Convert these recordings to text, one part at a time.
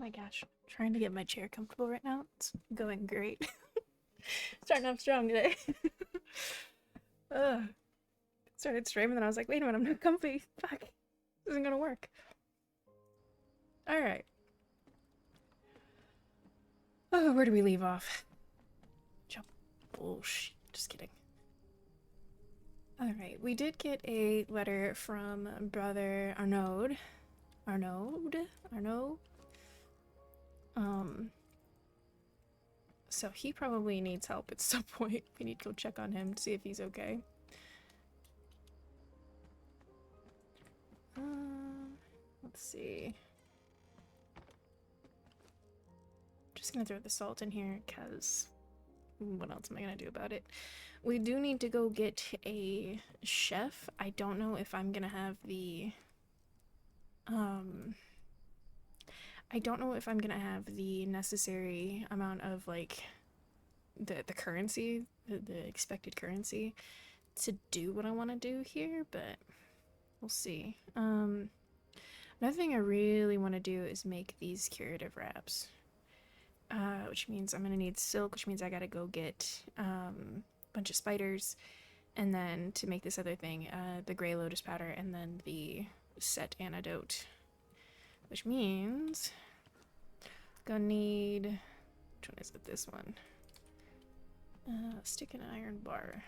my gosh, trying to get my chair comfortable right now. It's going great. Starting off strong today. Ugh. Started streaming and I was like, wait a minute, I'm not comfy. Fuck. This isn't gonna work. Alright. Oh, where do we leave off? Jump. Bullshit. Just kidding. Alright, we did get a letter from Brother Arnaud. Arnaud? So he probably needs help at some point. We need to go check on him to see if he's okay. Let's see. Just gonna throw the salt in here because what else am I gonna do about it? We do need to go get a chef. I don't know if I'm gonna have the I don't know if I'm gonna have the necessary amount of like the currency, the expected currency to do what I want to do here, but we'll see. Another thing I really want to do is make these curative wraps, which means I'm gonna need silk, which means I gotta go get a bunch of spiders, and then to make this other thing, the gray lotus powder, and then the set antidote, which means gonna need, which one is it? This one. Stick an iron bar.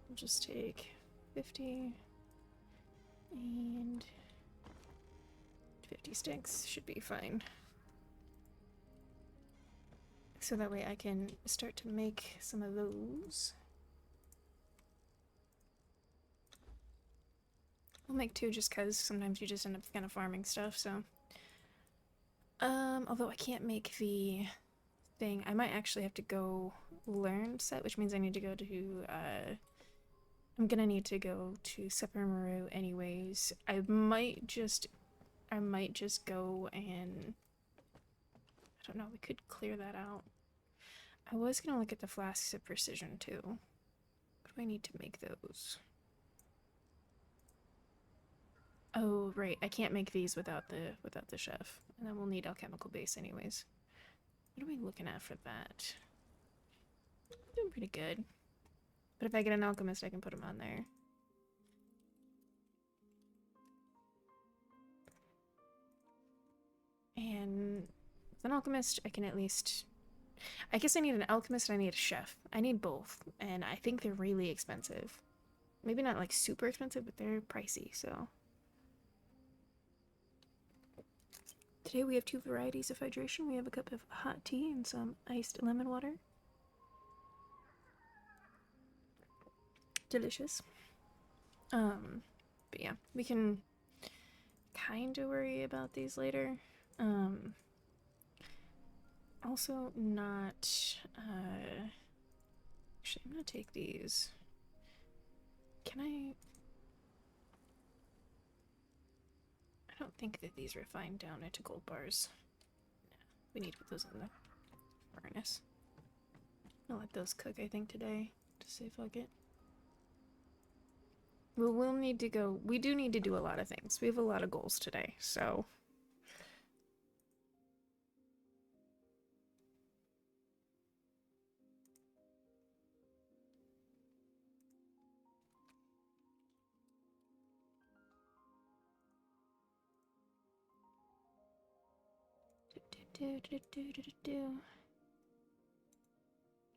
I'll just take 50 and 50 sticks should be fine. So that way I can start to make some of those. I'll make two just because sometimes you just end up kind of farming stuff, so. Although I can't make the thing, I might actually have to go learn set, which means I need to go to, I'm gonna need to go to Sephiroth anyways. I might just go and, I don't know, we could clear that out. I was gonna look at the flasks of precision too. What do I need to make those? Oh, right, I can't make these without the chef. And then we'll need alchemical base anyways. What are we looking at for that? Doing pretty good. But if I get an alchemist, I can put him on there. And with an alchemist, I can at least... I guess I need an alchemist and I need a chef. I need both. And I think they're really expensive. Maybe not like super expensive, but they're pricey, so... Today we have two varieties of hydration. We have a cup of hot tea and some iced lemon water. Delicious. But yeah, we can kind of worry about these later. Also not, actually I'm gonna take these. Can I don't think that these refine down into gold bars. No, we need to put those in the furnace. I'll let those cook, I think, today. Just say fuck it. We'll need to go. We do need to do a lot of things. We have a lot of goals today, so.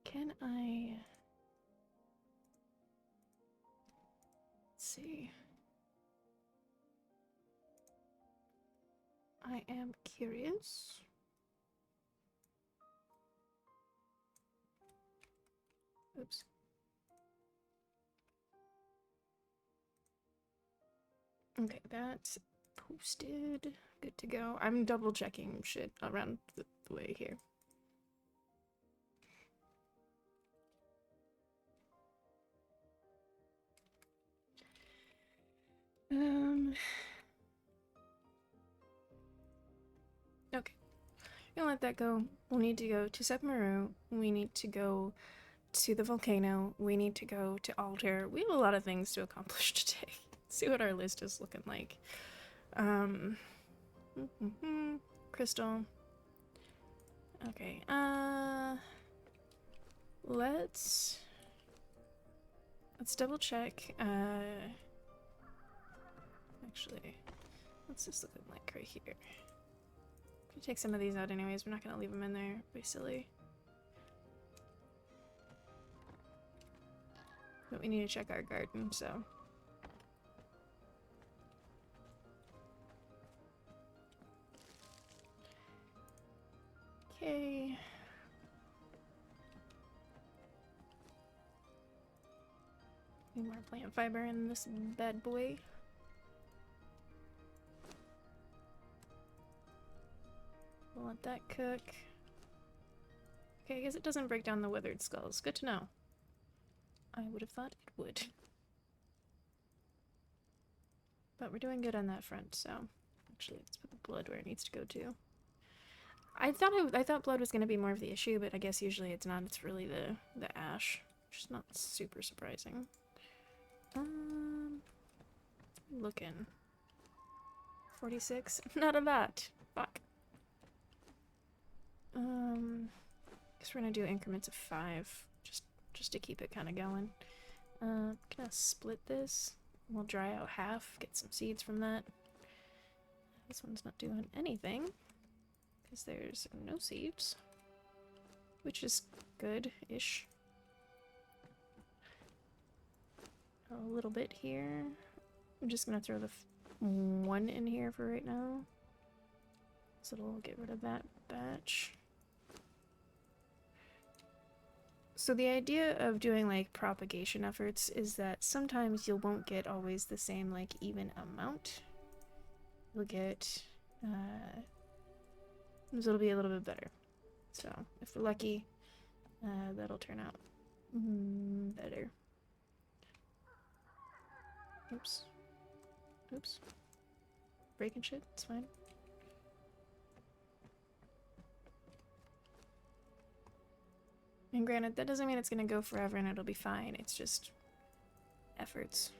Can I... Let's see. I am curious. Oops. Okay, that's posted. Good to go. I'm double checking shit around the way here. Okay. Gonna let that go. We'll need to go to Sephiroth. We need to go to the volcano. We need to go to Altar. We have a lot of things to accomplish today. See what our list is looking like. Crystal. Okay, let's double check, actually, what's this looking like right here? I'm gonna take some of these out anyways, we're not gonna leave them in there, be silly. But we need to check our garden, so. Okay. Need more plant fiber in this bad boy. We'll let that cook. Okay, I guess it doesn't break down the withered skulls. Good to know. I would have thought it would. But we're doing good on that front, so actually let's put the blood where it needs to go too. I thought blood was gonna be more of the issue, but I guess usually it's not. It's really the ash, which is not super surprising. Looking 46. Not a lot. Fuck. Guess we're gonna do increments of 5, just to keep it kind of going. Gonna split this. We'll dry out half, get some seeds from that. This one's not doing anything because there's no seeds, which is good-ish. A little bit here. I'm just gonna throw the 1 in here for right now, so it'll get rid of that batch. So the idea of doing like propagation efforts is that sometimes you won't get always the same like even amount. You'll get so it'll be a little bit better. So if we're lucky, that'll turn out better. Oops. Oops. Breaking shit, it's fine. And granted, that doesn't mean it's gonna go forever and it'll be fine. It's just efforts.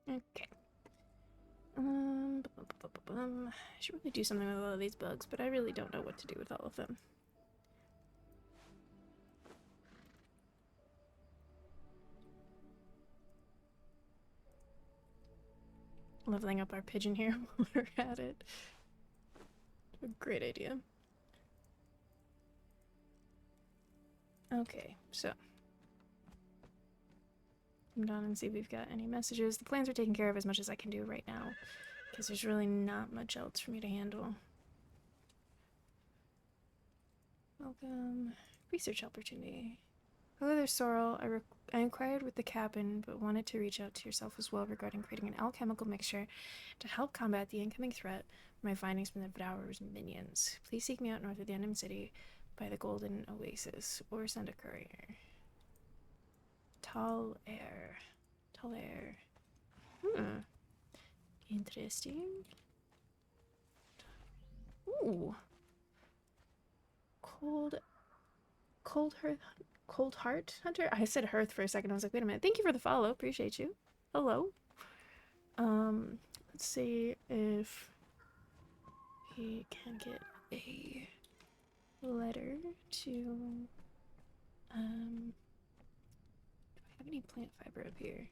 Okay. I should really do something with all of these bugs, but I really don't know what to do with all of them. Leveling up our pigeon here while we're at it. A great idea. Okay, so come down and see if we've got any messages. The plans are taken care of as much as I can do right now, because there's really not much else for me to handle. Welcome. Research opportunity. Hello there, Sorel. I inquired with the captain, but wanted to reach out to yourself as well regarding creating an alchemical mixture to help combat the incoming threat from my findings from the Devourer's minions. Please seek me out north of the Enum City by the Golden Oasis, or send a courier. Tall air. Tall air. Interesting. Ooh. Cold Heart Hunter? I said Hearth for a second. I was like, wait a minute. Thank you for the follow. Appreciate you. Hello. Let's see if we can get a letter to, do I have any plant fiber up here?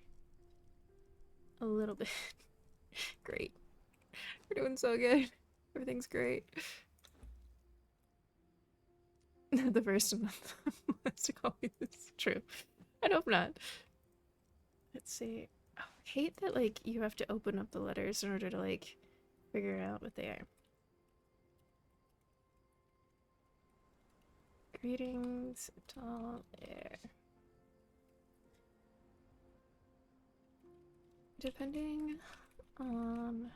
A little bit. Great. We're doing so good. Everything's great. The first month must always true. I hope not. Let's see. Oh, I hate that like you have to open up the letters in order to like figure out what they are. Greetings, tall air. Depending on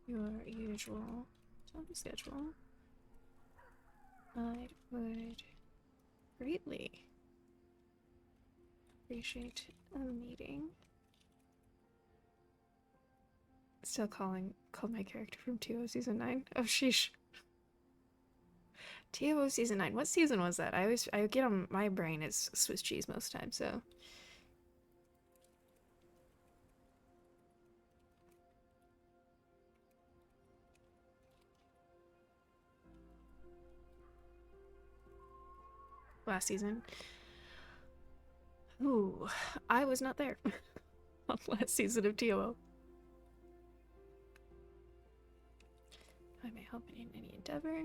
your usual time schedule, I would greatly appreciate a meeting. Still call my character from TO season 9. Oh sheesh. TO season 9. What season was that? I get on my brain is Swiss cheese most times, so. Last season. Ooh, I was not there on last season of TOO. I may help in any endeavor.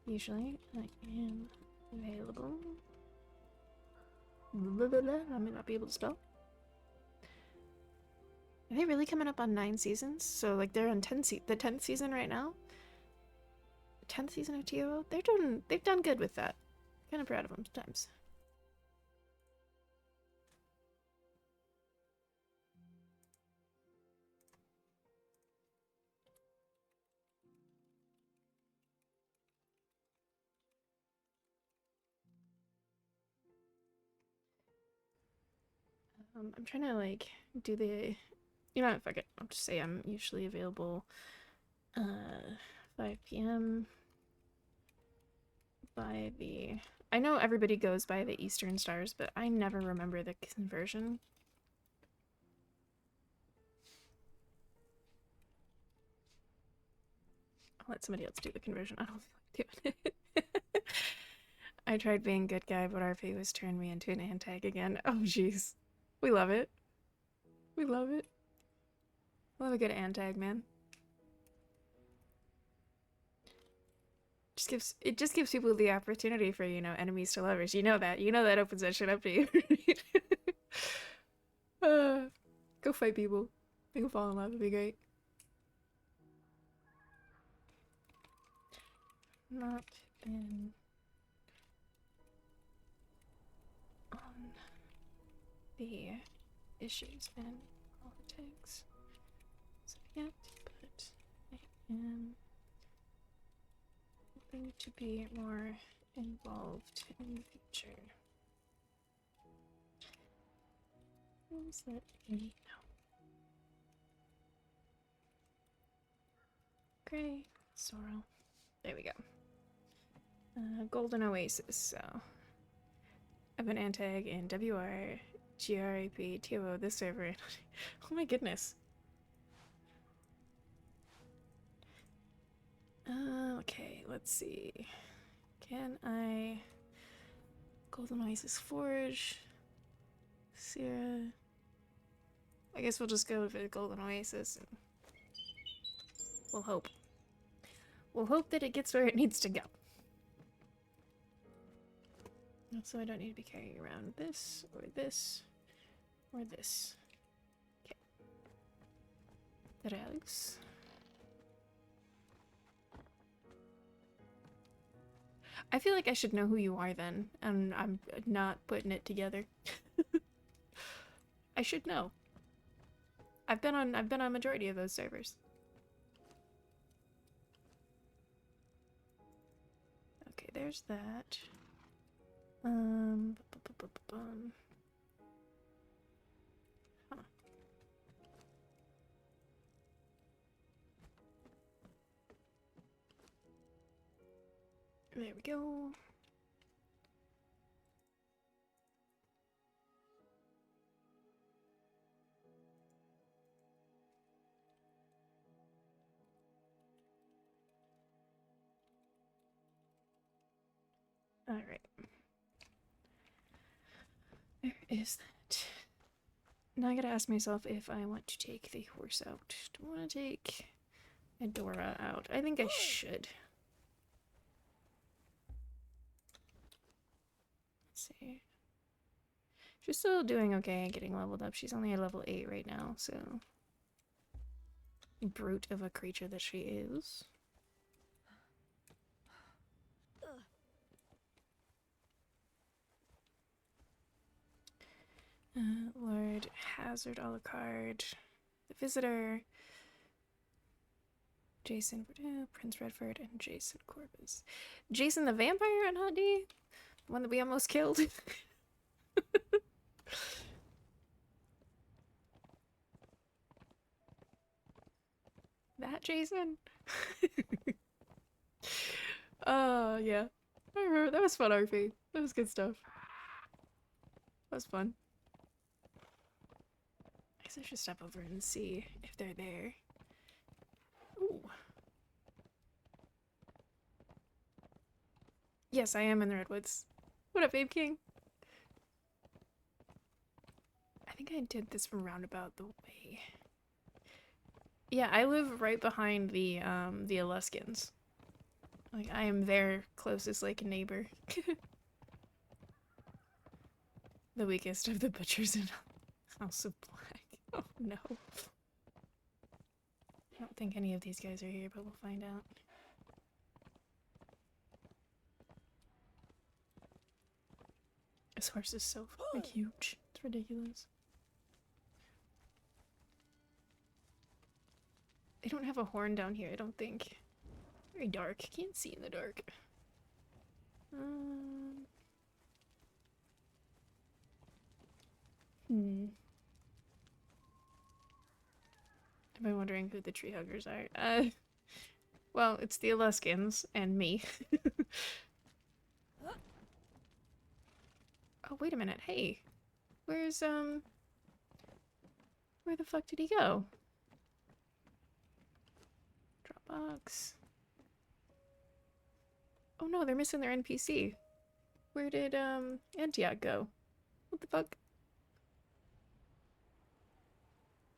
Usually, I am available. Blah, blah, blah. I may not be able to spell. Are they really coming up on 9 seasons? So, like, they're on the 10th season right now? 10th season of TOO? They've done good with that. Kind of proud of them sometimes. I'm trying to like do the, you know, fuck it. I'll just say I'm usually available 5 p.m. by the, I know everybody goes by the Eastern stars, but I never remember the conversion. I'll let somebody else do the conversion. I don't feel like doing it. I tried being good guy, but RP was turned me into an antag again. Oh jeez. We love it. We love it. Love a good antag, man. It just gives people the opportunity for, you know, enemies to lovers. You know that opens that shit up to you. Go fight people. Make them fall in love. It'd be great. Not been on the issues and politics yet, but I am hoping to be more involved in the future. Please let me know. Gray, Sorel. There we go. Golden Oasis, so. I've been Antag in WR, GRAP, TOO, this server. Oh my goodness. Okay, let's see. Can I... Golden Oasis Forge. Sierra. I guess we'll just go with Golden Oasis and we'll hope. We'll hope that it gets where it needs to go. So I don't need to be carrying around this, or this, or this. Okay. Relics. I feel like I should know who you are then, and I'm not putting it together. I should know. I've been on majority of those servers. Okay, there's that. Huh. There we go. All right. There is that. Now I gotta ask myself if I want to take the horse out. Do I want to take Adora out? I think I should. Let's see. She's still doing okay getting leveled up. She's only at level 8 right now, so... Brute of a creature that she is. Lord Hazard Alucard. The Visitor. Jason, Prince Redford, and Jason Corbus. Jason the vampire on Hot D? The one that we almost killed? That Jason? Oh, yeah. I remember. That was fun, RP. That was good stuff. That was fun. I guess I should step over and see if they're there. Ooh. Yes, I am in the Redwoods. What up, Babe King? I think I did this from roundabout the way. Yeah, I live right behind the Aluskins. Like, I am their closest, like, neighbor. The weakest of the butchers in House of Black. Oh, no. I don't think any of these guys are here, but we'll find out. This horse is so fucking huge. It's ridiculous. They don't have a horn down here, I don't think. Very dark. Can't see in the dark. Am I wondering who the tree huggers are? Well, it's the Aluskins and me. Oh, wait a minute. Hey. Where's, where the fuck did he go? Dropbox. Oh no, they're missing their NPC. Where did, Antioch go? What the fuck?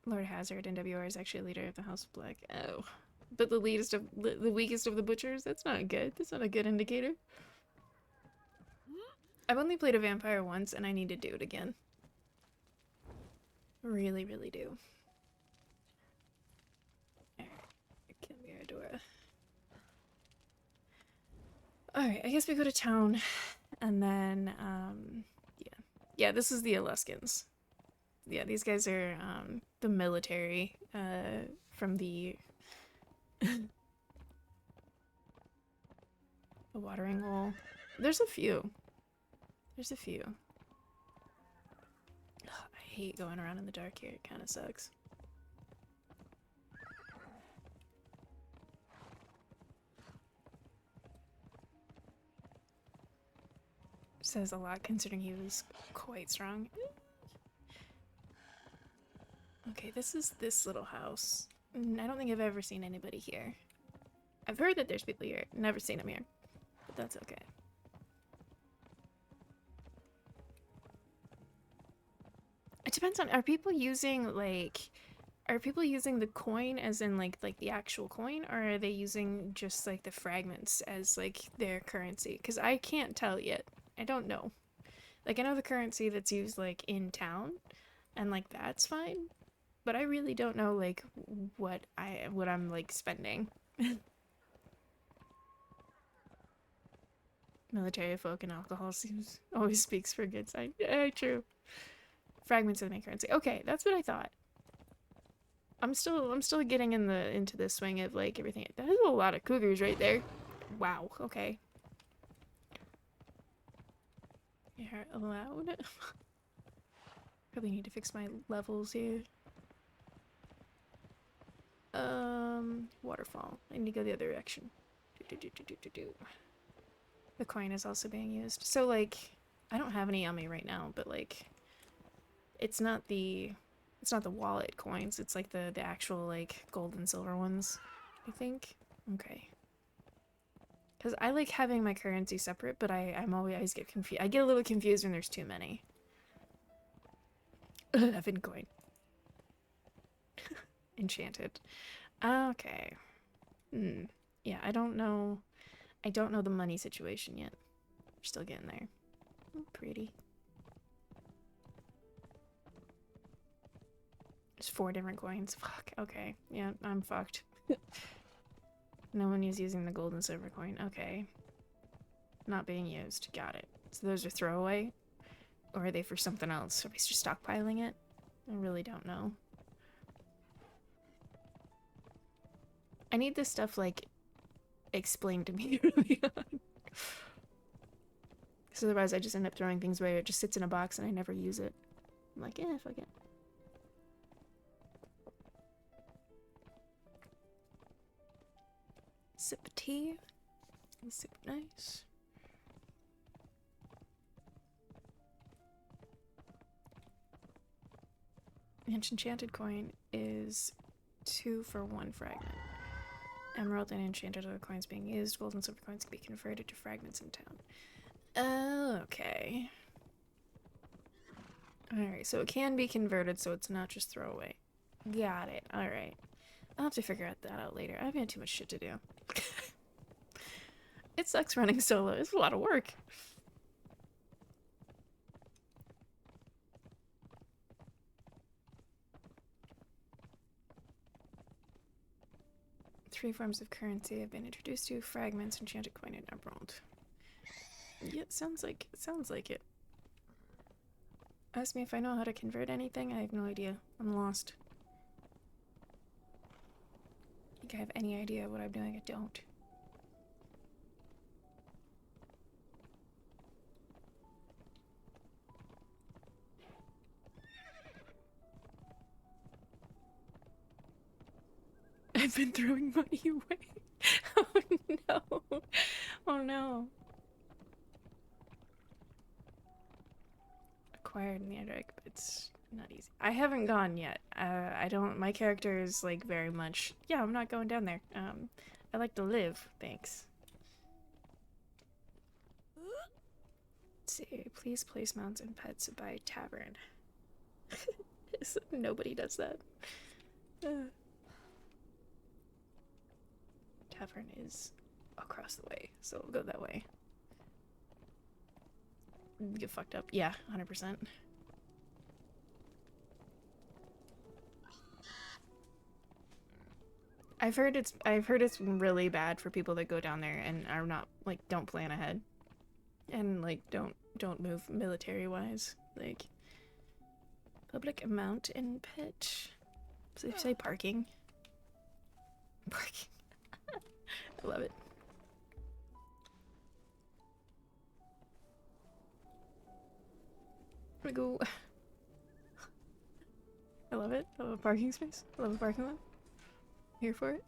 Lord Hazard, NWR, is actually a leader of the House of Black. Oh. But the weakest of the butchers? That's not good. That's not a good indicator. I've only played a vampire once, and I need to do it again. Really, really do. Kill Miradora. Alright, I guess we go to town, and then, yeah. Yeah, this is the Aluskins. Yeah, these guys are, the military, from the... the watering hole. There's a few. There's a few. Ugh, I hate going around in the dark here. It kind of sucks. Says a lot considering he was quite strong. Okay, this is this little house. I don't think I've ever seen anybody here. I've heard that there's people here. Never seen them here. But that's okay. It depends on, are people using the coin as in like the actual coin, or are they using just like the fragments as like their currency? Because I can't tell yet. I don't know. Like, I know the currency that's used like in town, and like that's fine, but I really don't know like what I'm like spending. Military folk and alcohol seems always speaks for a good sign. Yeah, true. Fragments of the main currency. Okay, that's what I thought. I'm still getting into the swing of like everything. That is a lot of cougars right there. Wow. Okay. You're allowed. Probably need to fix my levels here. Waterfall. I need to go the other direction. The coin is also being used. So like, I don't have any on me right now, but like, it's not the wallet coins. It's like the actual like gold and silver ones, I think. Okay. Because I like having my currency separate, but I'm always get confused. I get a little confused when there's too many. Evan coin. Enchanted. Okay. Yeah, I don't know the money situation yet. We're still getting there. Oh, pretty. There's 4 different coins. Fuck. Okay. Yeah, I'm fucked. No one is using the gold and silver coin. Okay. Not being used. Got it. So those are throwaway? Or are they for something else? Are we just stockpiling it? I really don't know. I need this stuff, like, explained to me early on. Because otherwise I just end up throwing things away. It just sits in a box and I never use it. I'm like, eh, fuck it. Sip of tea. Super nice. Enchanted coin is 2 for 1 fragment. Emerald and enchanted other coins being used. Gold and silver coins can be converted to fragments in town. Oh, okay. Alright, so it can be converted so it's not just throwaway. Got it. Alright. I'll have to figure that out later. I've had too much shit to do. It sucks running solo. It's a lot of work. Three forms of currency have been introduced to: fragments, enchanted coin, and emerald. Yeah, it sounds like it. Ask me if I know how to convert anything. I have no idea. I'm lost. Think I have any idea what I'm doing? I don't. I've been throwing money away. Oh no. Oh no. Acquired in the Antarctic, but it's not easy. I haven't gone yet. I don't. My character is like very much. Yeah, I'm not going down there. I like to live. Thanks. Let's see. Please place mounts and pets by tavern. Nobody does that. Tavern is across the way, so we'll go that way. Get fucked up. Yeah, 100%. I've heard it's really bad for people that go down there and are not, like, don't plan ahead. And like don't move military wise. Like public mount and pet. So they say parking. Parking. I love it. We go. I love it. I love a parking space. I love a parking lot. Here for it.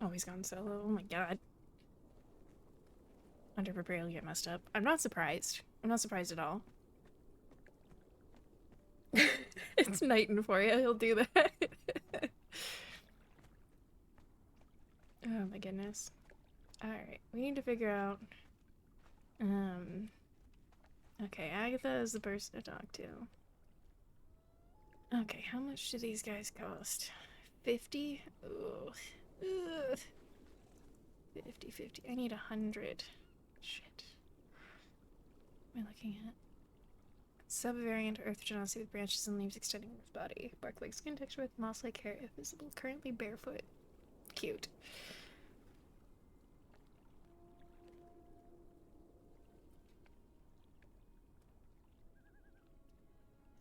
Oh, he's gone solo. Oh my god. Underprepared will get messed up. I'm not surprised. I'm not surprised at all. It's night and for you. He'll do that. Oh my goodness. Alright, we need to figure out. Okay, Agatha is the person to talk to. Okay, how much do these guys cost? 50? Ugh. Ugh. 50, 50. I need 100. Shit. What am I looking at? Subvariant earth genesty with branches and leaves extending from its body. Bark-like skin texture with moss-like hair if visible. Currently barefoot. Cute.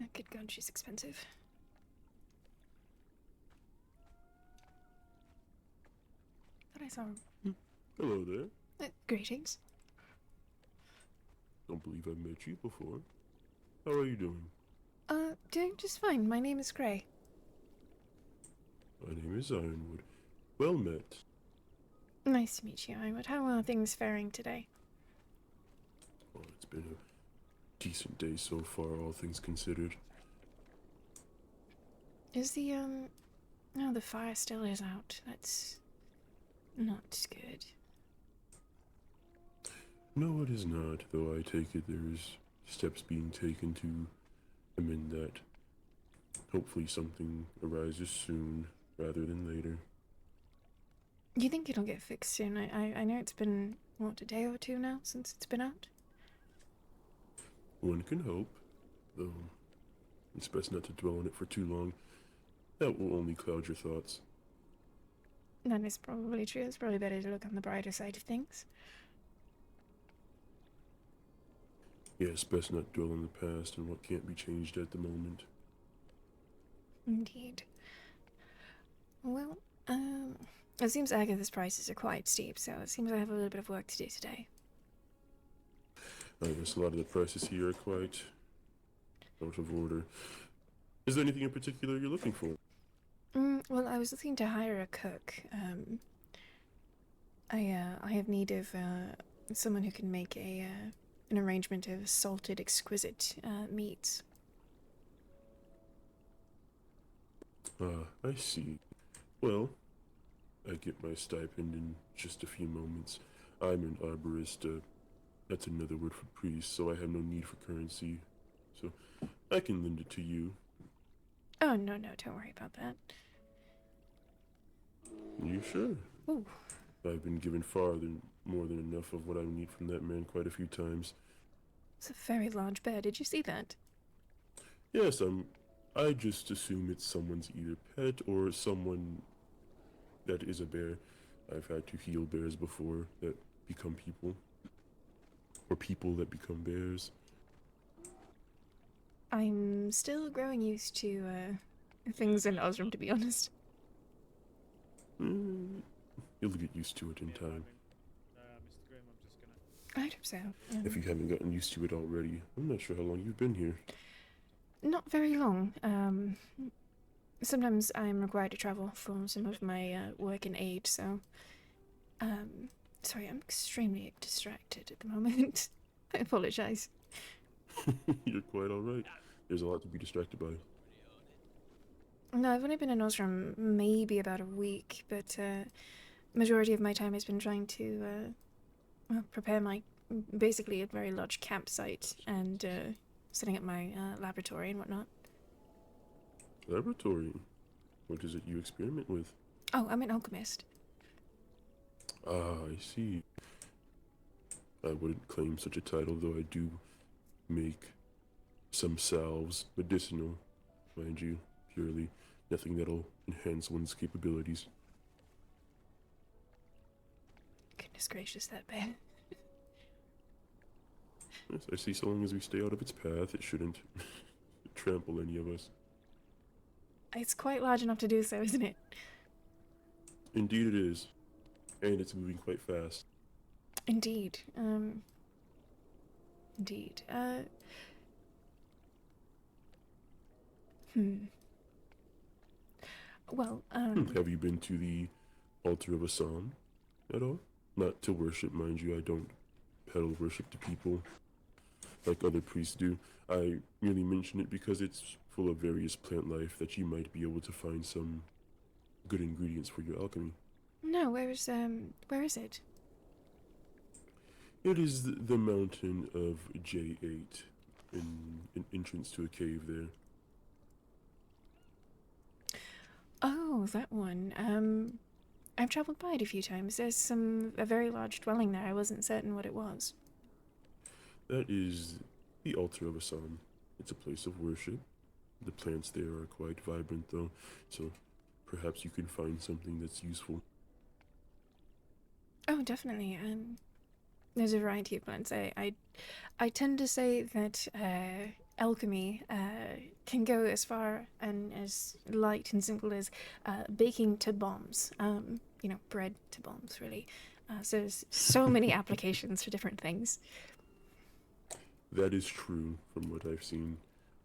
Oh, good gun, she's expensive. Thought I saw her. Hello there. Greetings. Don't believe I've met you before. How are you doing? Doing just fine. My name is Gray. My name is Ironwood. Well met. Nice to meet you, Ironwood. How are things faring today? Well, it's been a decent day so far, all things considered. Is the, no, the fire still is out. That's not good. No, it is not, though I take it there is steps being taken to amend that. Hopefully something arises soon, rather than later. You think it'll get fixed soon? I know it's been, what, a day or two now since it's been out? One can hope, though it's best not to dwell on it for too long. That will only cloud your thoughts. That is probably true. It's probably better to look on the brighter side of things. Yes, best not dwell on the past and what can't be changed at the moment. Indeed. Well, um, it seems Agatha's prices are quite steep, so it seems I have a little bit of work to do today. I guess a lot of the prices here are quite out of order. Is there anything in particular you're looking for? Well, I was looking to hire a cook. I have need of someone who can make an arrangement of salted, exquisite meats. I see. Well, I get my stipend in just a few moments. I'm an arborist. That's another word for priest, so I have no need for currency. So I can lend it to you. Oh, no, no, don't worry about that. You sure? Ooh, I've been given more than enough of what I need from that man quite a few times. it's a very large bear. Did you see that? Yes, I just assume it's someone's either pet or someone that is a bear. I've had to heal bears before that become people, or people that become bears. I'm still growing used to things in Osram, to be honest. Mm, you'll get used to it in time. I hope so. If you haven't gotten used to it already, I'm not sure how long you've been here. Not very long. Sometimes I'm required to travel for some of my work and aid, so. Sorry, I'm extremely distracted at the moment. I apologize. You're quite alright. There's a lot to be distracted by. No, I've only been in Osram maybe about a week, but majority of my time has been trying to prepare my basically a very large campsite and setting up my laboratory and whatnot. Laboratory? What is it you experiment with? Oh, I'm an alchemist. Ah, I see. I wouldn't claim such a title, though I do make some salves, medicinal, mind you, purely. Nothing that'll enhance one's capabilities. Goodness gracious, that bear. Yes, I see so long as we stay out of its path, it shouldn't trample any of us. It's quite large enough to do so, isn't it? Indeed it is. And it's moving quite fast. Indeed. Indeed. Hmm. Well, Have you been to the altar of Assam at all? Not to worship, mind you, I don't peddle worship to people like other priests do. I merely mention it because it's full of various plant life that you might be able to find some good ingredients for your alchemy. no, where is it? It is the mountain of J8, in an entrance to a cave there. Oh, that one. I've traveled by it a few times. There's a very large dwelling there. I wasn't certain what it was. That is the altar of Assam. It's a place of worship. The plants there are quite vibrant, though, so perhaps you can find something that's useful. Oh, definitely. There's a variety of plants. I tend to say that alchemy can go as far and as light and simple as baking to bombs. Bread to bombs, really. So there's so many applications for different things. That is true from what I've seen.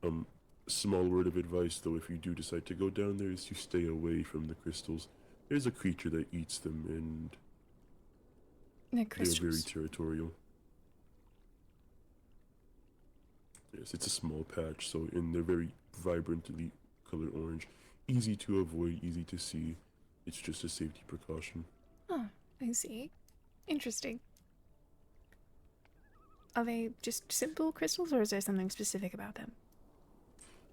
Um, Small word of advice, though, if you do decide to go down there, is to stay away from the crystals. There's a creature that eats them, and The they're very crystals. territorial. Yes, it's a small patch, and they're very vibrantly colored orange. Easy to avoid, easy to see. It's just a safety precaution. Oh, I see. Interesting. Are they just simple crystals, or is there something specific about them?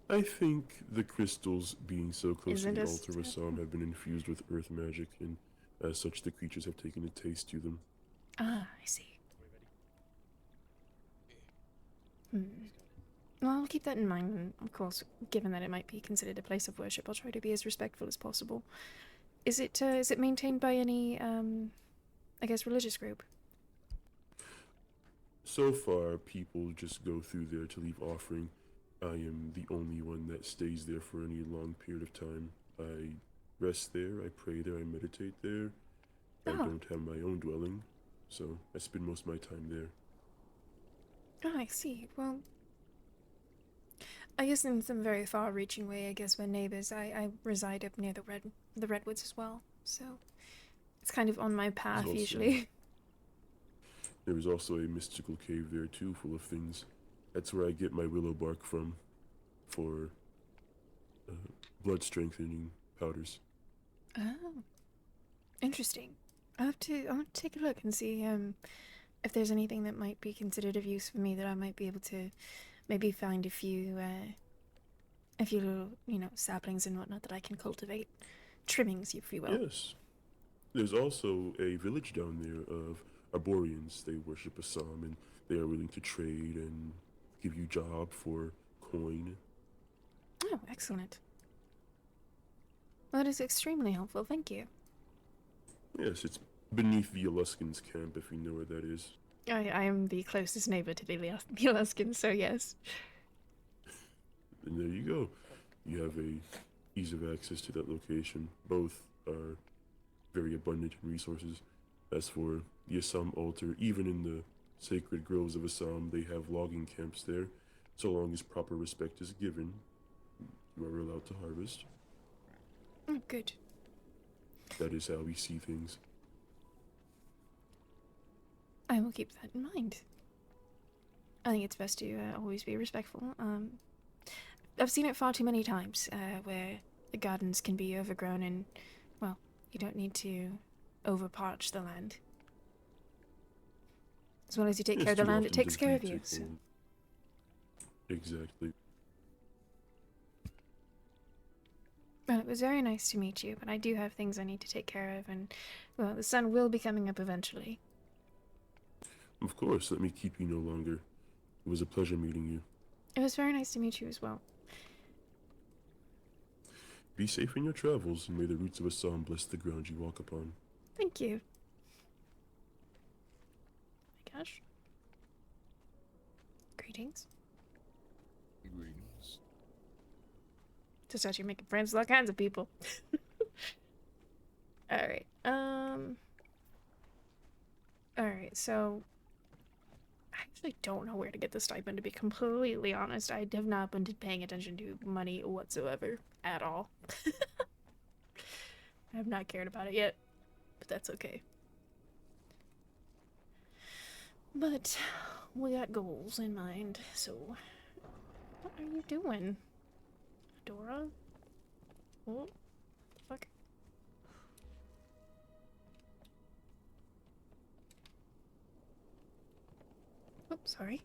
I think the crystals, being so close Is to it the a altar of Assam, have been infused with earth magic, and as such, the creatures have taken a taste to them. Ah, I see. Hmm. Well, I'll keep that in mind, and of course, given that it might be considered a place of worship, I'll try to be as respectful as possible. Is it maintained by any I guess religious group? So far, people just go through there to leave offering. I am the only one that stays there for any long period of time. I rest there, I pray there, I meditate there. I Oh, don't have my own dwelling, so I spend most of my time there. oh, I see. Well, I guess in some very far-reaching way, I guess we're neighbors. I reside up near the redwoods as well, so it's kind of on my There's path also usually. there is also a mystical cave there too, full of things. That's where I get my willow bark from for uh, blood strengthening powders. Oh, interesting. I'll have to take a look and see if there's anything that might be considered of use for me that I might be able to maybe find a few little, saplings and whatnot that I can cultivate. Trimmings, if you will. Yes, there's also a village down there of Arborians. They worship Assam and they are willing to trade and give you job for coin. Oh, excellent. Well, that is extremely helpful, thank you. Yes, it's beneath the Aluskan's camp, if you know where that is. I am the closest neighbor to the Alaskans, so yes. And there you go. You have a ease of access to that location. Both are very abundant in resources. As for the Assam altar, even in the sacred groves of Assam, they have logging camps there. So long as proper respect is given, you are allowed to harvest. Oh, good. That is how we see things. I will keep that in mind. I think it's best to always be respectful. I've seen it far too many times where the gardens can be overgrown and, well, you don't need to overparch the land. As long as you take Yes, care of the too land, it often takes does care the of you. take So. hold. Exactly. Well, it was very nice to meet you, but I do have things I need to take care of, and, well, the sun will be coming up eventually. Of course, let me keep you no longer. It was a pleasure meeting you. It was very nice to meet you as well. Be safe in your travels, and may the roots of Assam bless the ground you walk upon. Thank you. My gosh. Greetings. Greetings. Just out here making friends with all kinds of people. Alright. Alright, so I actually don't know where to get the stipend, to be completely honest. I have not been paying attention to money whatsoever at all. I have not cared about it yet, but that's okay. But we got goals in mind, so what are you doing, Dora? Oh, fuck. Oh, sorry.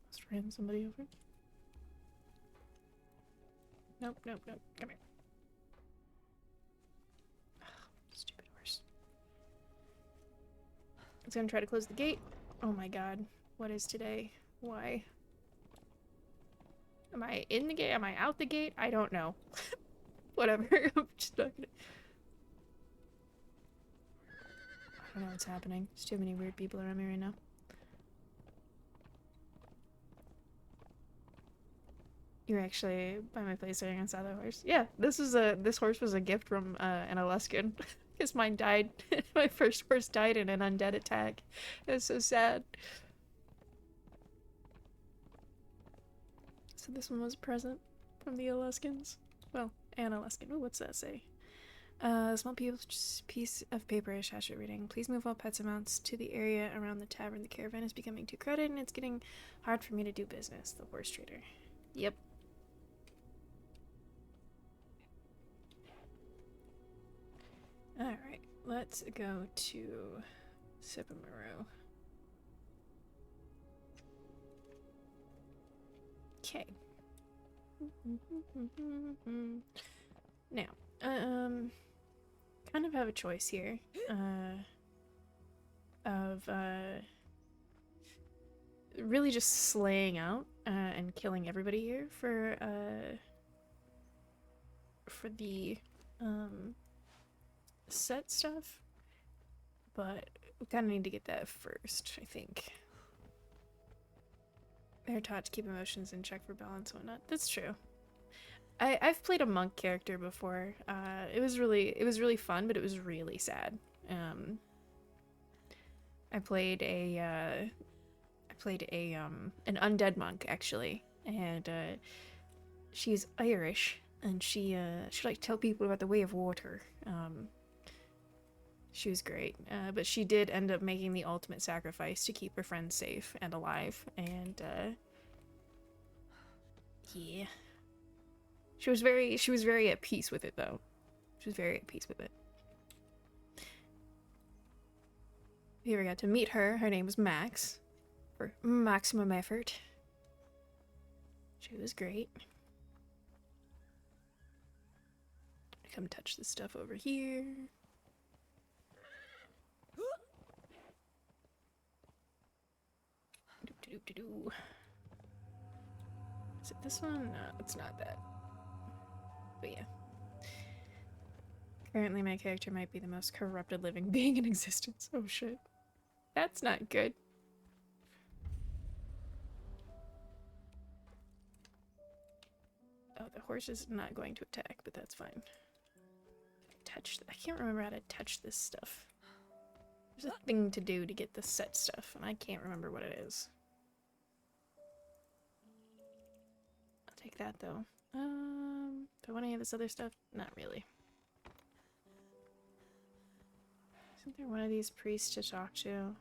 Just ran somebody over. Nope, nope, nope. Come here. Stupid horse. It's gonna try to close the gate. Oh my god. What is today? Why? Am I in the gate? Am I out the gate? I don't know. Whatever. I'm just not gonna. I don't know what's happening. There's too many weird people around me right now. You're actually by my place sitting on the horse. Yeah, this horse was a gift from an Alaskan. Because mine died. My first horse died in an undead attack. It's so sad. So this one was a present from the Alaskans. Well, an Alaskan. Ooh, what's that say? A small piece of paper is attached to reading. Please move all pets amounts to the area around the tavern. The caravan is becoming too crowded and it's getting hard for me to do business. The horse trader. Yep. Alright, let's go to Sipamaru. Okay. Now, kind of have a choice here, of, really just slaying out, and killing everybody here for the, set stuff, but we kind of need to get that first, I think. They're taught to keep emotions in check for balance and whatnot. That's true. I've played a monk character before. It was really fun, but it was really sad. I played an undead monk actually, and she's Irish, and she like tell people about the way of water. She was great, but she did end up making the ultimate sacrifice to keep her friends safe and alive, and yeah. She was very at peace with it though. She was very at peace with it. If you ever got to meet her, her name was Max. For maximum effort. She was great. Come touch this stuff over here. Is it this one? No, it's not that. But yeah. Currently my character might be the most corrupted living being in existence. Oh shit. That's not good. Oh, the horse is not going to attack, but that's fine. I can't remember how to touch this stuff. There's a thing to do to get the set stuff, and I can't remember what it is. I'll take that though. Do I want any of this other stuff? Not really. Isn't there one of these priests to talk to?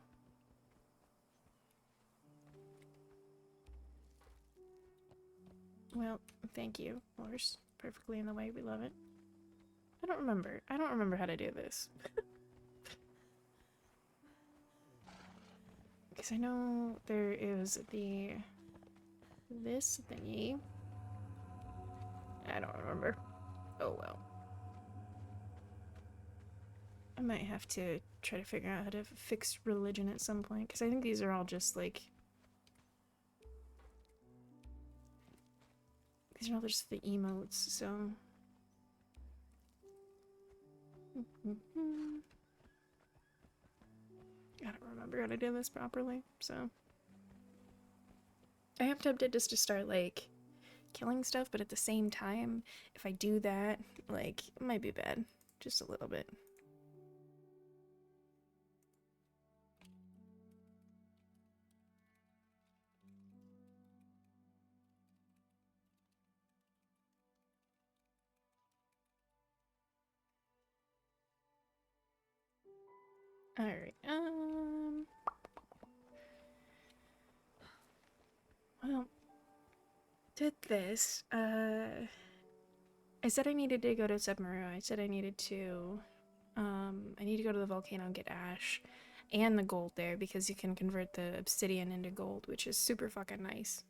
Well, thank you, horse. Perfectly in the way, we love it. I don't remember how to do this. Because I know there is this thingy. I don't remember. Oh well. I might have to try to figure out how to fix religion at some point, because I think these are all just like... These are all just the emotes, so... I don't remember how to do this properly, so... I am tempted just to start, like, killing stuff, but at the same time, if I do that, like, it might be bad. Just a little bit. Alright, well, did this, I said I needed to go to Submarine. I said I needed to, I need to go to the volcano and get ash and the gold there, because you can convert the obsidian into gold, which is super fucking nice.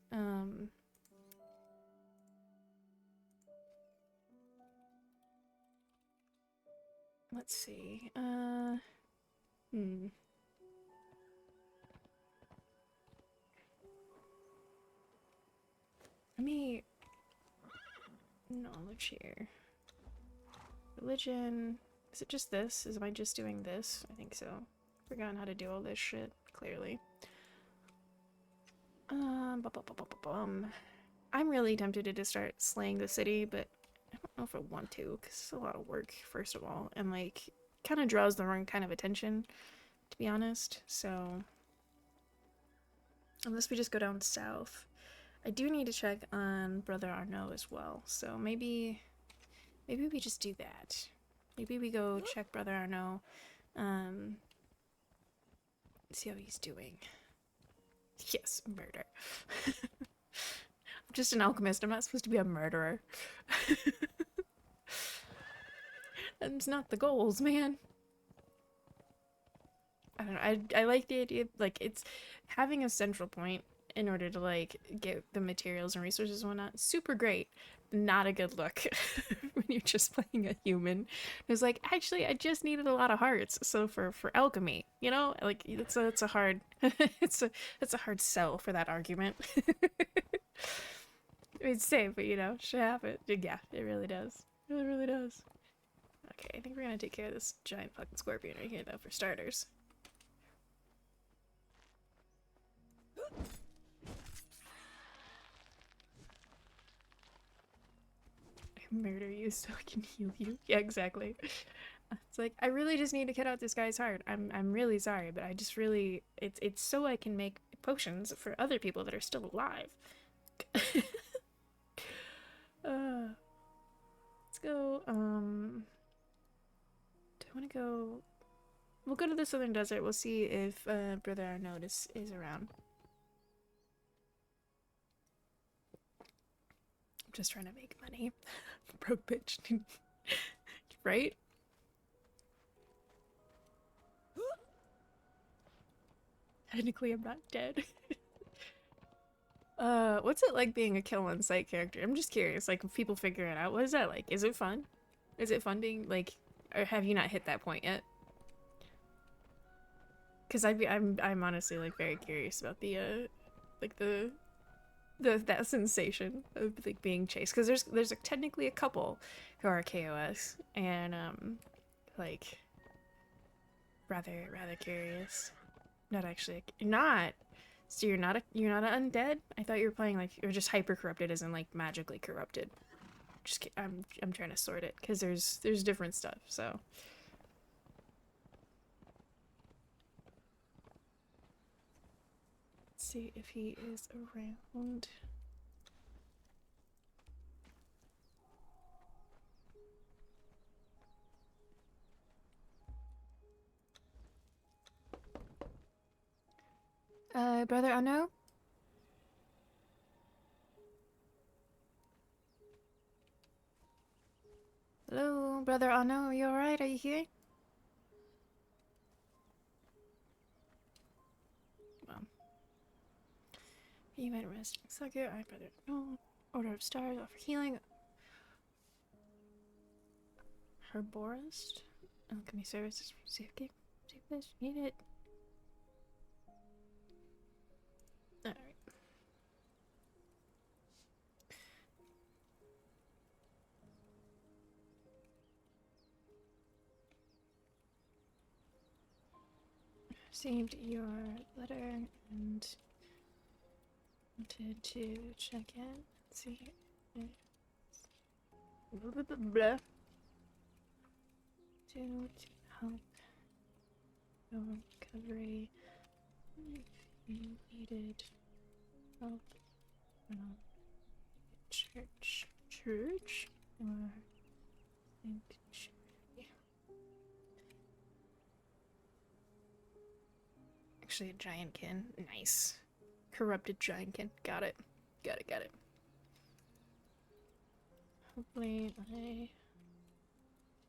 Let's see, Let me... knowledge here. Religion... Is it just this? Am I just doing this? I think so. Forgotten how to do all this shit, clearly. I'm really tempted to just start slaying the city, but I don't know if I want to, because it's a lot of work, first of all, and, like, kind of draws the wrong kind of attention, to be honest, so... Unless we just go down south. I do need to check on Brother Arnaud as well, so maybe we just do that. Maybe we go check Brother Arnaud, see how he's doing. Yes, murder. I'm just an alchemist, I'm not supposed to be a murderer. That's not the goals, man. I don't know, I like the idea, like, it's having a central point in order to, like, get the materials and resources and whatnot. Super great. Not a good look when you're just playing a human. It's like, actually, I just needed a lot of hearts. So for alchemy, you know, like, it's a hard, it's a hard sell for that argument. It's safe, but you know, should happen. Yeah, it really does. It really, really does. Okay, I think we're gonna take care of this giant fucking scorpion right here, though, for starters. murder you so I can heal you. Yeah, exactly. It's like I really just need to cut out this guy's heart. I'm really sorry, but I just really it's so I can make potions for other people that are still alive. Let's go. Do I want to go? We'll go to the southern desert. We'll see if Brother Arnaud is around. I'm just trying to make money. Broke bitch. Right? Technically, I'm not dead. What's it like being a kill on sight character? I'm just curious. Like, if people figure it out, what is that like? Is it fun? Is it fun being like, or have you not hit that point yet? Because I'm honestly like very curious about the like the that sensation of like being chased. Because there's like, technically a couple who are KOS and like rather curious. Not actually, not. So you're not an undead? I thought you were playing like you're just hyper corrupted, as in like magically corrupted. Just I'm trying to sort it because there's different stuff. So let's see if he is around. Brother Arnaud? Hello, Brother Arnaud, are you alright? Are you here? Well, you might rest. Suck it. I better no. Order of stars, offer healing. Herborist? Alchemy services for safety. Take this, need it. Alright. Received your letter and wanted to check in. Let's see. Blah, blah, blah. To help your recovery if you needed help from church or sanctuary. Actually, a giantkin. Nice. Corrupted giantkin. Got it. Got it. Hopefully I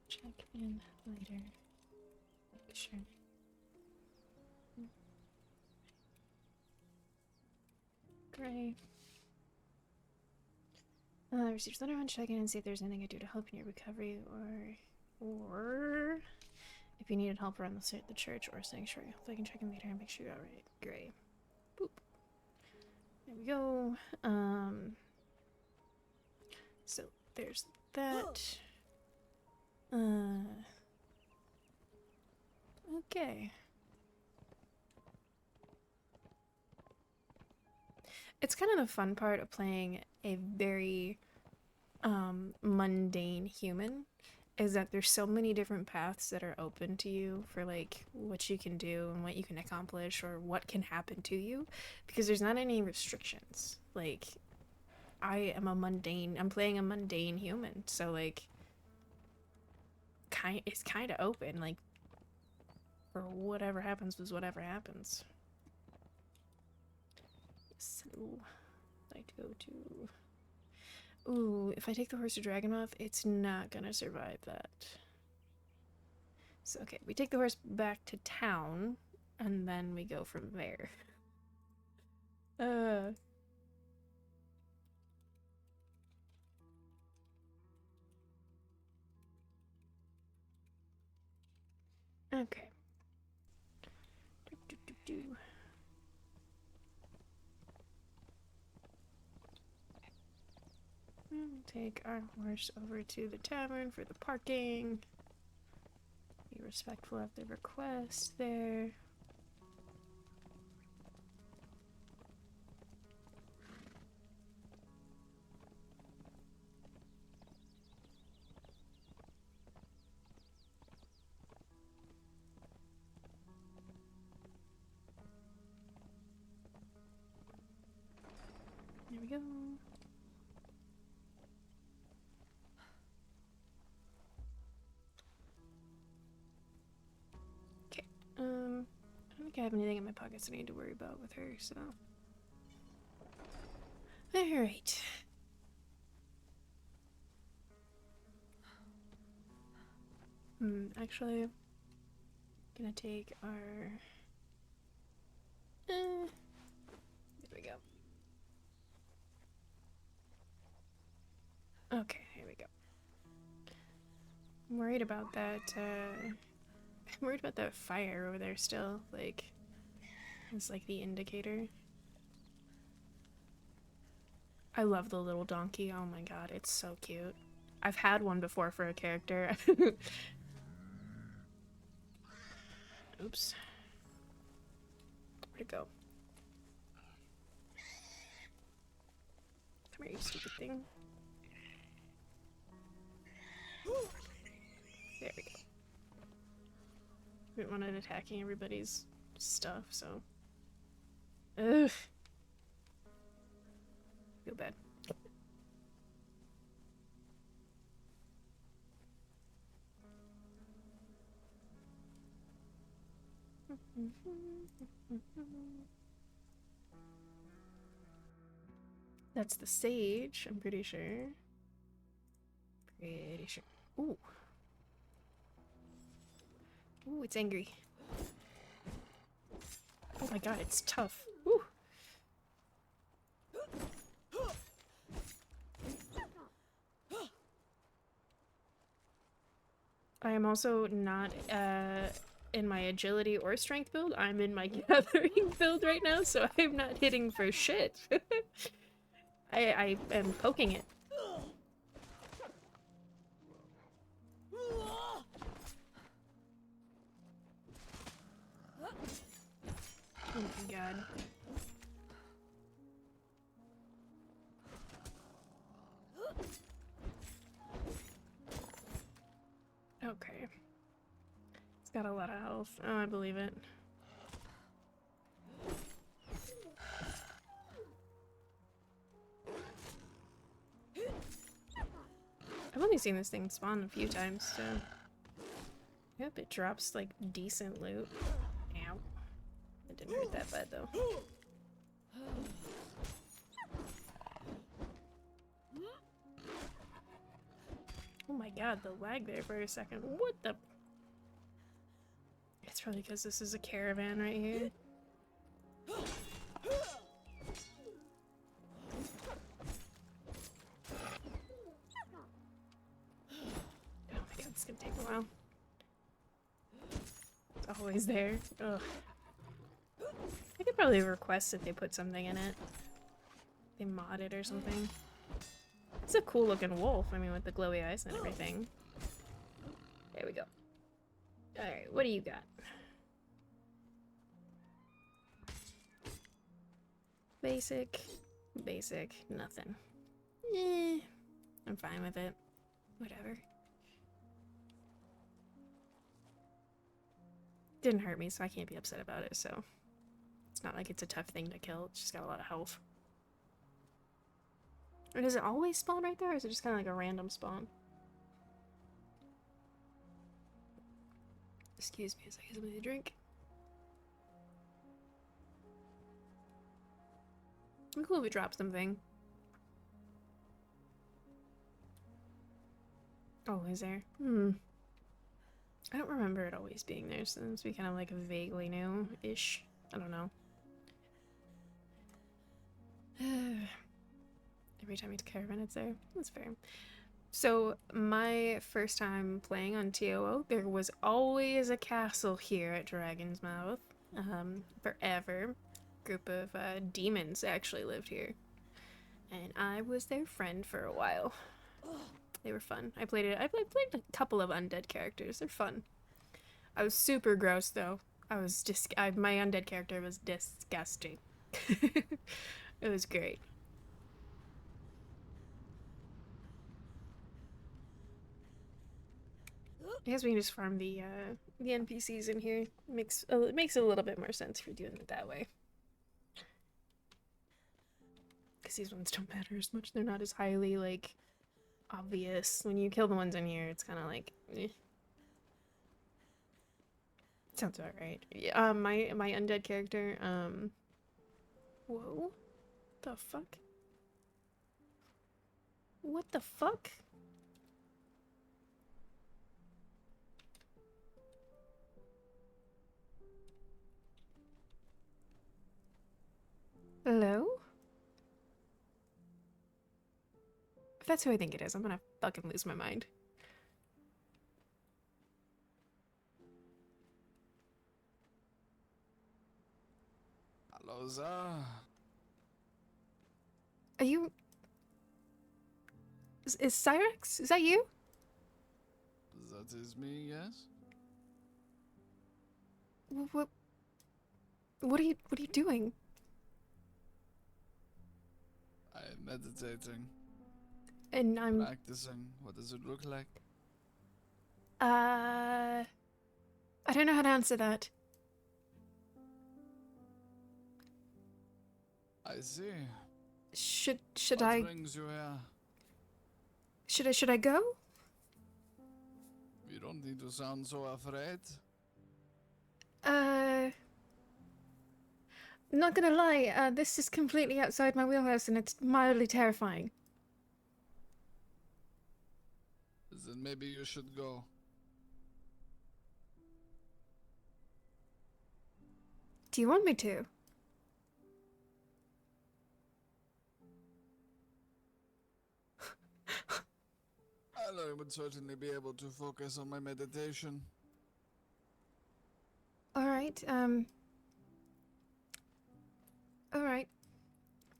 check in later. Make sure. Great. Received letter on check in and see if there's anything I do to help in your recovery, or if you needed help around the church or sanctuary. Hopefully I can check in later and make sure you're alright. Great. Boop. There we go. So there's that. Okay. It's kind of the fun part of playing a very mundane human, is that there's so many different paths that are open to you for like what you can do and what you can accomplish or what can happen to you, because there's not any restrictions. Like I'm playing a mundane human, so like it's kind of open, like for whatever happens was whatever happens. So I'd like to go to, ooh, if I take the horse to Dragonmouth, it's not gonna survive that. So okay, we take the horse back to town and then we go from there. Okay. We'll take our horse over to the tavern for the parking. Be respectful of the request there. we go. Okay. I don't think I have anything in my pockets I need to worry about with her, so. Alright. Actually, gonna take our. There we go. Okay, here we go. I'm worried about that. I'm worried about that fire over there still. Like, it's like the indicator. I love the little donkey. Oh my god, it's so cute. I've had one before for a character. Oops. Where'd it go? Come here, you stupid thing. There we go. We didn't want it attacking everybody's stuff, so. Ugh. Feel bad. That's the sage, I'm pretty sure. Pretty sure. Ooh. Ooh, it's angry. Oh my god, it's tough. Ooh. I am also not in my agility or strength build. I'm in my gathering build right now, so I'm not hitting for shit. I am poking it. Oh my god. Okay. It's got a lot of health. Oh, I believe it. I've only seen this thing spawn a few times, so. Yep, it drops like decent loot. Ow. It didn't hurt that bad though. Oh my god, the lag there for a second. What the? It's probably because this is a caravan right here. Oh my god, it's gonna take a while. It's always there. Ugh. I could probably request that they put something in it. They mod it or something. It's a cool looking wolf, I mean, with the glowy eyes and everything. There we go. Alright, what do you got? Basic, basic, nothing. Eh, I'm fine with it. Whatever. Didn't hurt me, so I can't be upset about it, so. It's not like it's a tough thing to kill, it's just got a lot of health. Or does it always spawn right there, or is it just kind of like a random spawn? Excuse me as I get something to drink. I'm cool if we drop something. Oh, is there? I don't remember it always being there, since we kind of like vaguely knew-ish. I don't know. Every time it's caravan, it's there. That's fair. So, my first time playing on TOO, there was always a castle here at Dragon's Mouth. Forever. Group of demons actually lived here. And I was their friend for a while. They were fun. I played a couple of undead characters. They're fun. I was super gross, though. My undead character was disgusting. It was great. I guess we can just farm the NPCs in here. It makes it a little bit more sense if you're doing it that way. Because guess these ones don't matter as much. They're not as highly, like, obvious. When you kill the ones in here, it's kind of like, eh. Sounds about right. Yeah, my undead character, whoa. The fuck? What the fuck? Hello? If that's who I think it is, I'm gonna fucking lose my mind. Hello there. Are you... Is Cyrex? Is that you? That is me, yes? What are you doing? I am meditating, And I'm... practicing. What does it look like? I don't know how to answer that. I see. Should What I... brings you here? Should I go? You don't need to sound so afraid. Not gonna lie, this is completely outside my wheelhouse and it's mildly terrifying. Then maybe you should go. Do you want me to? I would certainly be able to focus on my meditation. Alright, alright.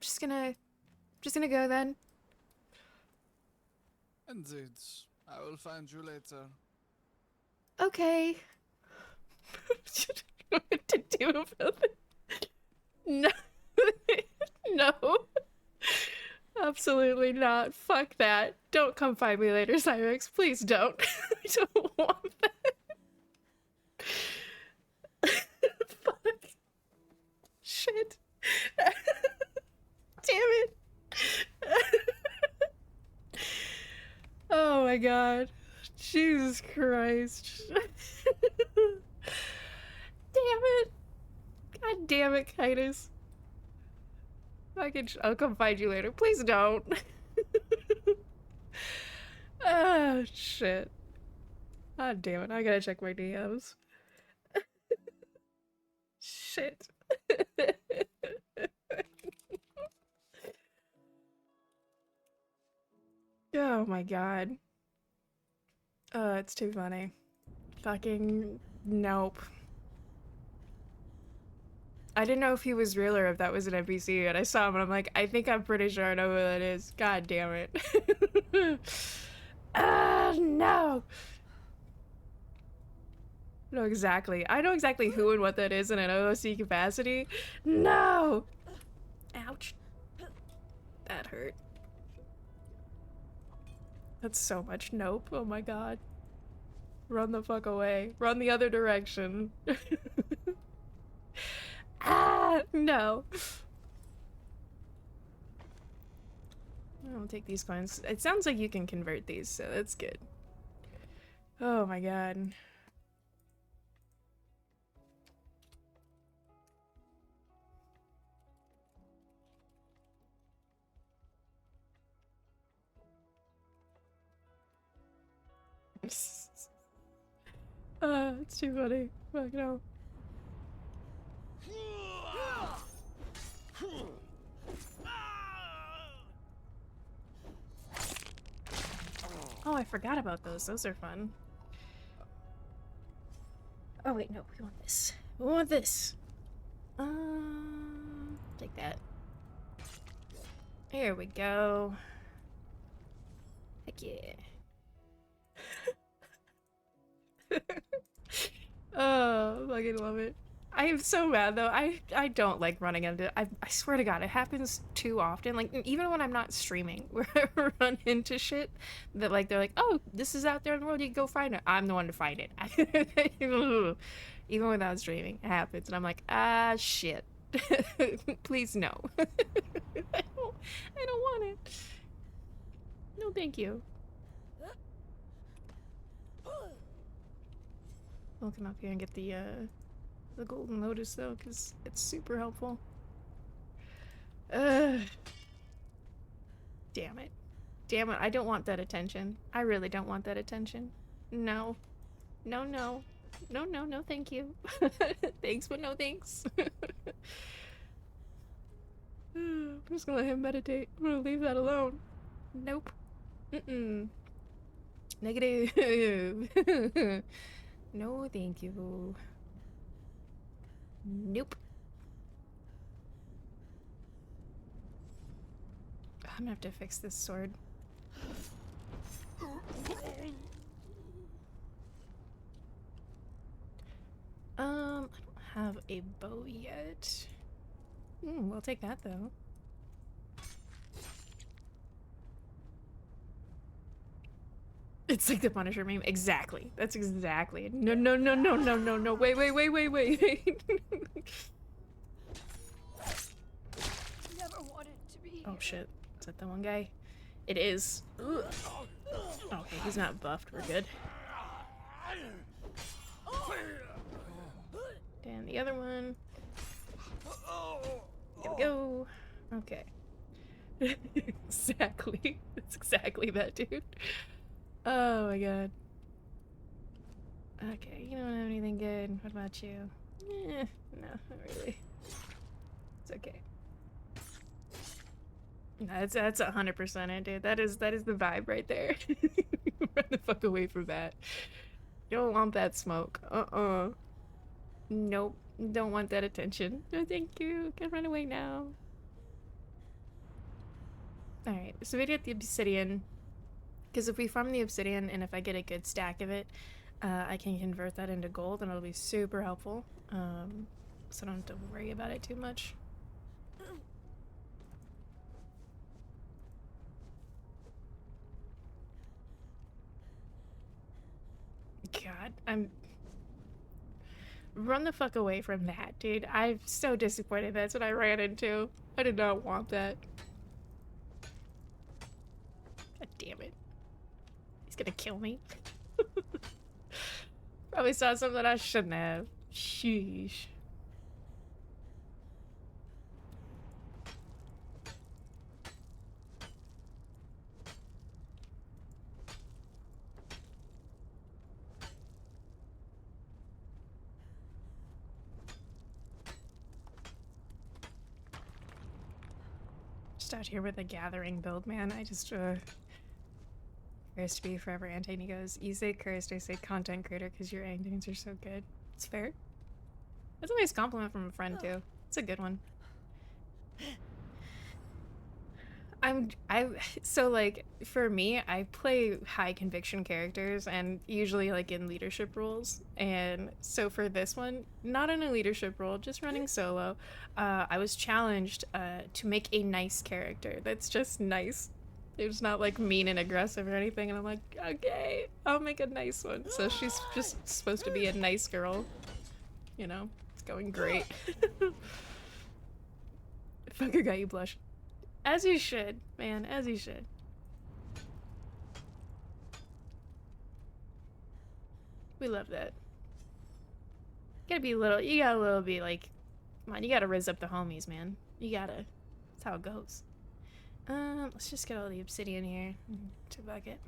Just gonna go then. Indeed. I will find you later. Okay. I don't know what to do about it. No. No. Absolutely not. Fuck that. Don't come find me later, Cyrex. Please don't. I don't want that. Fuck. Shit. Damn it. Oh my god. Jesus Christ. Damn it. God damn it, Kitus. I'll come find you later. Please don't. Oh, shit. God damn it. I gotta check my DMs. Shit. Oh my god. It's too funny. Fucking nope. I didn't know if he was real or if that was an NPC, and I saw him and I'm like, I think I'm pretty sure I know who that is. God damn it. Ah, no! I know exactly who and what that is in an OOC capacity. No! Ouch. That hurt. That's so much nope. Oh my god. Run the fuck away. Run the other direction. Ah, no. I'll take these coins. It sounds like you can convert these, so that's good. Oh my god. It's too funny. Fuck no. Oh, I forgot about those. Those are fun. Oh wait, no, we want this. We want this. Take that. Here we go. Heck yeah. Oh, I fucking love it. I am so mad though. I don't like running into. I swear to God, it happens too often. Like even when I'm not streaming, where I run into shit that like they're like, oh, this is out there in the world. You can go find it. I'm the one to find it. Even without streaming, it happens, and I'm like, ah, shit. Please, no. I don't want it. No, thank you. I'll come up here and get the golden lotus though, because it's super helpful. Damn it. Damn it, I don't want that attention. I really don't want that attention. No. No, no. No, no, no, thank you. Thanks, but no thanks. I'm just gonna let him meditate. I'm gonna leave that alone. Nope. Mm-mm. Negative. No, thank you. Nope. I'm gonna have to fix this sword. I don't have a bow yet. We'll take that though. It's like the Punisher meme. Exactly. That's exactly it. No, no, no, no, no, no, no. Wait, wait, wait, wait, wait. Never wanted to be. Oh shit. Is that the one guy? It is. Ugh. Okay, he's not buffed. We're good. And the other one. There we go. Okay. Exactly. That's exactly that, dude. Oh my god. Okay, you don't have anything good. What about you? No, not really. It's okay. No, that's 100% it, dude. That is the vibe right there. Run the fuck away from that. You don't want that smoke. Nope. Don't want that attention. No, thank you. Can run away now. Alright, so we get the obsidian. Because if we farm the obsidian and if I get a good stack of it, I can convert that into gold and it'll be super helpful. So I don't have to worry about it too much. God, run the fuck away from that, dude. I'm so disappointed that's what I ran into. I did not want that. God damn it. He's gonna kill me. Probably saw something I shouldn't have. Sheesh. Just out here with a gathering build, man. I just, cursed to be forever anti, and he goes, you say cursed, I say content creator because your endings are so good. It's fair. That's a nice compliment from a friend, too. It's a good one. So like, for me, I play high conviction characters and usually like in leadership roles. And so for this one, not in a leadership role, just running solo, I was challenged to make a nice character that's just nice. It's not like mean and aggressive or anything. And I'm like, okay, I'll make a nice one. So she's just supposed to be a nice girl. You know, it's going great. Fucker got you blush. As you should, man, as you should. We love that. You gotta a little be like, come on, you gotta raise up the homies, man. You gotta, that's how it goes. Let's just get all the obsidian here to bucket.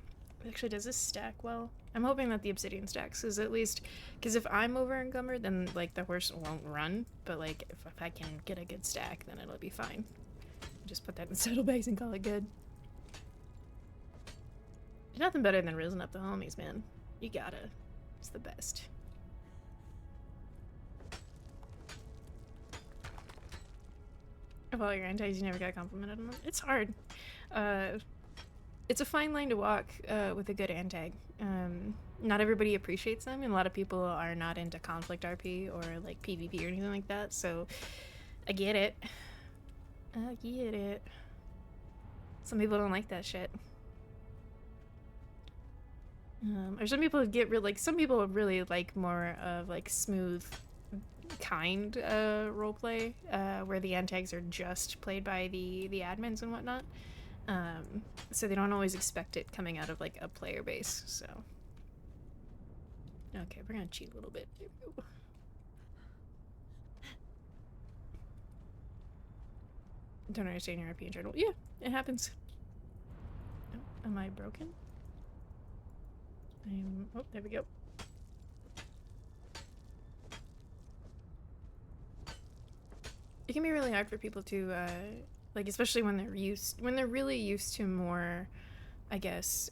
Actually, does this stack well? I'm hoping that the obsidian stacks, because if I'm over encumbered, then like the horse won't run, but like if I can get a good stack, then it'll be fine. Just put that in saddlebags and call it good. There's nothing better than raising up the homies, man. You gotta. It's the best. Of all your antis, you never got complimented on them. It's hard. It's a fine line to walk with a good antag. Not everybody appreciates them, and a lot of people are not into conflict RP or like PvP or anything like that, so I get it. I get it. Some people don't like that shit. Or some people get really, some people really like more of like smooth kind roleplay, where the antags are just played by the admins and whatnot. So they don't always expect it coming out of like a player base. So okay, we're gonna cheat a little bit. Don't understand your RP in general. Yeah, it happens. Oh, am I broken? Oh, there we go. It can be really hard for people to like, especially when they're really used to more, I guess,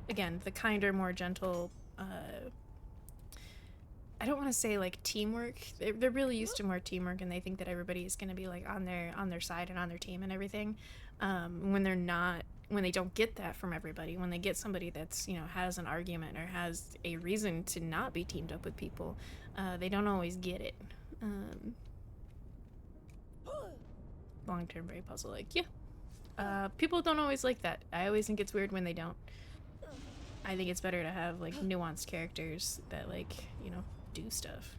again, the kinder, more gentle, I don't want to say like teamwork. They're really used to more teamwork, and they think that everybody is going to be like on their side and on their team and everything. When they're not, when they don't get that from everybody, when they get somebody that's, you know, has an argument or has a reason to not be teamed up with people, they don't always get it. Long-term, very puzzle like, yeah. People don't always like that. I always think it's weird when they don't. I think it's better to have like nuanced characters that, like, you know, do stuff.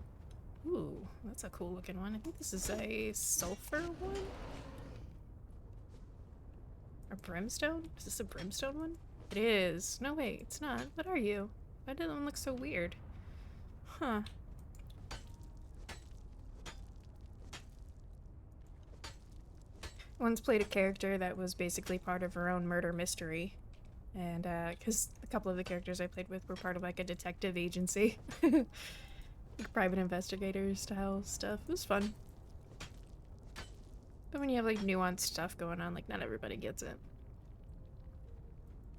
Ooh, that's a cool looking one. I think this is a sulfur one? Or brimstone? Is this a brimstone one? It is. No, wait, it's not. What are you? Why did that one look so weird? Huh. Once played a character that was basically part of her own murder mystery. And, because a couple of the characters I played with were part of, like, a detective agency. Like, private investigator style stuff. It was fun. But when you have, like, nuanced stuff going on, like, not everybody gets it.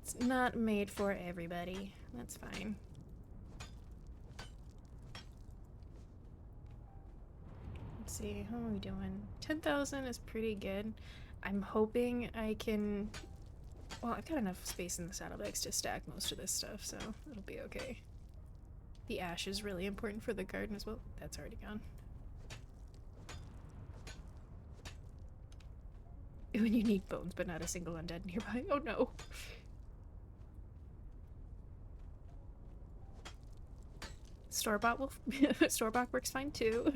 It's not made for everybody. That's fine. Let's see, how are we doing? 10,000 is pretty good. I'm hoping I can... Well, I've got enough space in the saddlebags to stack most of this stuff, so it'll be okay. The ash is really important for the garden as well. That's already gone. When you need bones but not a single undead nearby. Oh no. Store-bought will... Store-bought works fine too.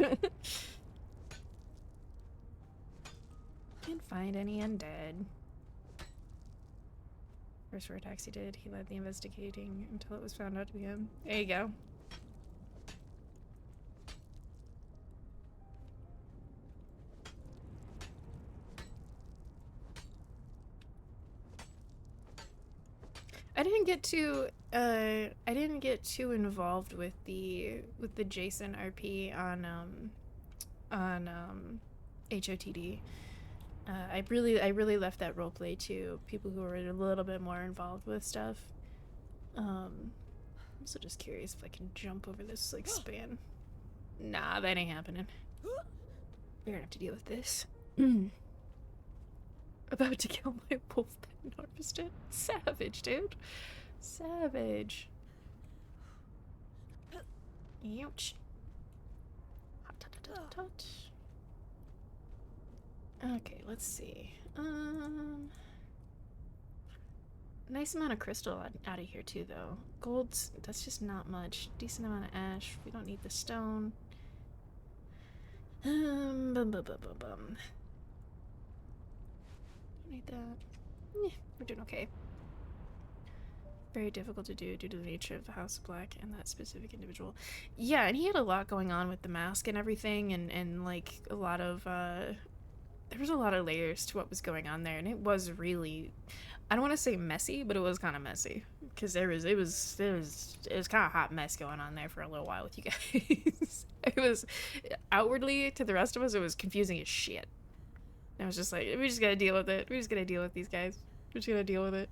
Can't find any undead. First for attacks he did, he led the investigating until it was found out to be him. There you go. I didn't get too involved with the Jason RP on HOTD. I really left that roleplay to people who were a little bit more involved with stuff. I'm also just curious if I can jump over this like span. Nah, that ain't happening. You're gonna have to deal with this. About to kill my wolf pet harvested. Savage, dude. Savage. Ouch. Hot, hot, hot, hot, hot. Okay, let's see. Nice amount of crystal out of here too, though. Gold's, that's just not much. Decent amount of ash. We don't need the stone. Bum, bum, bum, bum, bum. Don't need that. Yeah, we're doing okay. Very difficult to do due to the nature of the House of Black and that specific individual. Yeah, and he had a lot going on with the mask and everything, and like a lot of there was a lot of layers to what was going on there, and it was really, I don't want to say messy, but it was kind of messy because it was kind of hot mess going on there for a little while with you guys. It was outwardly to the rest of us, it was confusing as shit. And I was just like, we just gotta deal with it. We just gotta deal with these guys. We're just gonna deal with it.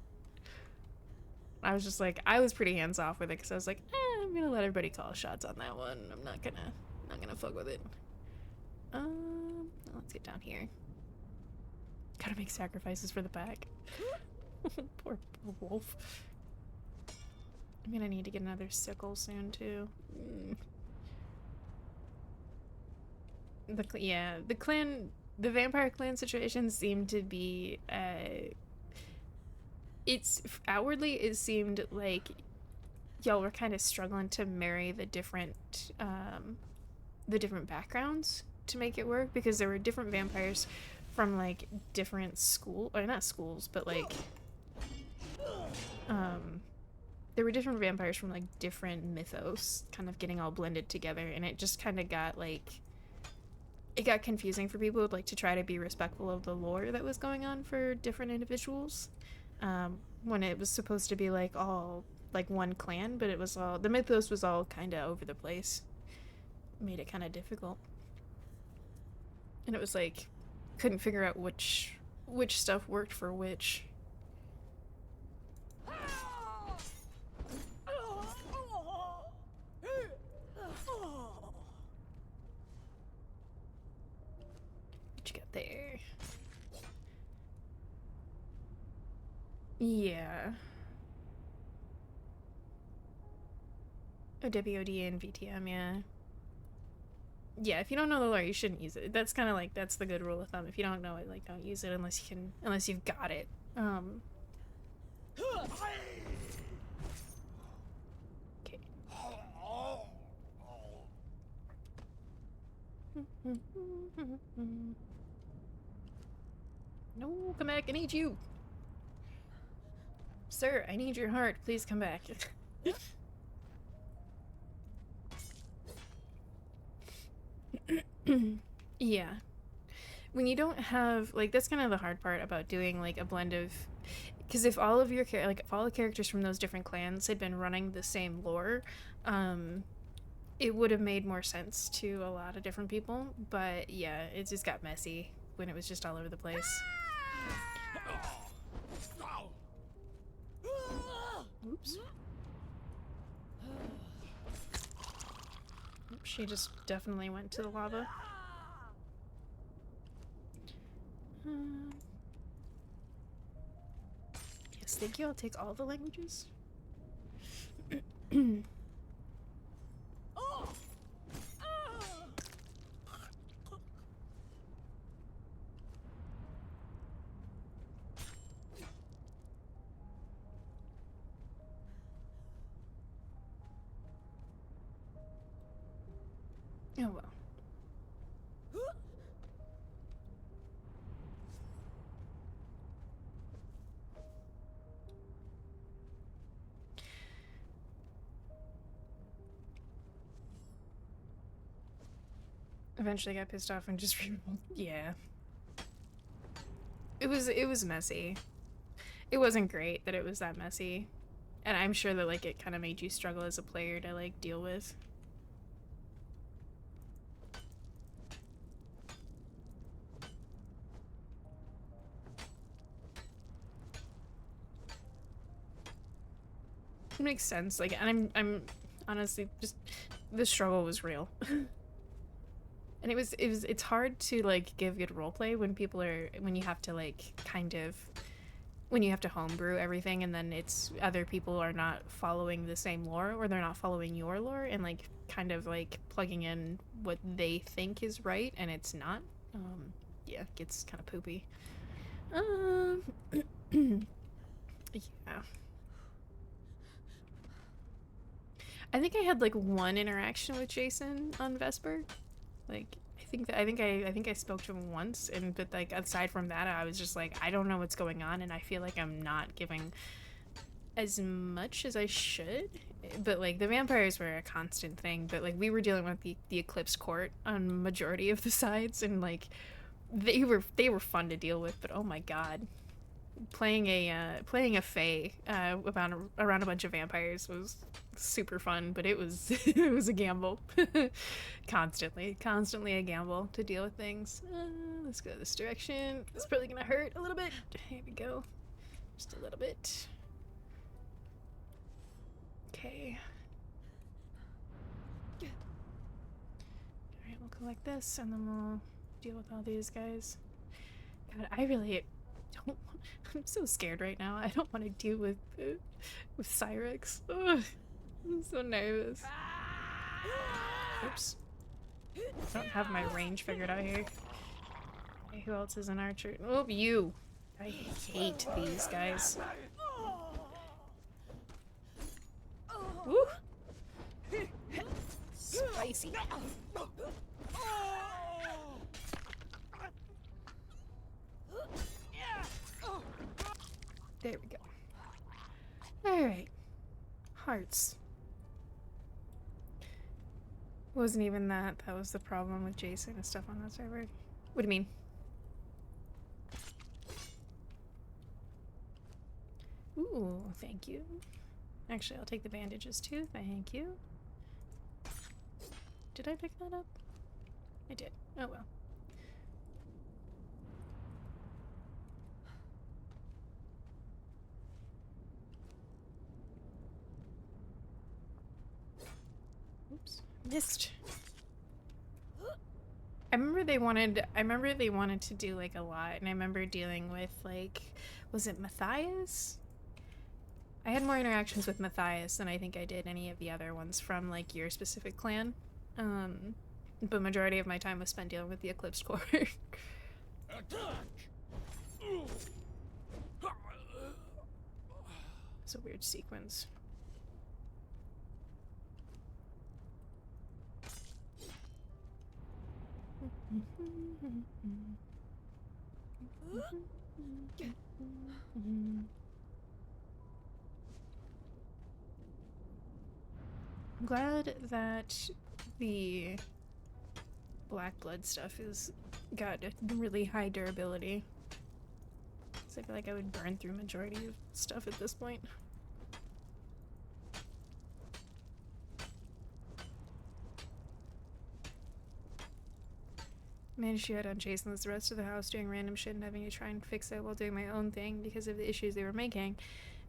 I was just like, I was pretty hands off with it because I was like, I'm gonna let everybody call shots on that one. I'm not gonna fuck with it. Let's get down here. Gotta make sacrifices for the pack. Poor wolf. I'm gonna need to get another sickle soon too. The vampire clan situation seemed to be it's outwardly it seemed like y'all were kind of struggling to marry the different the different backgrounds to make it work, because there were different vampires from like different not schools, but like there were different vampires from like different mythos kind of getting all blended together, and it just kind of got like, it got confusing for people like to try to be respectful of the lore that was going on for different individuals, when it was supposed to be like all like one clan, but it was all, the mythos was all kind of over the place. Made it kind of difficult, and it was like couldn't figure out which stuff worked for which. What you got there? Yeah. WOD and VTM, yeah. Yeah, if you don't know the lore, you shouldn't use it. That's kind of like, that's the good rule of thumb. If you don't know it, like, don't use it unless you've got it. Okay. No, come back, I need you. Sir, I need your heart. Please come back. Yeah. When you don't have, like, that's kind of the hard part about doing, like, a blend of, because if all of your, like, if all the characters from those different clans had been running the same lore, it would have made more sense to a lot of different people, but yeah, it just got messy when it was just all over the place. Oops. She just definitely went to the lava. Yes, thank you. I'll take all the languages. Oh well. Eventually got pissed off and just yeah. It was messy. It wasn't great that it was that messy. And I'm sure that like it kind of made you struggle as a player to like deal with. It makes sense. Like, and I'm honestly just, the struggle was real. And it's hard to like give good roleplay when people are, when you have to like kind of, when you have to homebrew everything and then it's other people are not following the same lore or they're not following your lore and like kind of like plugging in what they think is right and it's not. Yeah, it gets kind of poopy. Yeah. I think I had like one interaction with Jason on Vesper. Like I think I spoke to him once, and but like aside from that, I was just like, I don't know what's going on, and I feel like I'm not giving as much as I should. But like the vampires were a constant thing, but like we were dealing with the Eclipse Court on majority of the sides, and like they were fun to deal with, but oh my god. Playing a fae around a bunch of vampires was super fun, but it was it was a gamble. constantly a gamble to deal with things. Let's go this direction. It's probably gonna hurt a little bit. Here we go, just a little bit. Okay. All right, we'll go like this, and then we'll deal with all these guys. God, I really don't. I'm so scared right now. I don't want to deal with Cyrex. Ugh, I'm so nervous. Oops. I don't have my range figured out here. Okay, who else is an archer? Oh, you. I hate these guys. Woo. Spicy. There we go. Alright. Hearts. Wasn't even that. That was the problem with Jason and stuff on that server. What do you mean? Ooh, thank you. Actually, I'll take the bandages too. Thank you. Did I pick that up? I did. Oh well. Oops. Missed. I remember they wanted to do like a lot, and I remember dealing with like, was it Matthias? I had more interactions with Matthias than I think I did any of the other ones from like your specific clan. But majority of my time was spent dealing with the Eclipsed Core. It's a weird sequence. I'm glad that the black blood stuff is got a really high durability. So I feel like I would burn through majority of stuff at this point. Managed to head on chasing the rest of the house, doing random shit and having to try and fix it while doing my own thing because of the issues they were making.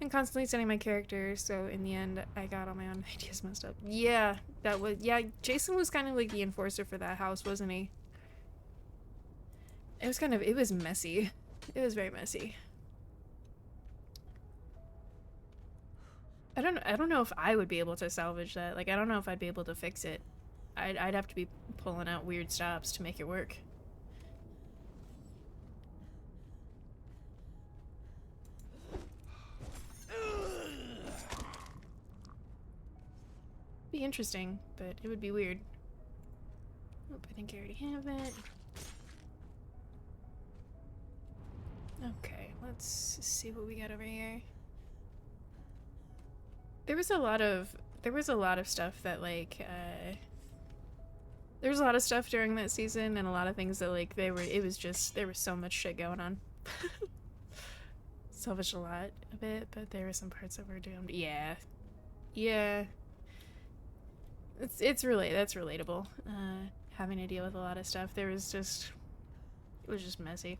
And constantly sending my character, so in the end, I got all my own ideas messed up. Yeah, that was- yeah, Jason was kind of like the enforcer for that house, wasn't he? It was kind of- it was messy. It was very messy. I don't know if I would be able to salvage that. Like, I don't know if I'd be able to fix it. I'd have to be pulling out weird stops to make it work. Be interesting, but it would be weird. Oh, I think I already have it. Okay, let's see what we got over here. There was a lot of stuff that like there was a lot of stuff during that season and a lot of things that like there was so much shit going on. Salvaged a lot of it, but there were some parts that were doomed. Yeah. Yeah. That's relatable. Having to deal with a lot of stuff. It was just messy.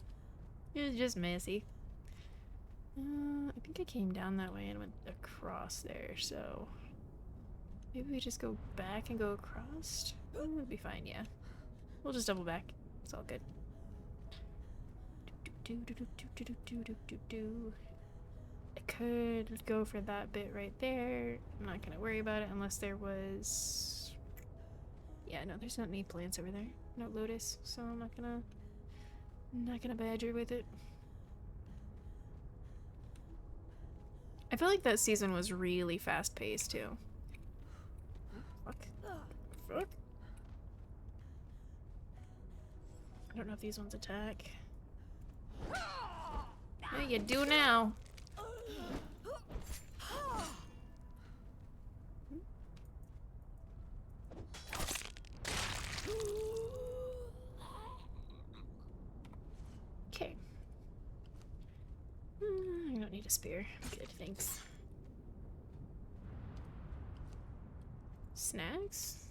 It was just messy. I think I came down that way and went across there, so maybe we just go back and go across? It'll be fine, yeah. We'll just double back. It's all good. I could go for that bit right there. I'm not gonna worry about it unless there was... Yeah, no, there's not any plants over there. No lotus, so I'm not gonna badger with it. I feel like that season was really fast-paced, too. Fuck. Fuck. I don't know if these ones attack. Yeah, you do now. Okay. I don't need a spear. I'm good, thanks. Snacks?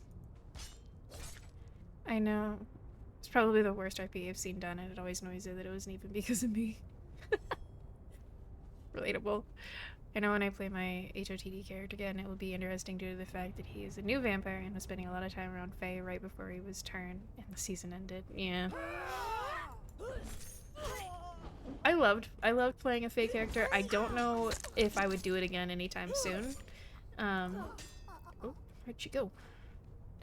I know. It's probably the worst RP I've seen done, and it always annoys it that it wasn't even because of me. Relatable. I know when I play my HOTD character again, it will be interesting due to the fact that he is a new vampire and was spending a lot of time around Faye right before he was turned and the season ended. Yeah. I loved playing a Faye character. I don't know if I would do it again anytime soon. Oh, where'd you go?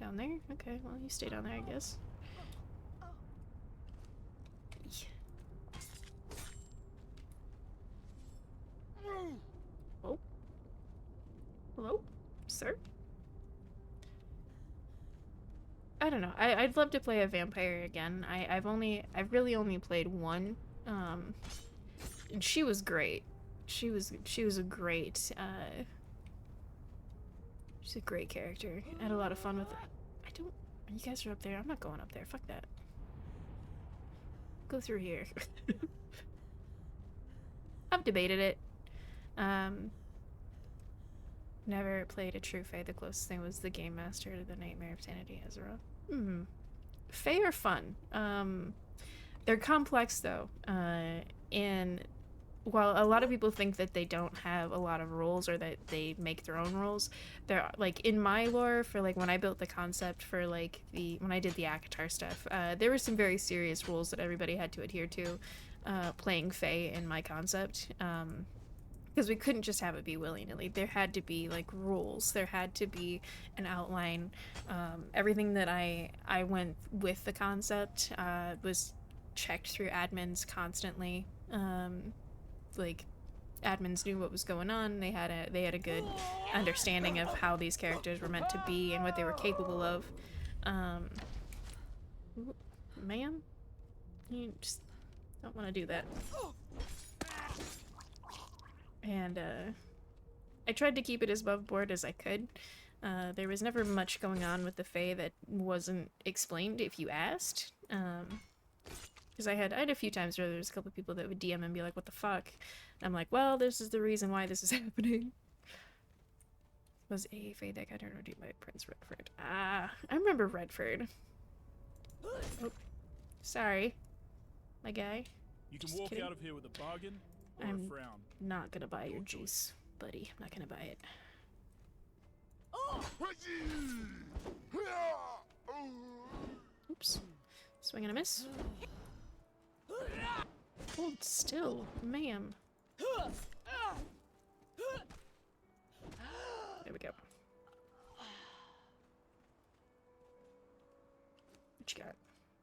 Down there? Okay, well, you stay down there, I guess. Oh. Hello? Sir? I don't know. I'd love to play a vampire again. I've really only played one. And she was great. She was a great she's a great character. I had a lot of fun with it. I don't You guys are up there. I'm not going up there. Fuck that. Go through here. I've debated it. Never played a true Fae. The closest thing was the Game Master to the Nightmare of Sanity Ezra. Fae are fun. They're complex though. And while a lot of people think that they don't have a lot of rules or that they make their own rules, they're like in my lore for like when I built the concept for like when I did the Akatar stuff, there were some very serious rules that everybody had to adhere to playing Fae in my concept. Because we couldn't just have it be willy-nilly. There had to be like rules. There had to be an outline. Everything that I went with the concept was checked through admins constantly. Like admins knew what was going on. They had a good understanding of how these characters were meant to be and what they were capable of. Ma'am, you just don't want to do that. And I tried to keep it as above board as I could. There was never much going on with the Fae that wasn't explained if you asked. Because I had a few times where there was a couple of people that would DM and be like, what the fuck? And I'm like, well, this is the reason why this is happening. Was a Fae that got turned by Prince Redford. Ah, I remember Redford. Oh, sorry, my guy. You can Just walk kidding. out of here with a bargain or I'm a frown. not gonna buy your juice, buddy. I'm not gonna buy it. Oops. Swing and a miss. Hold still, ma'am. There we go. What you got?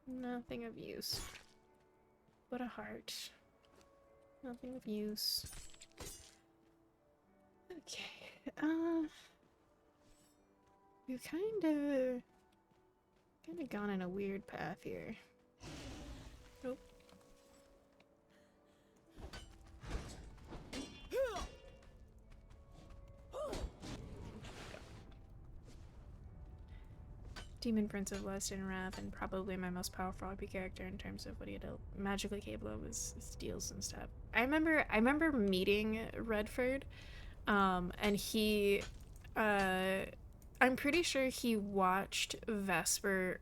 Nothing of use. But a heart. Nothing of use. Okay. We've kind of gone in a weird path here. Nope. Demon Prince of Lust and Wrath, and probably my most powerful RP character in terms of what he had magically capable of was steals and stuff. I remember meeting Redford, and he, I'm pretty sure he watched Vesper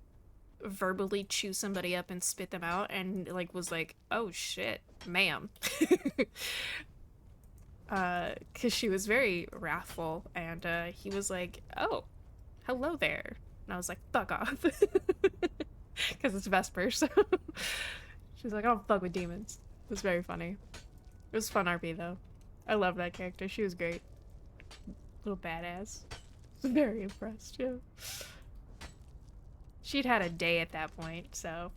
verbally chew somebody up and spit them out, and like was like, "Oh shit, ma'am," because she was very wrathful, and he was like, "Oh, hello there." And I was like, fuck off. Because it's Vesper, so. She's like, I don't fuck with demons. It was very funny. It was fun RP, though. I love that character. She was great. Little badass. Very impressed, yeah. She'd had a day at that point, so.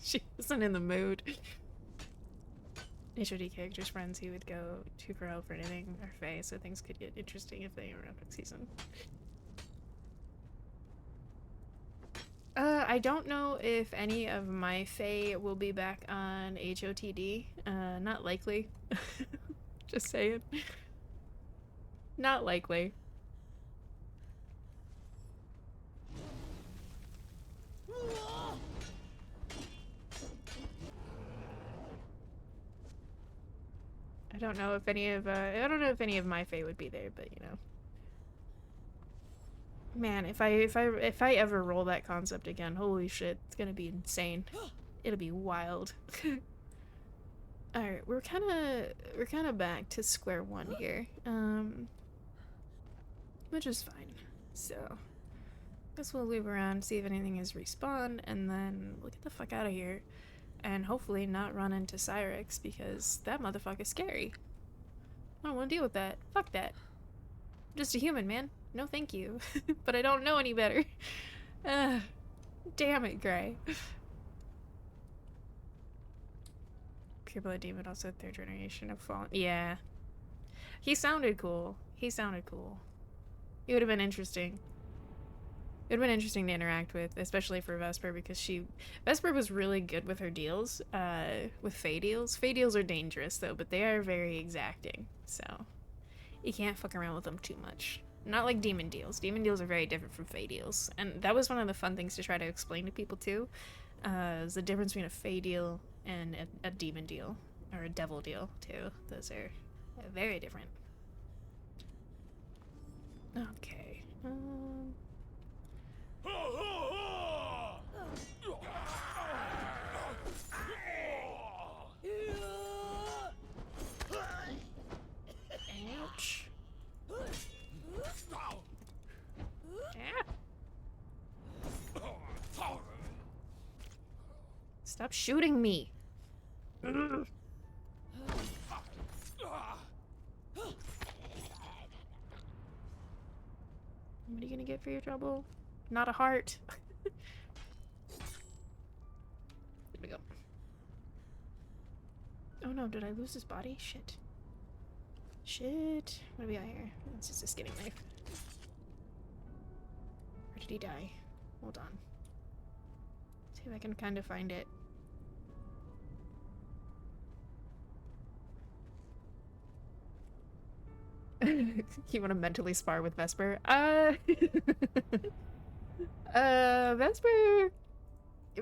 She wasn't in the mood. HOD characters' friends he would go to for help for anything or Fae, so things could get interesting if they were around next season. I don't know if any of my Fae will be back on HOTD. Not likely. Just saying. Not likely. I don't know if any of my Fae would be there, but you know. Man, if I ever roll that concept again, holy shit, it's gonna be insane. It'll be wild. Alright, we're kinda back to square one here. Which is fine. So guess we'll loop around, see if anything is respawned, and then we'll get the fuck out of here. And hopefully not run into Cyrix, because that motherfucker's scary. I don't wanna deal with that. Fuck that. I'm just a human, man. No thank you. But I don't know any better. Damn it, Gray. Pure Blood Demon, also third generation of Fallen. Yeah. He sounded cool. He sounded cool. He would have been interesting. It would have been interesting to interact with, especially for Vesper, because Vesper was really good with her deals, with Fey deals. Fey deals are dangerous, though, but they are very exacting, so you can't fuck around with them too much. Not like demon deals. Demon deals are very different from Fey deals, and that was one of the fun things to try to explain to people, too, is the difference between a Fey deal and a demon deal, or a devil deal, too. Those are very different. Okay, ouch. Stop shooting me. What are you gonna get for your trouble? Not a heart. There we go. Oh no, did I lose his body? Shit. Shit. What do we got here? It's just a skinning knife. Where did he die? Hold on. See if I can kind of find it. You want to mentally spar with Vesper? Vesper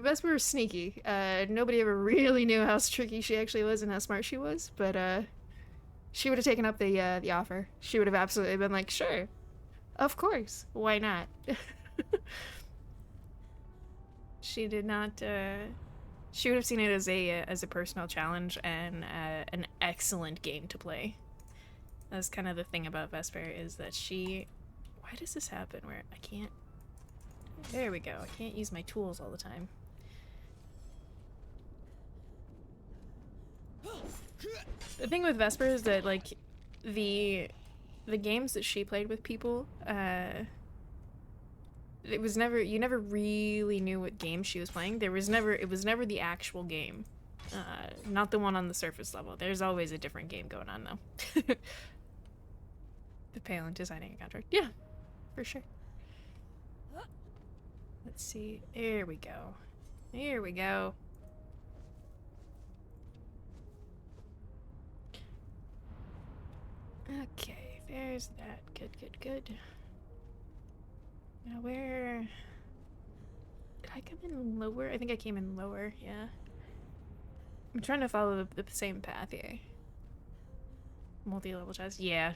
was sneaky. Nobody ever really knew how tricky she actually was and how smart she was, but, she would have taken up the offer. She would have absolutely been like, sure. Of course. Why not? She did not, she would have seen it as a personal challenge and, an excellent game to play. That's kind of the thing about Vesper, is that why does this happen where I can't... There we go. I can't use my tools all the time. The thing with Vesper is that, like, the games that she played with people, it was never... You never really knew what game she was playing. It was never the actual game. Not the one on the surface level. There's always a different game going on, though. The Palin designing a contract. Yeah, for sure. Let's see. There we go. Here we go. Okay, there's that. Good, good, good. Now where... Did I come in lower? I think I came in lower, yeah. I'm trying to follow the same path here. Multi-level chest, yeah.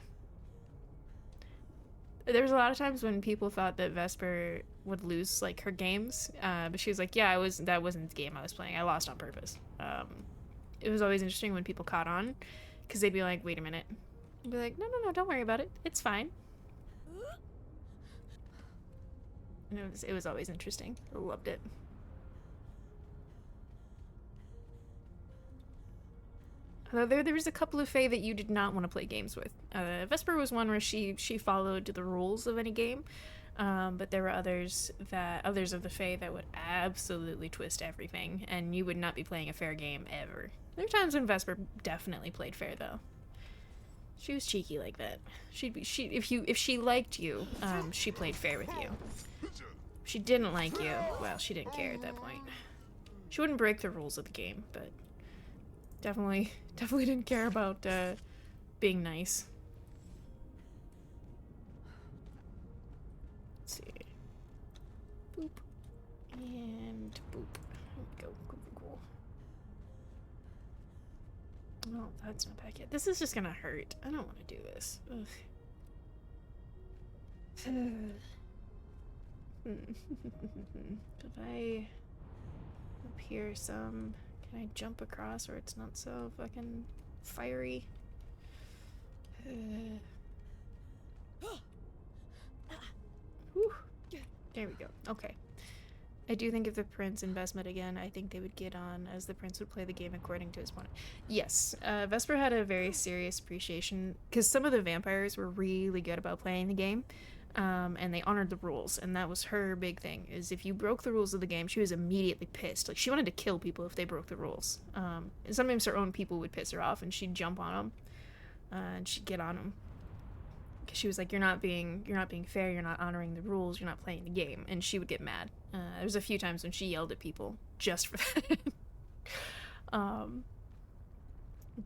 There was a lot of times when people thought that Vesper would lose, like, her games, but she was like, yeah, that wasn't the game I was playing. I lost on purpose. It was always interesting when people caught on, because they'd be like, wait a minute. I'd be like, no, don't worry about it. It's fine. And it was always interesting. I loved it. Although there was a couple of Fae that you did not want to play games with. Vesper was one where she followed the rules of any game, but there were others of the Fae that would absolutely twist everything, and you would not be playing a fair game ever. There are times when Vesper definitely played fair, though. She was cheeky like that. If she liked you, she played fair with you. If she didn't like you, well, she didn't care at that point. She wouldn't break the rules of the game, but definitely didn't care about being nice. Let's see. Boop. And boop. There we go. Cool. Oh, that's not back yet. This is just gonna hurt. I don't want to do this. Ugh. If I up here some... Can I jump across where it's not so fucking fiery? Whew. There we go. Okay. I do think if the prince and Vespa met again, I think they would get on, as the prince would play the game according to his point. Yes, Vesper had a very serious appreciation, because some of the vampires were really good about playing the game. And they honored the rules, and that was her big thing, is if you broke the rules of the game, she was immediately pissed. Like, she wanted to kill people if they broke the rules. And sometimes her own people would piss her off, and she'd jump on them, and she'd get on them. She was like, you're not being fair, you're not honoring the rules, you're not playing the game. And she would get mad. There was a few times when she yelled at people just for that.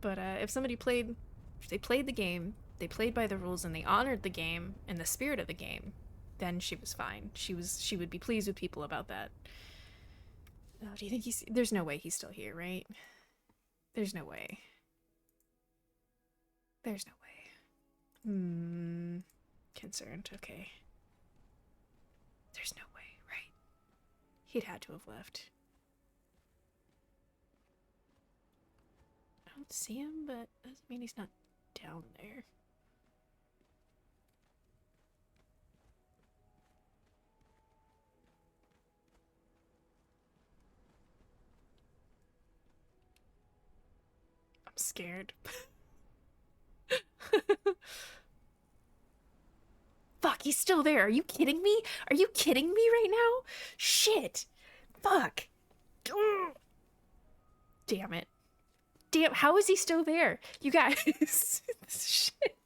But if somebody played, if they played the game, they played by the rules, and they honored the game and the spirit of the game, then she was fine. She would be pleased with people about that. Oh, do you think there's no way he's still here, right? There's no way. There's no way. Concerned. Okay. There's no way, right? He'd had to have left. I don't see him, but doesn't mean he's not down there. I'm scared. Fuck, he's still there. Are you kidding me? Are you kidding me right now? Shit. Fuck. Damn it. Damn, how is he still there? You guys. Shit.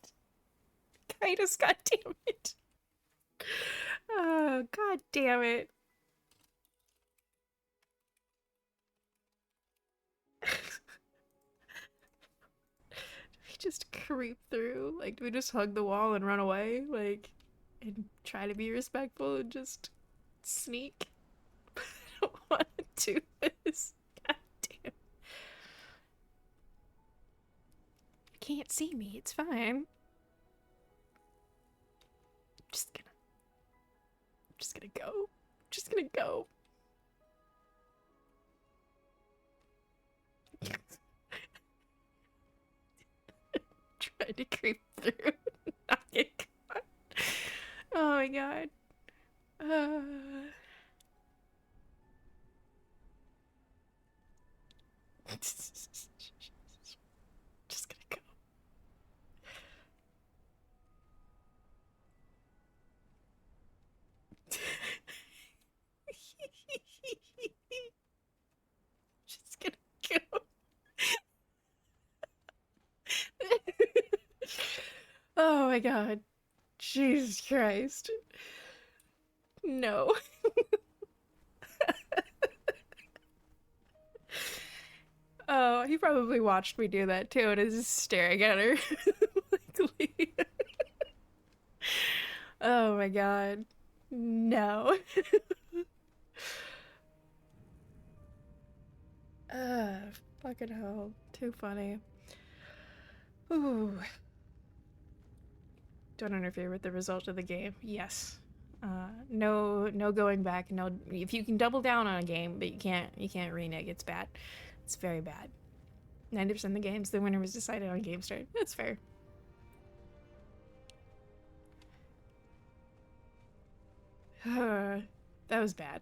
Kindness, god damn it. Oh, god damn it. We just creep through? Like, do we just hug the wall and run away? Like, and try to be respectful and just sneak? I don't want to do this. God damn. You can't see me. It's fine. I'm just gonna go. Just gonna go. Trying to creep through. Not get caught. Oh my god. Just gonna go. Just gonna go. Oh my god. Jesus Christ. No. Oh, he probably watched me do that too and is just staring at her. Like, oh my god. No. Fucking hell. Too funny. Ooh. Don't interfere with the result of the game. Yes. No going back. No, if you can double down on a game, but you can't renege. It's bad. It's very bad. 90% of the games, the winner was decided on game start. That's fair. That was bad.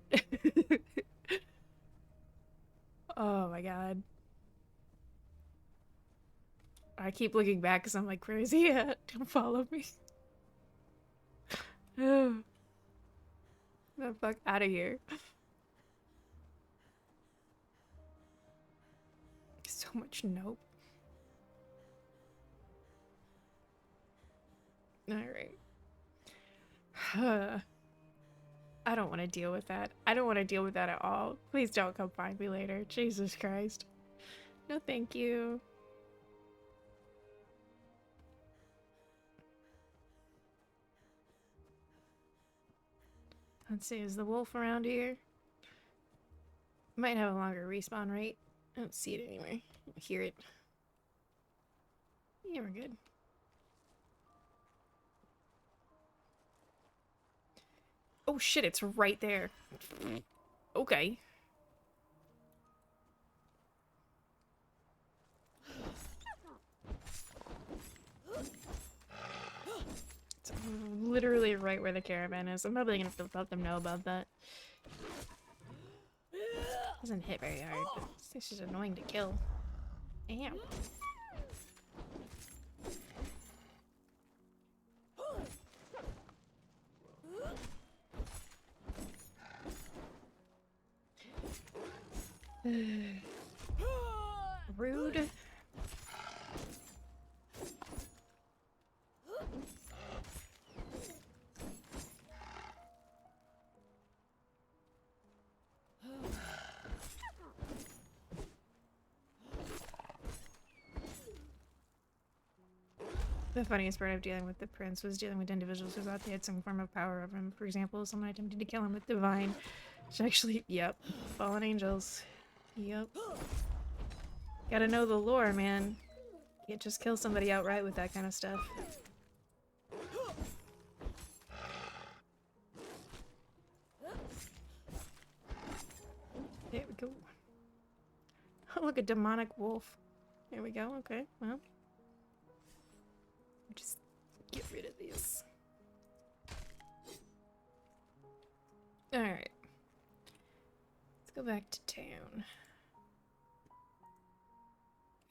Oh my god. I keep looking back because I'm like, where is he at? Don't follow me. Oh. The fuck out of here. So much nope. Alright. I don't want to deal with that. I don't want to deal with that at all. Please don't come find me later. Jesus Christ. No thank you. Let's see, is the wolf around here? Might have a longer respawn rate. I don't see it anywhere. I hear it. Yeah, we're good. Oh shit, it's right there. Okay. It's literally right where the caravan is. I'm probably gonna have to let them know about that. Doesn't hit very hard, but this is annoying to kill. Damn. Rude. The funniest part of dealing with the prince was dealing with individuals who thought they had some form of power over him. For example, someone attempted to kill him with divine. Which actually, yep, fallen angels. Yep. Gotta know the lore, man. Can't just kill somebody outright with that kind of stuff. There we go. Oh, look, a demonic wolf. There we go, okay, well. Just get rid of these. Alright. Let's go back to town.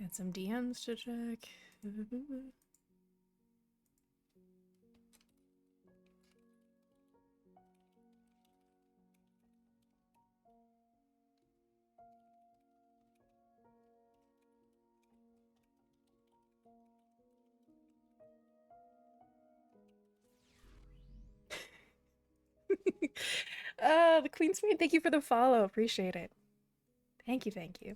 Got some DMs to check. The Queen's Maid, thank you for the follow. Appreciate it. Thank you, thank you.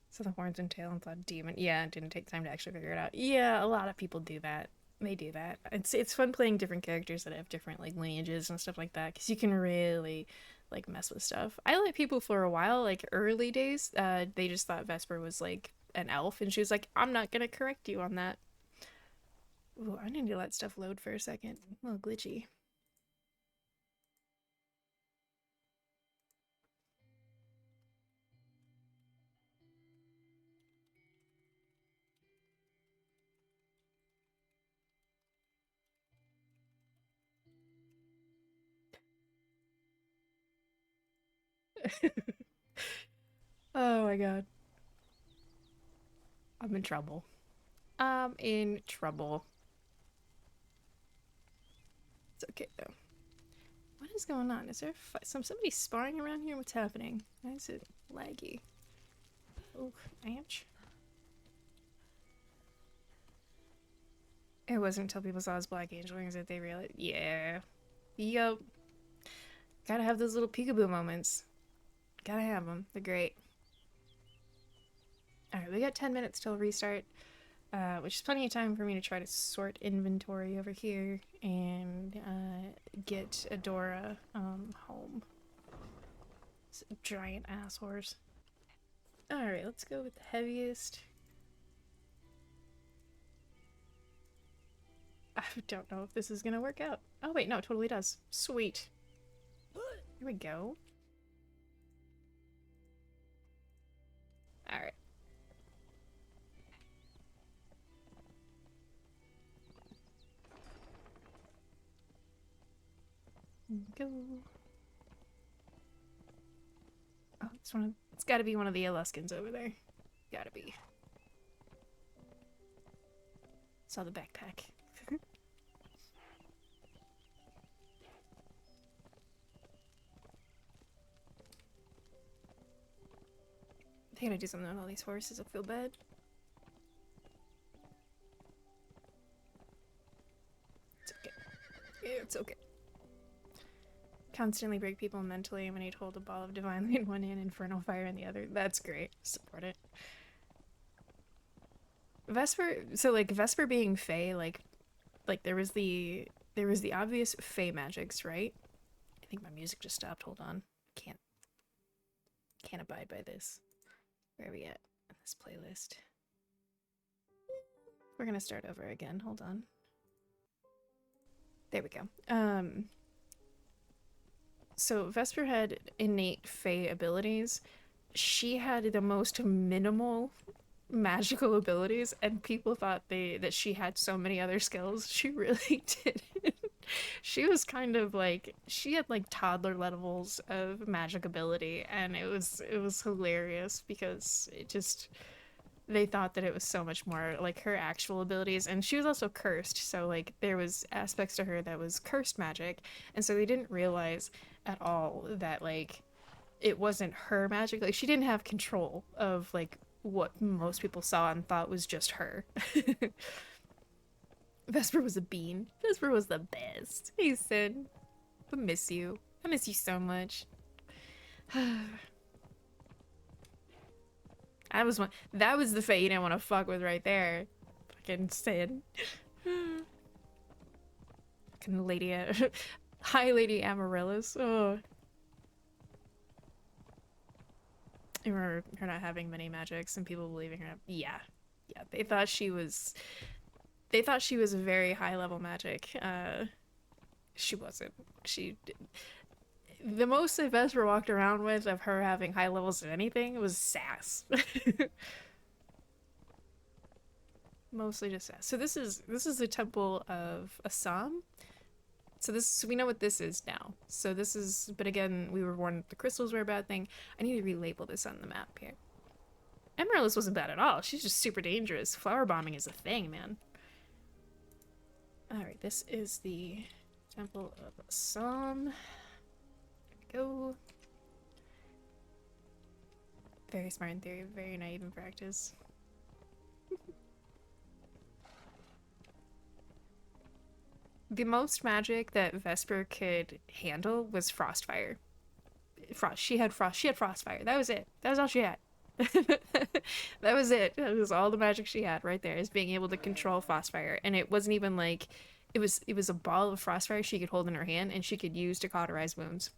So the horns and tail and blood demon. Yeah, it didn't take time to actually figure it out. Yeah, a lot of people do that. They do that. It's fun playing different characters that have different like lineages and stuff like that, because you can really like mess with stuff. I let people for a while, like early days, they just thought Vesper was like an elf, and she was like, I'm not gonna correct you on that. Ooh, I need to let stuff load for a second. A little glitchy. Oh my god. I'm in trouble. I'm in trouble. It's okay though. What is going on? Is there somebody sparring around here? What's happening? Why is it laggy? Oh, ouch. It wasn't until people saw his black angel wings that they realized, yeah. Yup. Gotta have those little peekaboo moments. Gotta have them. They're great. Alright, we got 10 minutes till restart, which is plenty of time for me to try to sort inventory over here and get Adora home. It's a giant ass horse. Alright, let's go with the heaviest. I don't know if this is gonna work out. Oh wait, no, it totally does. Sweet. Here we go. Alright. Go. Oh, it's gotta be one of the Aluskins over there. Gotta be. Saw the backpack. I gotta do something with all these horses. I feel bad. It's okay. It's okay. Constantly break people mentally when he'd hold a ball of divine light in one hand, infernal fire in the other. That's great. Support it. Vesper, so like Vesper being Fae, like there was the obvious Fae magics, right? I think my music just stopped. Hold on. Can't abide by this. Where are we at in this playlist? We're gonna start over again. Hold on. There we go. So Vesper had innate Fae abilities. She had the most minimal magical abilities, and people thought that she had so many other skills. She really didn't. She was kind of like, she had like toddler levels of magic ability, and it was hilarious because they thought that it was so much more like her actual abilities. And she was also cursed, so like there was aspects to her that was cursed magic, and so they didn't realize at all that like it wasn't her magic. Like she didn't have control of like what most people saw and thought was just her. Vesper was a bean. Vesper was the best. Hey Sin, I miss you. I miss you so much. That was the Fae you didn't want to fuck with right there. fucking sin. Fucking Lady Hi, Lady Amaryllis. Oh. I remember her not having many magics and people believing her. Yeah. Yeah, they thought she was a very high level magic. She wasn't. The most I've ever walked around with of her having high levels of anything was sass. Mostly just sass. So this is the Temple of Assam. So we know what this is now. So this is, but again, we were warned the crystals were a bad thing. I need to relabel this on the map here. Amaryllis wasn't bad at all. She's just super dangerous. Flower bombing is a thing, man. Alright, this is the Temple of Assam. There we go. Very smart in theory, very naive in practice. The most magic that Vesper could handle was Frostfire. She had Frostfire. That was it. That was all she had. That was it. That was all the magic she had right there, is being able to control Frostfire. And it wasn't even like it was a ball of Frostfire she could hold in her hand and she could use to cauterize wounds.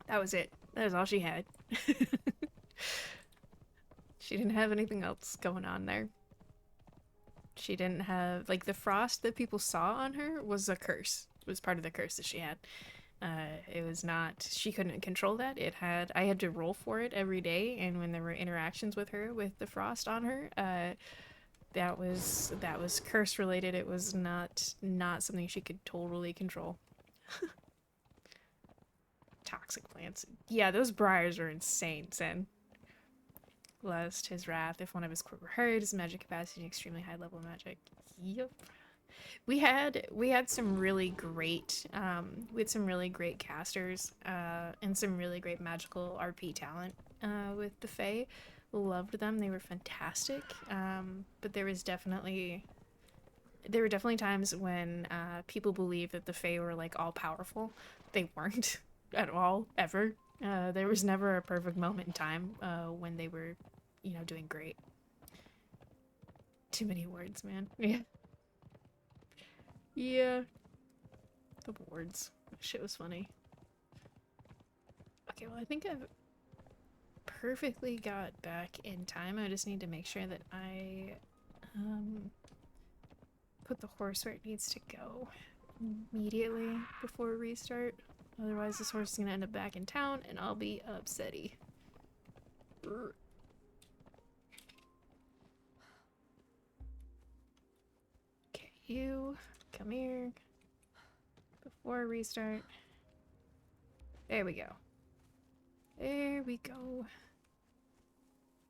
That was it. That was all she had. She didn't have anything else going on there. She didn't have, like, the frost that people saw on her was a curse. It was part of the curse that she had. It was not, she couldn't control that. I had to roll for it every day, and when there were interactions with her with the frost on her, that was curse related. It was not something she could totally control. Toxic plants. Yeah, those briars are insane, Sen. Lust, his wrath, if one of his quirk were heard, his magic capacity, extremely high level magic. Yep. We had some really great casters and some really great magical RP talent with the Fae. Loved them. They were fantastic. But there were definitely times when people believed that the Fae were like all powerful. They weren't at all, ever. There was never a perfect moment in time when they were, doing great. Too many words, man. Yeah. Yeah. The words. That shit was funny. Okay, well, I think I've perfectly got back in time. I just need to make sure that I put the horse where it needs to go immediately before restart. Otherwise, this horse is gonna end up back in town, and I'll be upsetty. Okay, you come here before restart. There we go. There we go.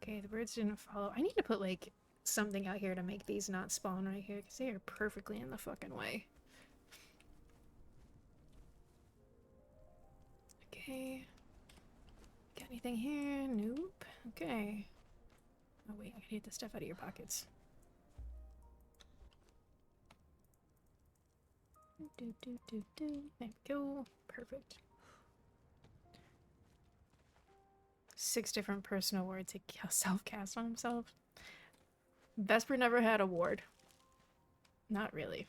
Okay, the birds didn't follow. I need to put like something out here to make these not spawn right here, because they are perfectly in the fucking way. Okay. Got anything here? Nope. Okay. Oh wait, I gotta get the stuff out of your pockets. There we go. Perfect. 6 different personal wards to self-cast on himself. Vesper never had a ward. Not really.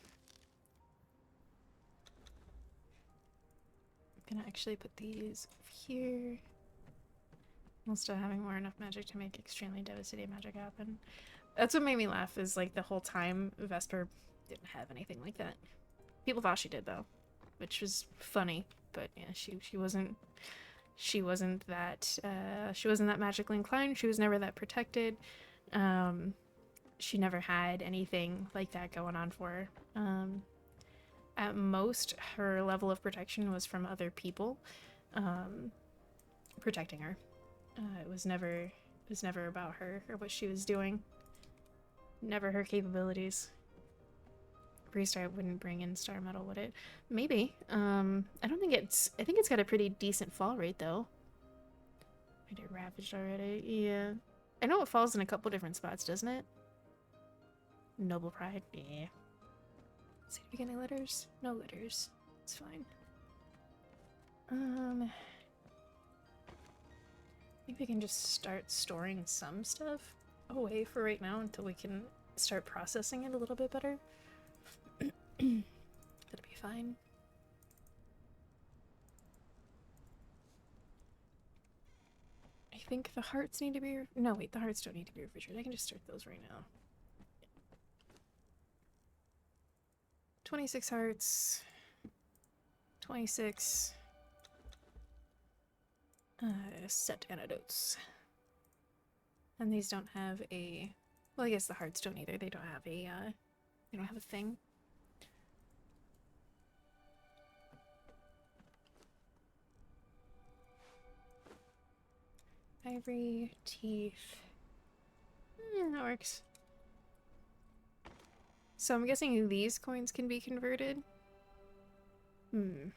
I'm gonna actually put these here. While still having more enough magic to make extremely devastating magic happen. That's what made me laugh, is like the whole time Vesper didn't have anything like that. People thought she did though, which was funny, but yeah, she wasn't that magically inclined. She was never that protected. She never had anything like that going on for her. At most, her level of protection was from other people protecting her. It was never about her or what she was doing. Never her capabilities. Restart wouldn't bring in Star Metal, would it? Maybe. I think it's got a pretty decent fall rate though. I did Ravaged already. Yeah. I know it falls in a couple different spots, doesn't it? Noble Pride. Yeah. See if we get any letters? No letters. It's fine. I think we can just start storing some stuff away for right now until we can start processing it a little bit better. That'll be fine. I think the hearts need to be... No, wait, the hearts don't need to be refrigerated. I can just start those right now. 26 hearts. 26. Set antidotes. And these don't have a... Well, I guess the hearts don't either. They don't have a, they don't have a thing. Ivory, teeth. That works. So I'm guessing these coins can be converted. Have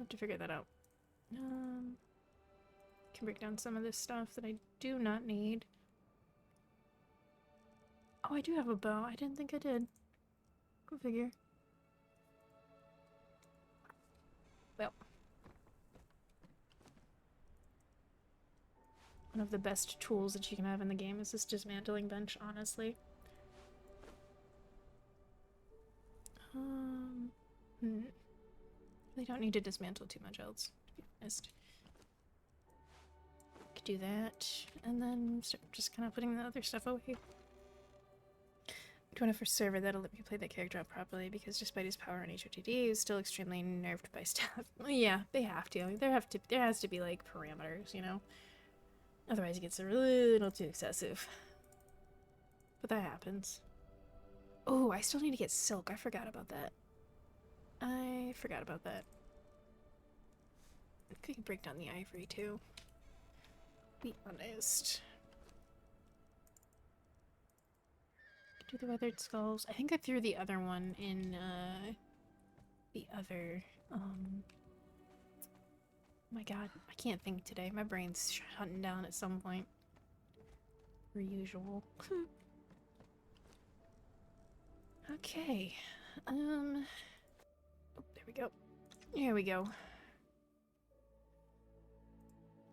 to figure that out. Can break down some of this stuff that I do not need. Oh, I do have a bow. I didn't think I did. Go figure. Well. One of the best tools that you can have in the game is this dismantling bench, honestly. They don't need to dismantle too much else, to be honest. Could do that, and then start just kind of putting the other stuff away. 21st server that'll let me play that character out properly, because despite his power on HOTD, he's still extremely nerfed by staff. Yeah, they have to. There has to be like parameters, you know. Otherwise, it gets a little too excessive. But that happens. Oh, I still need to get silk. I forgot about that. I could break down the ivory too. Be honest. Do the weathered skulls. I think I threw the other one in the other my god, I can't think today. My brain's shutting down at some point. Per usual. Okay. Oh, there we go. Here we go.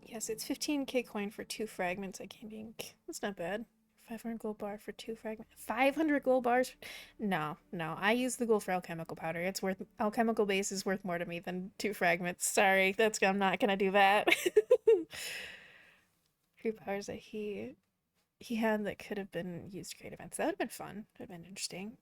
Yes, it's 15k coin for 2 fragments I gained ink. That's not bad. 500 gold bar for 2 fragments. 500 gold bars? No. I use the gold for alchemical powder. It's worth... Alchemical base is worth more to me than 2 fragments. Sorry, I'm not gonna do that. 3 powers that he had that could have been used to create events. That would have been fun. That would have been interesting.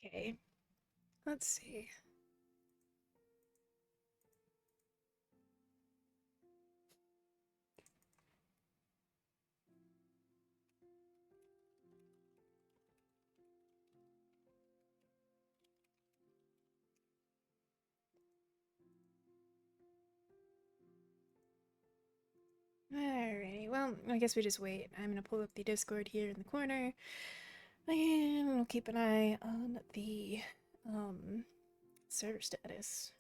Okay. Let's see. Alrighty, well, I guess we just wait. I'm gonna pull up the Discord here in the corner, and we'll keep an eye on the server status.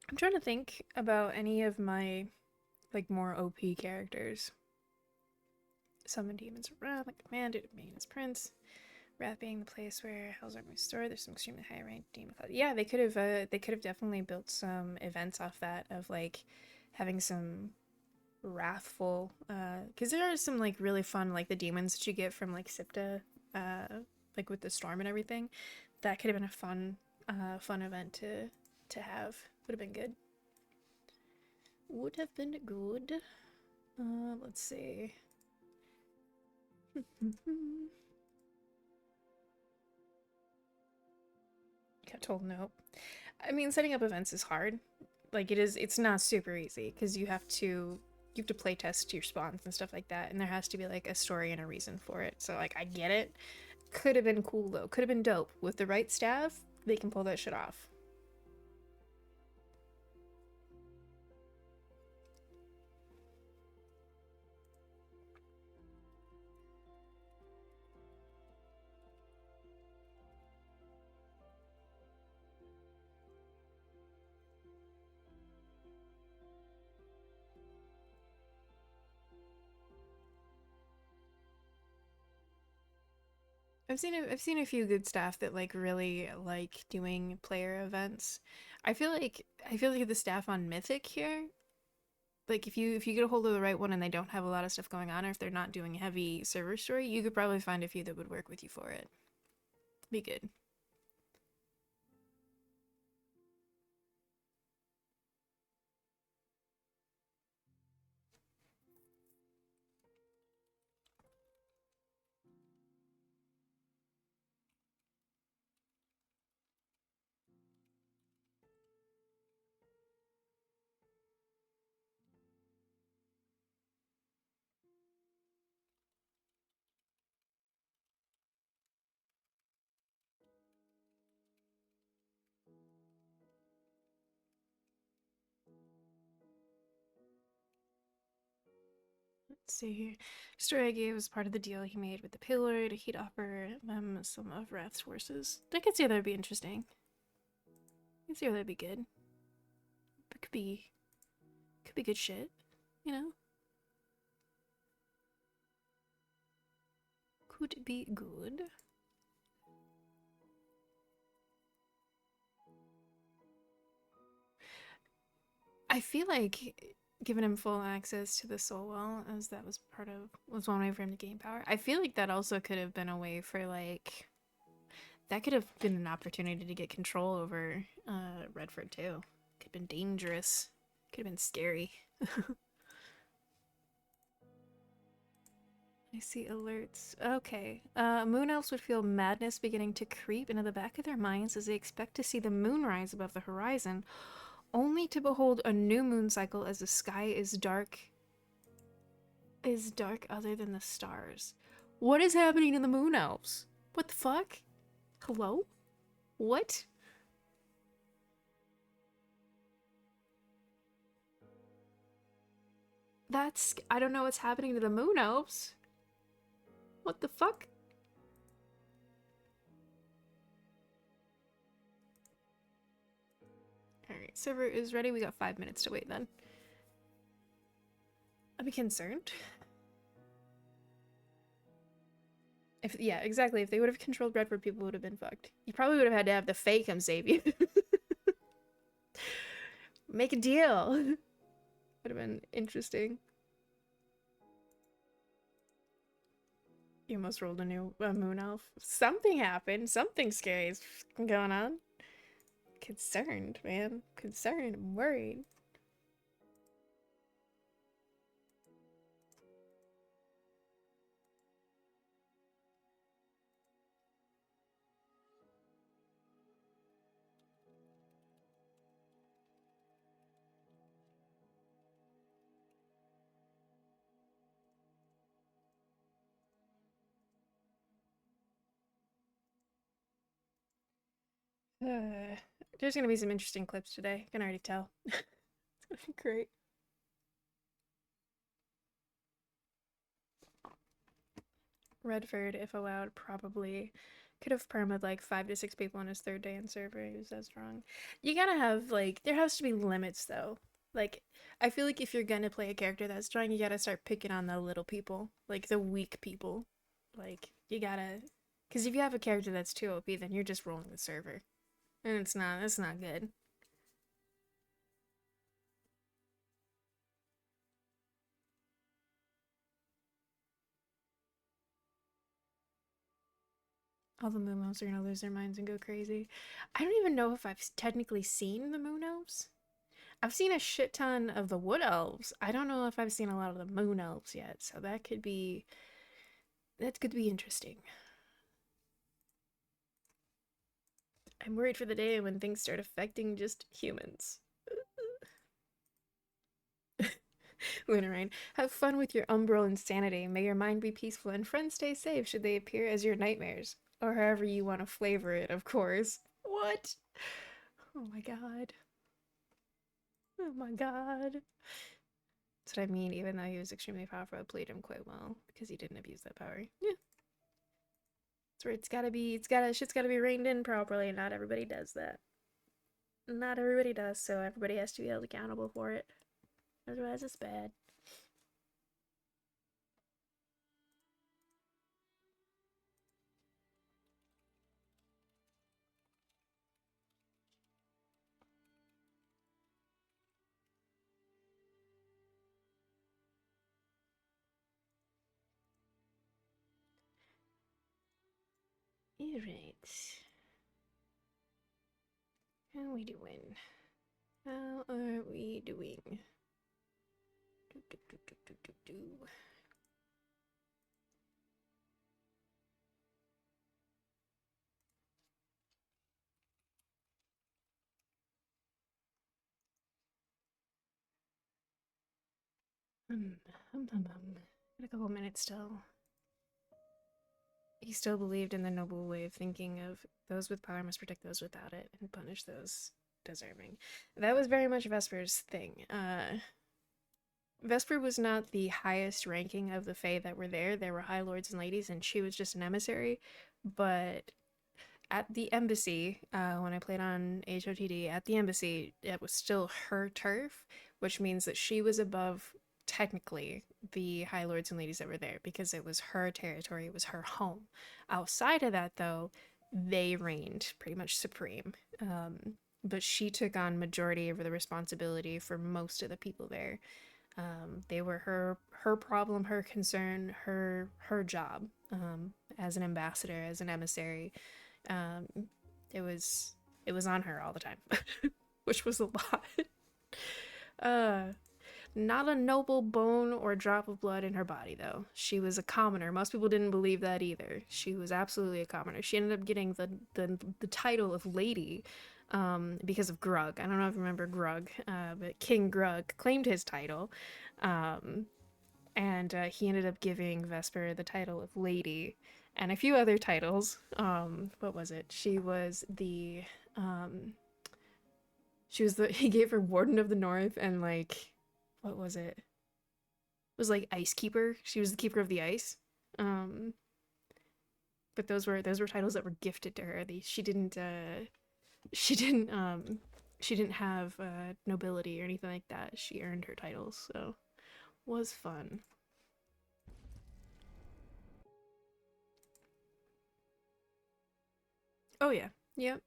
I'm trying to think about any of my, like, more OP characters. Summon demons around, like Command, main as Prince. Wrath being the place where Hell's Armor is stored. There's some extremely high ranked demon class. Yeah, they could have definitely built some events off that of like having some wrathful because there are some like really fun like the demons that you get from like Sipta like with the storm and everything. That could have been a fun event to have. Would have been good. Would have been good. Let's see. Got told no. I mean, setting up events is hard. Like it's not super easy because you have to play test your spawns and stuff like that, and there has to be like a story and a reason for it. So like I get it. Could have been cool though. Could have been dope. With the right staff, they can pull that shit off. I've seen a few good staff that like really like doing player events. I feel like the staff on Mythic here, like if you get a hold of the right one and they don't have a lot of stuff going on, or if they're not doing heavy server story, you could probably find a few that would work with you for it. Be good. Let's see here. Story gave was part of the deal he made with the pillar. He'd offer them some of Wrath's horses. I could see that'd be interesting. I could see how that'd be good. It could be good shit, you know? Could be good. I feel like giving him full access to the soul well, as that was one way for him to gain power. I feel like that also could have been a way for like that could have been an opportunity to get control over Redford too. Could have been dangerous. Could have been scary. I see alerts. Okay. Moon elves would feel madness beginning to creep into the back of their minds as they expect to see the moon rise above the horizon, only to behold a new moon cycle as the sky is dark other than the stars. What is happening to the moon elves? What the fuck? Hello? What? I don't know what's happening to the moon elves. What the fuck? Alright, server is ready. We got 5 minutes to wait then. I'd be concerned. Yeah, exactly. If they would have controlled Redford, people would have been fucked. You probably would have had to have the Fae come save you. Make a deal. Would have been interesting. You almost rolled a new moon elf. Something happened. Something scary is going on. Concerned, man. Concerned. I'm worried. There's gonna be some interesting clips today. I can already tell. It's gonna be great. Redford, if allowed, probably could have permed like 5 to 6 people on his third day in server. He was that strong. You gotta have like there has to be limits though. Like I feel like if you're gonna play a character that's strong, you gotta start picking on the little people, like the weak people. Like you gotta, because if you have a character that's too OP, then you're just rolling the server, and it's not good. All the moon elves are gonna lose their minds and go crazy. I don't even know if I've technically seen the moon elves. I've seen a shit ton of the wood elves. I don't know if I've seen a lot of the moon elves yet, so that could be interesting. I'm worried for the day when things start affecting just humans. Lunarine, have fun with your umbral insanity. May your mind be peaceful and friends stay safe should they appear as your nightmares. Or however you want to flavor it, of course. What? Oh my god. Oh my god. That's what I mean, even though he was extremely powerful, I played him quite well because he didn't abuse that power. Yeah. That's where shit's gotta be reined in properly. Not everybody does that. Not everybody does, so everybody has to be held accountable for it. Otherwise, it's bad. Alright. How are we doing? How are we doing? Do. Got a couple minutes still. He still believed in the noble way of thinking of those with power must protect those without it and punish those deserving. That was very much Vesper's thing. Vesper was not the highest ranking of the Fae that were there. There were high lords and ladies, and she was just an emissary. But at the embassy, when I played on HOTD, at the embassy, it was still her turf, which means that she was above, technically, the high lords and ladies that were there because it was her territory, it was her home. Outside of that, though, they reigned pretty much supreme. But she took on majority of the responsibility for most of the people there. They were her problem, her concern, her job, as an ambassador, as an emissary. It was on her all the time, which was a lot. Not a noble bone or drop of blood in her body, though. She was a commoner. Most people didn't believe that either. She was absolutely a commoner. She ended up getting the title of lady, because of Grug. I don't know if you remember Grug, but King Grug claimed his title, and he ended up giving Vesper the title of lady and a few other titles. What was it? She was the he gave her Warden of the North and like, what was it? It was like Ice Keeper. She was the keeper of the ice. But those were titles that were gifted to her. She didn't have nobility or anything like that. She earned her titles, so was fun. Oh yeah, yep.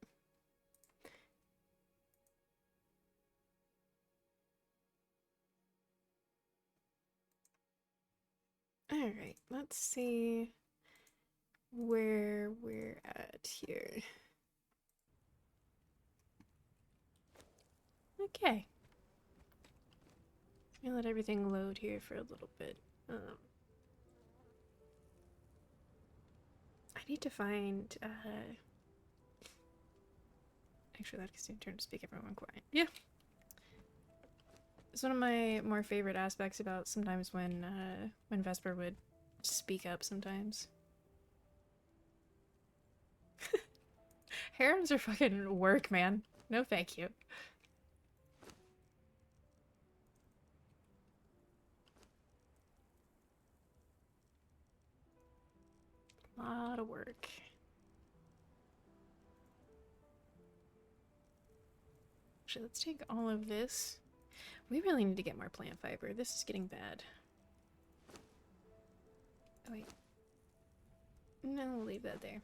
All right, let's see where we're at here. Okay. I'm gonna let everything load here for a little bit. I need to find, actually that can turn to speak everyone quiet. Yeah. It's one of my more favorite aspects about sometimes when Vesper would speak up sometimes. Harems are fucking work, man. No thank you. A lot of work. Actually, let's take all of this. We really need to get more plant fiber. This is getting bad. Oh, wait. No, we'll leave that there.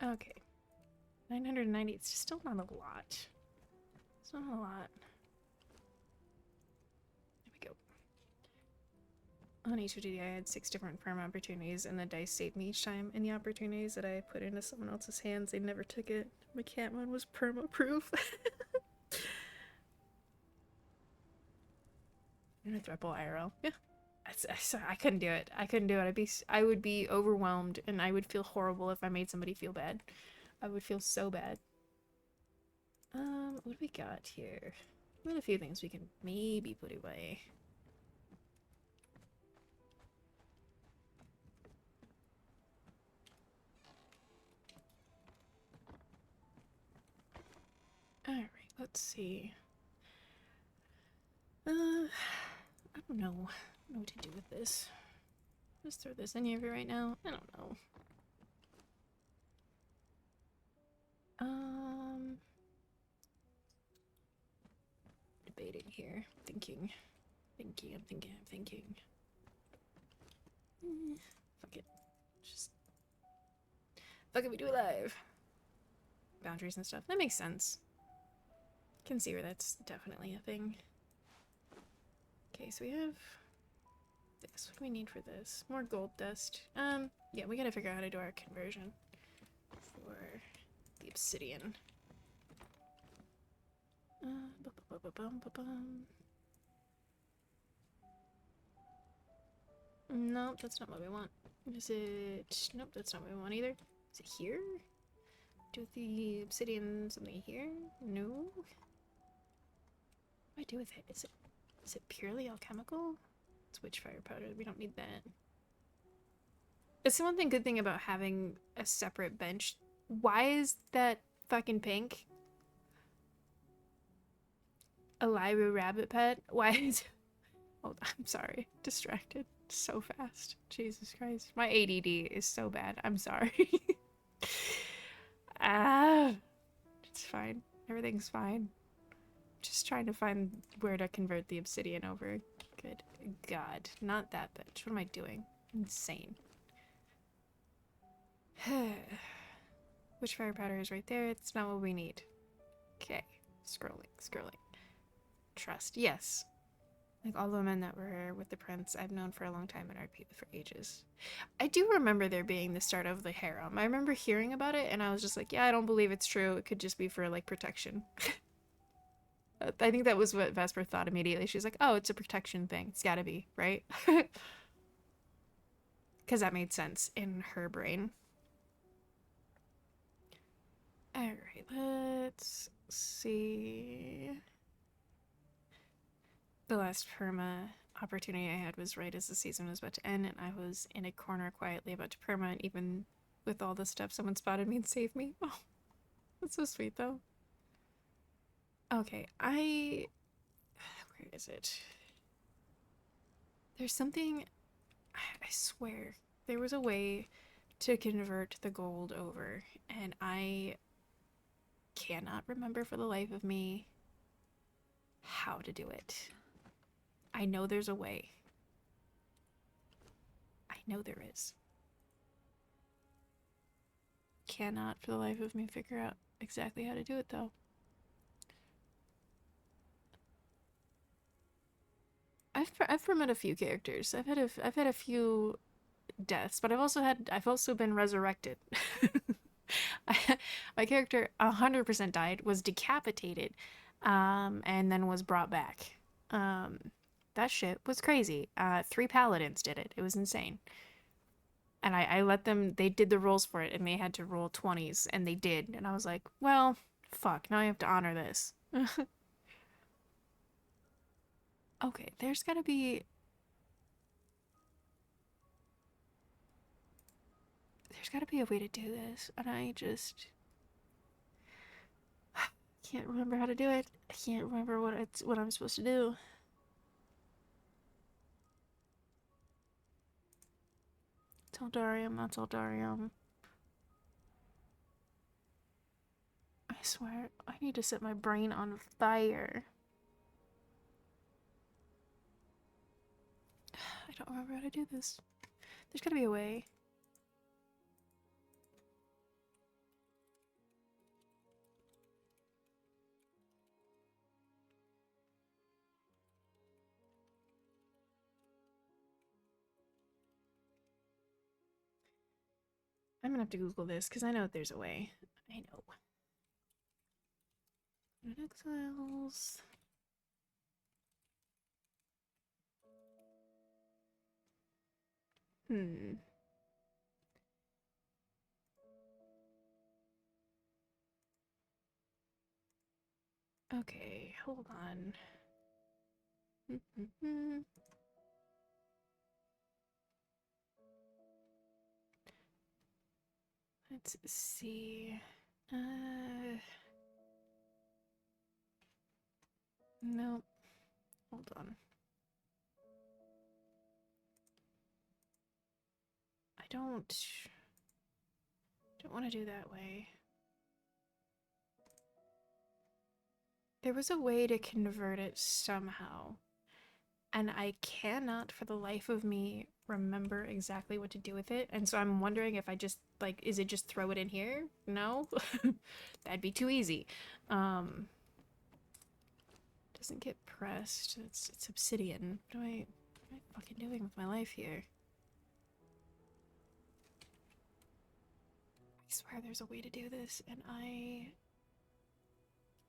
Okay. 990. It's still not a lot. It's not a lot. There we go. On HOTD, I had 6 different farm opportunities, and the dice saved me each time. And the opportunities that I put into someone else's hands, they never took it. My cat one was perma-proof. And a triple IRL. Yeah. I couldn't do it. I couldn't do it. I would be overwhelmed, and I would feel horrible if I made somebody feel bad. I would feel so bad. What do we got here? We have a few things we can maybe put away. Alright, let's see. I don't know what to do with this. Just throw this in here right now. I don't know. Debating here. Thinking. I'm thinking. Fuck it. Just. Fuck it, we do it live. Boundaries and stuff. That makes sense. Can see where that's definitely a thing. Okay, so we have this. What do we need for this? More gold dust. Yeah, we gotta figure out how to do our conversion for the obsidian. Nope, that's not what we want. Is it? Nope, that's not what we want either. Is it here? Do the obsidian something here? No. What do I do with it? Is it purely alchemical? It's witchfire powder. We don't need that. It's the one thing good thing about having a separate bench. Why is that fucking pink? A Lyra rabbit pet? Why is... Oh, I'm sorry. Distracted so fast. Jesus Christ. My ADD is so bad. I'm sorry. Ah, it's fine. Everything's fine. Just trying to find where to convert the obsidian over. Good God. Not that bitch. What am I doing? Insane. Witchfire powder is right there. It's not what we need. Okay. Scrolling. Trust. Yes. Like all the men that were with the prince, I've known for a long time and RP for ages. I do remember there being the start of the harem. I remember hearing about it and I was just like, yeah, I don't believe it's true. It could just be for like protection. I think that was what Vesper thought immediately. She's like, oh, it's a protection thing. It's gotta be, right? Because that made sense in her brain. Alright, let's see. The last perma opportunity I had was right as the season was about to end, and I was in a corner quietly about to perma, and even with all this stuff, someone spotted me and saved me. Oh, that's so sweet, though. Okay, where is it? There's something... I swear, there was a way to convert the gold over, and I cannot remember for the life of me how to do it. I know there's a way. I know there is. Cannot for the life of me figure out exactly how to do it though. I've met a few characters. I've had a few deaths, but I've also been resurrected. My character 100% died, was decapitated, and then was brought back. That shit was crazy. 3 paladins did it. It was insane. And I let them, they did the rolls for it, and they had to roll 20s, and they did. And I was like, well, fuck, now I have to honor this. Okay, there's gotta be... There's gotta be a way to do this, and I just... can't remember how to do it. I can't remember what I'm supposed to do. Teldarium, not Teldarium. I swear, I need to set my brain on fire. I don't remember how to do this. There's gotta be a way. I'm gonna have to Google this because I know there's a way. I know. Exiles. Okay, hold on. Let's see. Nope. Hold on. I don't want to do that way. There was a way to convert it somehow, and I cannot for the life of me remember exactly what to do with it. And so I'm wondering if I just like, is it just throw it in here? No. That'd be too easy. Doesn't get pressed. It's obsidian. Do I fucking doing with my life here? I swear there's a way to do this, and I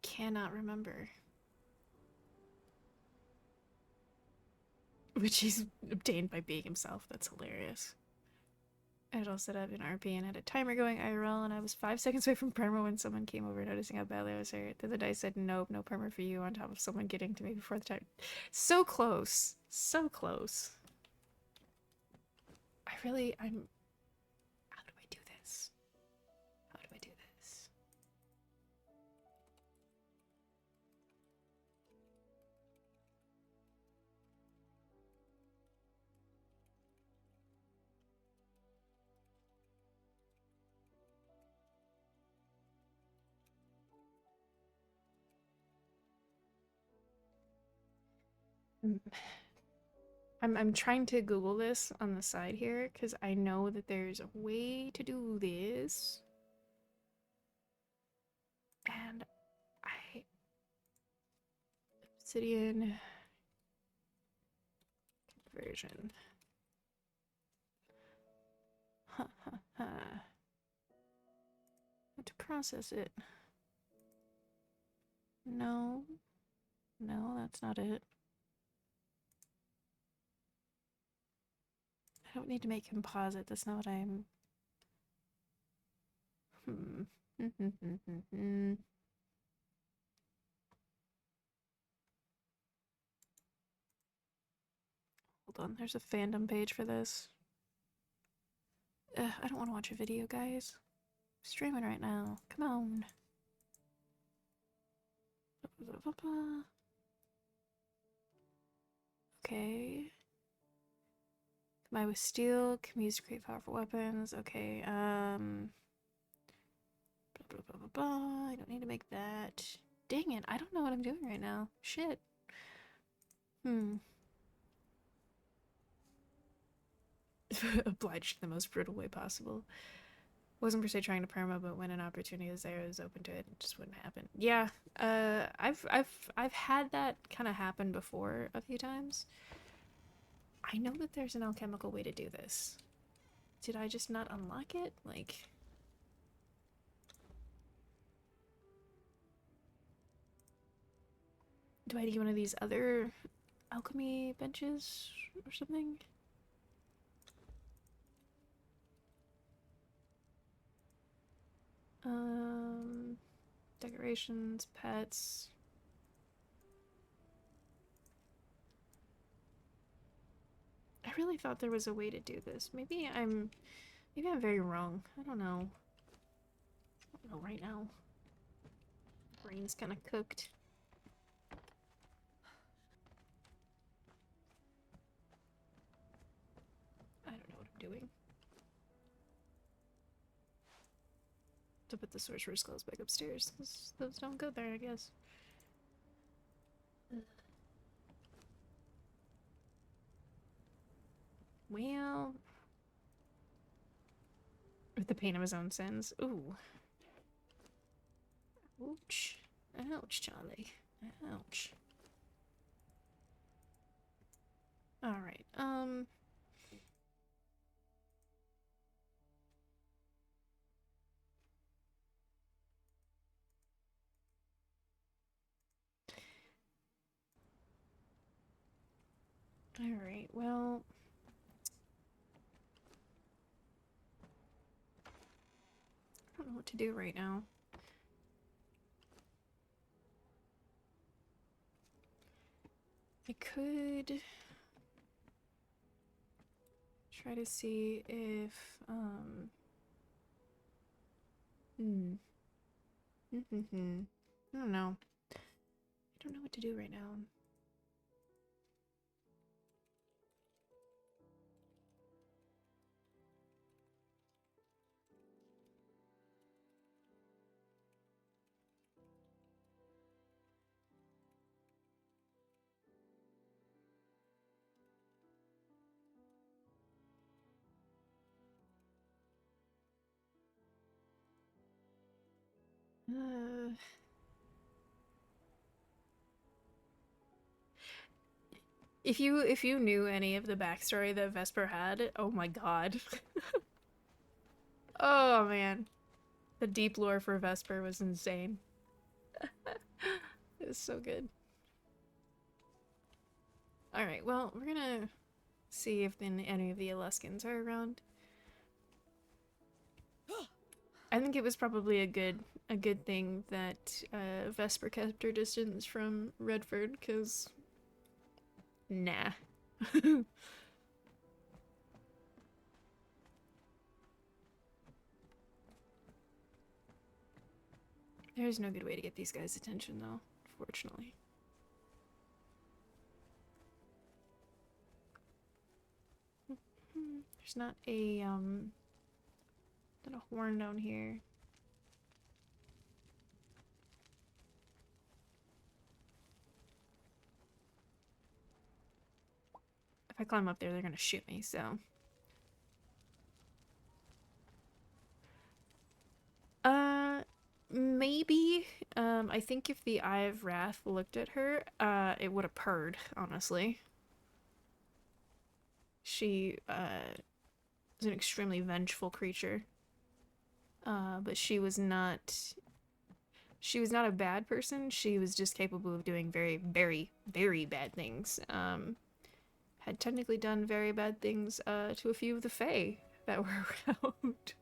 cannot remember. Which he's obtained by being himself. That's hilarious. I had all set up in RP and had a timer going IRL, and I was 5 seconds away from perma when someone came over noticing how badly I was hurt. Then the dice said, nope, no perma for you, on top of someone getting to me before the time. So close. So close. I'm... How do I do this? How do I do this? I'm trying to Google this on the side here because I know that there's a way to do this. And I... Obsidian... Conversion. Huh, huh, huh. How to process it. No. No, that's not it. I don't need to make composite. That's not what I'm... Hold on, there's a fandom page for this. I don't want to watch a video, guys. I'm streaming right now. Come on. Okay. Combine with steel, can be used to create powerful weapons. Okay, blah, blah, blah, blah, blah. I don't need to make that. Dang it, I don't know what I'm doing right now. Shit. Obliged in the most brutal way possible. Wasn't per se trying to perma, but when an opportunity was there, I was open to it. It just wouldn't happen. Yeah, I've had that kind of happen before a few times. I know that there's an alchemical way to do this. Did I just not unlock it? Like... Do I need one of these other alchemy benches or something? Decorations, pets. I really thought there was a way to do this. Maybe I'm very wrong. I don't know. I don't know right now. Brain's kind of cooked. I don't know what I'm doing. To put the sorcerer's clothes back upstairs. Those don't go there, I guess. Well... With the pain of his own sins. Ooh. Ouch. Ouch, Charlie. Ouch. Alright, Alright, well... I don't know what to do right now. I could... try to see if, I don't know. I don't know what to do right now. If you knew any of the backstory that Vesper had, oh my god. Oh man. The deep lore for Vesper was insane. It was so good. Alright, well, we're gonna see if any of the Aluskins are around. I think it was probably a good thing that Vesper kept her distance from Redford, because nah. There's no good way to get these guys' attention, though, fortunately. There's not a horn down here. If I climb up there, they're gonna shoot me, so. Maybe. I think if the Eye of Wrath looked at her, it would have purred, honestly. She, is an extremely vengeful creature. But she was not a bad person. She was just capable of doing very, very, very bad things. Had technically done very bad things to a few of the Fae that were around.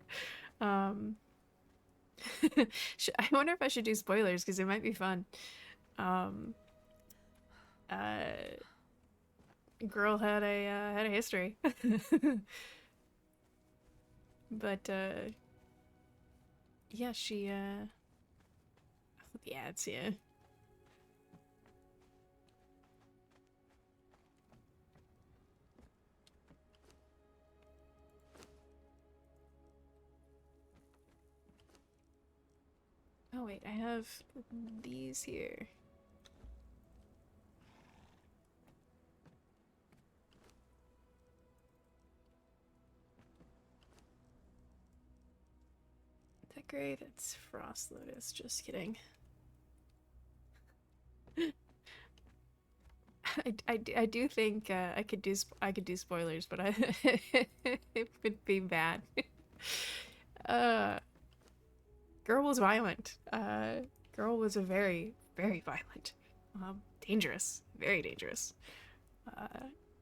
I wonder if I should do spoilers because it might be fun. Girl had a history, but yeah, she I'll put the ads here. Oh wait, I have these here. Is that gray? That's Frost Lotus. Just kidding. I do think I could do spoilers, but it would be bad. uh, Girl was violent. Girl was a very, very violent. Dangerous. Very dangerous.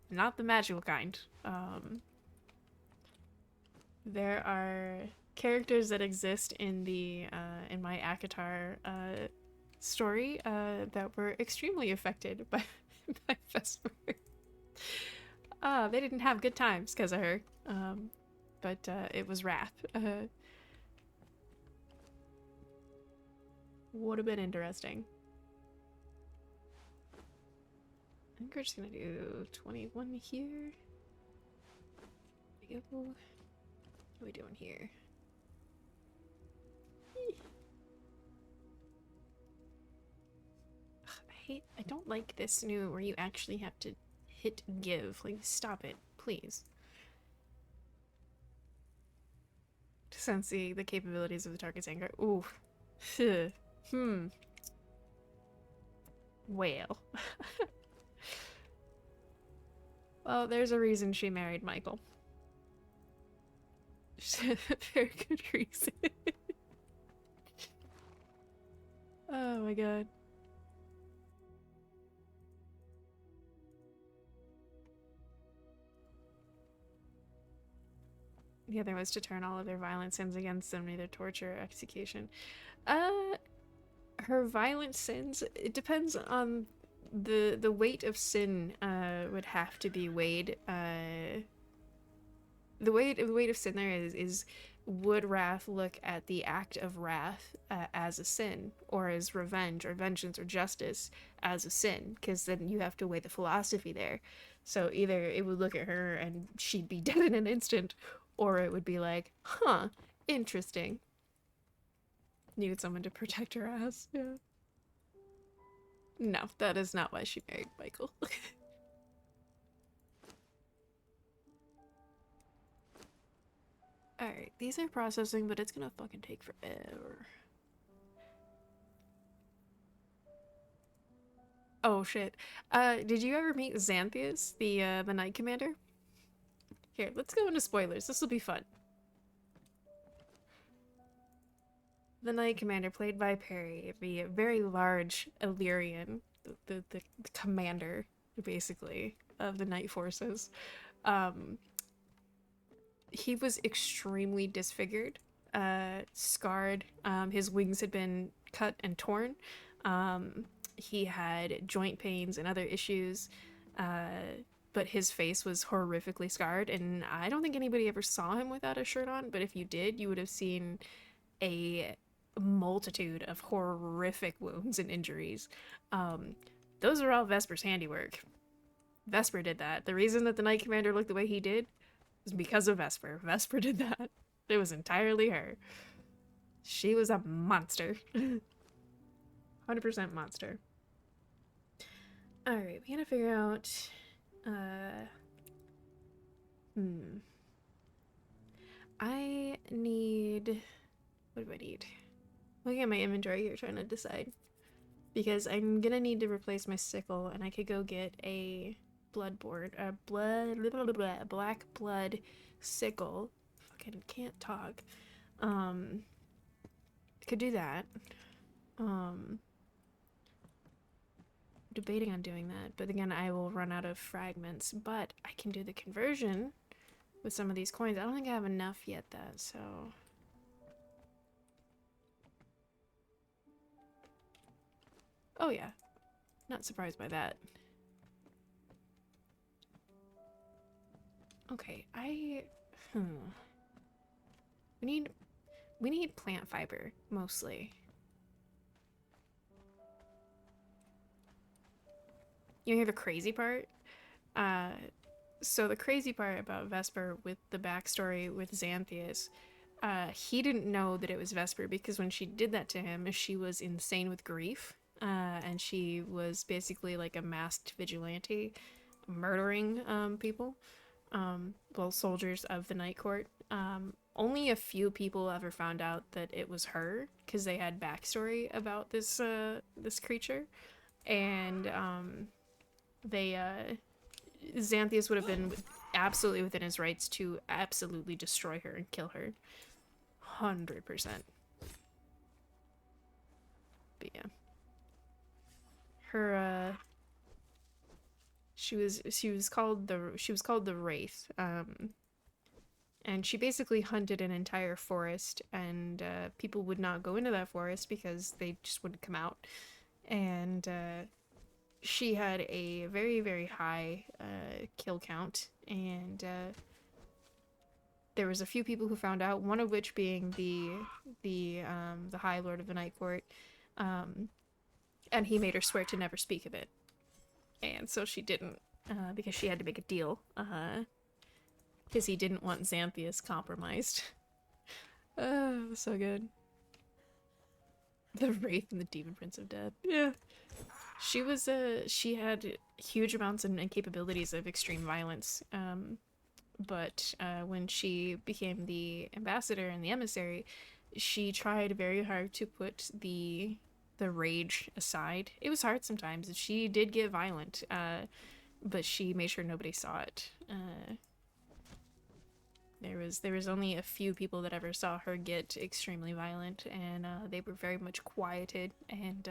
Not the magical kind. There are characters that exist in the in my Akatar story that were extremely affected by by Vesper. They didn't have good times because of her. But it was wrath. Would have been interesting. I think we're just gonna do 21 here. What are we doing here? I don't like this new where you actually have to hit give. Like, stop it, please. To sense the capabilities of the target's anger. Ooh. Well. Well, there's a reason she married Michael. Very good reason. Oh my god. The other was to turn all of their violent sins against them, either torture or execution. Her violent sins, it depends on the weight of sin would have to be weighed. The weight of sin there is would wrath look at the act of wrath as a sin, or as revenge or vengeance or justice as a sin? Because then you have to weigh the philosophy there. So either it would look at her and she'd be dead in an instant, or it would be like, huh, interesting. Needed someone to protect her ass. Yeah. No, that is not why she married Michael. Alright, these are processing, but it's gonna fucking take forever. Oh shit. Did you ever meet Xanthias, the Knight Commander? Here, let's go into spoilers. This will be fun. The Knight Commander, played by Perry, the very large Illyrian, the commander, basically, of the Night Forces. Um, he was extremely disfigured, scarred. His wings had been cut and torn. He had joint pains and other issues. But his face was horrifically scarred, and I don't think anybody ever saw him without a shirt on, but if you did, you would have seen a multitude of horrific wounds and injuries. Those are all Vesper's handiwork. Vesper did that. The reason that the Knight Commander looked the way he did was because of Vesper. Vesper did that. It was entirely her. She was a monster. 100% monster. Alright, we gotta figure out... I need... What do I need? Looking at my inventory here, trying to decide. Because I'm gonna need to replace my sickle, and I could go get a black blood sickle. Fucking can't talk. Could do that. Debating on doing that, but again, I will run out of fragments. But I can do the conversion with some of these coins. I don't think I have enough yet, though, so... Oh yeah, not surprised by that. Okay, we need plant fiber, mostly. You hear the crazy part? So the crazy part about Vesper with the backstory with Xanthias, he didn't know that it was Vesper because when she did that to him, she was insane with grief. And she was basically like a masked vigilante murdering people, well, soldiers of the Night Court. Only a few people ever found out that it was her because they had backstory about this this creature, and Xanthias would have been absolutely within his rights to absolutely destroy her and kill her, 100%. But yeah. Her she was called the Wraith, and she basically hunted an entire forest, and people would not go into that forest because they just wouldn't come out, and she had a very, very high kill count, and there was a few people who found out, one of which being the High Lord of the Night Court, and he made her swear to never speak of it. And so she didn't, because she had to make a deal, because he didn't want Xanthias compromised. Oh, so good. The Wraith and the Demon Prince of Death. Yeah. She was, she had huge amounts and capabilities of extreme violence, but when she became the ambassador and the emissary, she tried very hard to put the rage aside. It was hard sometimes. She did get violent, but she made sure nobody saw it. There was only a few people that ever saw her get extremely violent, and they were very much quieted, and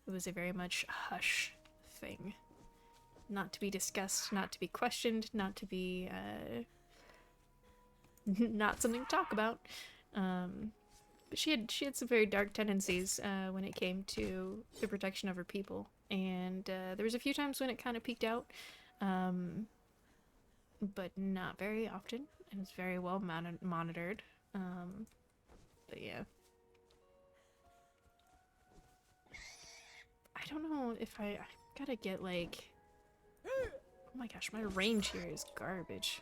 it was a very much hush thing. Not to be discussed, not to be questioned, not to be not something to talk about. But she had some very dark tendencies when it came to the protection of her people, and there was a few times when it kind of peaked out, but not very often, and it's very well monitored. But yeah, I don't know if I gotta get like, oh my gosh, my range here is garbage.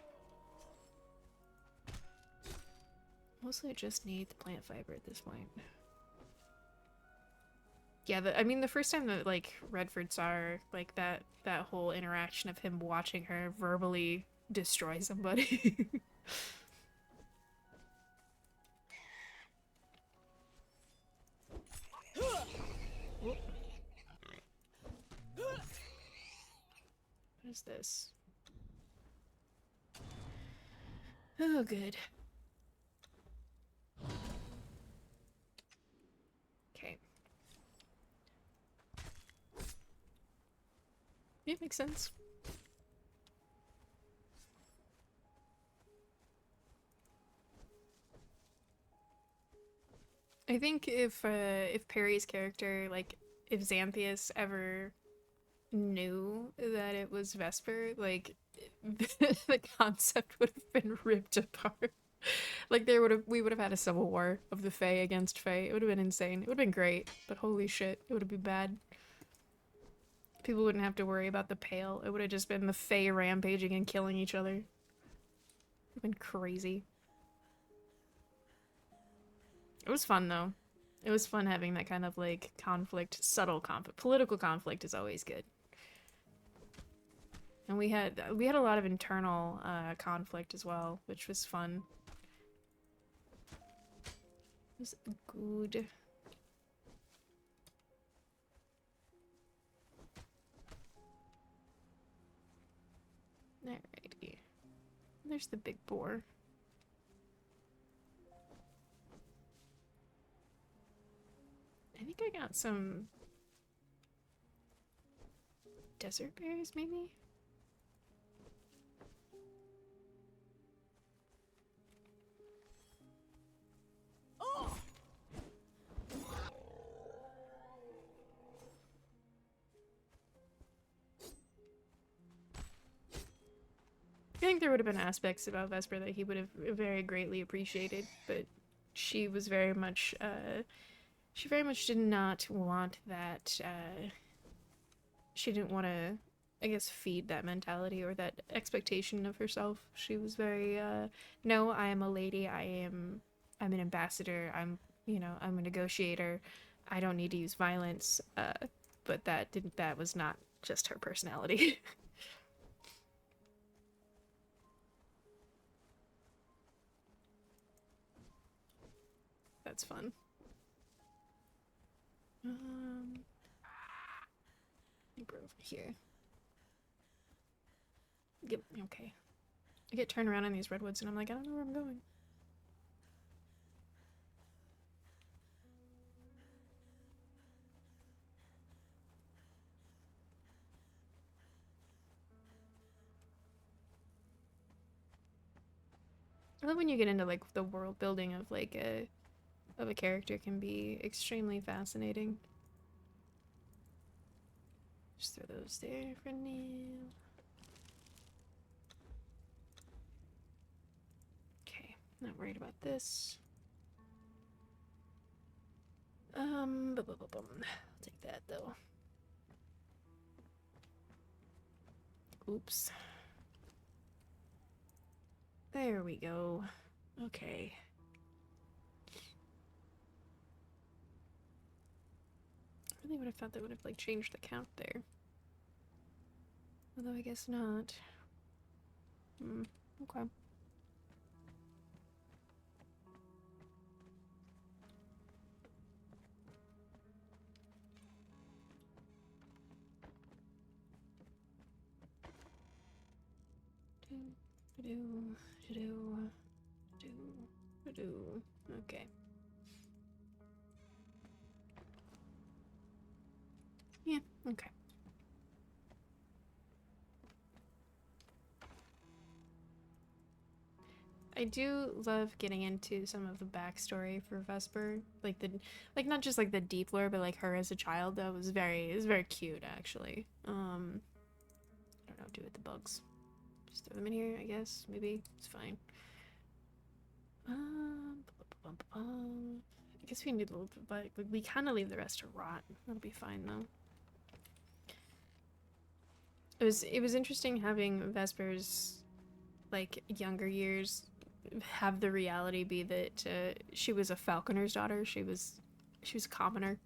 Mostly I just need the plant fiber at this point. Yeah, I mean, the first time that, like, Redford saw her, like, that whole interaction of him watching her verbally destroy somebody. What is this? Oh, good. Okay. Yeah, makes sense. I think if Perry's character, like, if Xanthias ever knew that it was Vesper, like, the concept would have been ripped apart. Like, we would have had a civil war of the Fae against Fae. It would have been insane. It would have been great, but holy shit, it would have been bad. People wouldn't have to worry about the Pale. It would have just been the Fae rampaging and killing each other. It would have been crazy. It was fun, though. It was fun having that kind of, like, conflict, subtle conflict. Political conflict is always good. And we had a lot of internal conflict as well, which was fun. It was good. Alrighty. There's the big boar. I think I got some desert berries, maybe? I think there would have been aspects about Vesper that he would have very greatly appreciated, but she was very much, she very much did not want that, she didn't want to, I guess, feed that mentality or that expectation of herself. She was very, no, I am a lady, I'm an ambassador, I'm a negotiator, I don't need to use violence, but that was not just her personality. That's fun. Over here. Yep, okay. I get turned around in these redwoods and I'm like, I don't know where I'm going. I love when you get into like the world building of like a character can be extremely fascinating. Just throw those there for now. Okay, not worried about this. I'll take that though. Oops. There we go. Okay. I really would have thought that would have like changed the count there. Although I guess not. Okay. Okay. Yeah, okay. I do love getting into some of the backstory for Vesper, like not just like the deep lore, but like her as a child. That was very cute actually. I don't know what to do with the bugs. Just throw them in here, I guess. Maybe it's fine. I guess we need a little bit, but we kind of leave the rest to rot. That'll be fine though. It was interesting having Vesper's like younger years have the reality be that she was a falconer's daughter. She was a commoner.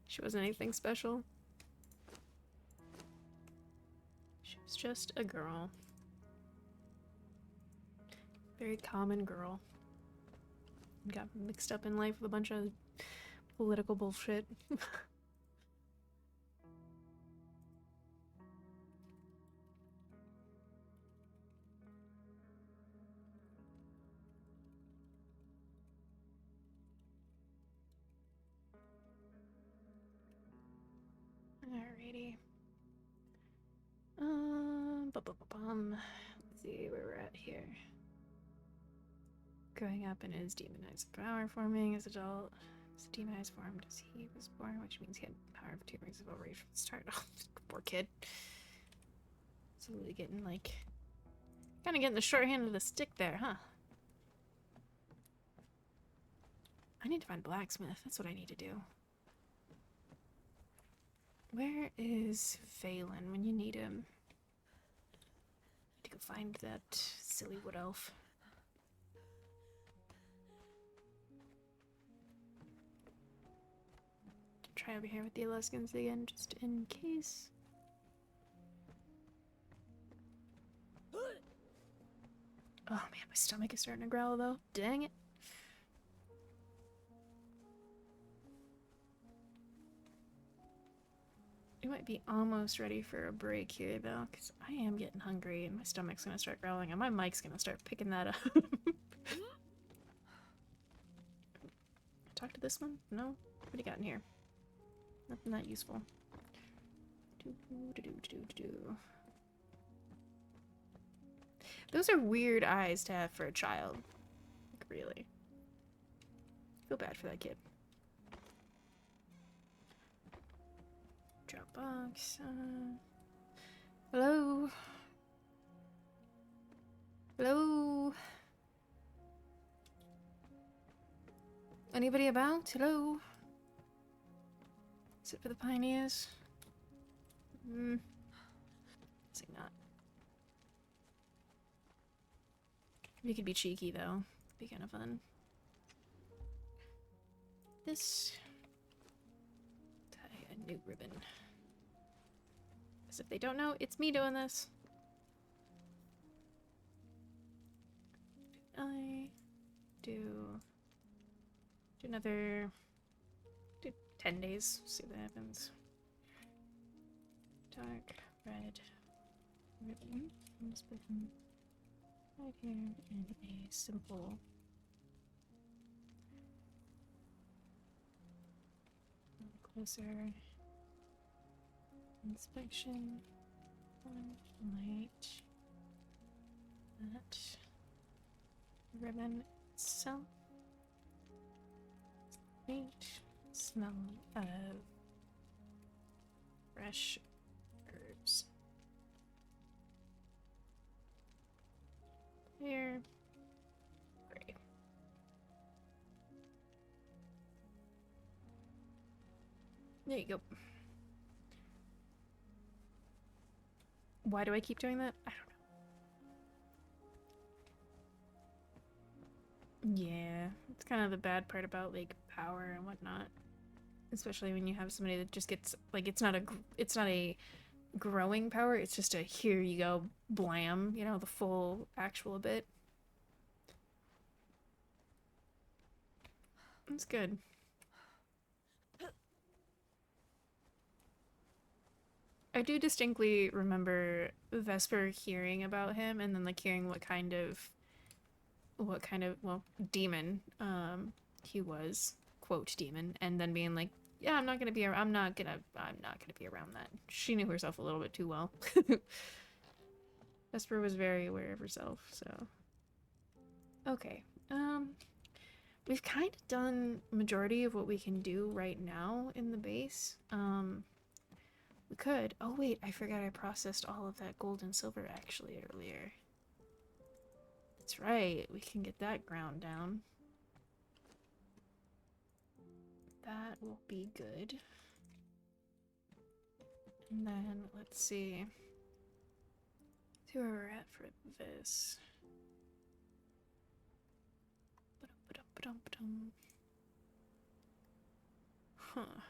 She wasn't anything special. She was just a girl. Very common girl. Got mixed up in life with a bunch of political bullshit. Alrighty. Let's see where we're at here. Growing up in his demonized power forming as adult. His demonized form as he was born, which means he had power of 2 rings of overrage from the start. Oh, poor kid. Absolutely getting like kind of getting the short hand of the stick there, huh? I need to find a blacksmith. That's what I need to do. Where is Phelan when you need him? Need to go find that silly wood elf. Try over here with the Aluskins again, just in case. Oh man, my stomach is starting to growl though. Dang it. We might be almost ready for a break here though, because I am getting hungry and my stomach's gonna start growling and my mic's gonna start picking that up. Talk to this one? No? What do you got in here? Nothing that useful. Those are weird eyes to have for a child. Like, really. Feel bad for that kid. Dropbox. Hello? Hello? Anybody about? Hello? Is it for the pioneers? Guessing not. We could be cheeky though. Be kind of fun. This. Tie a new ribbon. As if they don't know, it's me doing this. I do another 10 days, see what happens. Dark red ribbon. Just put them right here in a simple closer inspection. One light that ribbon itself. Neat. Smell of fresh herbs. Here. Great. There you go. Why do I keep doing that? I don't know. Yeah, it's kind of the bad part about like power and whatnot. Especially when you have somebody that just gets like it's not a growing power, it's just a here you go blam, you know, the full actual bit. That's good. I do distinctly remember Vesper hearing about him and then like hearing what kind of well, demon he was, quote demon, and then being like, yeah, I'm not gonna be around that. She knew herself a little bit too well. Vesper was very aware of herself, so. Okay. We've kind of done majority of what we can do right now in the base. We could. Oh wait, I forgot I processed all of that gold and silver actually earlier. That's right, we can get that ground down. That will be good. And then, let's see. See where we're at for this. Huh.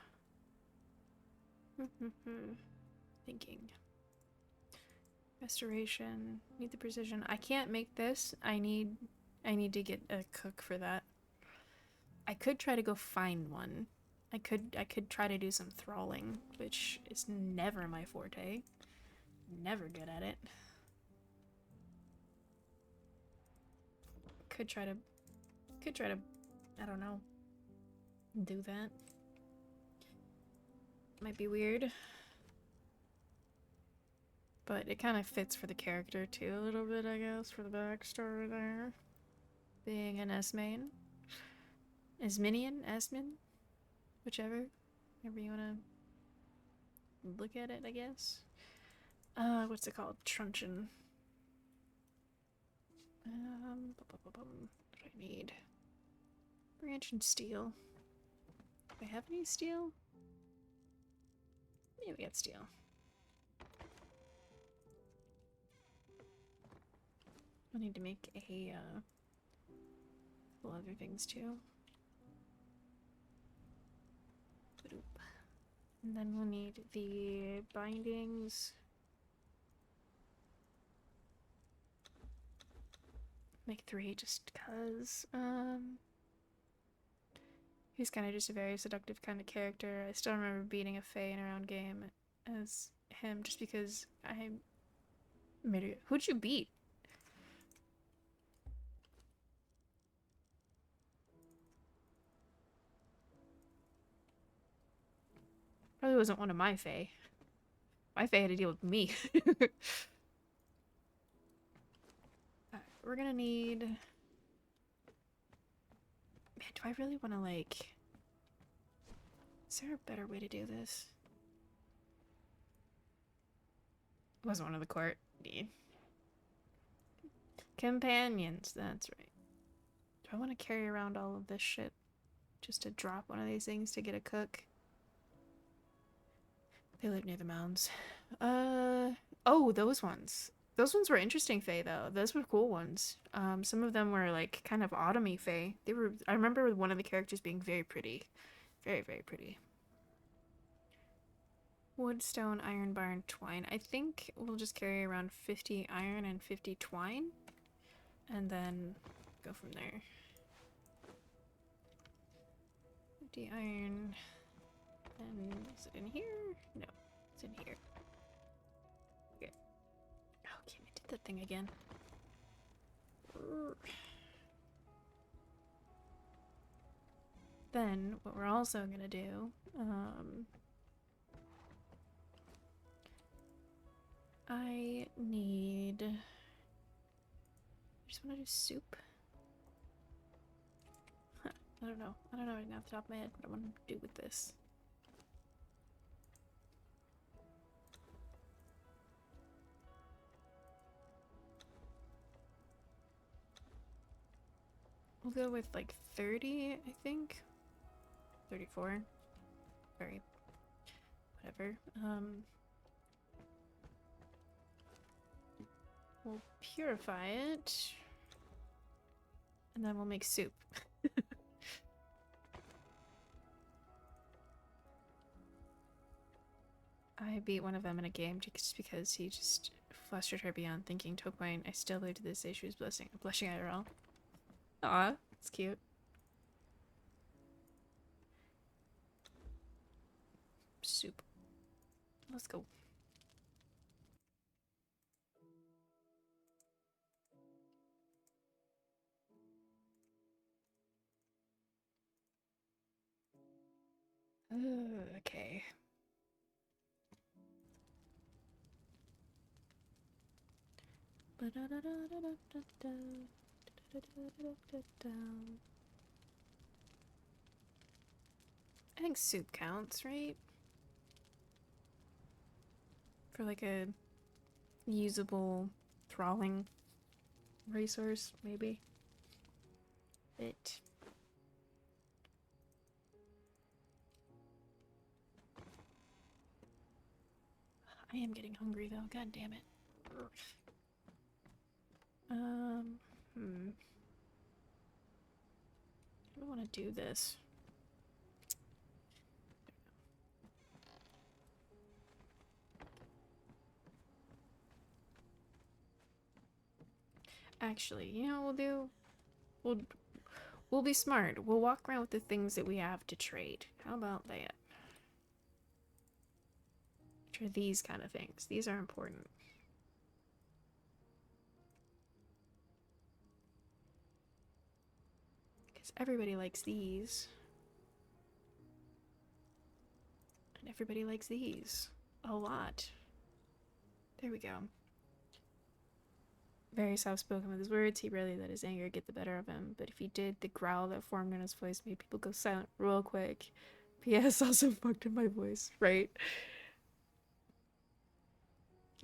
Thinking. Restoration. Need the precision. I can't make this. I need to get a cook for that. I could try to go find one. I could try to do some thralling, which is never my forte. Never good at it. Could try to I don't know, do that. Might be weird. But it kind of fits for the character too a little bit, I guess, for the backstory there. Being an S-main. S-minion? S-min? Whichever. However you want to look at it, I guess. What's it called? Truncheon. What do I need? Branch and steel. Do I have any steel? Yeah, we got steel. I need to make a, couple other things too. And then we'll need the bindings. Make 3 just cause, he's kind of just a very seductive kind of character. I still remember beating a Fae in a round game as him just because I made it. Who'd you beat? Probably wasn't one of my Fae. My Fae had to deal with me. Alright, we're gonna need... Man, do I really want to, like... Is there a better way to do this? It wasn't one of the court. Yeah. Companions, that's right. Do I want to carry around all of this shit? Just to drop one of these things to get a cook? They live near the mounds. Oh, those ones. Those ones were interesting Fae, though. Those were cool ones. Some of them were, like, kind of autumny Fae. They were... I remember one of the characters being very pretty. Very, very pretty. Wood, stone, iron, barn, twine. I think we'll just carry around 50 iron and 50 twine. And then go from there. 50 iron... And is it in here? No, it's in here. Okay. Oh, can't I did that thing again? Then, what we're also gonna do, I need... I just wanna do soup. Huh, I don't know. I don't know right now off the top of my head what I want to do with this. We'll go with like 30, I think. 34. Sorry. Whatever. We'll purify it. And then we'll make soup. I beat one of them in a game just because he just flustered her beyond thinking. To a point, I still live to this day she was blushing IRL. Aw, it's cute. Soup. Let's go. Okay. I think soup counts, right? For like a usable thralling resource, maybe. But I am getting hungry though, god damn it. I don't want to do this. Actually, you know what we'll do? We'll be smart. We'll walk around with the things that we have to trade. How about that? Which are these kind of things. These are important. Because everybody likes these. And everybody likes these. A lot. There we go. Very soft-spoken with his words, he rarely let his anger get the better of him, but if he did, the growl that formed in his voice made people go silent real quick. P.S. also fucked up my voice, right?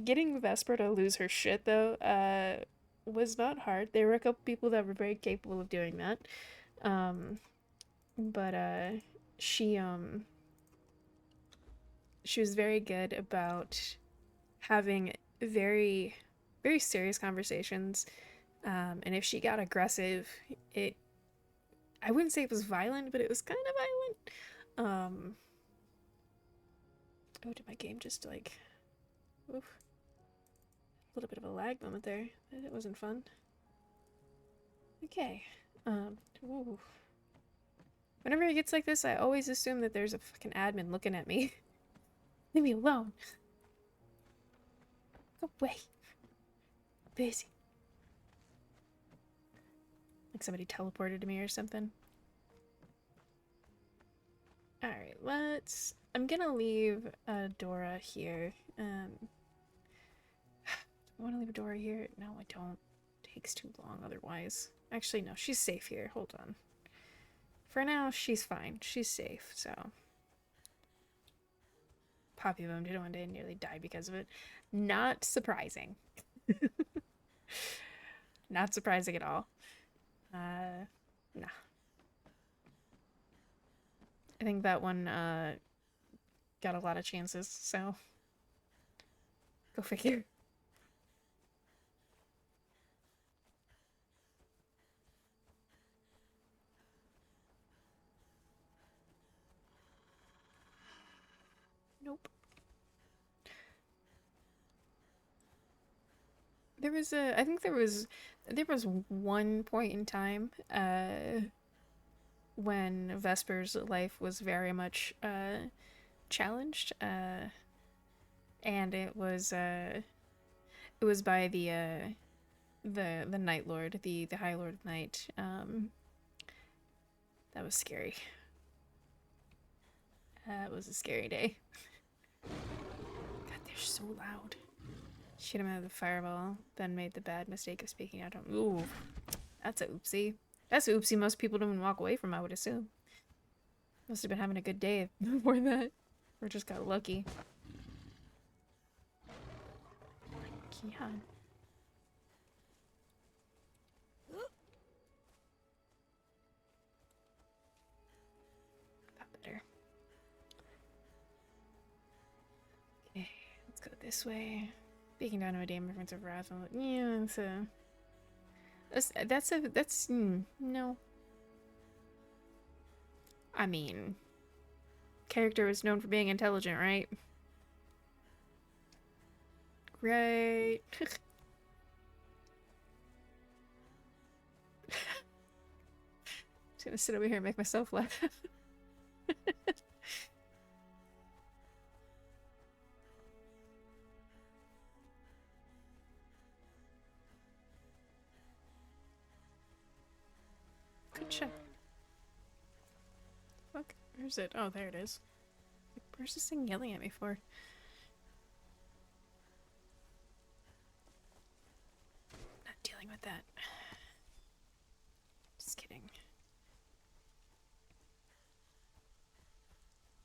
Getting Vesper to lose her shit, though, was not hard. There were a couple people that were very capable of doing that. But she was very good about having very, very serious conversations. And if she got aggressive, I wouldn't say it was violent, but it was kind of violent. Oh, did my game just like, oof, a little bit of a lag moment there. It wasn't fun. Okay. Ooh. Whenever it gets like this, I always assume that there's a fucking admin looking at me. Leave me alone. Go away. I'm busy. Like somebody teleported to me or something. Alright, I'm gonna leave Dora here. I want to leave Dora here. No, I don't. It takes too long otherwise. Actually, no, she's safe here. Hold on. For now, she's fine. She's safe, so. Poppy boomed it one day and nearly died because of it. Not surprising. Not surprising at all. Nah. I think that one got a lot of chances, so go figure. Nope. I think there was one point in time when Vesper's life was very much challenged, and it was by the Night Lord, the High Lord of Night. That was scary. It was a scary day. God, they're so loud. Shoot him out of the fireball, then made the bad mistake of speaking out. Ooh, that's a oopsie. That's an oopsie most people don't even walk away from, I would assume. Must have been having a good day before that. Or just got lucky. Yeah. Got better. Okay, let's go this way. Speaking down to a damn reference of wrath. Yeah, no. I mean, character was known for being intelligent, right? Right. Just gonna sit over here and make myself laugh. Good shot. Fuck. Where's it? Oh, there it is. Where's this thing yelling at me for? Not dealing with that. Just kidding.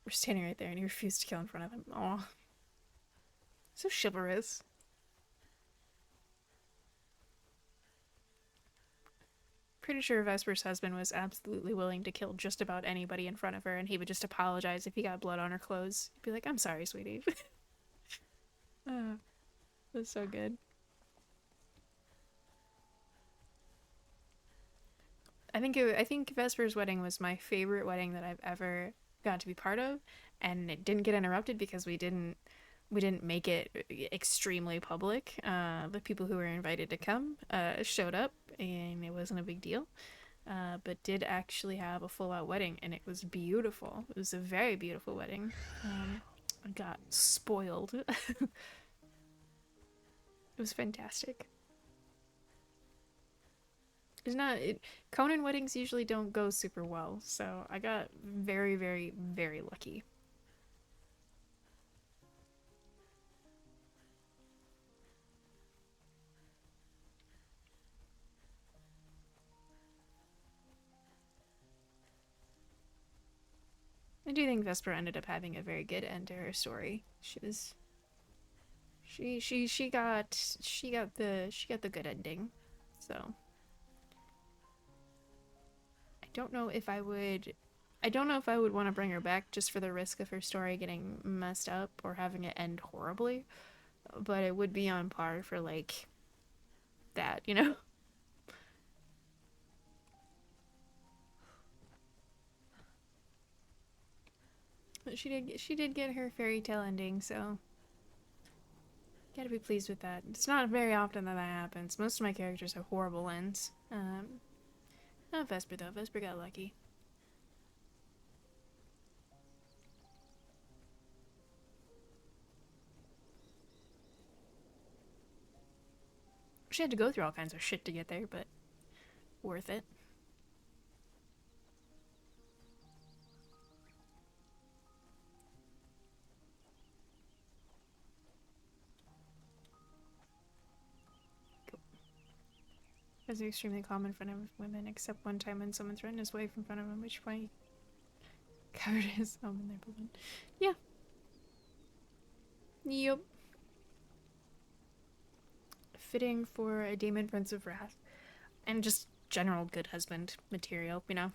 We're standing right there and he refused to kill in front of him. Aw. So chivalrous. Pretty sure Vesper's husband was absolutely willing to kill just about anybody in front of her, and he would just apologize if he got blood on her clothes. He'd be like, I'm sorry, sweetie. That's so good. I think Vesper's wedding was my favorite wedding that I've ever got to be part of, and it didn't get interrupted because we didn't make it extremely public. The people who were invited to come showed up, and it wasn't a big deal. But did actually have a full-out wedding, and it was beautiful. It was a very beautiful wedding. I got spoiled. It was fantastic. Conan weddings usually don't go super well, so I got very, very, very lucky. I do think Vesper ended up having a very good end to her story. She got the good ending. So I don't know if I would want to bring her back just for the risk of her story getting messed up or having it end horribly, but it would be on par for like that, you know? But she did get her fairy tale ending, so gotta be pleased with that. It's not very often that happens. Most of my characters have horrible ends. Not Vesper though. Vesper got lucky. She had to go through all kinds of shit to get there, but worth it. It's extremely common in front of women, except one time when someone threatened his wife in front of him, which point he covered his thumb in their blood. Yeah. Yup. Fitting for a Demon Prince of Wrath. And just general good husband material, you know?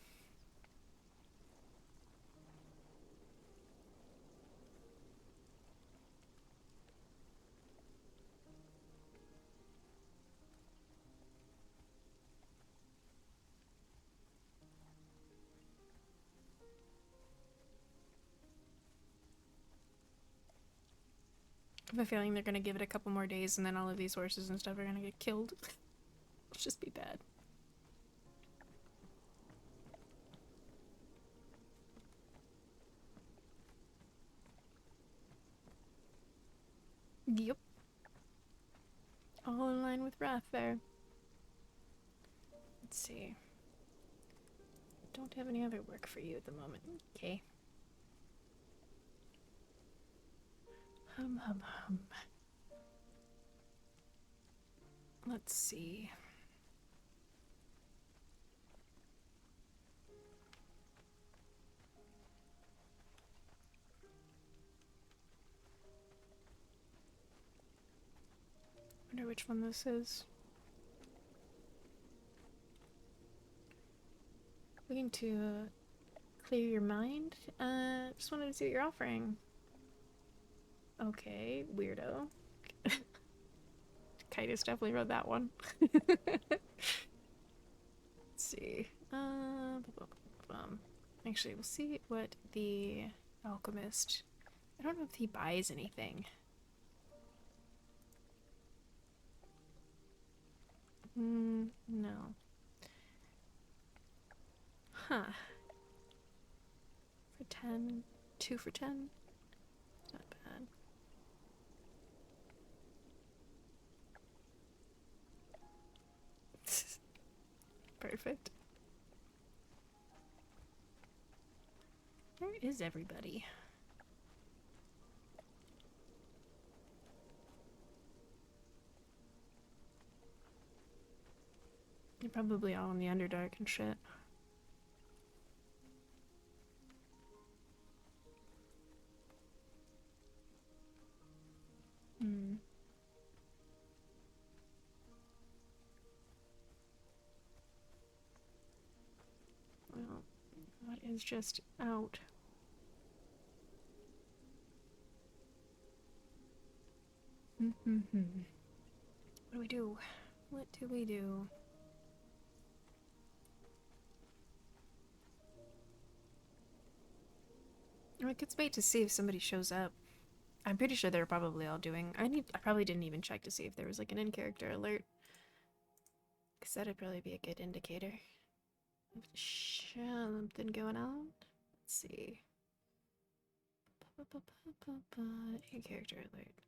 I have a feeling they're gonna give it a couple more days and then all of these horses and stuff are gonna get killed. It'll just be bad. Yep. All in line with Wrath there. Let's see. Don't have any other work for you at the moment. Okay. Hum. Let's see. Wonder which one this is. Looking to clear your mind? Just wanted to see what you're offering. Okay, weirdo. Kitus definitely wrote that one. Let's see. Actually, we'll see what the alchemist. I don't know if he buys anything. No. Huh. For 10. 2 for 10? Not bad. Perfect. Where is everybody? They're probably all in the Underdark and shit. Well, what is just out? What do we do? What do we do? I could wait to see if somebody shows up. I'm pretty sure they're probably all doing. I probably didn't even check to see if there was like an in-character alert. Cause that'd probably be a good indicator. Something going on. Let's see. In-character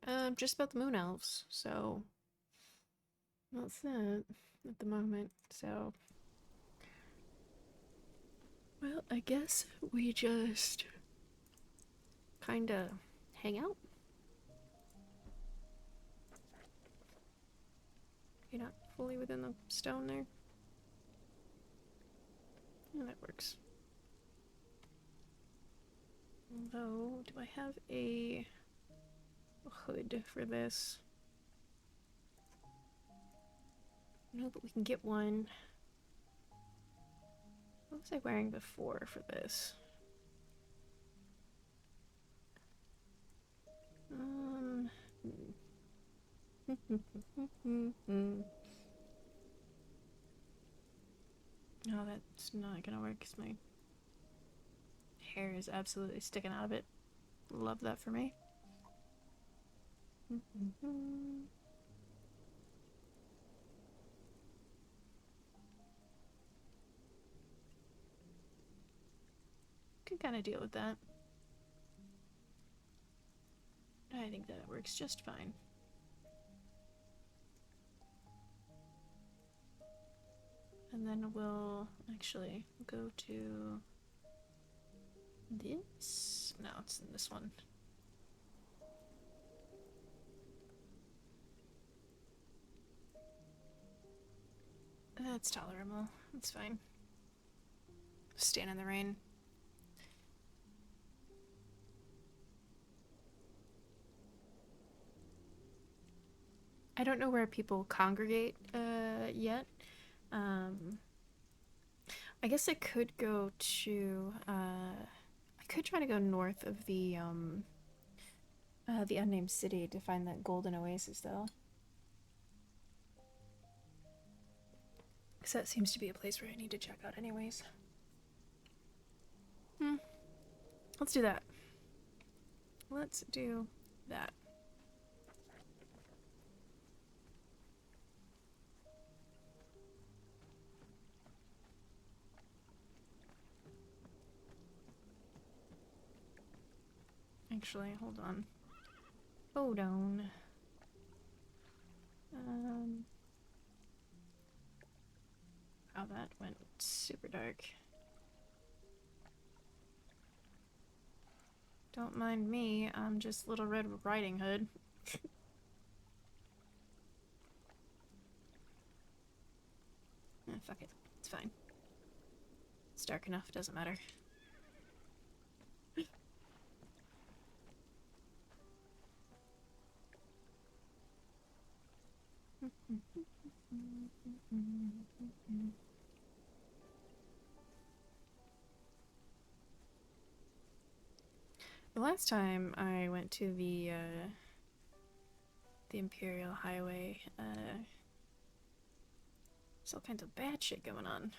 alert. Just about the moon elves, so that's it at the moment. So, well, I guess we just kinda hang out. You're not fully within the stone there. Yeah, that works. Although, do I have a hood for this? No, but we can get one. What was I wearing before for this? No, that's not gonna work because my hair is absolutely sticking out of it. Love that for me. Can kind of deal with that. I think that works just fine. And then we'll actually go to this. No, it's in this one. That's tolerable. That's fine. Stand in the rain. I don't know where people congregate yet. I guess I could go to I could try to go north of the unnamed city to find that golden oasis though. Because that seems to be a place where I need to check out anyways. Let's do that. Let's do that. Actually, hold on. Hold on. Wow, that went super dark. Don't mind me, I'm just Little Red Riding Hood. Fuck it. It's fine. It's dark enough, it doesn't matter. The last time I went to the Imperial Highway, there's all kinds of bad shit going on.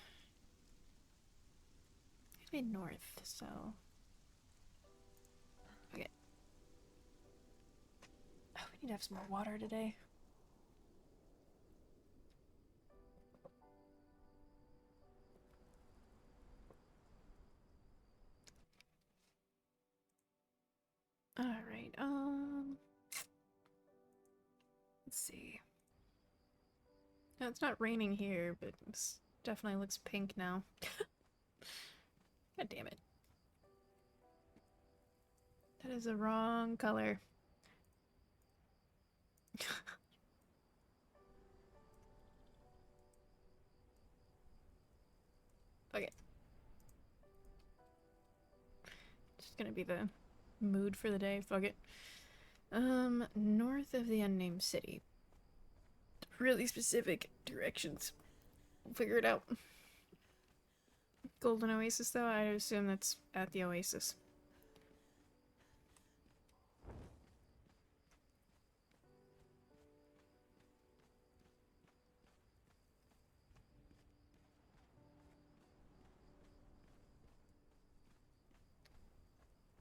It's made north, so okay. Oh, we need to have some more water today. Alright, let's see. No, it's not raining here, but it definitely looks pink now. God damn it. That is the wrong color. Okay. Just gonna be the mood for the day. Fuck it. North of the unnamed city. Really specific directions. We'll figure it out. Golden Oasis, though, I assume that's at the Oasis.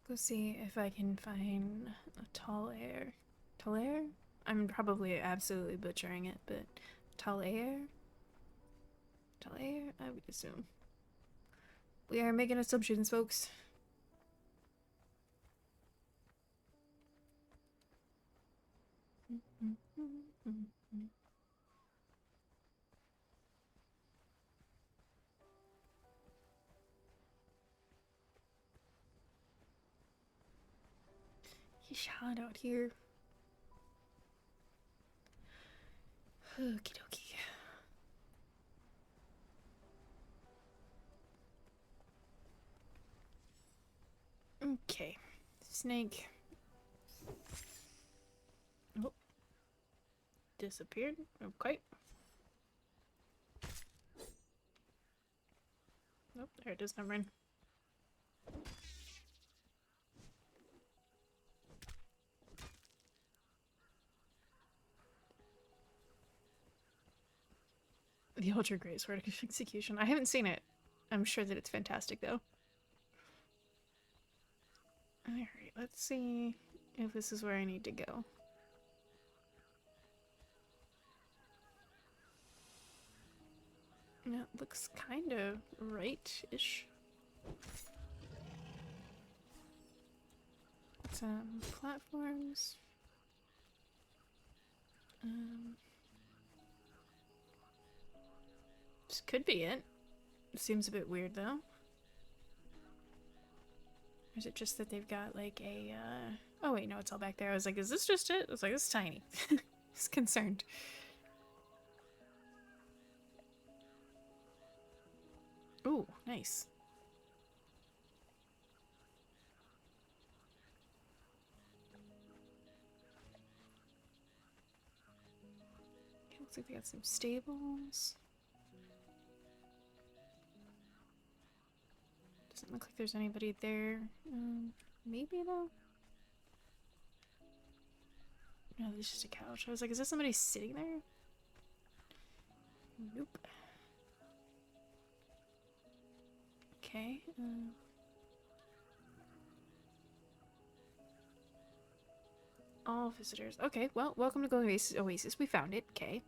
Go see if I can find a tall air. Tall air? I'm probably absolutely butchering it, but tall air? Tall air? I would assume. We are making assumptions, folks. It's hot out here. Okie dokie. Okay. Okay. Snake. Oh. Disappeared. Okay. Oh, there it is. Never mind. The Ultra Great Sword of Execution. I haven't seen it. I'm sure that it's fantastic, though. Alright, let's see if this is where I need to go. Yeah, it looks kind of right-ish. Some platforms. This could be it. It seems a bit weird, though. Or is it just that they've got, like, a, Oh, wait, no, it's all back there. I was like, is this just it? I was like, this is tiny. I was concerned. Ooh, nice. Okay, looks like they got some stables. Doesn't look like there's anybody there. Maybe though? No, there's just a couch. I was like, is there somebody sitting there? Nope. Okay. All visitors. Okay, well, welcome to Oasis. We found it. Okay.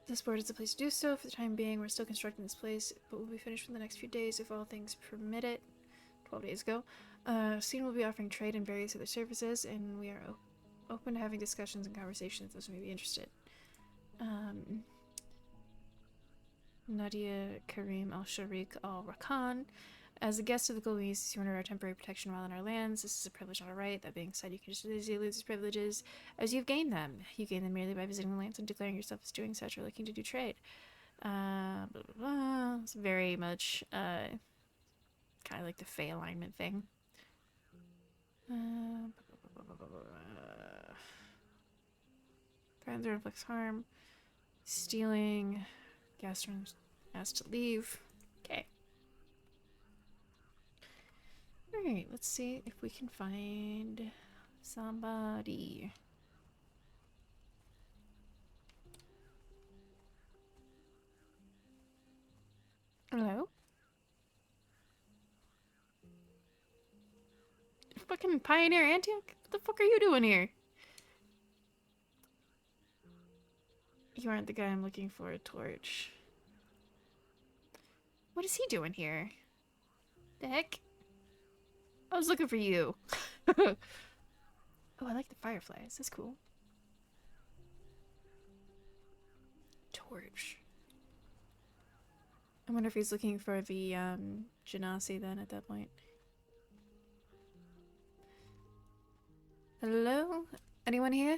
This board is the place to do so. For the time being, we're still constructing this place, but we'll be finished in the next few days if all things permit it. 12 days ago. Soon we'll be offering trade and various other services, and we are open to having discussions and conversations with those who may be interested. Nadia Karim Al-Sharik Al-Rakan. As a guest of the Golden East, you under our temporary protection while in our lands. This is a privilege, not a right. That being said, you can just easily lose these privileges as you've gained them. You gain them merely by visiting the lands and declaring yourself as doing such or looking to do trade. Blah, blah, blah. It's very much kind of like the Fey alignment thing. Threatens or inflicts harm. Stealing. Gastron's asked to leave. Okay. Alright, let's see if we can find somebody. Hello? Fucking Pioneer Antioch? What the fuck are you doing here? You aren't the guy I'm looking for, a torch. What is he doing here? The heck? I was looking for you. Oh, I like the fireflies. That's cool. Torch. I wonder if he's looking for the Genasi then at that point. Hello? Anyone here?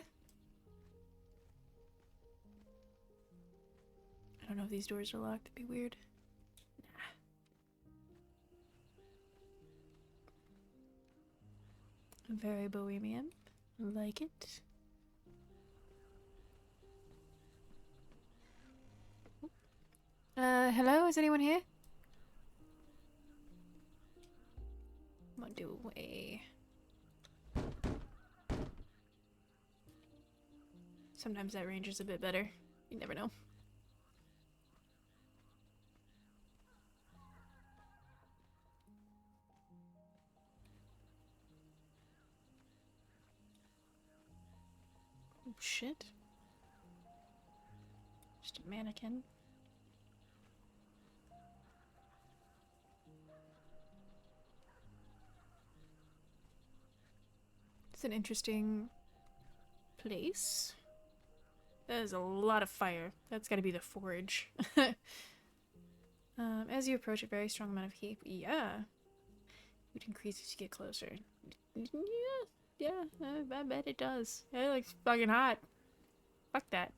I don't know if these doors are locked. That'd be weird. Nah. Very bohemian. Like it. Hello? Is anyone here? I'm gonna do away. Sometimes that range is a bit better. You never know. Oh shit. Just a mannequin. It's an interesting place. That is a lot of fire. That's gotta be the forge. As you approach, a very strong amount of heat. Yeah. It increases as you get closer. Yeah, I bet it does. It looks fucking hot. Fuck that.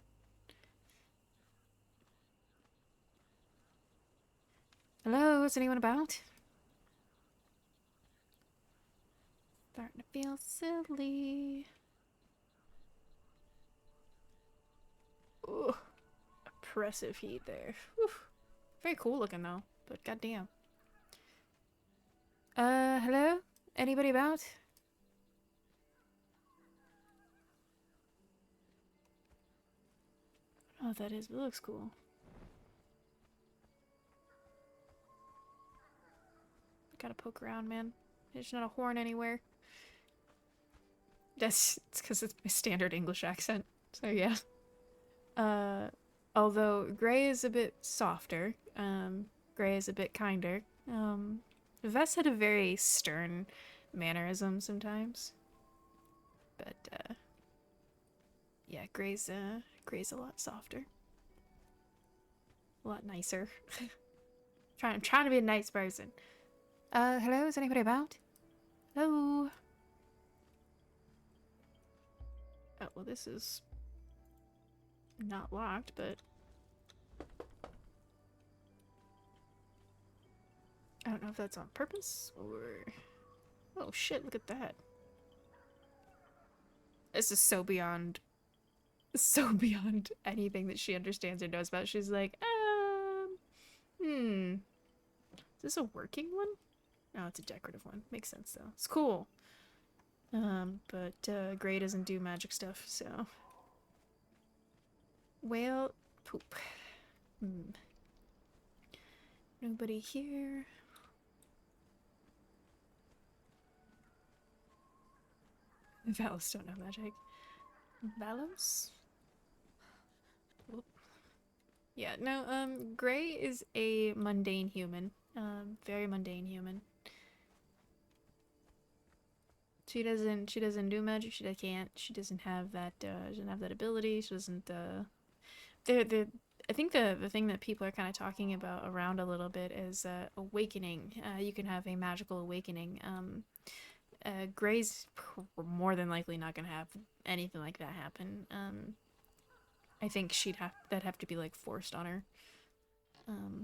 Hello, is anyone about? Starting to feel silly. Ooh, oppressive heat there. Whew. Very cool looking though, but goddamn. Hello? Anybody about? Oh, that is. It looks cool. Gotta poke around, man. There's not a horn anywhere. It's because it's my standard English accent. So yeah. Although Gray is a bit softer. Gray is a bit kinder. Vess had a very stern mannerism sometimes. But yeah, Gray's a lot softer. A lot nicer. I'm trying to be a nice person. Hello, is anybody about? Hello? Oh, well, this is not locked, but I don't know if that's on purpose or... Oh shit, look at that. This is so beyond anything that she understands or knows about. She's like, is this a working one? No, it's a decorative one. Makes sense though. It's cool. But Gray doesn't do magic stuff, so. Whale poop. Nobody here. Valos don't know magic. Valos? Whoop. Yeah, no, Gray is a mundane human. Very mundane human. She doesn't do magic, she can't. She doesn't have that ability. She doesn't I think the thing that people are kind of talking about around a little bit is awakening. You can have a magical awakening. Gray's more than likely not gonna have anything like that happen. I think that'd have to be like forced on her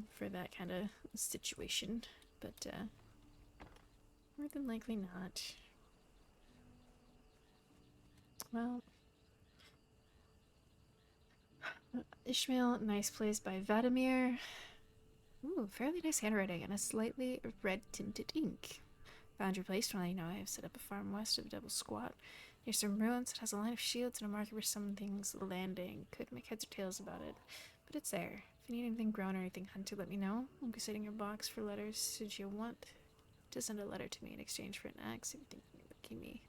for that kind of situation, but more than likely not. Well, Ishmael, nice place by Vadimir. Ooh, fairly nice handwriting and a slightly red tinted ink. Found your place. Well, you know I have set up a farm west of the Devil's Squat. Near some ruins, it has a line of shields and a marker for something's landing. Could make heads or tails about it, but it's there. If you need anything grown or anything hunted, let me know. I'll be setting your box for letters. Should you want to send a letter to me in exchange for an axe, if you think you're looking me.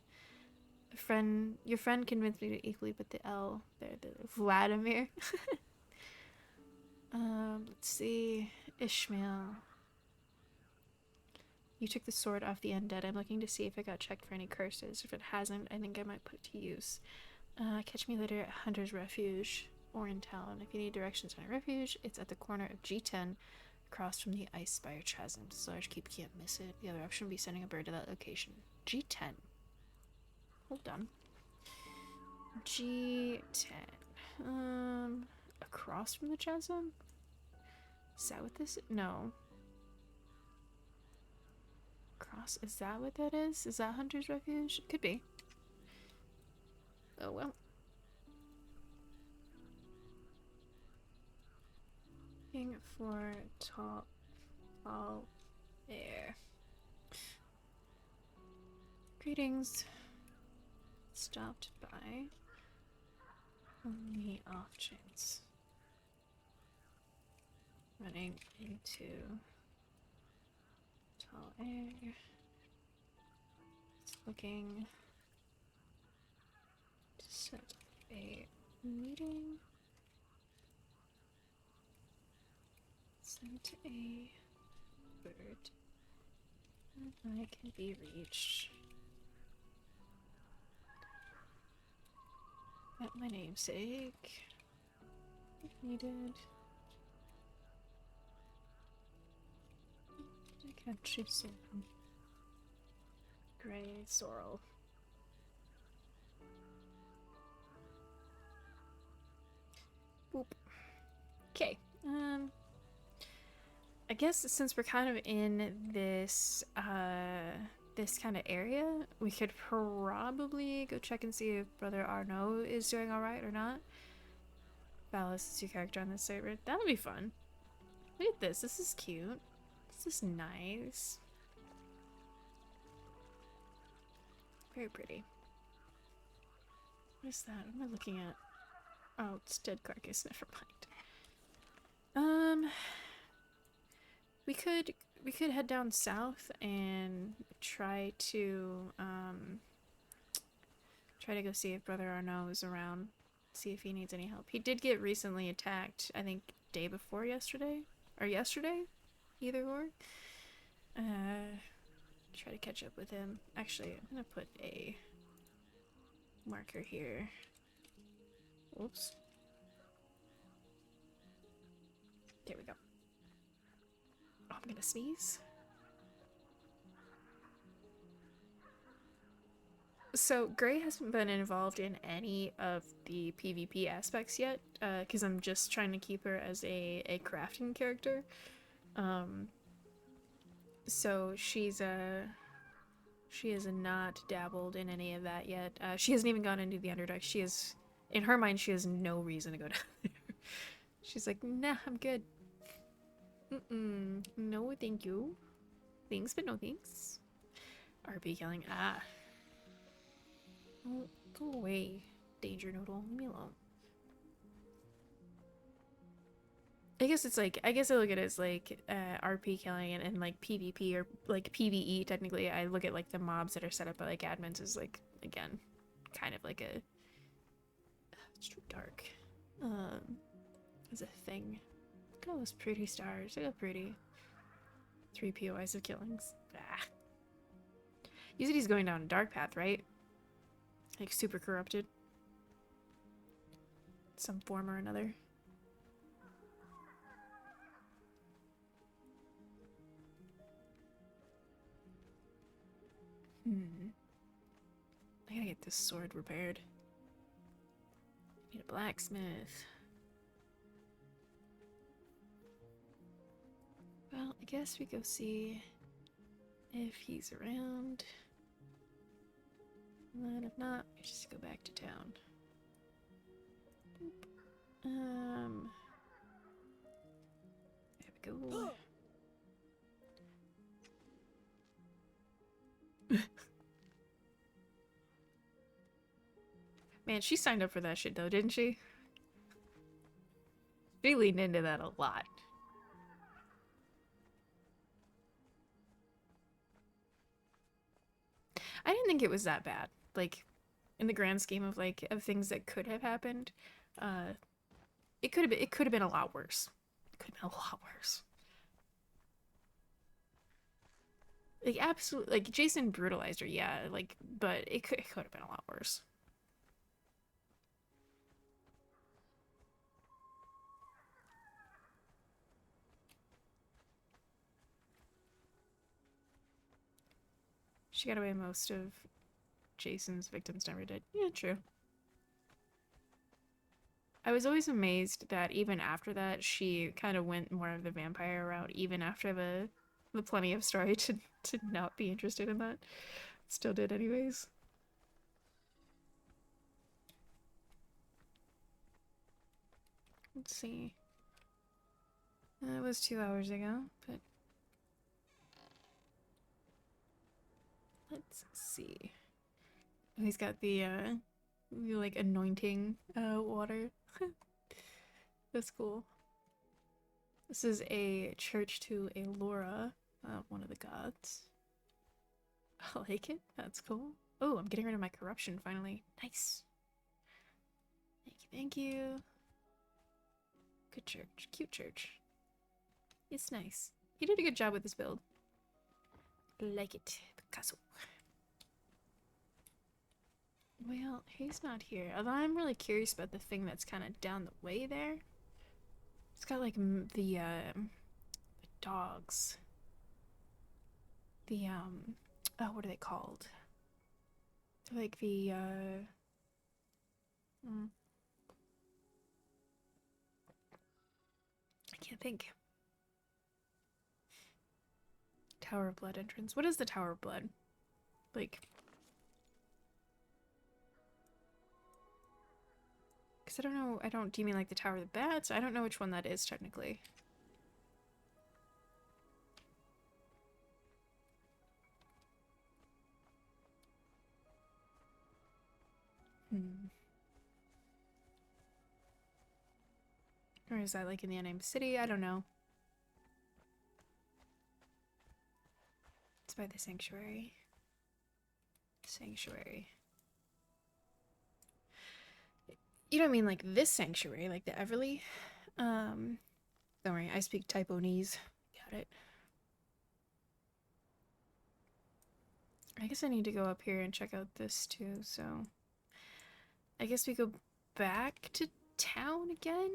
Your friend convinced me to equally put the L there. The Vladimir. Let's see. Ishmael. You took the sword off the undead. I'm looking to see if it got checked for any curses. If it hasn't, I think I might put it to use. Catch me later at Hunter's Refuge or in town. If you need directions to my refuge, it's at the corner of G10 across from the Ice Spire Chasm. It's a large keep, can't miss it. The other option would be sending a bird to that location. G10. Hold on. G10. Across from the chasm? Is that what this is? No. Cross? Is that what that is? Is that Hunter's Refuge? Could be. Oh well. Looking for tall air. Greetings. Stopped by on the off chance. Running into tall air. It's looking to set a meeting. Sent a bird. And I can be reached at my namesake if needed. I catch you soon. Gray Sorel. Boop. Okay. I guess since we're kind of in this this kind of area, we could probably go check and see if Brother Arnaud is doing alright or not. Valis is your character on this server. That'll be fun. Look at this. This is cute. This is nice. Very pretty. What is that? What am I looking at? Oh, it's dead carcass. Never mind. We could head down south and try to go see if Brother Arnaud is around. See if he needs any help. He did get recently attacked, I think day before yesterday. Or yesterday? Either or. Try to catch up with him. Actually, I'm gonna put a marker here. Oops. There we go. Oh, I'm gonna sneeze. So, Gray hasn't been involved in any of the PvP aspects yet, because I'm just trying to keep her as a crafting character. So she has not dabbled in any of that yet. She hasn't even gone into the Underdark. In her mind, she has no reason to go down there. She's like, nah, I'm good. No, thank you. Thanks, but no thanks. RP killing. Oh, go away, Danger Noodle. Leave me alone. I guess I look at it as like RP killing and like PvP or like PvE technically. I look at like the mobs that are set up by like admins as like, again, kind of like a, it's too dark. As a thing. Look at all those pretty stars. Look how pretty. 3 POIs of killings. You said he's going down a dark path, right? Like super corrupted. Some form or another. I gotta get this sword repaired. Need a blacksmith. Well, I guess we go see if he's around. And then if not, we just go back to town. There we go. Man, she signed up for that shit though, didn't she? She leaned into that a lot. I didn't think it was that bad. Like, in the grand scheme of like of things that could have happened, it could have been a lot worse. It could have been a lot worse. Like absolutely, like Jason brutalized her, yeah. Like, but it could have been a lot worse. She got away most of Jason's victims never did. Yeah, true. I was always amazed that even after that, she kind of went more of the vampire route, even after the plenty of story to not be interested in that. Still did anyways. Let's see. That was 2 hours ago, but let's see. Oh, he's got the like anointing water. That's cool. This is a church to Elora, one of the gods. I like it. That's cool. Oh, I'm getting rid of my corruption finally. Nice. Thank you, thank you. Good church. Cute church. It's nice. You did a good job with this build. Like it, Picasso. Well, he's not here. Although I'm really curious about the thing that's kind of down the way there. It's got like the dogs. The oh, what are they called? They're like the I can't think. Tower of Blood entrance. What is the Tower of Blood? Like, because I don't know. Do you mean like the Tower of the Bats? I don't know which one that is technically. Hmm. Or is that like in the unnamed city? I don't know. It's by the sanctuary. Sanctuary. You don't mean like this sanctuary, like the Everly? Don't worry, I speak Typonese. Got it. I guess I need to go up here and check out this too, so... I guess we go back to town again?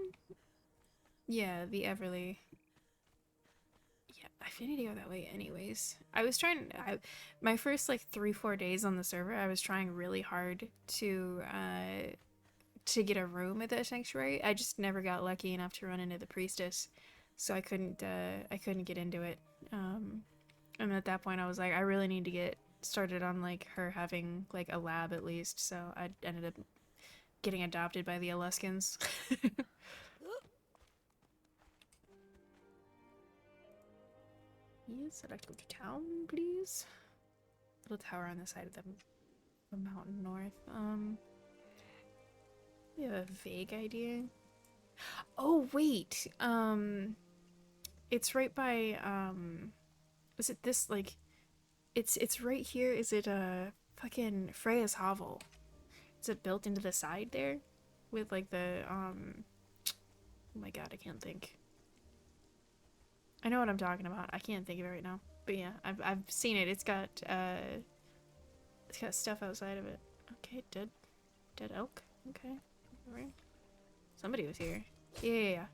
Yeah, the Everly. Yeah, I need to go that way anyways. I was trying... my first, like, 3-4 days on the server, I was trying really hard to get a room at the sanctuary. I just never got lucky enough to run into the priestess, so I couldn't get into it. And at that point I was like, I really need to get started on like her having like a lab at least, so I ended up getting adopted by the Aluskins. Yes, I'd like to go to town, please. Little tower on the side of the mountain north. We have a vague idea. Oh wait, it's right by is it this like it's right here, is it fucking Freya's hovel? Is it built into the side there? With like the oh my god, I can't think. I know what I'm talking about. I can't think of it right now. But yeah, I've seen it. It's got stuff outside of it. Okay, dead elk. Okay. Alright. Somebody was here. Yeah.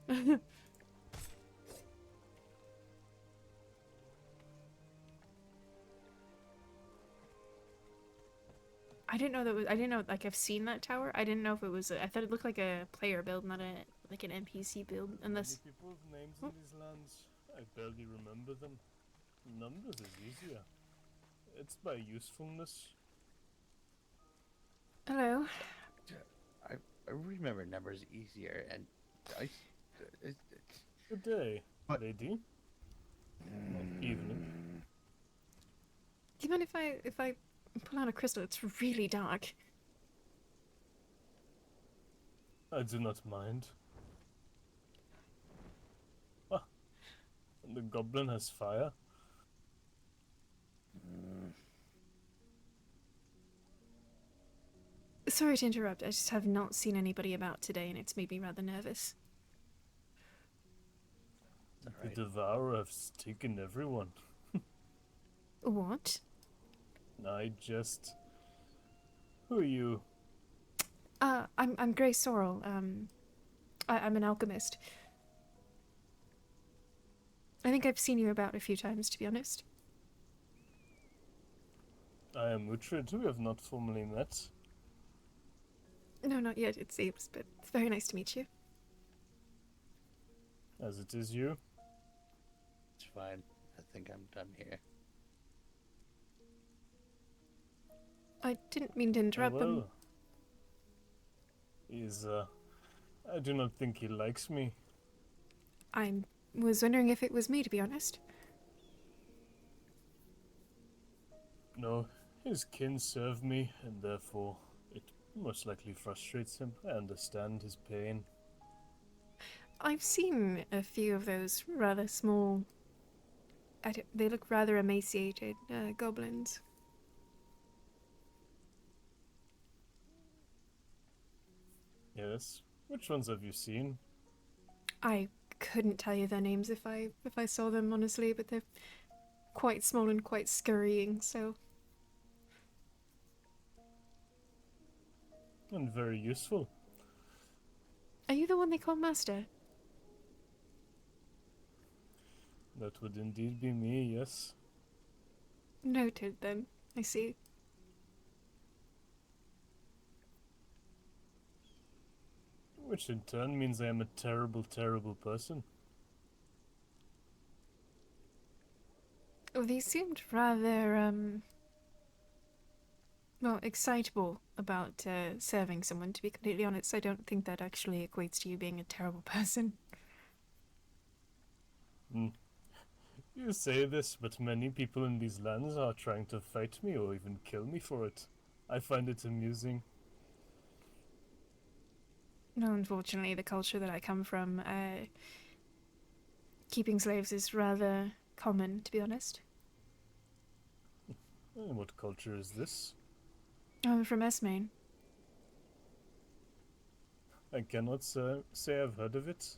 I didn't know I didn't know, like, I've seen that tower. I didn't know if it was I thought it looked like a player build, not like an NPC build, unless... Many people have names in these lands. I barely remember them. Numbers is easier. It's by usefulness. Hello. I remember numbers easier, and Good day, What? lady. Evening. Do you mind if I pull out a crystal? It's really dark. I do not mind. Ah, and the goblin has fire. Sorry to interrupt. I just have not seen anybody about today, and it's made me rather nervous. right. The devourer has taken everyone. What? I just... Who are you? I'm Grace Sorel. I'm an alchemist. I think I've seen you about a few times, to be honest. I am Uhtred. We have not formally met. No, not yet, it seems, but it's very nice to meet you. As it is you. It's fine. I think I'm done here. I didn't mean to interrupt Oh, them. well. He's, I do not think he likes me. I was wondering if it was me, to be honest. No, his kin serve me, and therefore it most likely frustrates him. I understand his pain. I've seen a few of those rather small... they look rather emaciated, goblins. Yes. Which ones have you seen? I couldn't tell you their names if I saw them, honestly, but they're quite small and quite scurrying, so... And very useful. Are you the one they call Master? That would indeed be me, yes. Noted, then. I see. Which in turn means I am a terrible, terrible person. Oh, they seemed rather, Well, excitable about serving someone, to be completely honest. I don't think that actually equates to you being a terrible person. Mm. You say this, but many people in these lands are trying to fight me or even kill me for it. I find it amusing. No, unfortunately, the culture that I come from, keeping slaves is rather common, to be honest. What culture is this? I'm from Esmain. I cannot say I've heard of it.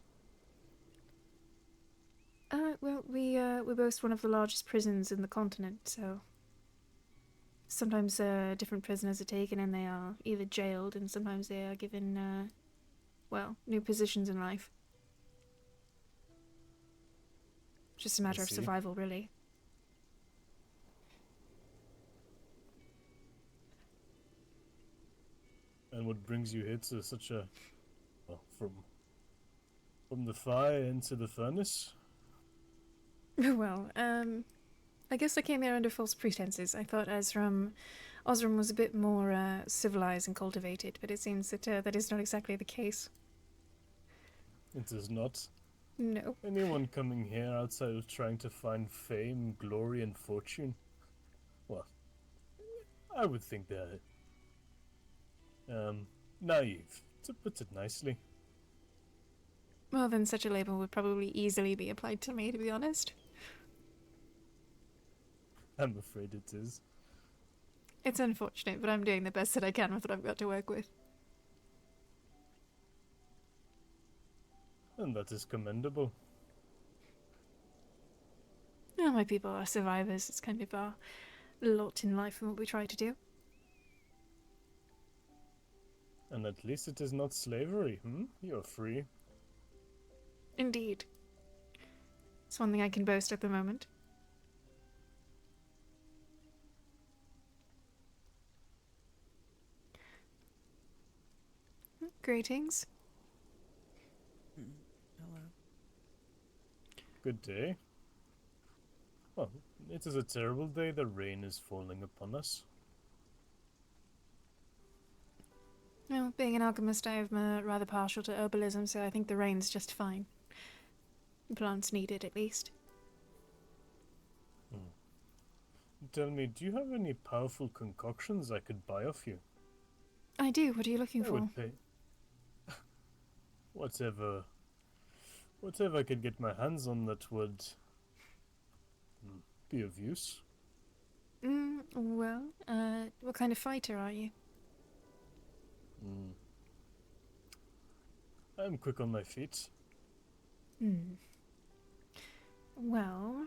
Well, we boast one of the largest prisons in the continent, so sometimes different prisoners are taken and they are either jailed, and sometimes they are given, well, new positions in life. Just a I matter of see. survival, really. And what brings you here to such a... well, from the fire into the furnace? Well, I guess I came here under false pretenses. I thought Osram was a bit more civilized and cultivated, but it seems that that is not exactly the case. It is not. No. Anyone coming here outside of trying to find fame, glory, and fortune, well, I would think they're naive, to put it nicely. Well, then such a label would probably easily be applied to me, to be honest. I'm afraid it is. It's unfortunate, but I'm doing the best that I can with what I've got to work with. And that is commendable. Well, my people are survivors. It's kind of our lot in life and what we try to do. And at least it is not slavery, You're free. Indeed. It's one thing I can boast at the moment. Greetings. Hello. Good day. Well, it is a terrible day. The rain is falling upon us. Well, being an alchemist, I am rather partial to herbalism, so I think the rain's just fine. Plants need it, at least. Tell me, do you have any powerful concoctions I could buy off you? I do. What are you looking I for? would pay. Whatever I could get my hands on that would be of use. Well, what kind of fighter are you? I'm quick on my feet. Well,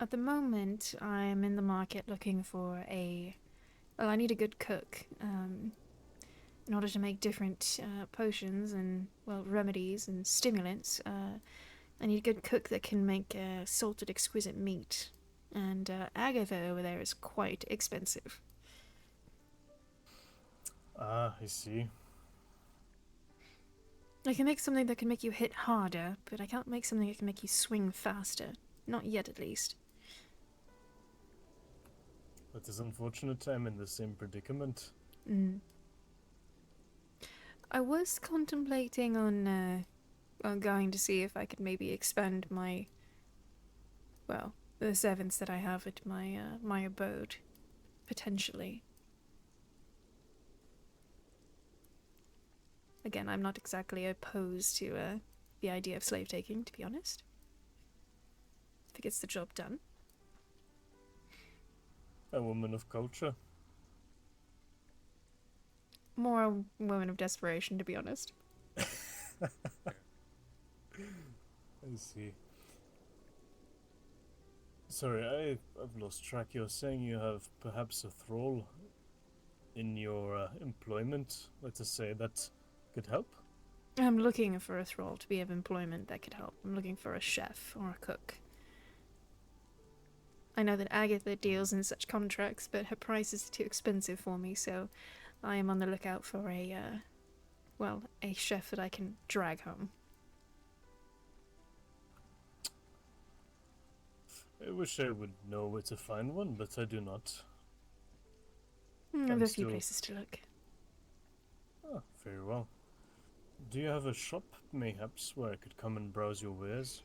at the moment, I'm in the market looking for well, I need a good cook, in order to make different potions and, well, remedies and stimulants. I need a good cook that can make salted exquisite meat. And Agatha over there is quite expensive. Ah, I see. I can make something that can make you hit harder, but I can't make something that can make you swing faster. Not yet, at least. That is unfortunate. I'm in the same predicament. I was contemplating on going to see if I could maybe expand my, well, the servants that I have at my abode, potentially. Again, I'm not exactly opposed to the idea of slave taking, to be honest. If it gets the job done. A woman of culture. More a woman of desperation, to be honest. I see. Sorry, I've lost track. You're saying you have perhaps a thrall in your employment, let us say, that could help? I'm looking for a thrall to be of employment that could help. I'm looking for a chef or a cook. I know that Agatha deals in such contracts, but her price is too expensive for me, so I am on the lookout for a chef that I can drag home. I wish I would know where to find one, but I do not. I have I'm a few still... places to look. Ah, very well. Do you have a shop, mayhaps, where I could come and browse your wares?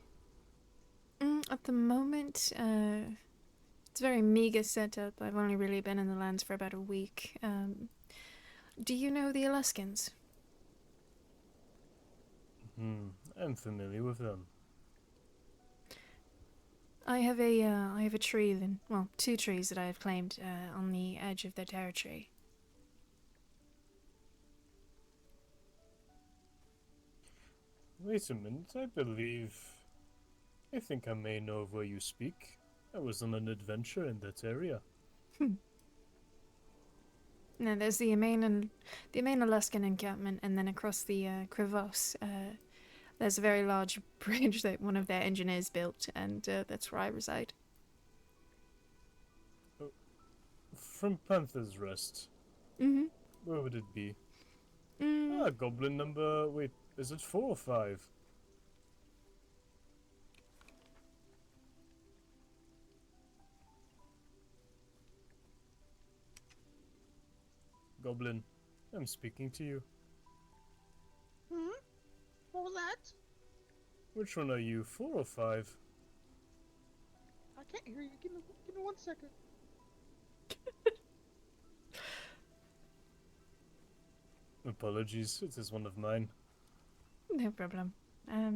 At the moment, it's a very meager setup. I've only really been in the lands for about a week. Do you know the Aluskans? I'm familiar with them. I have a tree, then, well, two trees that I have claimed on the edge of their territory. Wait a minute, I think I may know of where you speak. I was on an adventure in that area. No, there's the main Aluskan encampment, and then across the crevasse, there's a very large bridge that one of their engineers built, and that's where I reside. From Panther's Rest. Mm-hmm. Where would it be? Mm. Ah, goblin number... Wait, is it 4 or 5? Goblin, I'm speaking to you. What was that? Which one are you, 4 or 5? I can't hear you. Give me 1 second. Apologies, it is one of mine. No problem. I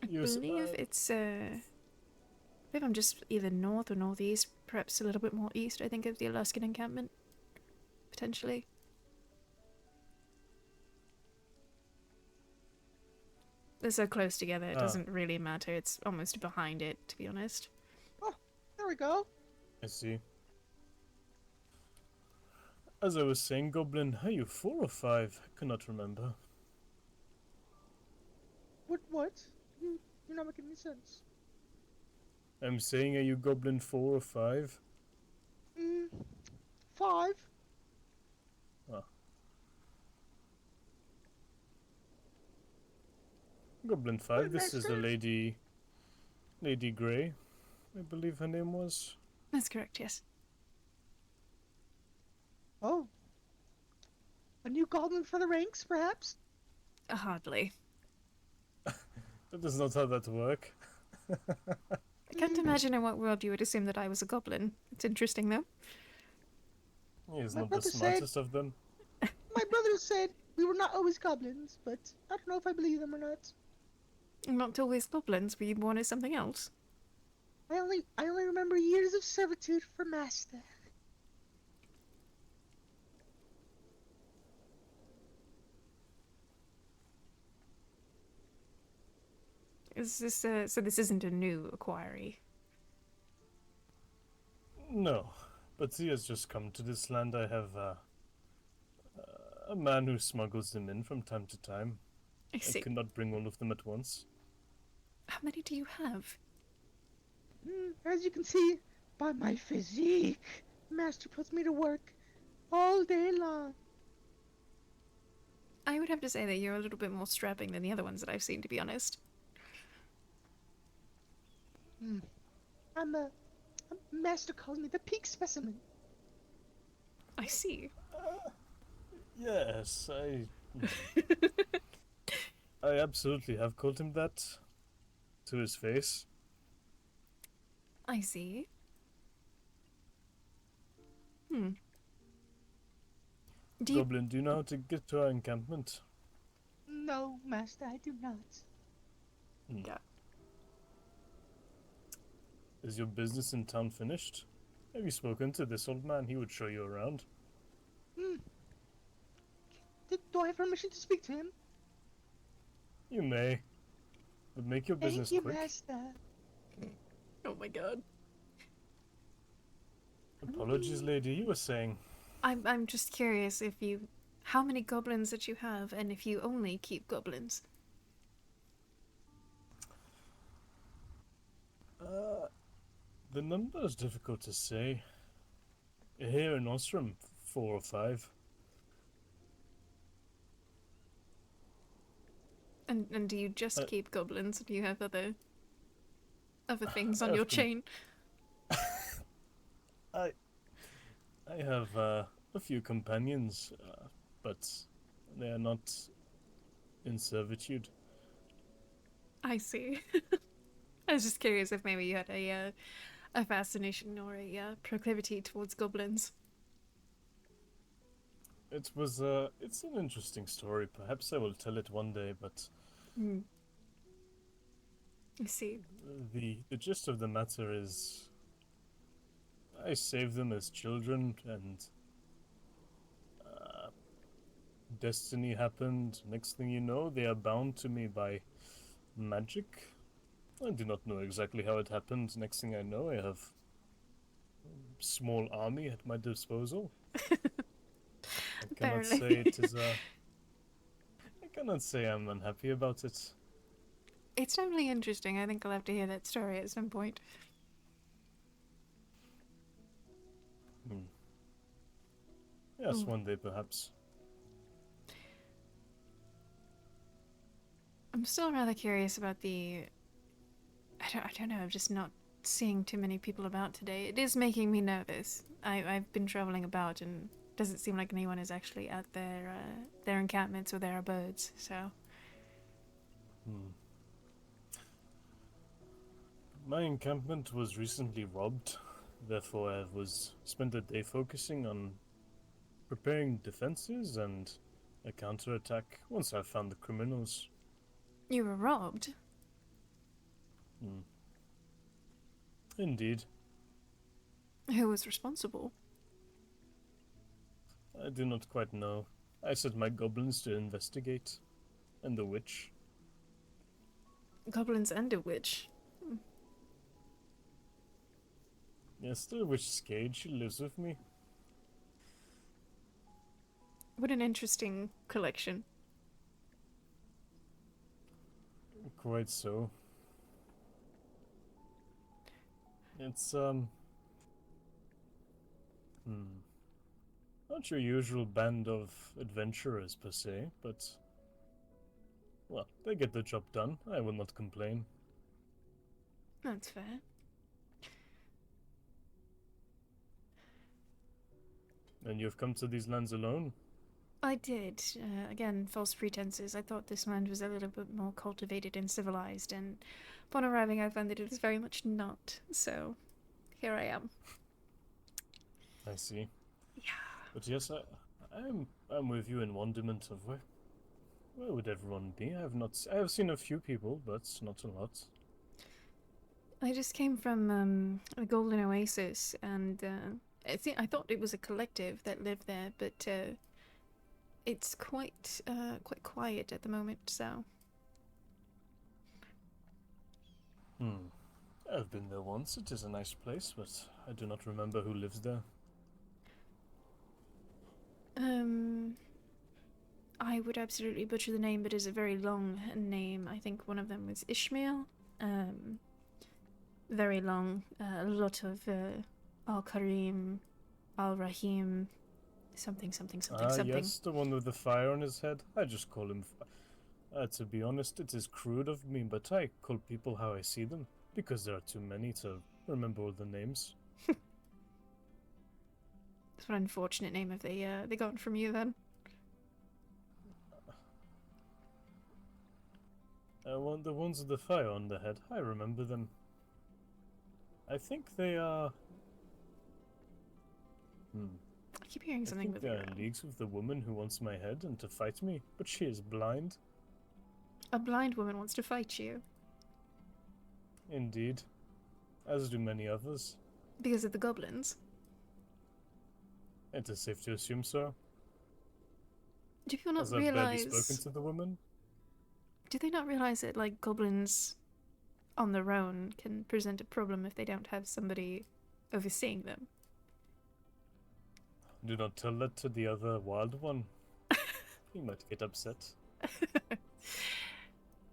Yes, believe it's maybe I'm just either north or northeast, perhaps a little bit more east, I think, of the Alaskan encampment. Potentially. They're so close together, it doesn't really matter. It's almost behind it, to be honest. Oh, there we go. I see. As I was saying, Goblin, are you 4 or 5? I cannot remember. What? You're not making any sense. I'm saying, are you Goblin 4 or 5? 5. Goblin 5, this is the Masters? Lady Grey, I believe her name was. That's correct, yes. Oh. A new goblin for the ranks, perhaps? Hardly. That is not how that works. I can't imagine in what world you would assume that I was a goblin. It's interesting, though. He is My not the brother said- smartest of them. My brother said we were not always goblins, but I don't know if I believe them or not. Not always goblins, were you born as something else? I only remember years of servitude for master. Is this, so this isn't a new acquiry? No, but he has just come to this land. I have a man who smuggles them in from time to time. I see. I cannot bring all of them at once. How many do you have? As you can see by my physique, master puts me to work all day long. I would have to say that you're a little bit more strapping than the other ones that I've seen, to be honest. Master calls me the peak specimen. I see. Yes, I absolutely have called him that to his face. I see. Do you... Goblin, do you know how to get to our encampment? No, master, I do not. Yeah. Is your business in town finished? Have you spoken to this old man? He would show you around. Do I have permission to speak to him? You may. But make your business Thank you, quick. master. Oh my god. Apologies, lady, you were saying. I'm just curious if you... how many goblins that you have, and if you only keep goblins. The number is difficult to say. Here in Ostrom, 4 or 5. And do you just keep goblins? Do you have other things on your chain? I have a few companions, but they are not in servitude. I see. I was just curious if maybe you had a fascination or a proclivity towards goblins. It's an interesting story. Perhaps I will tell it one day, but Hmm. I see. the gist of the matter is I saved them as children, and uh, destiny happened. Next thing you know, they are bound to me by magic. I do not know exactly how it happened. Next thing I know, I have a small army at my disposal. I cannot Apparently. say it is I cannot say I'm unhappy about it. It's definitely interesting. I think I'll have to hear that story at some point. Hmm. Yes, Ooh. one day perhaps. I'm still rather curious about the. I don't know. I'm just not seeing too many people about today. It is making me nervous. I've been traveling about and doesn't seem like anyone is actually at their encampments or their abodes. So Hmm. My encampment was recently robbed, therefore I was spent a day focusing on preparing defenses and a counterattack once I found the criminals. you were robbed. Hmm. Indeed, Who was responsible? I do not quite know. I set my goblins to investigate, and the witch. Goblins and a witch. Yes, the witch Skade, she lives with me. What an interesting collection. Quite so. It's, not your usual band of adventurers per se, but, well, they get the job done. I will not complain. That's fair. And you've come to these lands alone? I did. Again, false pretenses. I thought this land was a little bit more cultivated and civilized, and upon arriving, I found that it was very much not. So, here I am. I see. Yeah. But yes, I'm with you in wonderment of where would everyone be? I have seen a few people, but not a lot. I just came from a golden oasis, and I thought it was a collective that lived there, but it's quite quiet at the moment. So I've been there once. It is a nice place, but I do not remember who lives there. I would absolutely butcher the name, but it's a very long name. I think one of them was Ishmael. Very long. A lot of Al Karim, Al Rahim, something, something, something, something. Yes, the one with the fire on his head. I just call him. To be honest, it is crude of me, but I call people how I see them because there are too many to remember all the names. That's an unfortunate name if they got from you then. The ones with the fire on the head. I remember them. I think they are. I keep hearing I something think with they are your in leagues with the woman who wants my head and to fight me, but she is blind. A blind woman wants to fight you Indeed, as do many others. because of the goblins. It is safe to assume so. Do people not As I've barely spoken realize? to the woman. Do they not realize that like goblins on their own can present a problem if they don't have somebody overseeing them? Do not tell that to the other wild one. He might get upset.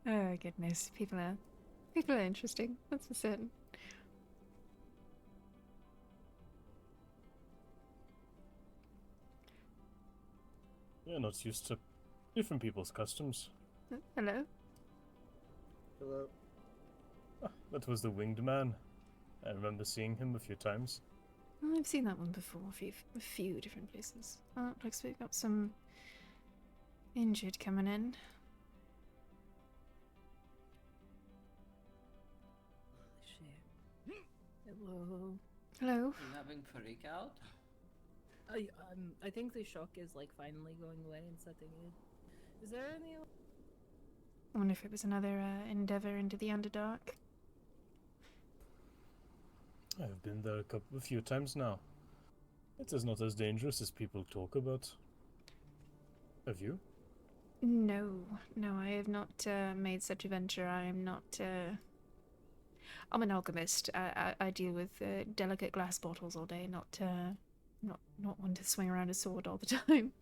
Oh goodness, people are interesting. That's for certain. We are not used to different people's customs. Hello. Hello. That was the winged man. I remember seeing him a few times. Well, I've seen that one before, a few different places. Oh, looks like we've got some injured coming in. Hello. Hello. You having freak out? I think the shock is like finally going away and setting in. Is there any? I wonder if it was another endeavor into the Underdark. I've been there a few times now. It is not as dangerous as people talk about. Have you? No, I have not made such a venture. I am not. I'm an alchemist. I deal with delicate glass bottles all day, not one to swing around a sword all the time.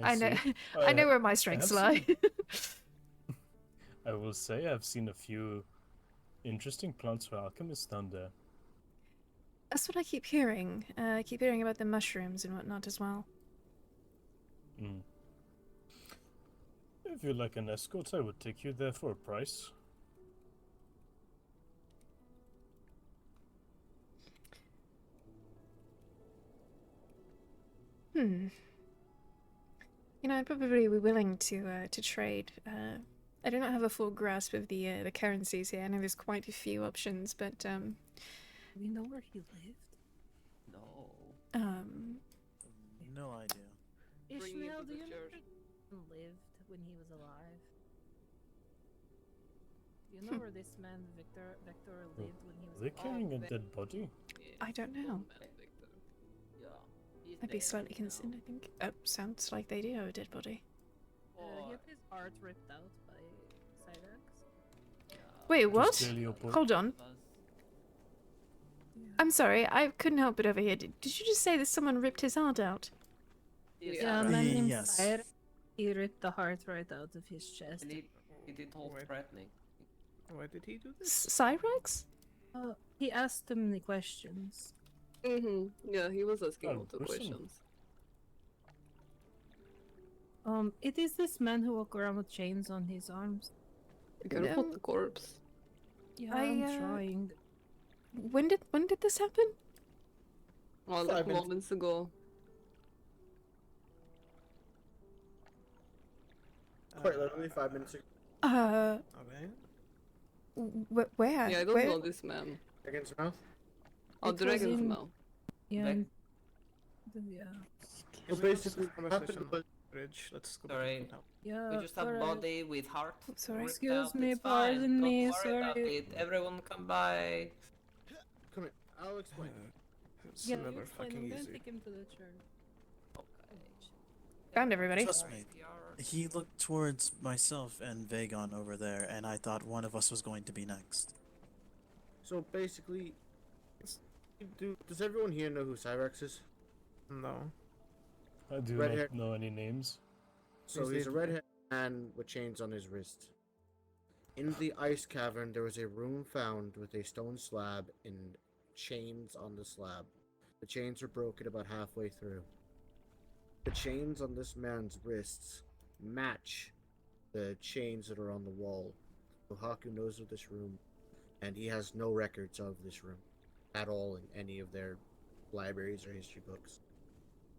I know. see. I know where my strengths lie. I will say I've seen a few interesting plants for alchemists down there. That's what I keep hearing. I keep hearing about the mushrooms and whatnot as well. Mm. If you'd like an escort, I would take you there for a price. You know, I'd probably be willing to trade. I do not have a full grasp of the currencies here. I know there's quite a few options, but Do we know where he lived? No. No idea. Bring me Ishmael, to do the you know church. where he lived when he was alive? Do you know where this man Vector lived when he was Are they alive? carrying a dead body? I don't know. Yeah. He's I'd be dead slightly now. concerned, I think. Oh, sounds like they do have a dead body. He had his heart ripped out by Cyrax. Yeah. Wait, Just what? clearly your point. Hold on. Was- I'm sorry, I couldn't help but overhear. Did you just say that someone ripped his heart out? Yes, Yeah, a right. man named Yes. Cyrax. He ripped the heart right out of his chest. And he did all Wait. threatening. Why did he do this? Cyrax? He asked too many questions. Yeah, he was asking Oh, lots of gruesome. questions. It is this man who walk around with chains on his arms. Be careful with the corpse. Yeah, I'm I'm trying. When did this happen? Well, 5 like minutes. moments ago. Quite literally 5 minutes ago. Okay. Where? Yeah, I don't Where? know this man. Dragon's mouth. Oh, It was Dragon's in- Mouth. Yeah. Back- Yeah. So basically, what happened Conversation. was Bridge. Let's go Sorry. back now. Yeah. We just have alright. body with heart. Oh, sorry. ripped Excuse out, me, it's fine. pardon me, Don't worry about sorry. it. Everyone come by. Come here. I'll explain. It's Yeah, never you explain, fucking I'm gonna easy. take him to the church. Found everybody. Trust me. He looked towards myself and Vagon over there, and I thought one of us was going to be next. So basically, does everyone here know who Cyrax is? No. I do Red not hair. know any names. So Is he's a it- redhead man with chains on his wrist. In the ice cavern, there was a room found with a stone slab and chains on the slab. The chains were broken about halfway through. The chains on this man's wrists match the chains that are on the wall. So Haku knows of this room, and he has no records of this room at all in any of their libraries or history books.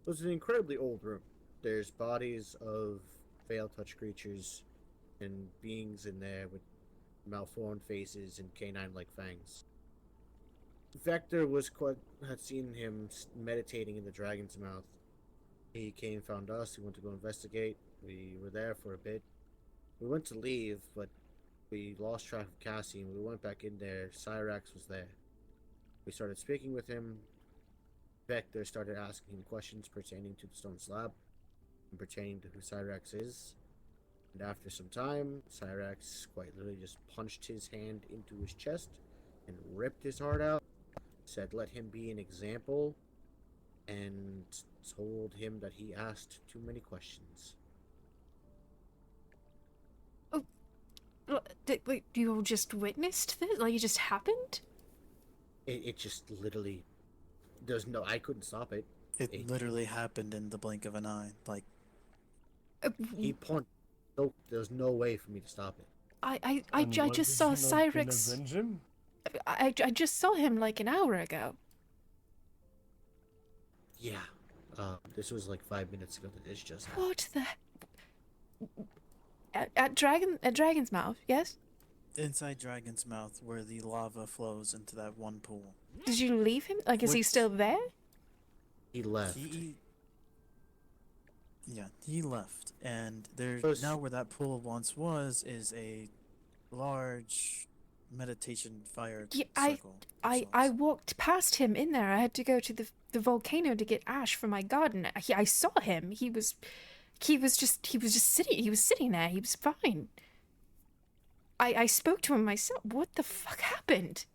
So it's an incredibly old room. There's bodies of veil-touched creatures and beings in there with malformed faces and canine-like fangs. Vector had seen him meditating in the dragon's mouth. He came, found us. We went to go investigate. We were there for a bit. We went to leave, but we lost track of Cassie, and we went back in there. Cyrax was there. We started speaking with him. Vector started asking him questions pertaining to the stone slab and pertaining to who Cyrax is. And after some time, Cyrax quite literally just punched his hand into his chest and ripped his heart out. Said, let him be an example, and told him that he asked too many questions. Wait, you all just witnessed this? Like, it just happened? It just literally, I couldn't stop it. It literally happened in the blink of an eye. Like, He punched. No, there's no way for me to stop it. I And what, just did saw you not gonna Cyrax. avenge him? I just saw him like an hour ago. Yeah. This was like 5 minutes ago that this just happened. What the? At Dragon's Mouth, yes? Inside Dragon's Mouth, where the lava flows into that one pool. Did you leave him? Like, is he Which- still there? He left. Yeah, he left, and First- now where that pool once was is a large meditation fire Yeah, circle. of I sorts. walked past him in there. I had to go to the volcano to get ash for my garden. I saw him. He was just sitting. He was sitting there. He was fine. I spoke to him myself. What the fuck happened?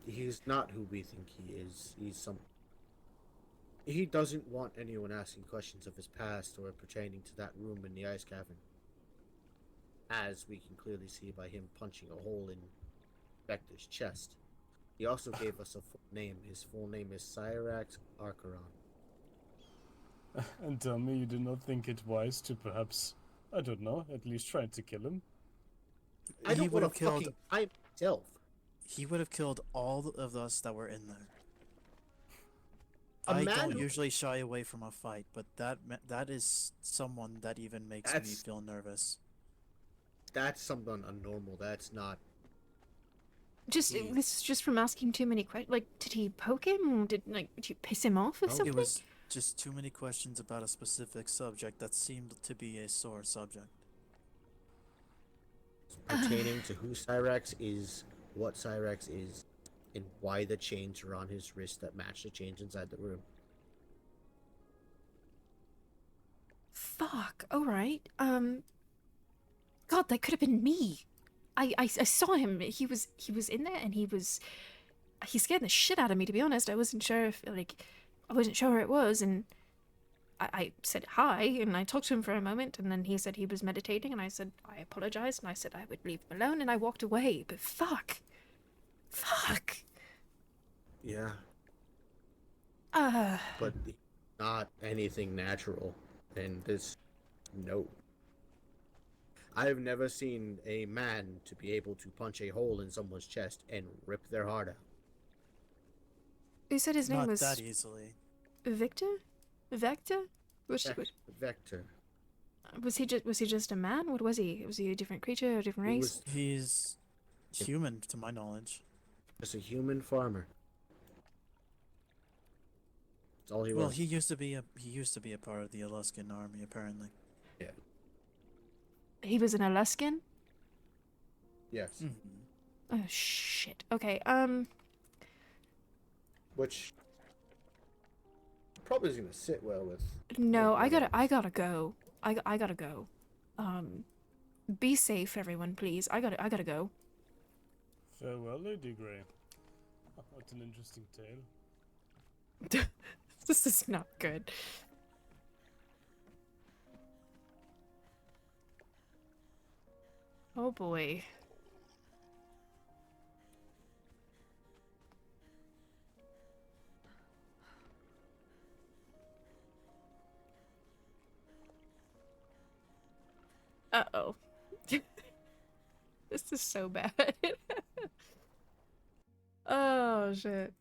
He's not who we think he is. He doesn't want anyone asking questions of his past or pertaining to that room in the ice cavern. As we can clearly see by him punching a hole in Vector's chest. He also gave us a full name. His full name is Cyrax Archeron. And tell me you did not think it wise to perhaps, I don't know, at least try to kill him? I He don't would want have to killed. fucking I myself. He would have killed all of us that were in there. A I man don't who- usually shy away from a fight, but that is someone that even makes me That's- feel nervous. That's someone unnormal. That's not. Just Jeez. this is just from asking too many questions. Like, did he poke him? Did you piss him off or something? It was just too many questions about a specific subject that seemed to be a sore subject. Pertaining to who Cyrax is, what Cyrax is, and why the chains are on his wrist that match the chains inside the room. Fuck. All right. God, that could have been me. I saw him. He was in there, and he scared the shit out of me. To be honest, I wasn't sure if I wasn't sure who it was, and I said hi, and I talked to him for a moment, and then he said he was meditating, and I said I apologized, and I said I would leave him alone, and I walked away. But fuck. Yeah, Uh, but not anything natural. And this, no. I've never seen a man to be able to punch a hole in someone's chest and rip their heart out. who said his name Not was that easily. Victor? Vector? Was Vector. he just a man? What was he? Was he a different creature, a different He race? was He's human, to my knowledge. just a human farmer. That's all he Well, was. he used to be a part of the Aluskan army, apparently. He was an Aluskan? Yes. Oh shit. Okay, Which probably is gonna sit well with. no, I everyone gotta else. go. I gotta go. Be safe, everyone, please. I gotta go. Farewell, Lady Grey. What an interesting tale. This is not good. Oh boy. Uh-oh. This is so bad. Oh shit.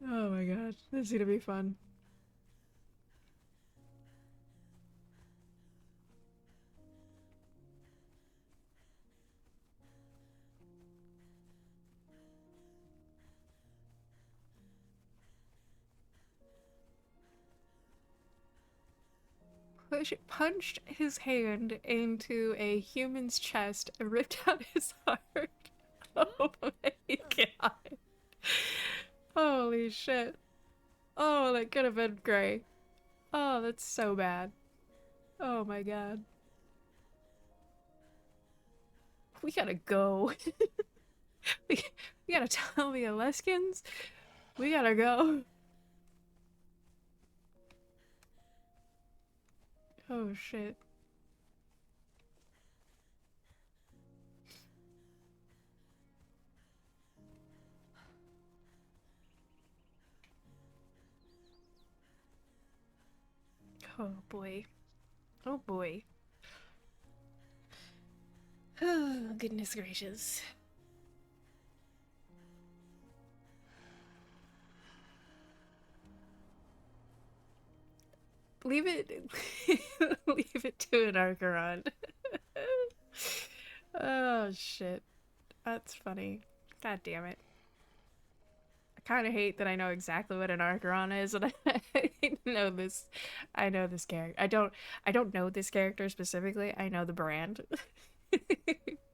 Oh my gosh, this is gonna be fun. Punched his hand into a human's chest, ripped out his heart. Oh my god. Holy shit. Oh, that could have been great. Oh, that's so bad. Oh my god. We gotta go. we gotta tell the Aleskins. We gotta go. Oh shit. Oh boy. Oh boy. Oh, goodness gracious. Leave it leave it to an Archeron. Oh shit. That's funny. God damn it. I kind of hate that I know exactly what an Archeron is, and I know this. I know this character. I don't know this character specifically. I know the brand.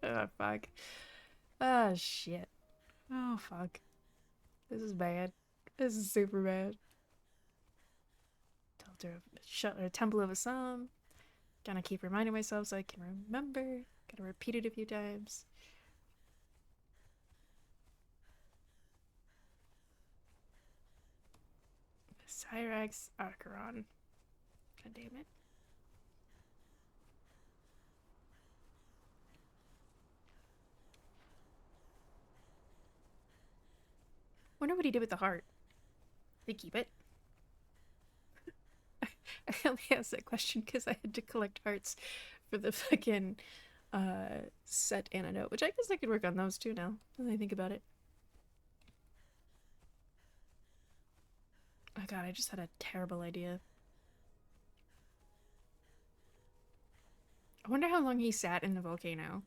Oh fuck. Oh shit. Oh fuck. This is bad. This is super bad. Temple of Assam. Gonna keep reminding myself so I can remember. Gotta repeat it a few times. Cyrax Archeron. God damn it. Wonder what he did with the heart. Did he keep it? I only asked that question because I had to collect hearts for the fucking set antidote, which I guess I could work on those too now, when I think about it. Oh god, I just had a terrible idea. I wonder how long he sat in the volcano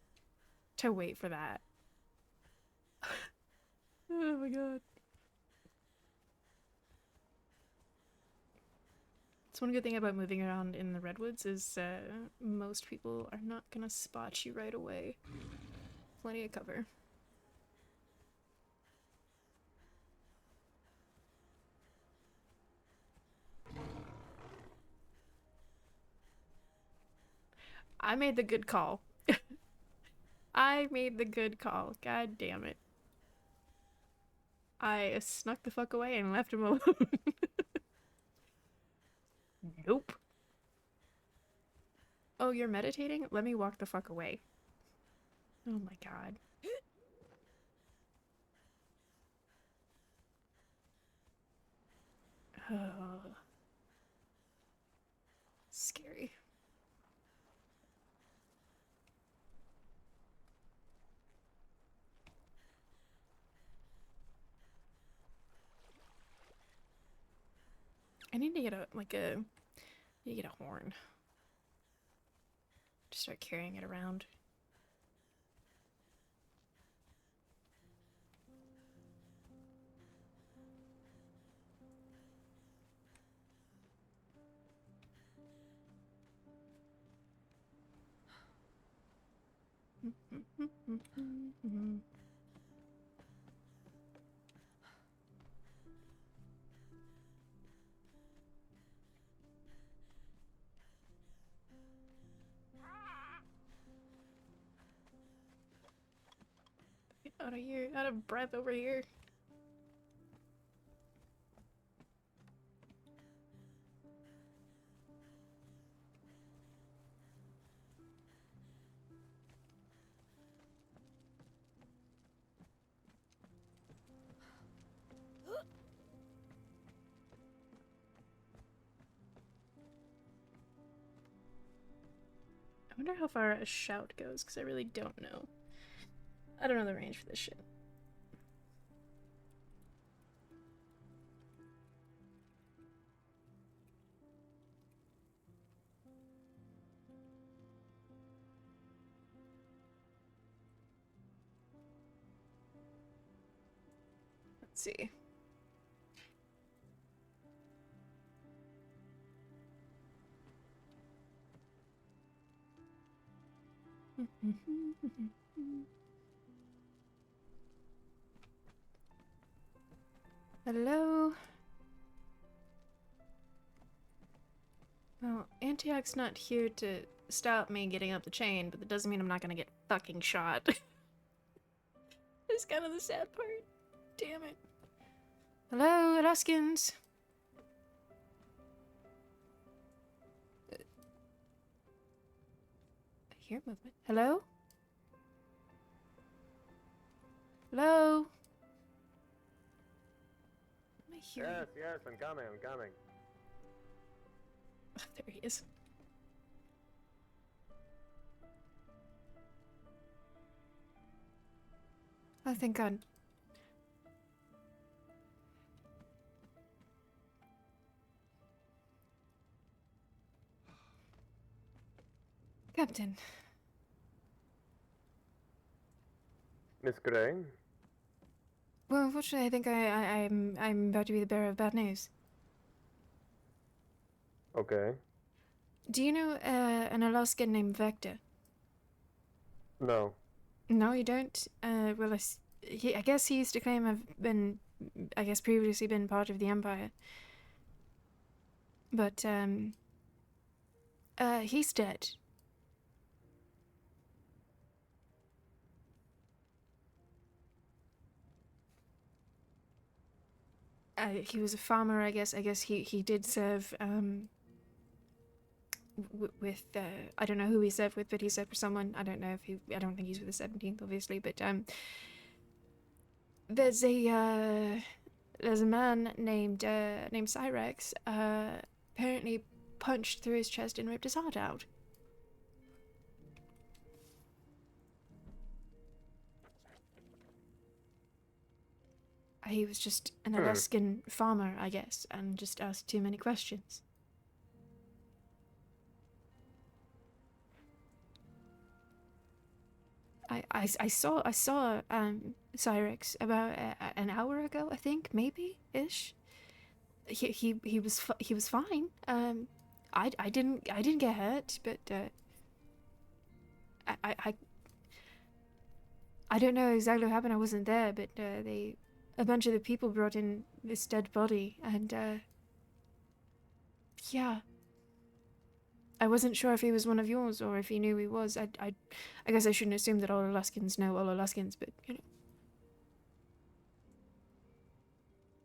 to wait for that. Oh my god. It's one good thing about moving around in the redwoods is most people are not gonna spot you right away. Plenty of cover. I made the good call. I made the good call. God damn it. I snuck the fuck away and left him alone. Nope. Oh, you're meditating? Let me walk the fuck away. Oh my god. Oh. Scary. I need to get a horn. Just start carrying it around. Out of here, out of breath over here. I wonder how far a shout goes, because I really don't know. I don't know the range for this shit. Let's see. Hello? Well, Antioch's not here to stop me getting up the chain, but that doesn't mean I'm not gonna get fucking shot. That's kind of the sad part. Damn it. Hello, Ruskins? I hear movement. Hello? Hello? Am I hearing? Yes, I'm coming. Oh, there he is. Oh, thank God. Captain. Miss Gray? Well, unfortunately, I think I'm about to be the bearer of bad news. Okay. Do you know an Alaskan named Vector? No. No, you don't. Well, I guess he used to claim have been, I guess previously been part of the Empire, but he's dead. He was a farmer, I guess. I guess he did serve with I don't know who he served with, but he served for someone. I don't know if he. I don't think he's with the 17th, obviously, but there's a man named Cyrex. Apparently punched through his chest and ripped his heart out. He was just an Alaskan farmer, I guess, and just asked too many questions. I saw Cyrex about an hour ago, I think, maybe ish. He was fine. I didn't get hurt, but I don't know exactly what happened. I wasn't there, but a bunch of the people brought in this dead body, and yeah. I wasn't sure if he was one of yours or if he knew he was. I guess I shouldn't assume that all Alaskans know all Alaskans, but you know.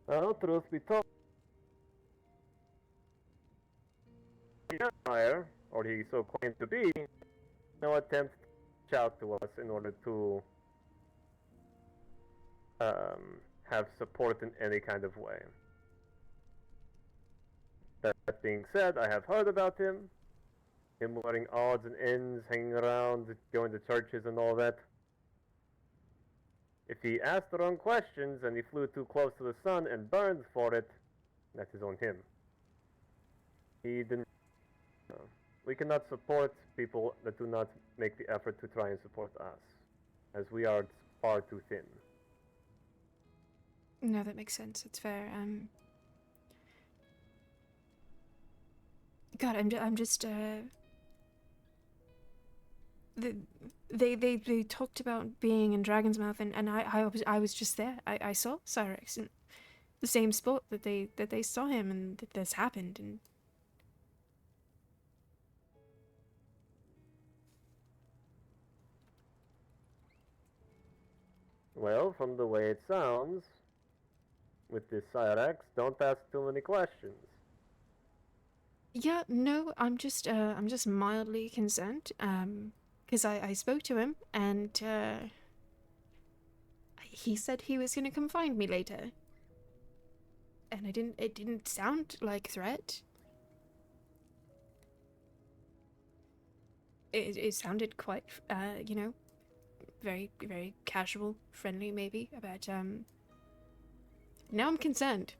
Well, truth be told, Empire, or he so claimed to be, no attempt to reach out to us in order to have support in any kind of way. That being said, I have heard about him wearing odds and ends, hanging around, going to churches and all that. If he asked the wrong questions and he flew too close to the sun and burned for it, that is on him. He didn't. We cannot support people that do not make the effort to try and support us, as we are far too thin. No, that makes sense. It's fair. God, I'm just They talked about being in Dragon's Mouth, and I was just there. I saw Cyrex in the same spot that they saw him, and that this happened. And Well, from the way it sounds, with this Cyrex, don't ask too many questions. yeah, no, I'm just mildly concerned. Because I spoke to him, and he said he was gonna come find me later. And it didn't sound like a threat. It sounded quite, you know, very, very casual, friendly maybe, but now I'm concerned.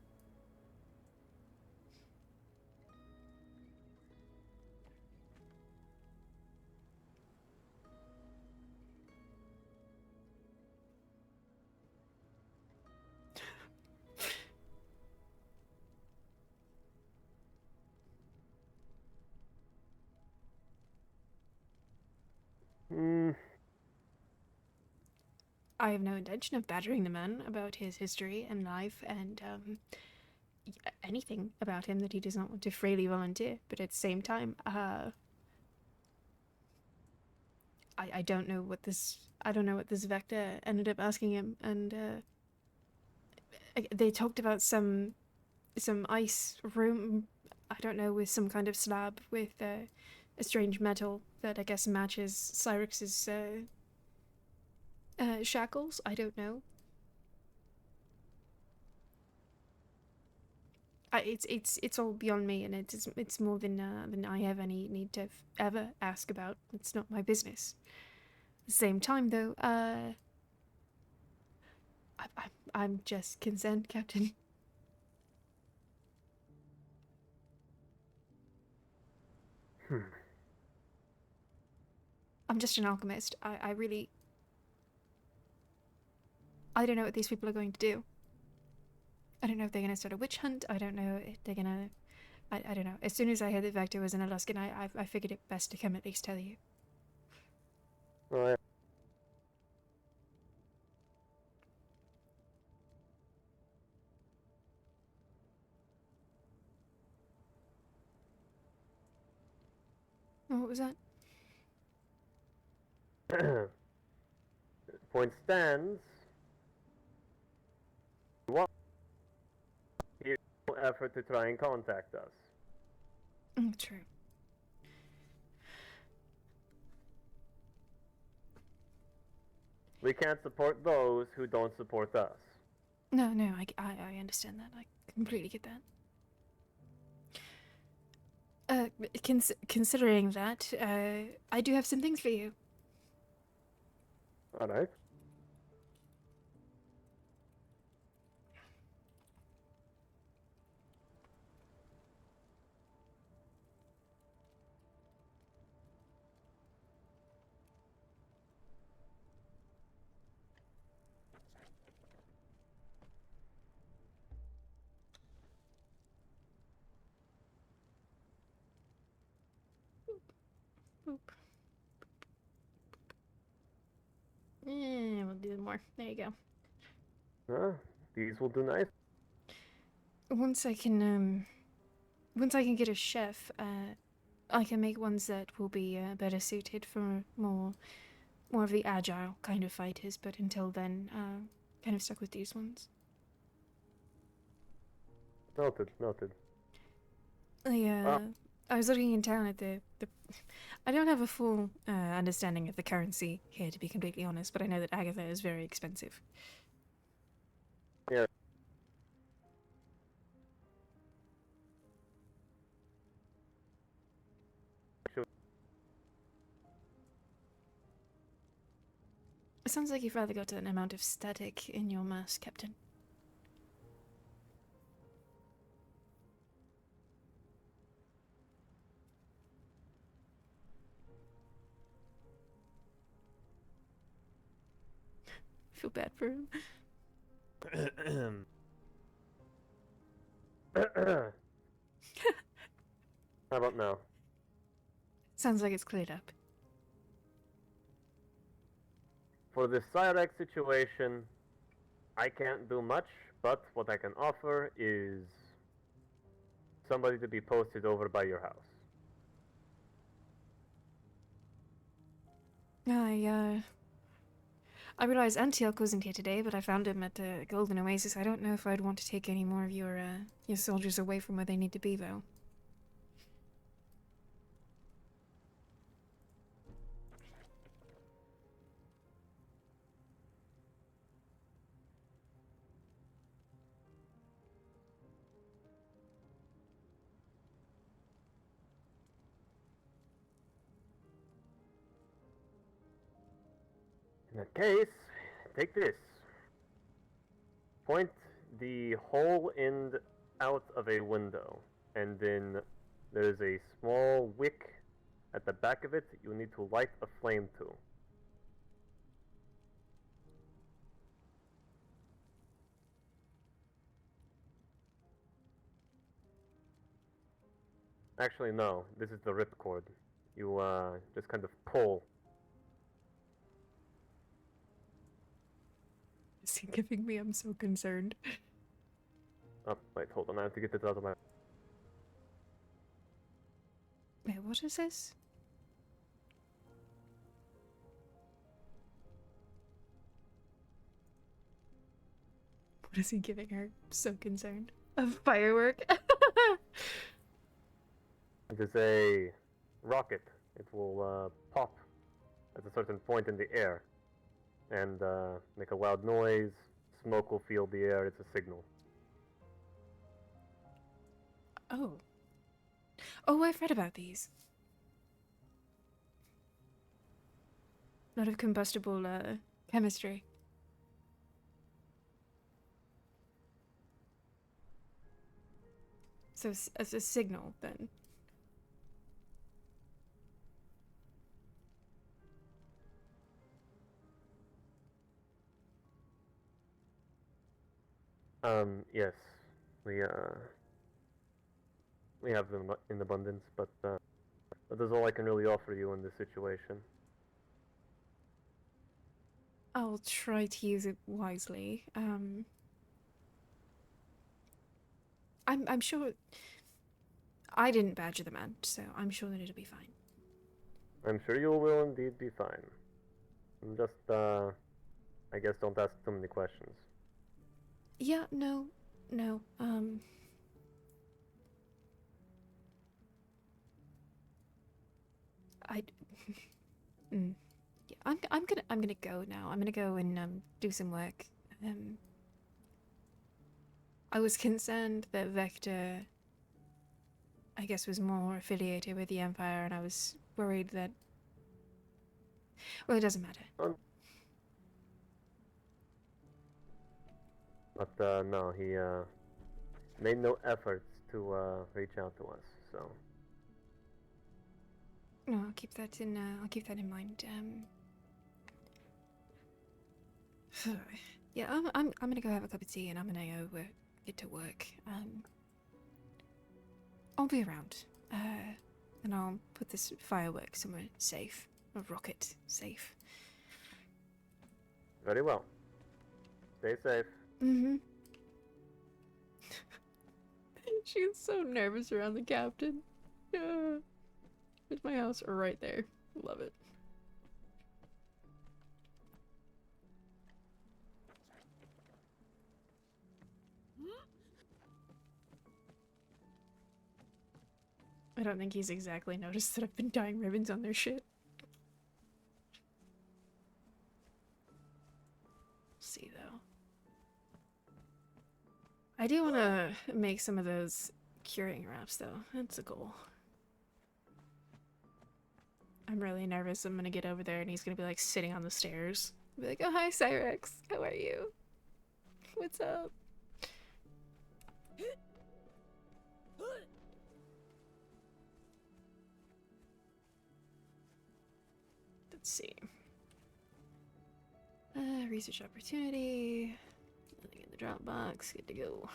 I have no intention of badgering the man about his history and life and anything about him that he does not want to freely volunteer. But at the same time, I don't know what this Vector ended up asking him, and they talked about some ice room. I don't know, with some kind of slab with a strange metal that I guess matches Cyrix's shackles. I don't know. It's all beyond me, and it's more than I have any need to ever ask about. It's not my business. At the same time, though, I'm just concerned, Captain. I'm just an alchemist. I really... I don't know what these people are going to do. I don't know if they're going to start a witch hunt. I don't know if they're going to... I don't know. As soon as I heard that Vector was in Alaskan, I figured it best to come at least tell you. Oh, yeah. Oh, what was that? Point stands. What? He no effort to try and contact us. True. We can't support those who don't support us. No, I understand that. I completely get that. Considering that, I do have some things for you. Alright. Boop. We'll do more. There you go. These will do nice. Once I can get a chef, I can make ones that will be better suited for more of the agile kind of fighters. But until then, kind of stuck with these ones. Noted, noted. I was looking in town at the. I don't have a full understanding of the currency here, to be completely honest, but I know that Agatha is very expensive. Yeah. It sounds like you've rather got an amount of static in your mask, Captain. I feel bad for him. How about now? Sounds like it's cleared up. For the Cyrex situation, I can't do much, but what I can offer is somebody to be posted over by your house. I realized Antioch wasn't here today, but I found him at the Golden Oasis. I don't know if I'd want to take any more of your soldiers away from where they need to be, though. In that case, take this. Point the whole end out of a window, and then there's a small wick at the back of it you need to light a flame to. Actually, no. This is the ripcord. You just kind of pull. Is he giving me? I'm so concerned. Oh, wait, hold on. I have to get this out of my. Wait, what is this? What is he giving her? I'm so concerned. A firework? It is a rocket. It will pop at a certain point in the air and make a loud noise. Smoke will fill the air. It's a signal. Oh. Oh, I've read about these. Not of combustible chemistry. So as a signal, then. Yes, we we have them in abundance, but that is all I can really offer you in this situation. I'll try to use it wisely. I'm sure I didn't badger the man, so I'm sure that it'll be fine. I'm sure you will indeed be fine. Just, I guess don't ask too many questions. Yeah, no. I yeah, I'm gonna go now. I'm gonna go and do some work. I was concerned that Vector, I guess, was more affiliated with the Empire, and I was worried that. Well, it doesn't matter. But no, he made no efforts to reach out to us. So No, I'll keep that in. I'll keep that in mind. Yeah, I'm gonna go have a cup of tea, and I'm gonna go get to work. I'll be around. And I'll put this firework somewhere safe. A rocket safe. very well. Stay safe. Mm-hmm. She's so nervous around the captain. There's my house right there. Love it. I don't think he's exactly noticed that I've been dyeing ribbons on their shit. See though. I do want to make some of those curing wraps though. That's a goal. I'm really nervous. I'm gonna get over there and he's gonna be like sitting on the stairs. I'll be like, oh hi Cyrex, how are you? What's up? Let's see. Research opportunity. Nothing in the Dropbox. Good to go.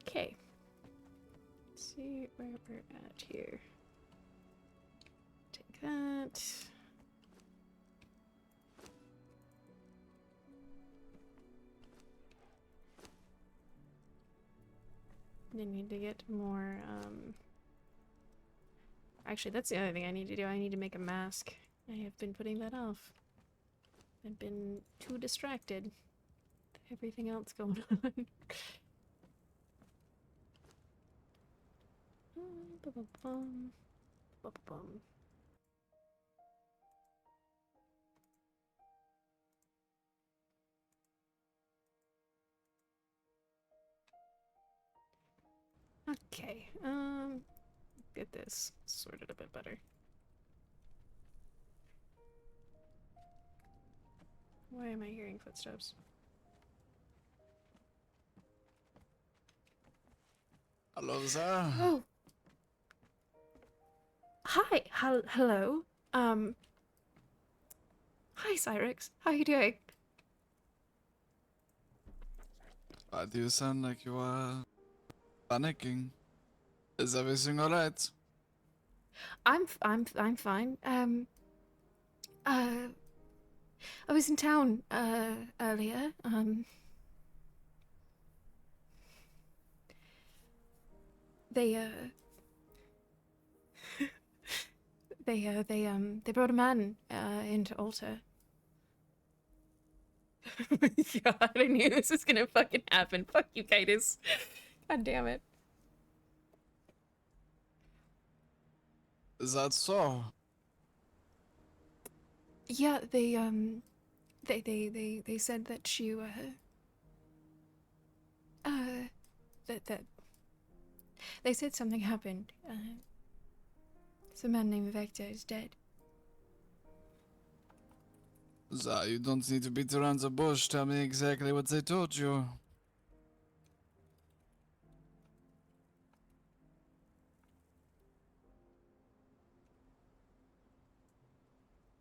Okay. Let's see where we're at here. Take that. I need to get more, Actually, that's the other thing I need to do. I need to make a mask. I have been putting that off. I've been too distracted with everything else going on. Ba-ba-bum. Ba-ba-bum. Okay, get this sorted a bit better. Why am I hearing footsteps? Hello, sir. Oh! Hi! Hello? Hi, Cyrex. How you doing? Why do you sound like you are panicking? Is everything alright? I'm fine. I was in town, earlier, they, they brought a man, into Alta. Oh my god, I knew this was gonna fucking happen. Fuck you, Titus. God damn it. Is that so? Yeah, they said that you, that they said something happened. Some man named Vector is dead. You don't need to beat around the bush. Tell me exactly what they told you.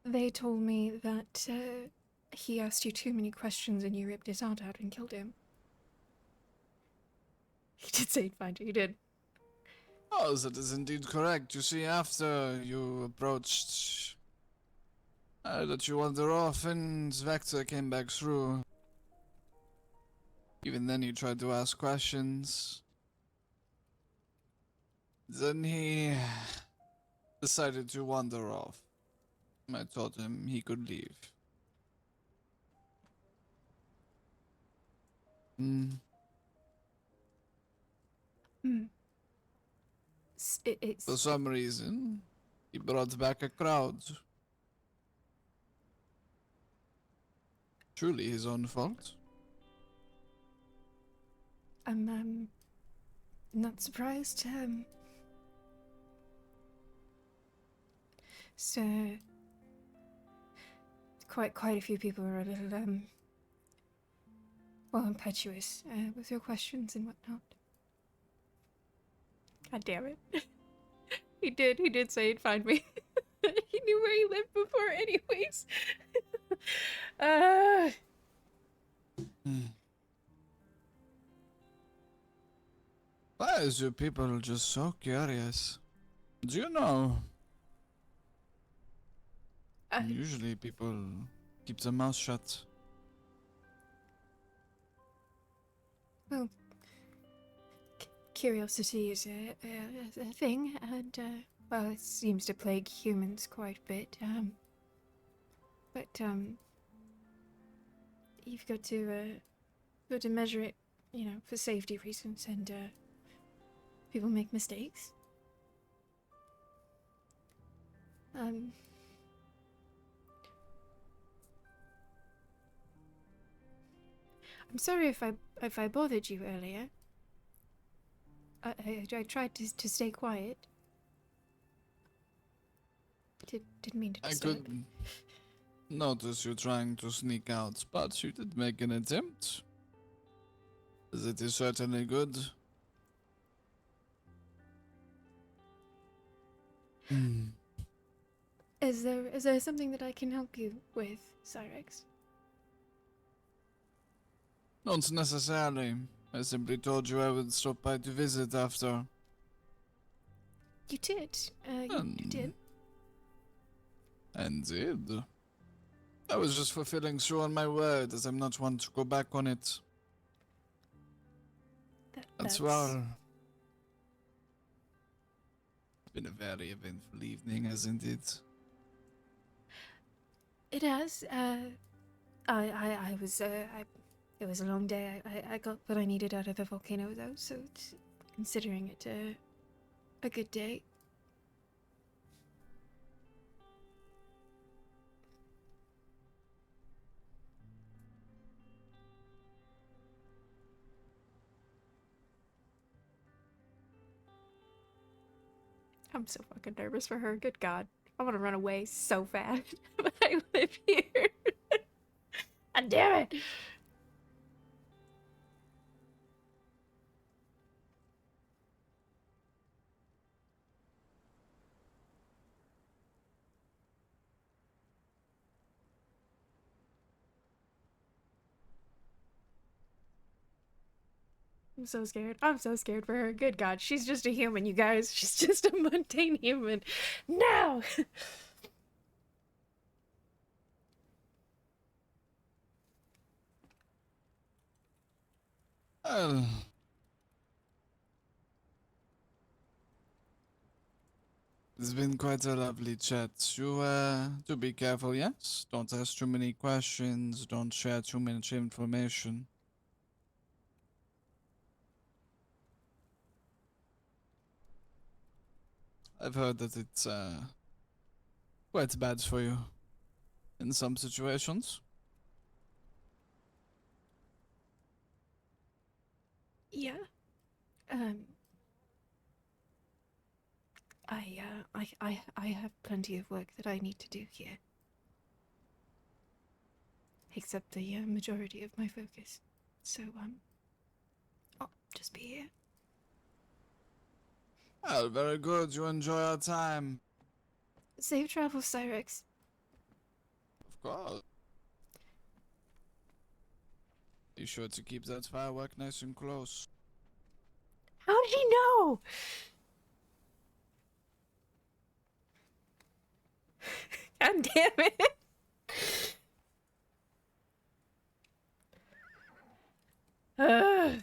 They told me that he asked you too many questions and you ripped his heart out and killed him. He did say he'd find you, he did. Oh, that is indeed correct. You see, after you approached, I let you wander off, and Vector came back through. Even then, you tried to ask questions. Then he decided to wander off. I told him he could leave. Hmm. It's For some reason, he brought back a crowd. Truly his own fault. I'm not surprised. So quite a few people are a little well, impetuous with their questions and whatnot. God damn it. He did say he'd find me. He knew where he lived before anyways. Why is you people just so curious? Do you know? Usually people keep their mouth shut. Well, curiosity is a thing, and well, it seems to plague humans quite a bit. But you've got to measure it, you know, for safety reasons, and people make mistakes. I'm sorry if I bothered you earlier. I tried to stay quiet. Didn't mean to disturb. I could notice you trying to sneak out, but you did make an attempt. That is certainly good. Is there something that I can help you with, Cyrex? Not necessarily. I simply told you I would stop by to visit after. You did. You did. Indeed. I was just fulfilling through on my word, as I'm not one to go back on it. That's well. It's been a very eventful evening, hasn't it? It has. It was a long day. I got what I needed out of the volcano, though, so it's considering it a good day. I'm so fucking nervous for her. Good God. I want to run away so fast, but I live here. God damn it. I'm so scared. I'm so scared for her. Good God. She's just a human, you guys. She's just a mundane human. No! Well, it's been quite a lovely chat. You, do be careful, yes? Don't ask too many questions, don't share too much information. I've heard that it's, quite bad for you in some situations. Yeah. I have plenty of work that I need to do here. takes up the majority of my focus. So, I'll just be here. Well, very good. You enjoy our time. Safe travels, Cyrex. Of course. Be sure to keep that firework nice and close. How did he know? God damn it. Ugh.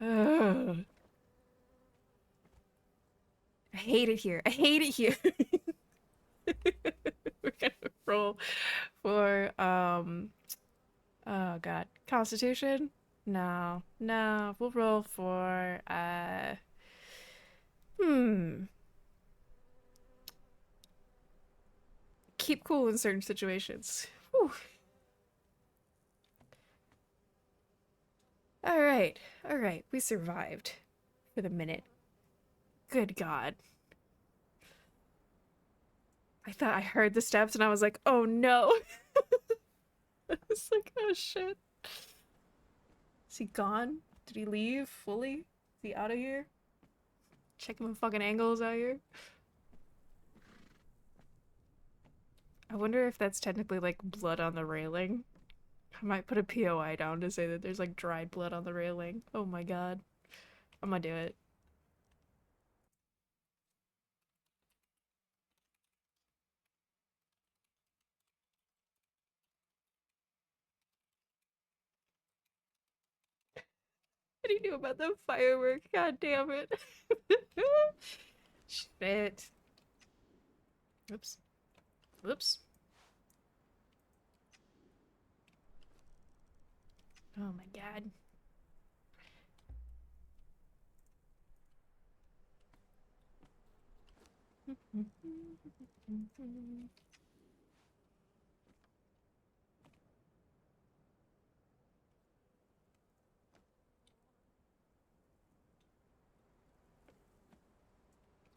Ugh. I hate it here. I hate it here. We're gonna roll for oh god. Constitution? No. No. We'll roll for keep cool in certain situations. Whew. Alright. Alright. We survived. For the minute. Good god. I thought I heard the steps and I was like, oh no. I was like, oh shit. Is he gone? Did he leave fully? Is he out of here? Checking my fucking angles out here. I wonder if that's technically like blood on the railing. I might put a POI down to say that there's like dried blood on the railing. Oh my god. I'm gonna do it. What do you do about the firework? God damn it. Shit. Oops. Whoops. Oh my god.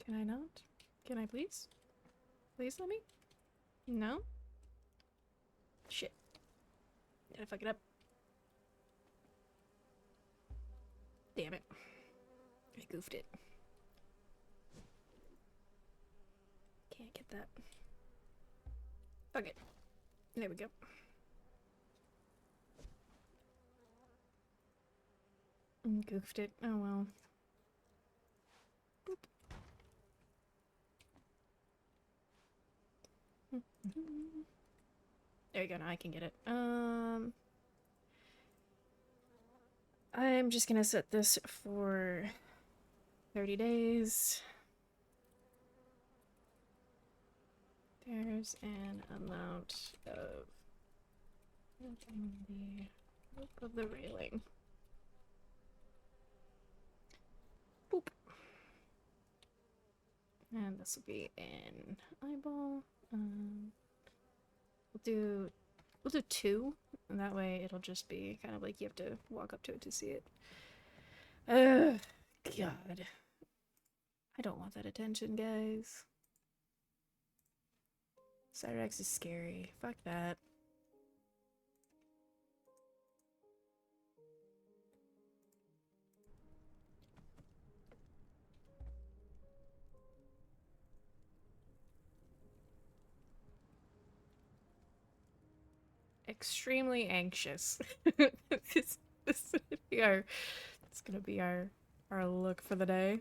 Can I not? Can I please? Please let me? No? Shit. Did I fuck it up? Damn it. I goofed it. Can't get that. Fuck it. There we go. Goofed it. Oh well. Boop. There you go, now I can get it. I'm just gonna set this for 30 days. There's an amount of the loop of the railing. Boop. And this will be an eyeball. We'll do 2, and that way it'll just be kind of like you have to walk up to it to see it. God. I don't want that attention, guys. Cyrex is scary. Fuck that. Extremely anxious. This is gonna be our look for the day.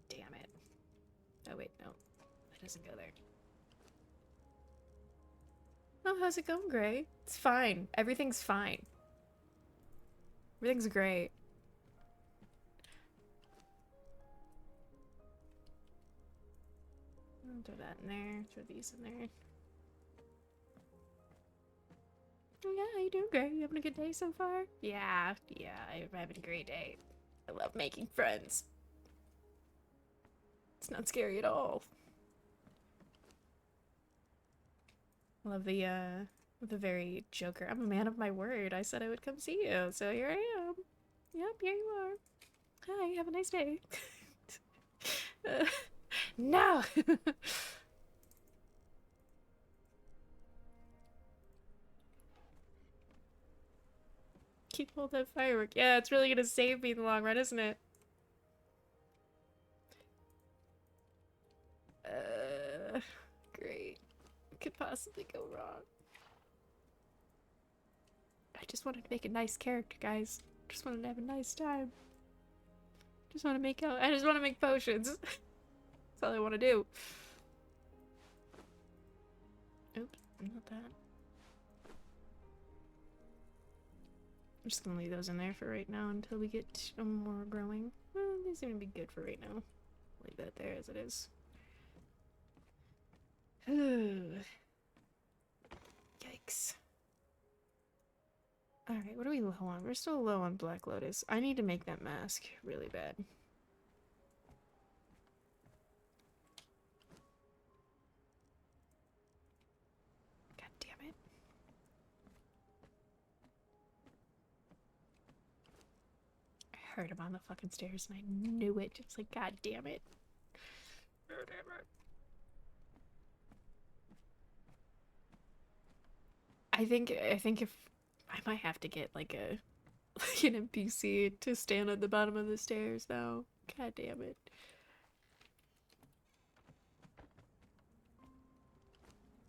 Damn it. Oh wait, no. That doesn't go there. Oh, how's it going, Gray? It's fine. Everything's fine. Everything's great. I'll throw that in there. Throw these in there. Oh yeah, how you doing, Gray? You having a good day so far? Yeah, I'm having a great day. I love making friends. It's not scary at all. I love the very Joker. I'm a man of my word. I said I would come see you, so here I am. Yep, here you are. Hi, have a nice day. No! Keep all that firework. Yeah, it's really gonna save me in the long run, isn't it? Great. What could possibly go wrong? I just wanted to make a nice character, guys. Just wanted to have a nice time. Just want to make out. I just want to make potions. That's all I want to do. Oops, not that. I'm just gonna leave those in there for right now until we get more growing. Well, they seem to be good for right now. Leave that there as it is. Yikes. Alright, what are we low on? We're still low on Black Lotus. I need to make that mask really bad. God damn it. I heard him on the fucking stairs and I knew it. It's like, god damn it. God damn it. I think if I might have to get like an NPC to stand at the bottom of the stairs now. God damn it.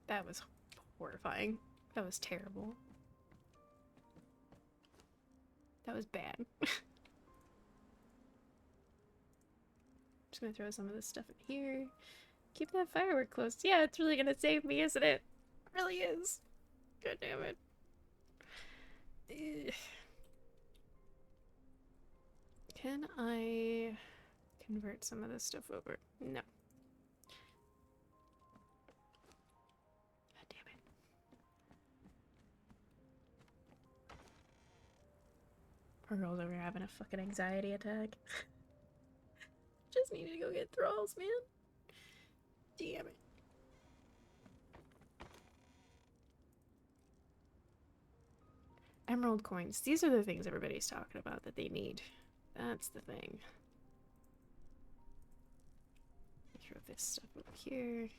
That was horrifying. That was terrible. That was bad. Just gonna throw some of this stuff in here. Keep that firework close. Yeah, it's really gonna save me, isn't it? It really is. God damn it. Ugh. Can I convert some of this stuff over? No. God damn it. Poor girl's over here having a fucking anxiety attack. Just needed to go get thralls, man. Damn it. Emerald coins. These are the things everybody's talking about that they need. That's the thing. Throw this stuff over here.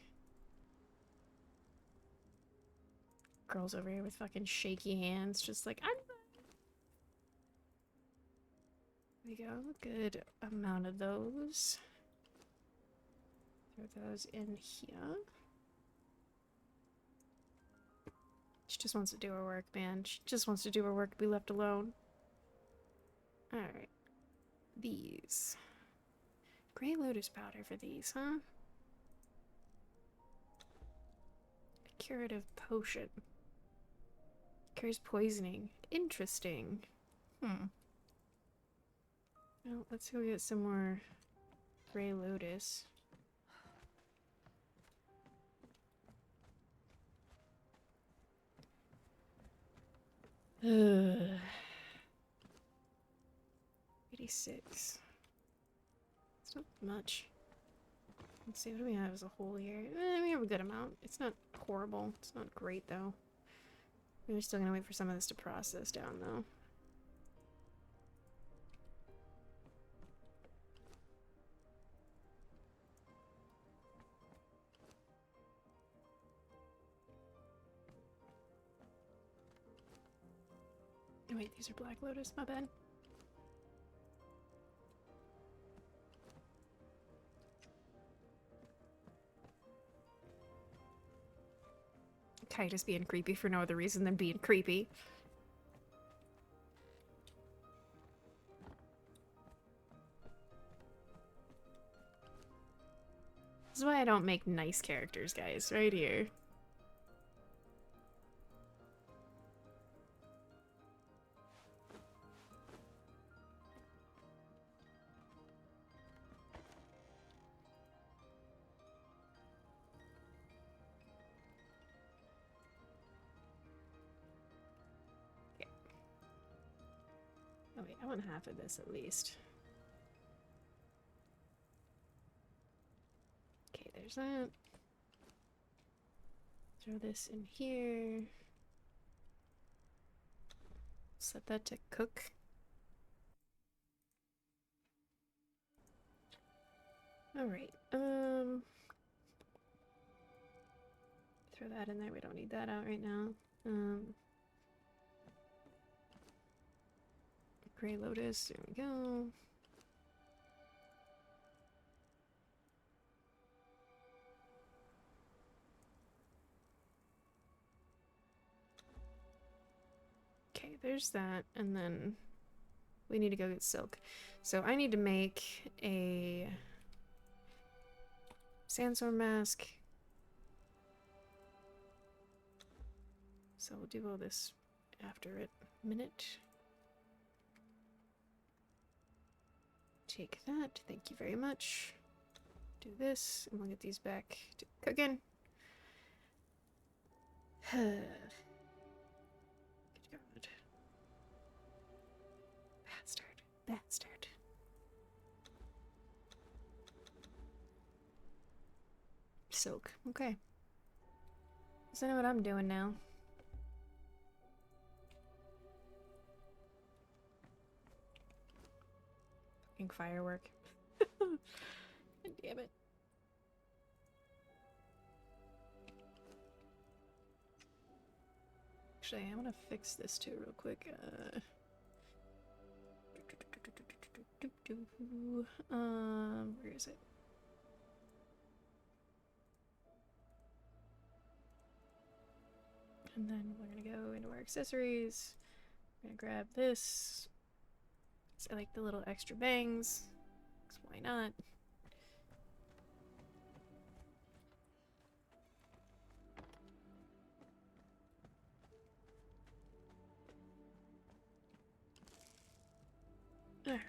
Girl's over here with fucking shaky hands, just like, I'm fine. There we go. Good amount of those. Throw those in here. She just wants to do her work, man. She just wants to do her work, be left alone. Alright. These. Grey lotus powder for these, huh? A curative potion. Cures poisoning. Interesting. Well, let's go get some more Grey Lotus. Ugh. 86. It's not much. Let's see, what do we have as a whole here? We have a good amount. It's not horrible. It's not great, though. We're still gonna wait for some of this to process down, though. Oh, wait, these are Black Lotus, my bad. Okay, just being creepy for no other reason than being creepy. This is why I don't make nice characters, guys. Right here. Oh wait, I want half of this at least. Okay, there's that. Throw this in here. Set that to cook. Alright, throw that in there, we don't need that out right now. Grey Lotus, there we go. Okay, there's that, and then we need to go get silk. So I need to make a sandstorm mask. So we'll do all this after a minute. Take that, thank you very much. Do this, and we'll get these back to cooking. Good God. Bastard. Silk, okay. So I know what I'm doing now. Fucking firework. God damn it. Actually, I want to fix this too real quick. Where is it? And then we're gonna go into our accessories. We're gonna grab this. I like the little extra bangs. 'Cause why not? Alright.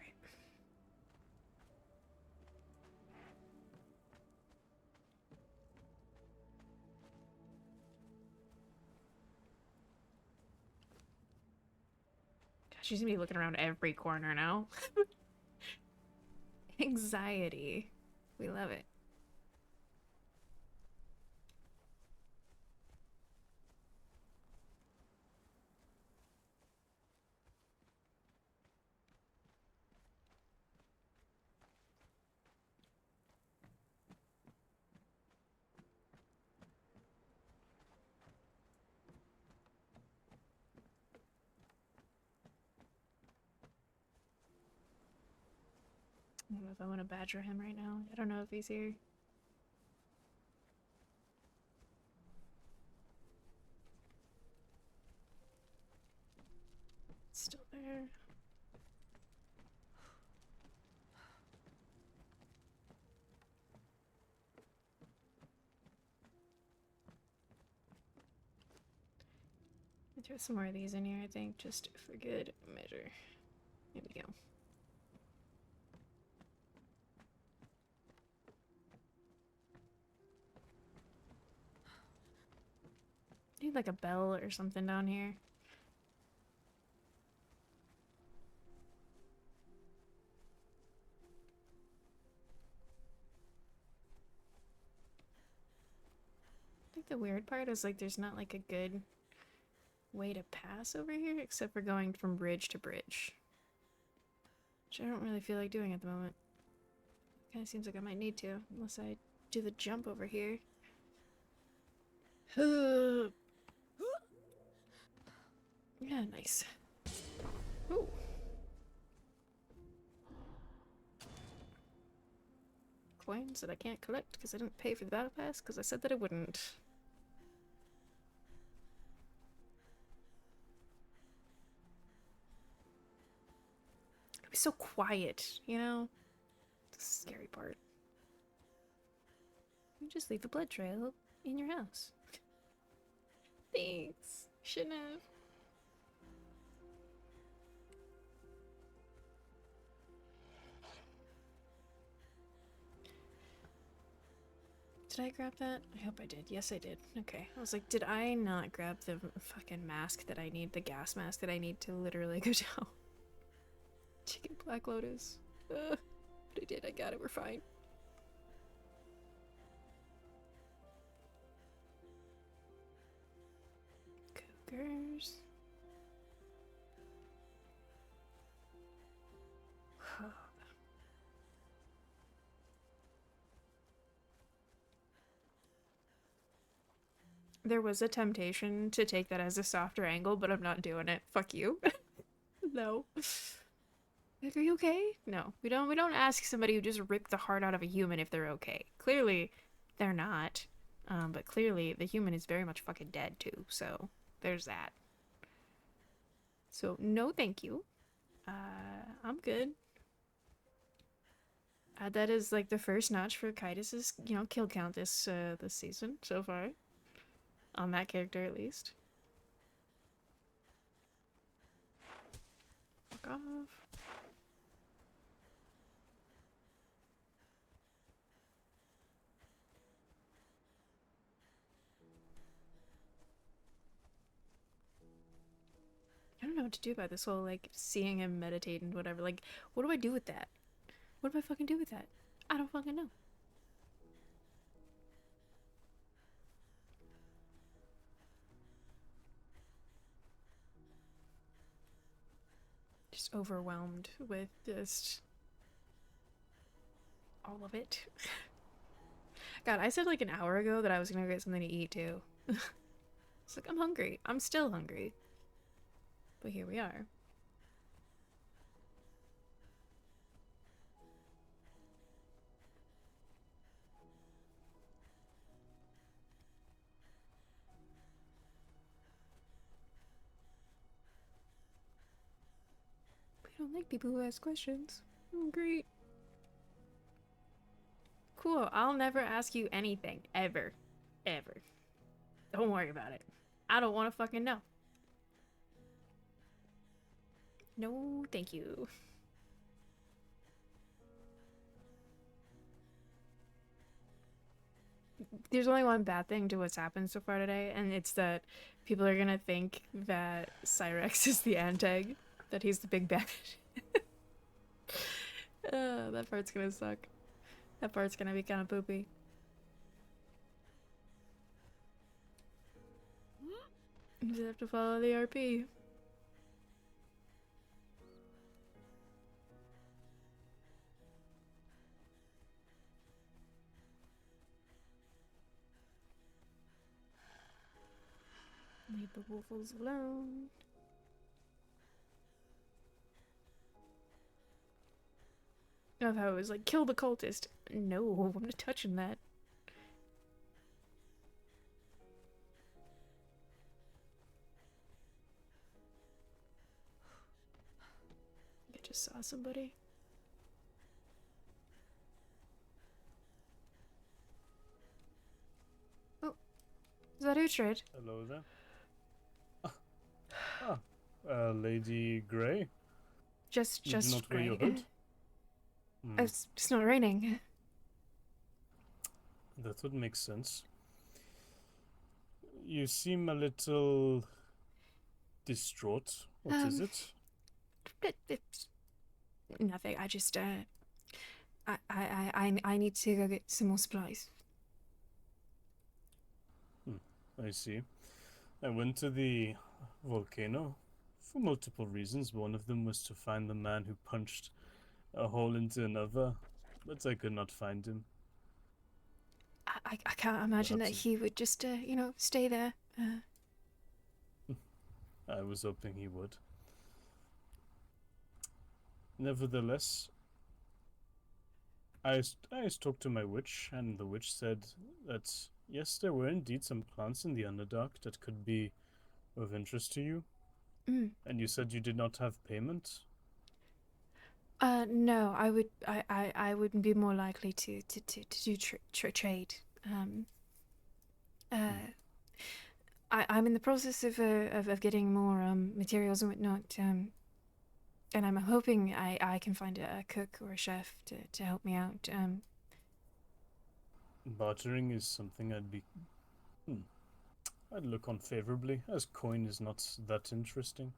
She's gonna be looking around every corner now. Anxiety. We love it. I don't know if I want to badger him right now. I don't know if he's here. Still there. I'll throw some more of these in here, I think, just for good measure. There we go. Need like a bell or something down here. I think the weird part is like there's not like a good way to pass over here except for going from bridge to bridge. Which I don't really feel like doing at the moment. Kinda seems like I might need to, unless I do the jump over here. Yeah, nice. Ooh. Coins that I can't collect because I didn't pay for the battle pass because I said that I wouldn't. It'd be so quiet, you know? It's the scary part. You just leave a blood trail in your house. Thanks. Shouldn't have. Did I grab that? I hope I did. Yes, I did. Okay. I was like, did I not grab the fucking mask that I need? The gas mask that I need to literally go down? Chicken Black Lotus. But I did. I got it. We're fine. Cougars. There was a temptation to take that as a softer angle, but I'm not doing it. Fuck you. No. Like, are you okay? No. We don't ask somebody who just ripped the heart out of a human if they're okay. Clearly, they're not. But clearly the human is very much fucking dead too, so there's that. So no thank you. I'm good. Add that as like the first notch for Kaitis's, kill count this season so far. On that character at least. Fuck off. I don't know what to do about this whole, like, seeing him meditate and whatever. Like, what do I do with that? What do I fucking do with that? I don't fucking know. Just overwhelmed with just all of it. God, I said like an hour ago that I was gonna get something to eat too. It's like, I'm hungry. I'm still hungry. But here we are. I don't like people who ask questions. Oh, great. Cool. I'll never ask you anything. Ever. Ever. Don't worry about it. I don't want to fucking know. No, thank you. There's only one bad thing to what's happened so far today, and it's that people are gonna think that Cyrex is the Antag, that he's the big bad. That part's gonna suck. That part's gonna be kind of poopy. You just have to follow the RP. Leave the waffles alone. I love how it was like, kill the cultist. No, I'm not touching that. I just saw somebody. Oh, is that Uhtred? Hello there. Lady Grey? Just You do not wear your great. hood? It's not raining. That would make sense. You seem a little distraught. What is it? It's nothing. I just I need to go get some more supplies. I see. I went to the volcano for multiple reasons. One of them was to find the man who punched a hole into another, but I could not find him. I can't imagine that Perhaps he would just stay there. I was hoping he would. Nevertheless, I talked to my witch, and the witch said that yes, there were indeed some plants in the Underdark that could be of interest to you. And you said you did not have payment? No, I would be more likely to do trade. I'm in the process of getting more materials and whatnot. And I'm hoping I can find a cook or a chef to help me out. Bartering is something I'd look on favorably, as coin is not that interesting.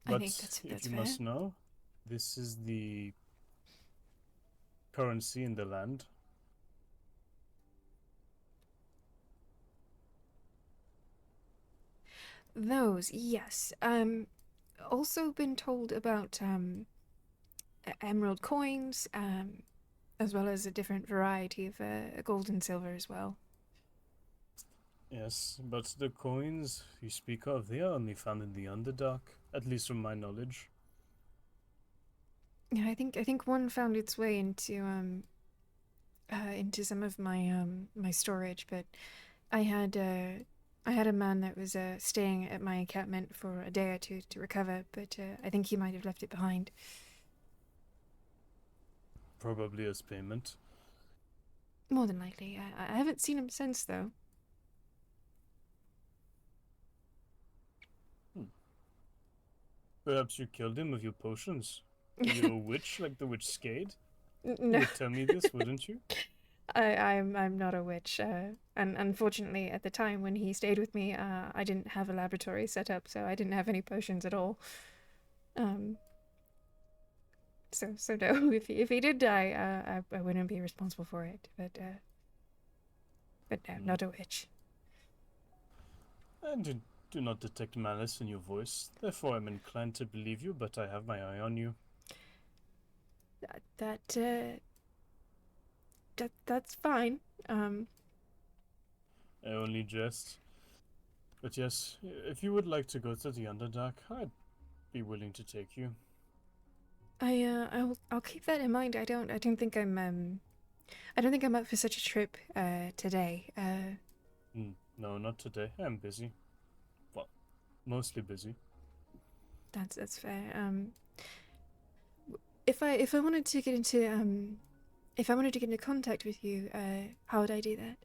But I think that's if you fair. must know, this is the currency in the land. Those, yes. Also been told about emerald coins, as well as a different variety of gold and silver as well. Yes, but the coins you speak of, they are only found in the Underdark, at least from my knowledge. Yeah, I think one found its way into some of my storage, but I had a man that was staying at my encampment for a day or two to recover, but I think he might have left it behind. Probably as payment. More than likely. I haven't seen him since, though. Perhaps you killed him with your potions. Are you a witch like the witch Skade? You No. would tell me this, wouldn't you? I'm not a witch, and unfortunately, at the time when he stayed with me, I didn't have a laboratory set up, so I didn't have any potions at all. So no, if he did die, I wouldn't be responsible for it. But no, not a witch. I do not detect malice in your voice, therefore I'm inclined to believe you, but I have my eye on you. That's fine. I only jest. But yes, if you would like to go to the Underdark, I'd be willing to take you. I'll keep that in mind. I don't think I'm up for such a trip today. No, not today. I'm busy. Well, mostly busy. That's fair. If I wanted to get into contact with you, how would I do that?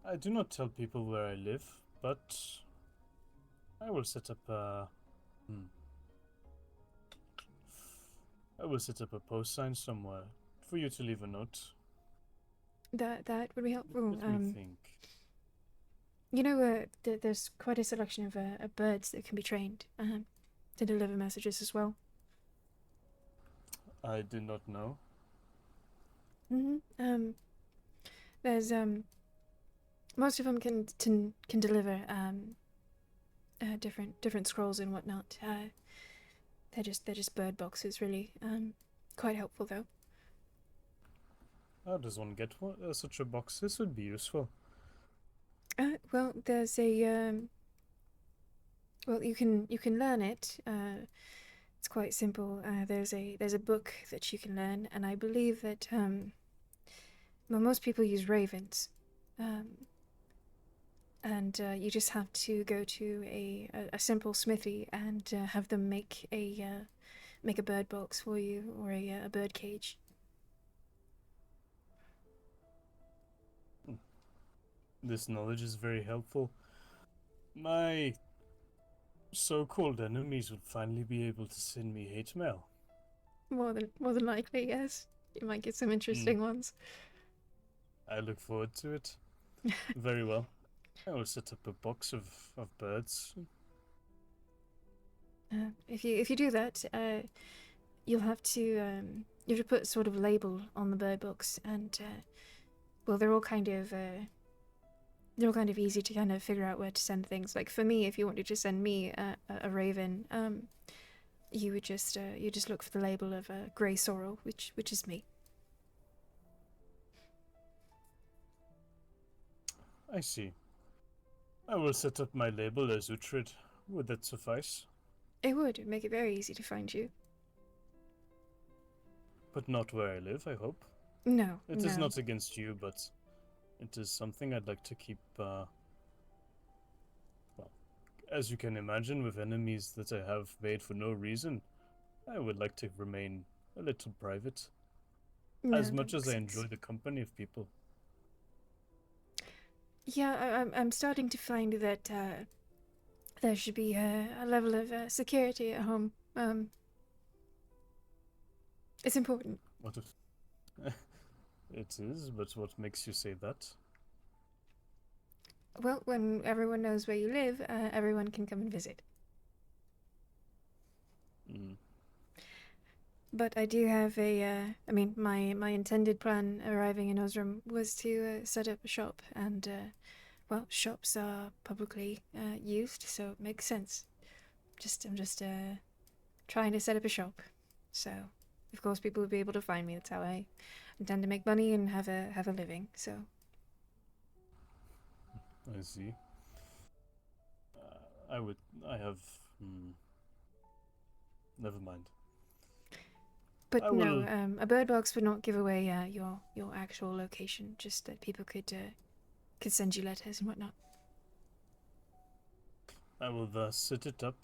I do not tell people where I live, but I will set up a post sign somewhere for you to leave a note. That would be helpful. Let me think. You know, there's quite a selection of birds that can be trained to deliver messages as well. I did not know. There's most of them can deliver different scrolls and whatnot. They're just bird boxes, really. Quite helpful though. How does one get such a box? This would be useful. Well, there's a well, you can learn it. It's quite simple. There's a book that you can learn, and I believe that well, most people use ravens, and you just have to go to a simple smithy and have them make a bird box for you, or a bird cage. This knowledge is very helpful. My so-called enemies would finally be able to send me hate mail. More than likely, yes. You might get some interesting ones. I look forward to it. Very well. I will set up a box of birds. If you do that, you'll have to put sort of label on the bird box, and well, they're all kind of easy to kind of figure out where to send things. Like for me, if you wanted to send me a raven, you would just look for the label of Grey Sorel, which is me. I see. I will set up my label as Uhtred. Would that suffice? It would make it very easy to find you. But not where I live, I hope. No, It is not against you, but it is something I'd like to keep, well, as you can imagine, with enemies that I have made for no reason, I would like to remain a little private. As much as I enjoy the company of people. Yeah, I'm starting to find that there should be a level of security at home. It's important. What if... It is, but what makes you say that? Well, when everyone knows where you live, everyone can come and visit. But I do have I mean, my intended plan arriving in Osram was to set up a shop, and well, shops are publicly used, so it makes sense. I'm just trying to set up a shop, so of course, people would be able to find me. That's how I intend to make money and have a living. So. I see. I have. Never mind. But I no, will- a bird box would not give away your actual location. Just that people could send you letters and whatnot. I will set it up.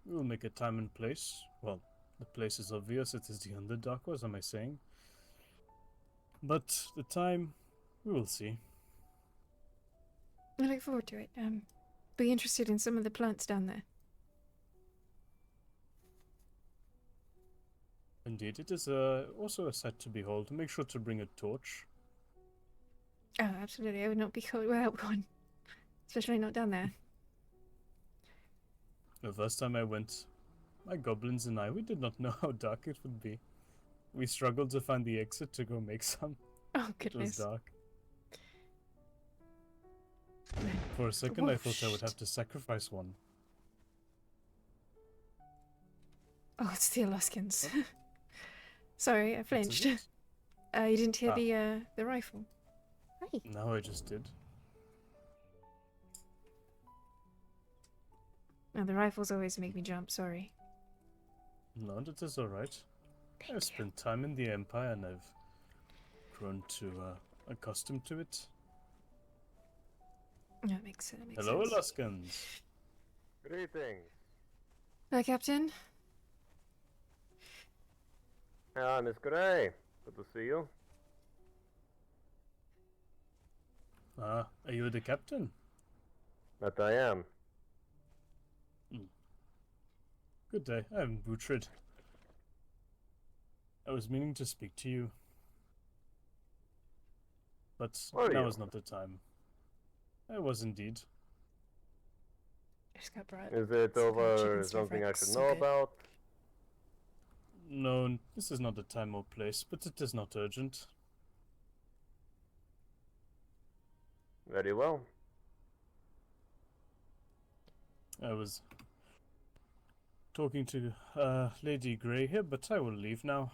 We will make a time and place. Well, the place is obvious. It is the Underdark, was am I saying? But the time, we will see. I look forward to it. Be interested in some of the plants down there. Indeed, it is also a sight to behold. Make sure to bring a torch. Oh, absolutely. I would not be caught without one, especially not down there. The first time I went, my goblins and I, we did not know how dark it would be. We struggled to find the exit to go make some. Oh It was goodness. dark. For a second, I thought I would have to sacrifice one. Oh, it's the Alaskans. Sorry, I What is flinched. it? You didn't hear Ah. the rifle. Hi. No, I just did. No, the rifles always make me jump. Sorry. No, that is alright. Thank I've you. spent time in the Empire and I've grown to accustomed to it. That makes makes Hello, sense. Alaskans. Greetings. Hi, Captain. Miss Gray. Good to see you. Are you the captain? That I am. Good day. I'm Boutred. I was meaning to speak to you, but Are now you? is not the time. I was indeed. Just got brought. Is it some over chicken stir something fry. I should So know good. about? No, this is not the time or place, but it is not urgent. Very well. I was talking to Lady Grey here, but I will leave now.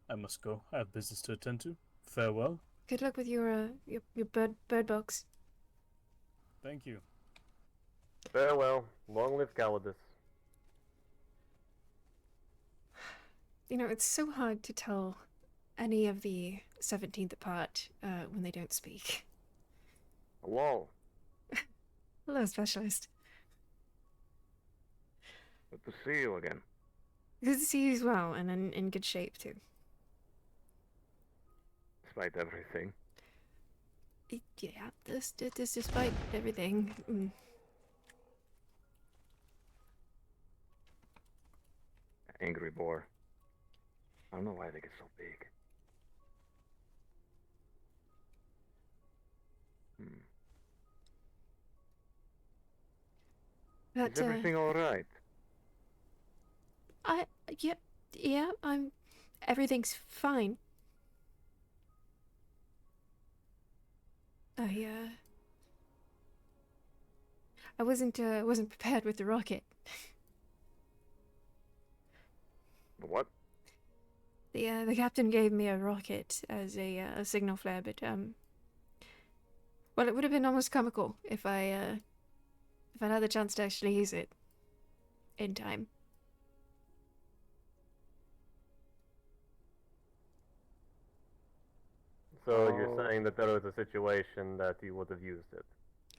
I must go. I have business to attend to. Farewell. Good luck with your bird box. Thank you. Farewell. Long live cowardice. You know, it's so hard to tell any of the 17th apart when they don't speak. Hello. Hello, specialist. Good to see you again. Good to see you as well, and in good shape too. Despite everything. Yeah, this despite everything. Angry boar. I don't know why they get so big. But, Is everything alright? yeah, everything's fine. I wasn't prepared with the rocket. What? The captain gave me a rocket as a signal flare, but well, it would have been almost comical if I'd had the chance to actually use it in time. So you're saying that there was a situation that you would have used it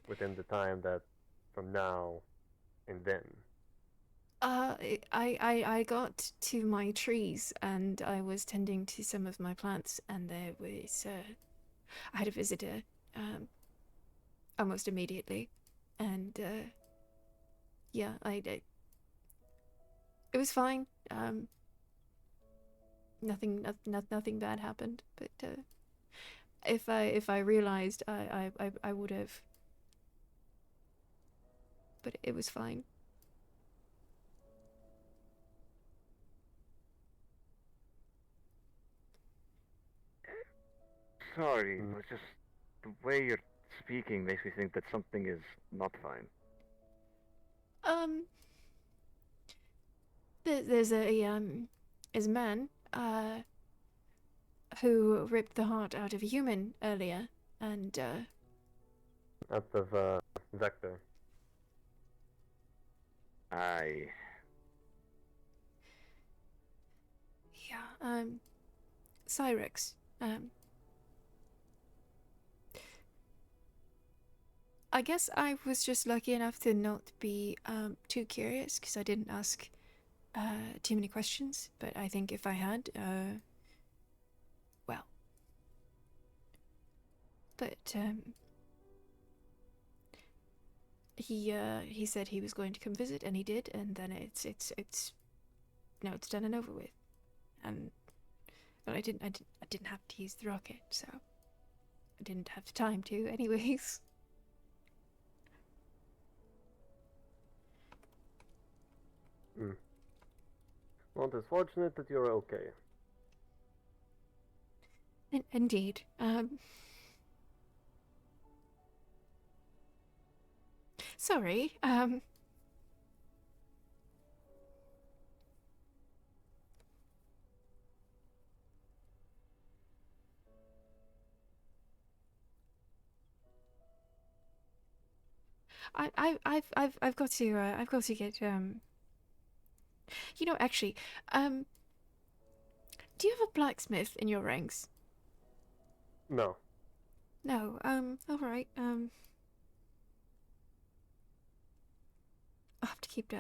within the time that from now and then? I got to my trees and I was tending to some of my plants, and there was I had a visitor almost immediately, and yeah, it was fine. Nothing bad happened, but if I realized, I would have, but it was fine. Sorry, it was just the way you're speaking makes me think that something is not fine. There's a is a man, who ripped the heart out of a human earlier, and, Out of Vector. I. yeah, Cyrex, I guess I was just lucky enough to not be, too curious, because I didn't ask, too many questions, but I think if I had, well. But, he said he was going to come visit, and he did, and then it's now it's done and over with. And but I didn't have to use the rocket, so I didn't have the time to anyways. Well, it is fortunate that you're okay. Indeed. Sorry, I've got to get, you know, actually, do you have a blacksmith in your ranks? No. No, alright, I'll have to keep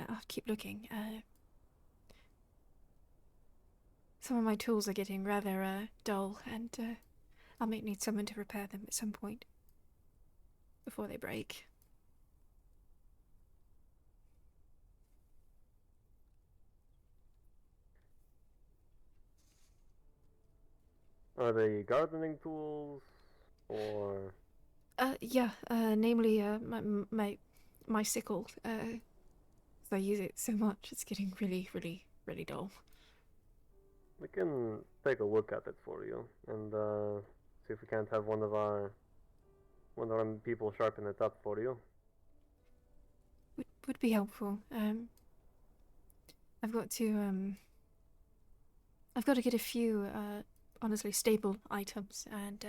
looking, some of my tools are getting rather, dull, and, I might need someone to repair them at some point. Before they break. Are they gardening tools, or? Yeah, namely, my sickle, I use it so much, it's getting really dull. We can take a look at it for you, and see if we can't have one of our people sharpen it up for you. Would be helpful. I've got to get a few, honestly staple items, and,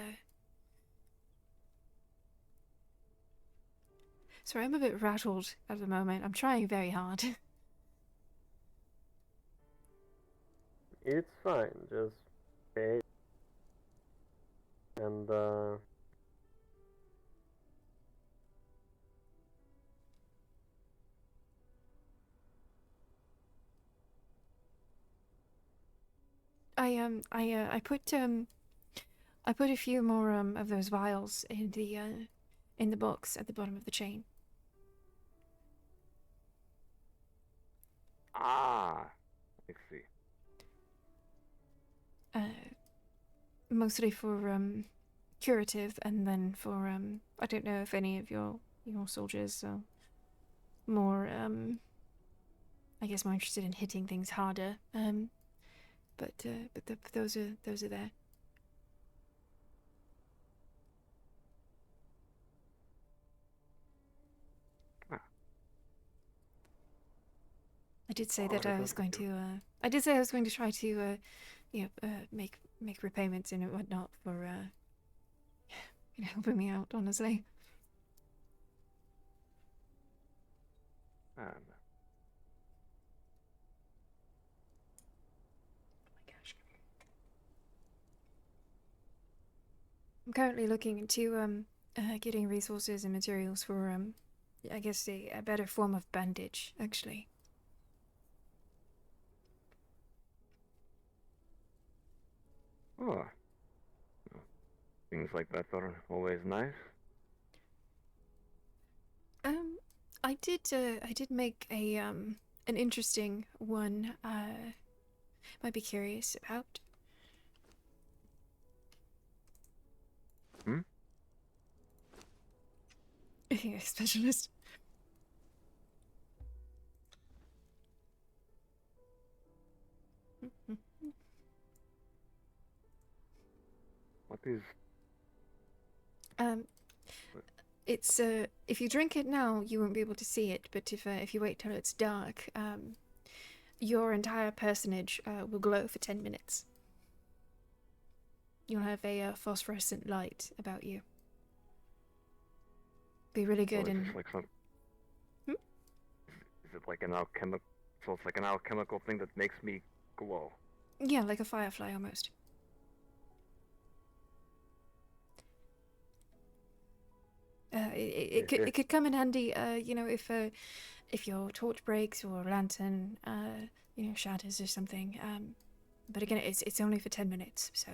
sorry, I'm a bit rattled at the moment. I'm trying very hard. It's fine, just pay. And I put a few more, of those vials in the box at the bottom of the chain. Ah, I see. Mostly for, curative, and then for, I don't know if any of your soldiers are more, I guess more interested in hitting things harder, but those are there. I did say that I was going to, I did say I was going to try to, make repayments and whatnot for, helping me out, honestly. And Oh my gosh. I'm currently looking into, getting resources and materials for, I guess a better form of bandage, actually. oh, things like that are always nice. I did make a, an interesting one, might be curious about. Hmm? Yeah, specialist. What is? It's, if you drink it now, you won't be able to see it, but if you wait till it's dark, your entire personage will glow for 10 minutes. You'll have a phosphorescent light about you. Be really good So it's in... just like some. Hmm? Is it like an alchemical? So it's like an alchemical thing that makes me glow. Yeah, like a firefly almost. It could come in handy, you know, if your torch breaks or lantern, you know, shatters or something. But again, it's only for 10 minutes, so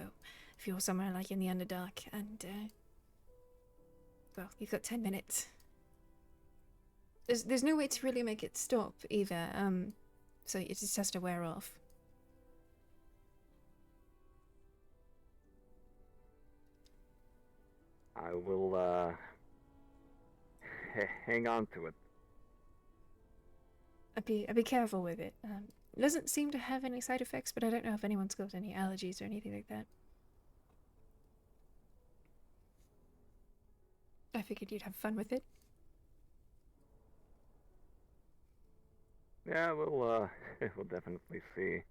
if you're somewhere like in the Underdark and, well, you've got 10 minutes. There's no way to really make it stop either, so it just has to wear off. I will hang on to it. I'd be careful with it. It doesn't seem to have any side effects, but I don't know if anyone's got any allergies or anything like that. I figured you'd have fun with it. Yeah, we'll definitely see.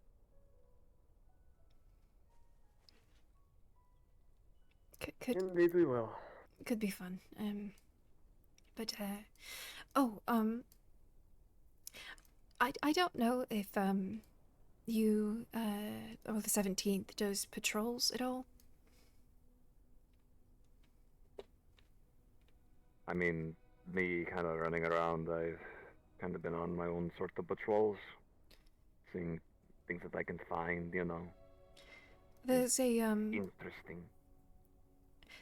Indeed we will. Could be fun. But I don't know if you or the 17th does patrols at all. I mean, me kind of running around, I've kind of been on my own sort of patrols, seeing things that I can find, you know. There's a Interesting.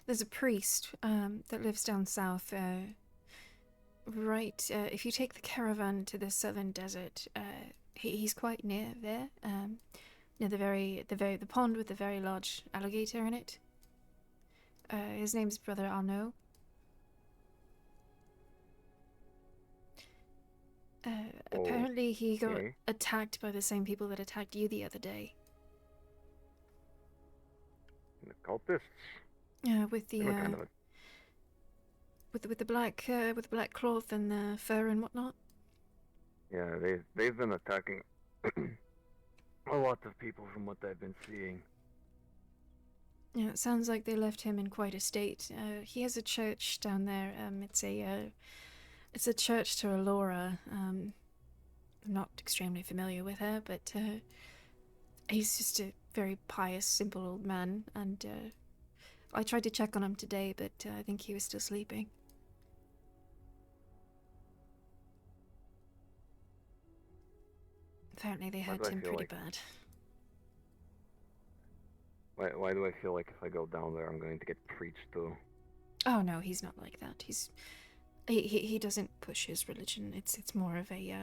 There's a priest that lives down south. Right, if you take the caravan to the southern desert, he's quite near there. Near the pond with the very large alligator in it. His name's Brother Arnaud. Apparently he got attacked by the same people that attacked you the other day. The cultists? With the kind of with the black cloth and the fur and whatnot. Yeah, they've been attacking a lot of people from what I've been seeing. Yeah, it sounds like they left him in quite a state. He has a church down there. It's a church to Alora. I'm not extremely familiar with her, but he's just a very pious, simple old man, and I tried to check on him today, but I think he was still sleeping. Apparently they hurt him pretty bad. Why do I feel like if I go down there I'm going to get preached to? Oh no, he's not like that. He doesn't push his religion. It's more of a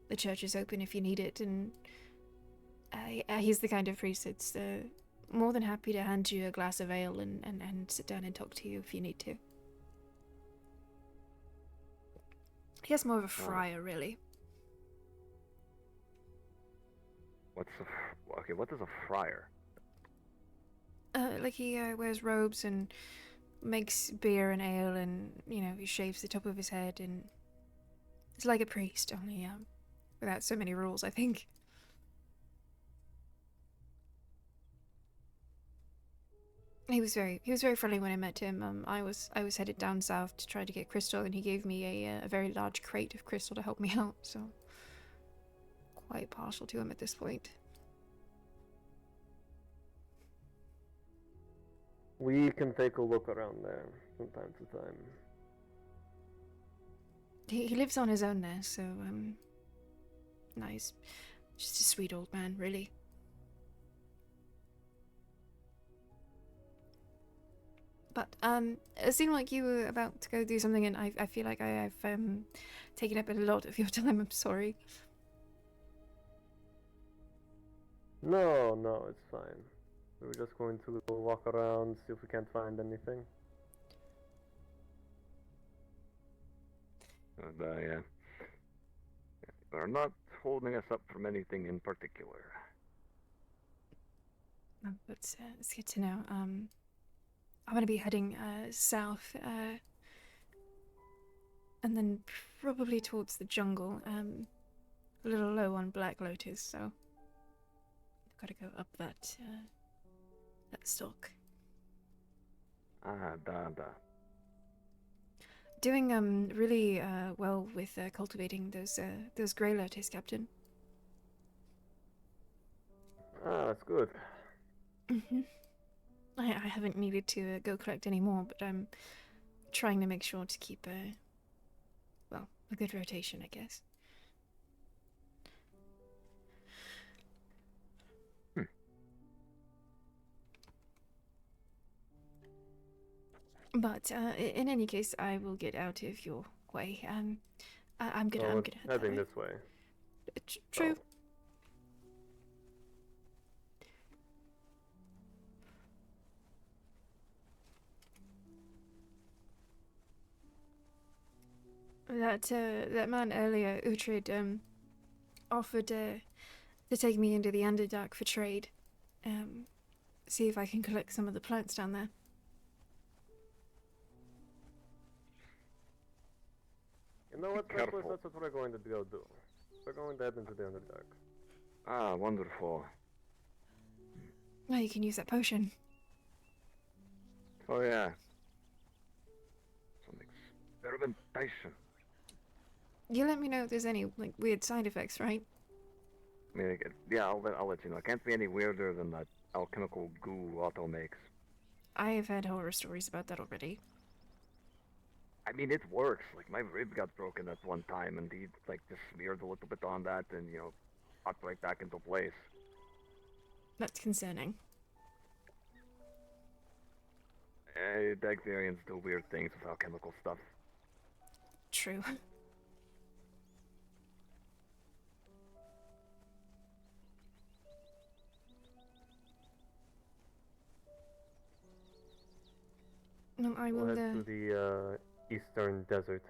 the church is open if you need it, and he's the kind of priest that's more than happy to hand you a glass of ale and sit down and talk to you if you need to. He has more of a friar, really. What is a friar? Like he wears robes and makes beer and ale, and you know, he shaves the top of his head, and it's like a priest, only without so many rules, I think. He was very friendly when I met him. I was headed down south to try to get crystal, and he gave me a very large crate of crystal to help me out. So quite partial to him at this point. We can take a look around there from time to time. He lives on his own there, so no, he's just a sweet old man, really. But it seemed like you were about to go do something, and I feel like I've taken up a lot of your time. I'm sorry. No, it's fine. We were just going to go walk around, see if we can't find anything. Yeah. They're not holding us up from anything in particular. That's it's good to know. I'm gonna be heading south, and then probably towards the jungle. a little low on black lotus, so gotta go up that that stalk. Ah, da. Doing really well with cultivating those grey lotus, Captain. Ah, that's good. I haven't needed to go collect any more, but I'm trying to make sure to keep a good rotation, I guess. But in any case, I will get out of your way. I'm gonna Oh, head it's that heading way. this way. True. That man earlier, Uhtred, offered to take me into the Underdark for trade. See if I can collect some of the plants down there. You know what, Careful. Reckless? That's what we're going to go do. We're going to head into the Underdark. Ah, wonderful. Oh, you can use that potion. Oh yeah. Some experimentation. You let me know if there's any like weird side effects, right? I mean, yeah, I'll let you know. It can't be any weirder than that alchemical goo Otto makes. I have had horror stories about that already. I mean, it works. Like, my rib got broken at one time, and he, like, just smeared a little bit on that and, you know, popped right back into place. That's concerning. Dagzarians do weird things with alchemical stuff. True. No, I will. We'll head to the eastern desert.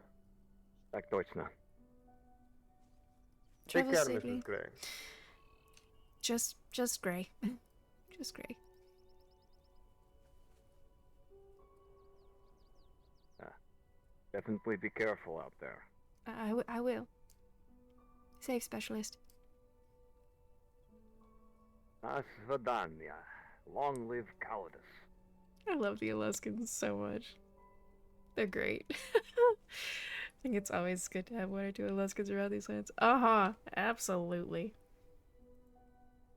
Back Deutschland. Take Travel care, safely. Mrs. Gray. Just Grey. Just Grey. Definitely be careful out there. I will. Safe specialist. Svedanya. Long live Calidus. I love the Alaskans so much. They're great. I think it's always good to have one or two Alaskans around these lands. Absolutely.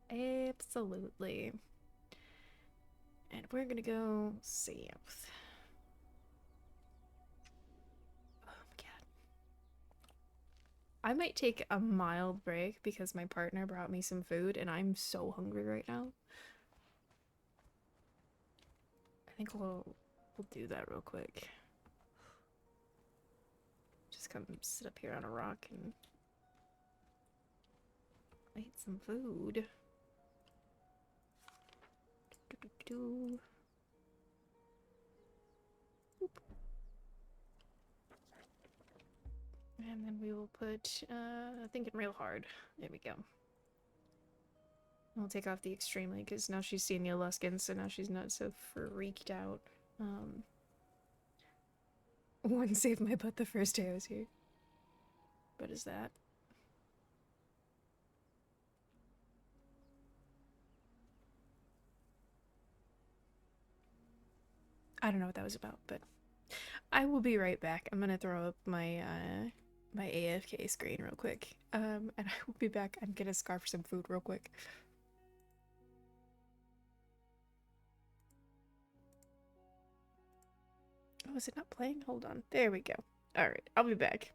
Absolutely. And we're gonna go south. Oh my god. I might take a mild break because my partner brought me some food and I'm so hungry right now. I think we'll do that real quick. Just come sit up here on a rock and eat some food. And then we will put, thinking real hard. There we go. I'll take off the extremely because now she's seen the Alaskan, so now she's not so freaked out. One saved my butt the first day I was here. What is that? I don't know what that was about, but I will be right back. I'm gonna throw up my my AFK screen real quick. And I will be back. I'm gonna scarf some food real quick. Oh, is it not playing? Hold on. There we go. Alright, I'll be back.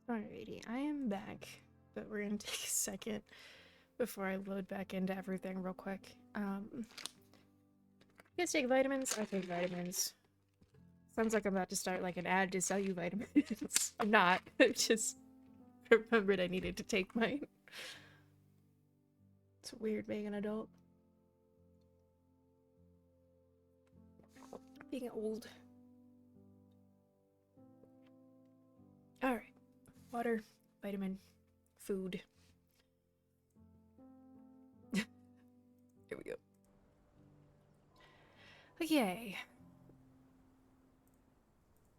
Alrighty, I am back, but we're gonna take a second before I load back into everything real quick. You guys take vitamins? I take vitamins. Sounds like I'm about to start like an ad to sell you vitamins. I'm not. I just remembered I needed to take mine. It's weird being an adult. Being old. Alright. Water, vitamin, food. Here we go. Okay.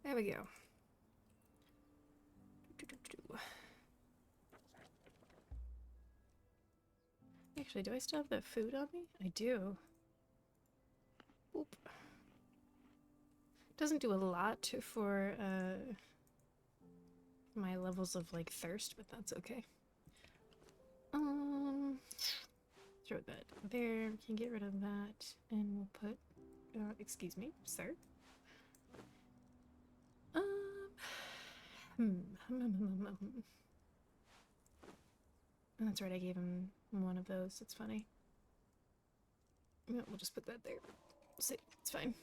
There we go. Actually, do I still have the food on me? I do. Oop. Doesn't do a lot for my levels of like thirst, but that's okay. Throw that there. We can get rid of that, and we'll put. Excuse me, sir. That's right. I gave him one of those. It's funny. Yeah, we'll just put that there. See, it's fine.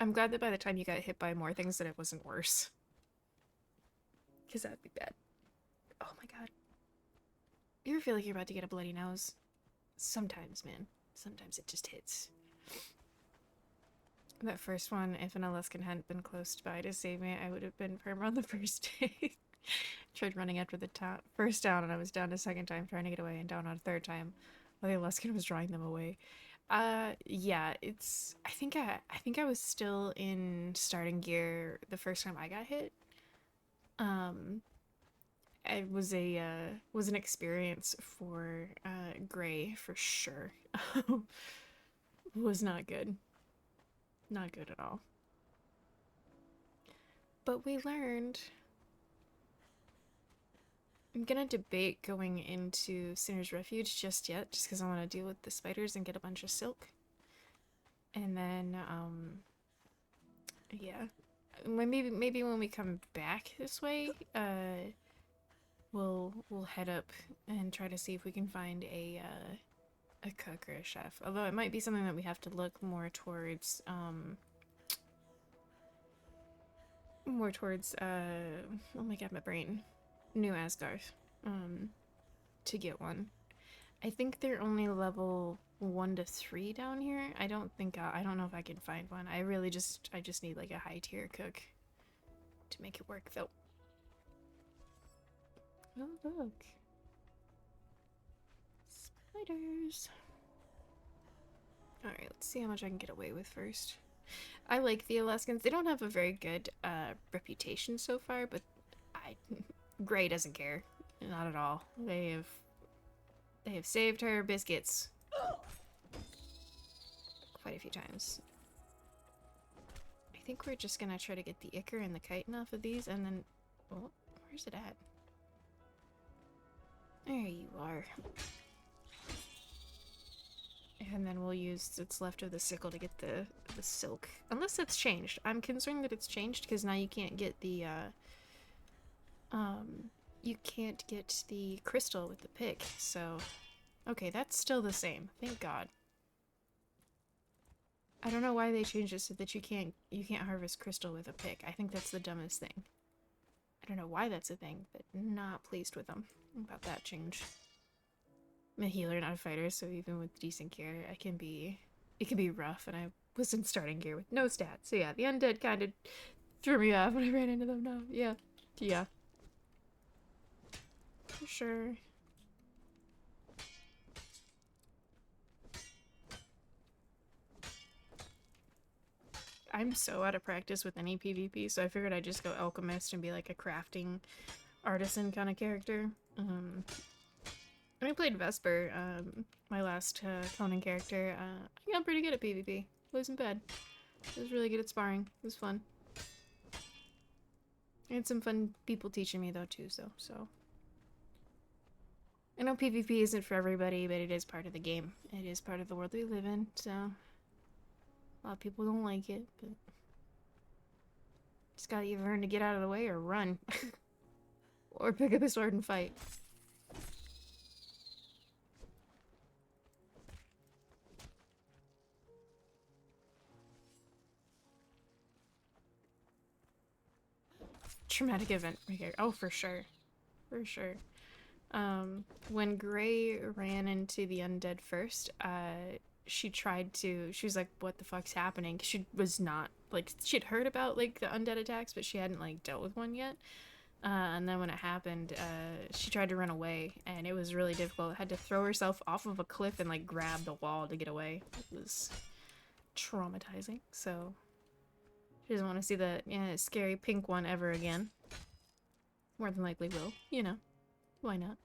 I'm glad that by the time you got hit by more things that it wasn't worse. Because that'd be bad. Oh my god. You ever feel like you're about to get a bloody nose? Sometimes, man. Sometimes it just hits. That first one, if an Alaskan hadn't been close by to save me, I would have been perma on the first day. Tried running after the first down, and I was down a second time trying to get away, and down on a third time while the Alaskan was drawing them away. Yeah, it's. I think I was still in starting gear the first time I got hit. It was an experience for Gray for sure. Was not good. Not good at all. But we learned. I'm gonna debate going into Sinner's Refuge just yet, just because I want to deal with the spiders and get a bunch of silk. And then, yeah. Maybe when we come back this way, we'll head up and try to see if we can find a cook or a chef. Although it might be something that we have to look more towards, oh my god, my brain. New Asgarth, to get one. I think they're only level 1 to 3 down here. I don't know if I can find one. I just need like a high tier cook to make it work though. Oh look. Spiders. Alright, let's see how much I can get away with first. I like the Alaskans. They don't have a very good reputation so far, but Gray doesn't care. Not at all. They have saved her biscuits quite a few times. I think we're just gonna try to get the ichor and the chitin off of these, and then... Oh, where's it at? There you are. And then we'll use what's left of the sickle to get the silk. Unless it's changed. I'm concerned that it's changed, because now you can't get the, you can't get the crystal with the pick, so... Okay, that's still the same. Thank God. I don't know why they changed it so that you can't harvest crystal with a pick. I think that's the dumbest thing. I don't know why that's a thing, but not pleased with them about that change. I'm a healer, not a fighter, so even with decent gear, it can be rough, and I was in starting gear with no stats. So yeah, the undead kind of threw me off when I ran into them now. Yeah. Yeah. For sure. I'm so out of practice with any PvP, so I figured I'd just go alchemist and be like a crafting artisan kind of character. I played Vesper, my last Conan character. I got pretty good at PvP. It wasn't bad. It was really good at sparring. It was fun. I had some fun people teaching me though too, so. I know PvP isn't for everybody, but it is part of the game. It is part of the world we live in, so... A lot of people don't like it, but... Just gotta either learn to get out of the way or run. Or pick up a sword and fight. Traumatic event right here. Oh, for sure. For sure. When Gray ran into the undead first, she was like, what the fuck's happening? She was not, like, she'd heard about, like, the undead attacks, but she hadn't, like, dealt with one yet. And then when it happened, she tried to run away, and it was really difficult. Had to throw herself off of a cliff and, like, grab the wall to get away. It was traumatizing, so she doesn't want to see the scary pink one ever again. More than likely will, you know. Why not?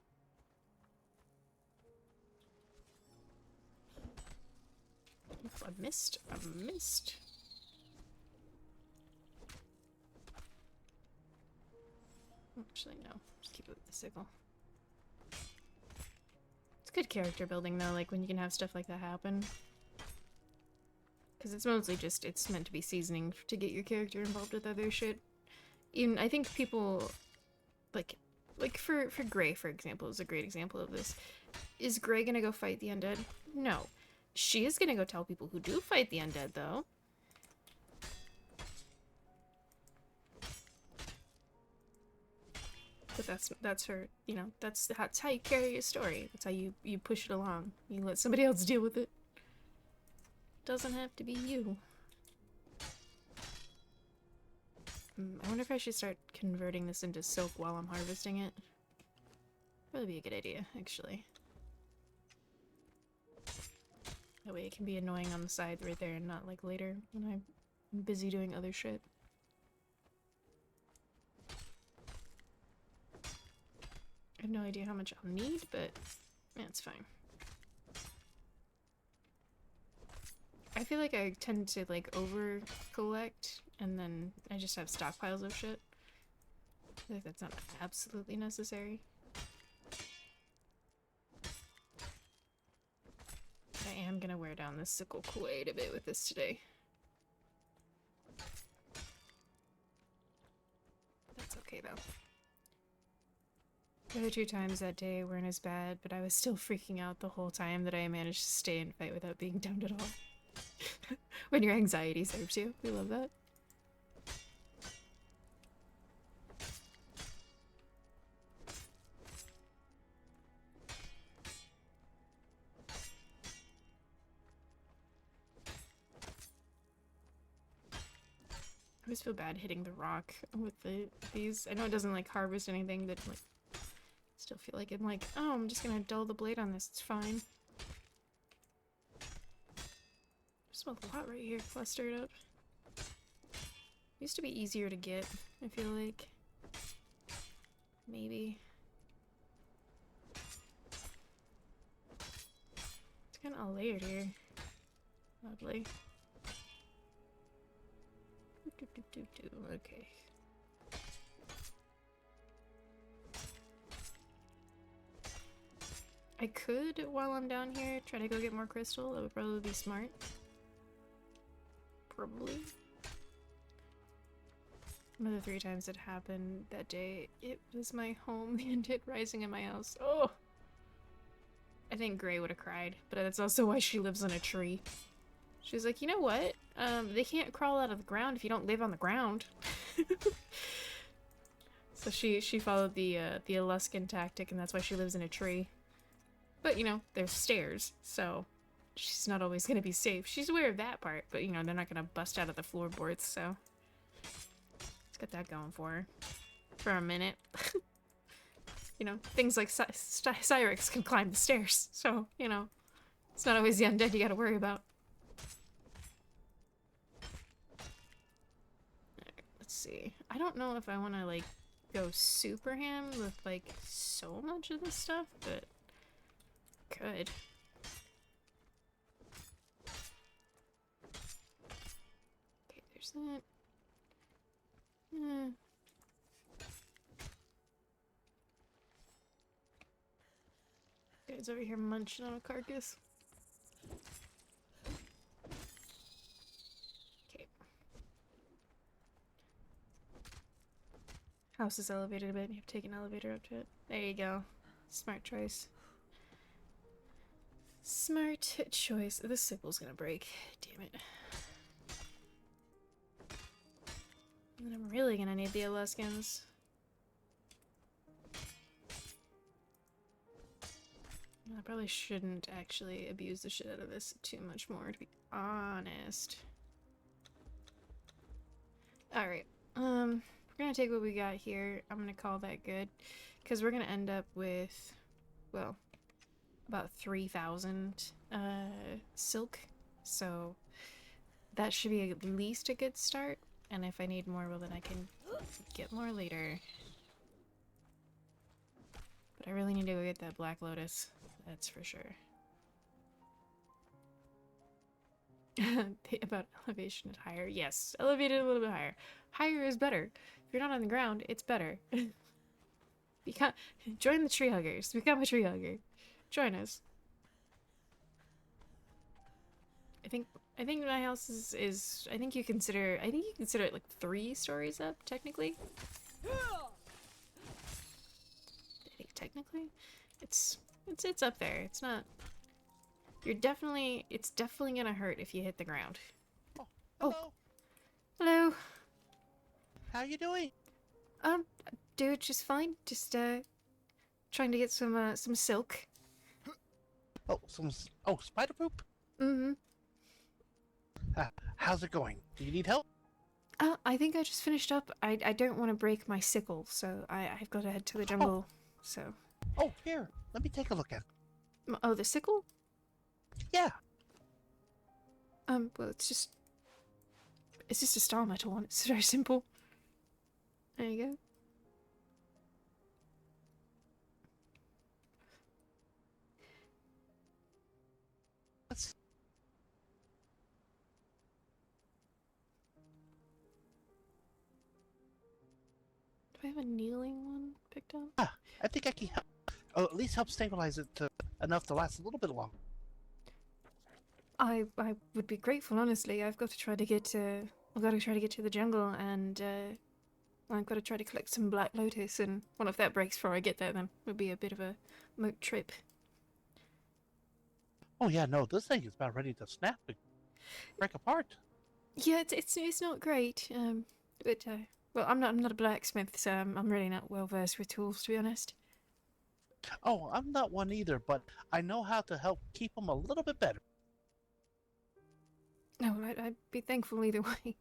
Oops, I missed. Actually, no. Just keep it with the sickle. It's good character building, though, like, when you can have stuff like that happen. Because it's mostly just, it's meant to be seasoning to get your character involved with other shit. Even, I think people, like for Gray, for example, is a great example of this. Is Gray gonna go fight the undead? No. She is gonna go tell people who do fight the undead, though. But that's her, you know, that's how you carry a story. That's how you push it along. You let somebody else deal with it. Doesn't have to be you. I wonder if I should start converting this into silk while I'm harvesting it. Probably be a good idea, actually. That way it can be annoying on the side right there and not like later when I'm busy doing other shit. I have no idea how much I'll need, but yeah, it's fine. I feel like I tend to like over collect and then I just have stockpiles of shit. I feel like that's not absolutely necessary. I am gonna wear down this sickle quite a bit with this today. That's okay though. The other 2 times that day weren't as bad, but I was still freaking out the whole time that I managed to stay and fight without being downed at all. When your anxiety serves you. We love that. I always feel bad hitting the rock with these. I know it doesn't like harvest anything, but like still feel like I'm like, oh, I'm just gonna dull the blade on this. It's fine. There's a lot right here clustered up. Used to be easier to get, I feel like. Maybe. It's kind of all layered here. Oddly. Okay. I could, while I'm down here, try to go get more crystal. That would probably be smart. Probably. One of the 3 times it happened that day, it was my home, the undead rising in my house. Oh! I think Gray would have cried, but that's also why she lives on a tree. She was like, you know what? They can't crawl out of the ground if you don't live on the ground. So she followed the Aluskan tactic, and that's why she lives in a tree. But, you know, there's stairs, so she's not always going to be safe. She's aware of that part, but, you know, they're not going to bust out of the floorboards, so let's get that going for her. For a minute. You know, things like Cyrix can climb the stairs, so, you know, it's not always the undead you gotta worry about. Alright, let's see. I don't know if I want to, like, go super ham with, like, so much of this stuff, but could. Okay, there's that. Guy's over here munching on a carcass. Okay. House is elevated a bit. You have to take an elevator up to it. There you go. Smart choice. Smart choice. This sickle's gonna break. Damn it. And I'm really gonna need the Alaskans. I probably shouldn't actually abuse the shit out of this too much more, to be honest. Alright, we're gonna take what we got here. I'm gonna call that good, because we're gonna end up with, well, about 3,000 silk, so that should be at least a good start, and if I need more, well then I can get more later. But I really need to go get that Black Lotus, that's for sure. About elevation at higher. Yes, elevated a little bit higher. Higher is better. If you're not on the ground, it's better. Join the tree huggers. Become a tree hugger. Join us. I think my house is I think you consider it like 3 stories up technically. I think technically it's up there. It's not. It's definitely gonna hurt if you hit the ground. Hello. Oh. Hello. How you doing? Dude, just fine. Just trying to get some silk. Oh, spider poop? Mm-hmm. How's it going? Do you need help? I think I just finished up. I don't want to break my sickle, so I've got to head to the jungle. So. Oh, here. Let me take a look at it. Oh, the sickle? Yeah. Well, it's just a star metal one. It's very simple. There you go. Do I have a kneeling one picked up? I think I can help. Oh, at least help stabilize it enough to last a little bit longer. I would be grateful, honestly. I've got to try to get to the jungle, and I've got to try to collect some Black Lotus, and well, if that breaks before I get there, then it would be a bit of a moot trip. Oh yeah, no, this thing is about ready to snap and break apart. Yeah, it's not great. But well, I'm not a blacksmith, so I'm really not well versed with tools, to be honest. Oh, I'm not one either, but I know how to help keep them a little bit better. No, I'd be thankful either way.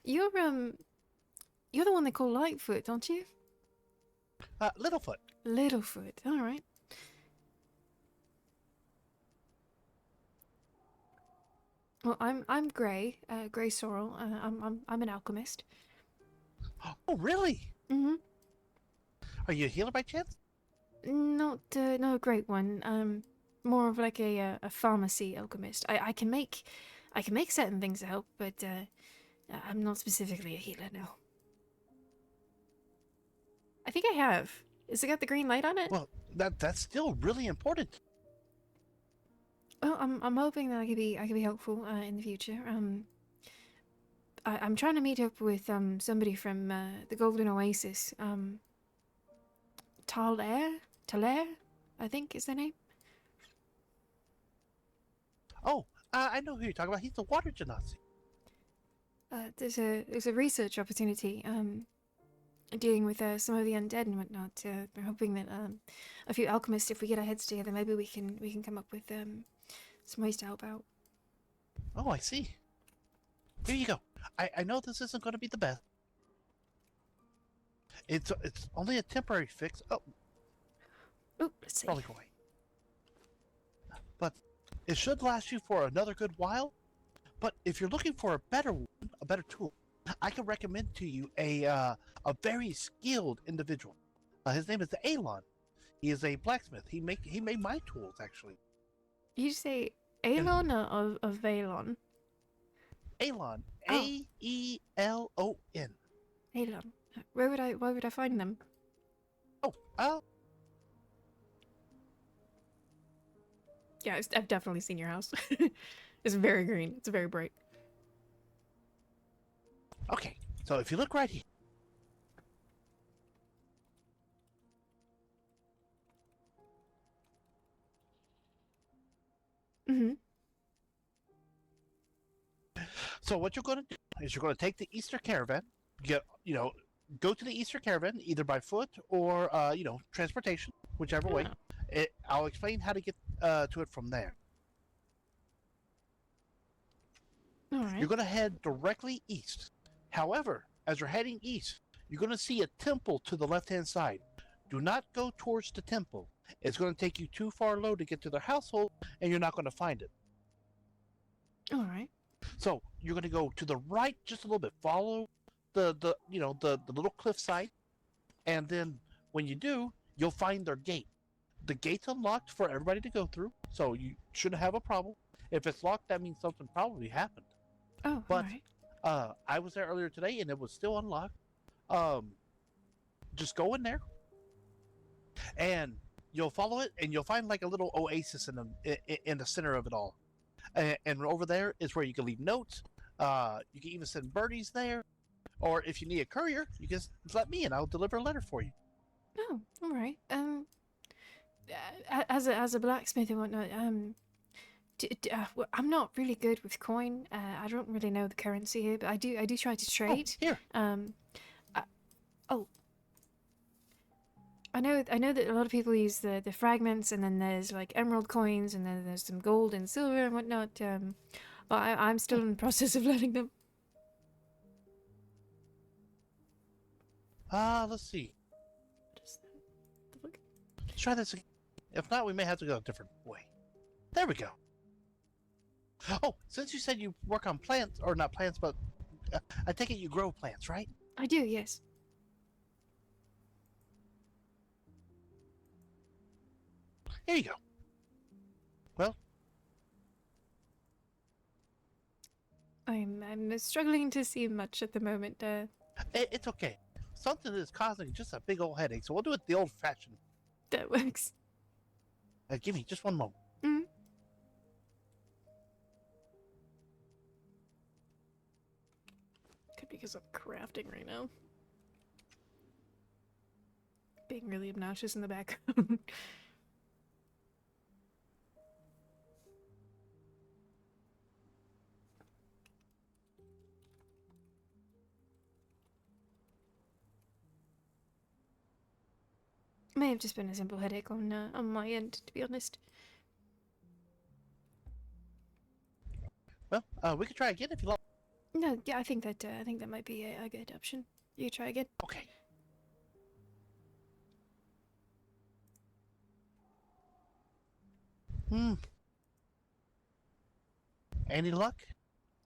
You're the one they call Lightfoot, aren't you? Littlefoot. Littlefoot. All right. Well, I'm Gray. Gray Sorel. I'm an alchemist. Oh, really? Mm-hmm. Are you a healer by chance? Not a great one. More of like a pharmacy alchemist. I can make certain things to help, but I'm not specifically a healer, no. I think I have. Has it got the green light on it? Well, that's still really important. Well, I'm hoping that I can be helpful in the future. I'm trying to meet up with somebody from the Golden Oasis. Talair, I think is their name. Oh, I know who you're talking about. He's the water genasi. There's a research opportunity dealing with some of the undead and whatnot. We're hoping that a few alchemists, if we get our heads together, maybe we can come up with some ways to help out. Oh, I see. Here you go. I know this isn't going to be the best. It's only a temporary fix. Oh, let's see. Probably go away. But it should last you for another good while. But if you're looking for a better tool, I can recommend to you a very skilled individual. His name is Alon. He is a blacksmith. He made my tools actually. You say Alon or Valon? Alon. A-E-L-O-N. Alon. Where would I find them? Oh, Yeah, I've definitely seen your house. It's very green. It's very bright. okay. So if you look right here, Mm-hmm. So what you're going to do is you're going to take the Easter caravan, go to the Easter caravan either by foot or transportation, whichever way. I'll explain how to get to it from there. All right. You're going to head directly east. However, as you're heading east, you're going to see a temple to the left-hand side. Do not go towards the temple. It's going to take you too far low to get to their household, and you're not going to find it. All right. So you're going to go to the right just a little bit. Follow the little cliffside, and then when you do, you'll find their gate. The gate's unlocked for everybody to go through, so you shouldn't have a problem. If it's locked, that means something probably happened. Oh, but all right. I was there earlier today, and it was still unlocked. Just go in there, and you'll follow it, and you'll find like a little oasis in the center of it all. And over there is where you can leave notes. You can even send birdies there, or if you need a courier, you can just let me, and I'll deliver a letter for you. Oh, all right. As a blacksmith and whatnot, well, I'm not really good with coin. I don't really know the currency here, but I do try to trade. Oh, here. I know that a lot of people use the fragments, and then there's like emerald coins, and then there's some gold and silver and whatnot. But I'm still in the process of learning them. Let's see. Let's try this again. If not, we may have to go a different way. There we go. Oh, since you said you work on plants, or not plants, but I take it you grow plants, right? I do, yes. Here you go. Well, I'm struggling to see much at the moment. It's okay. Something is causing just a big old headache, so we'll do it the old-fashioned. That works. Give me just one moment. Mm. Could be because I'm crafting right now. Being really obnoxious in the background. May have just been a simple headache on my end, to be honest. Well, we could try again if you like. No, yeah, I think that might be a good option. You try again. Okay. Any luck?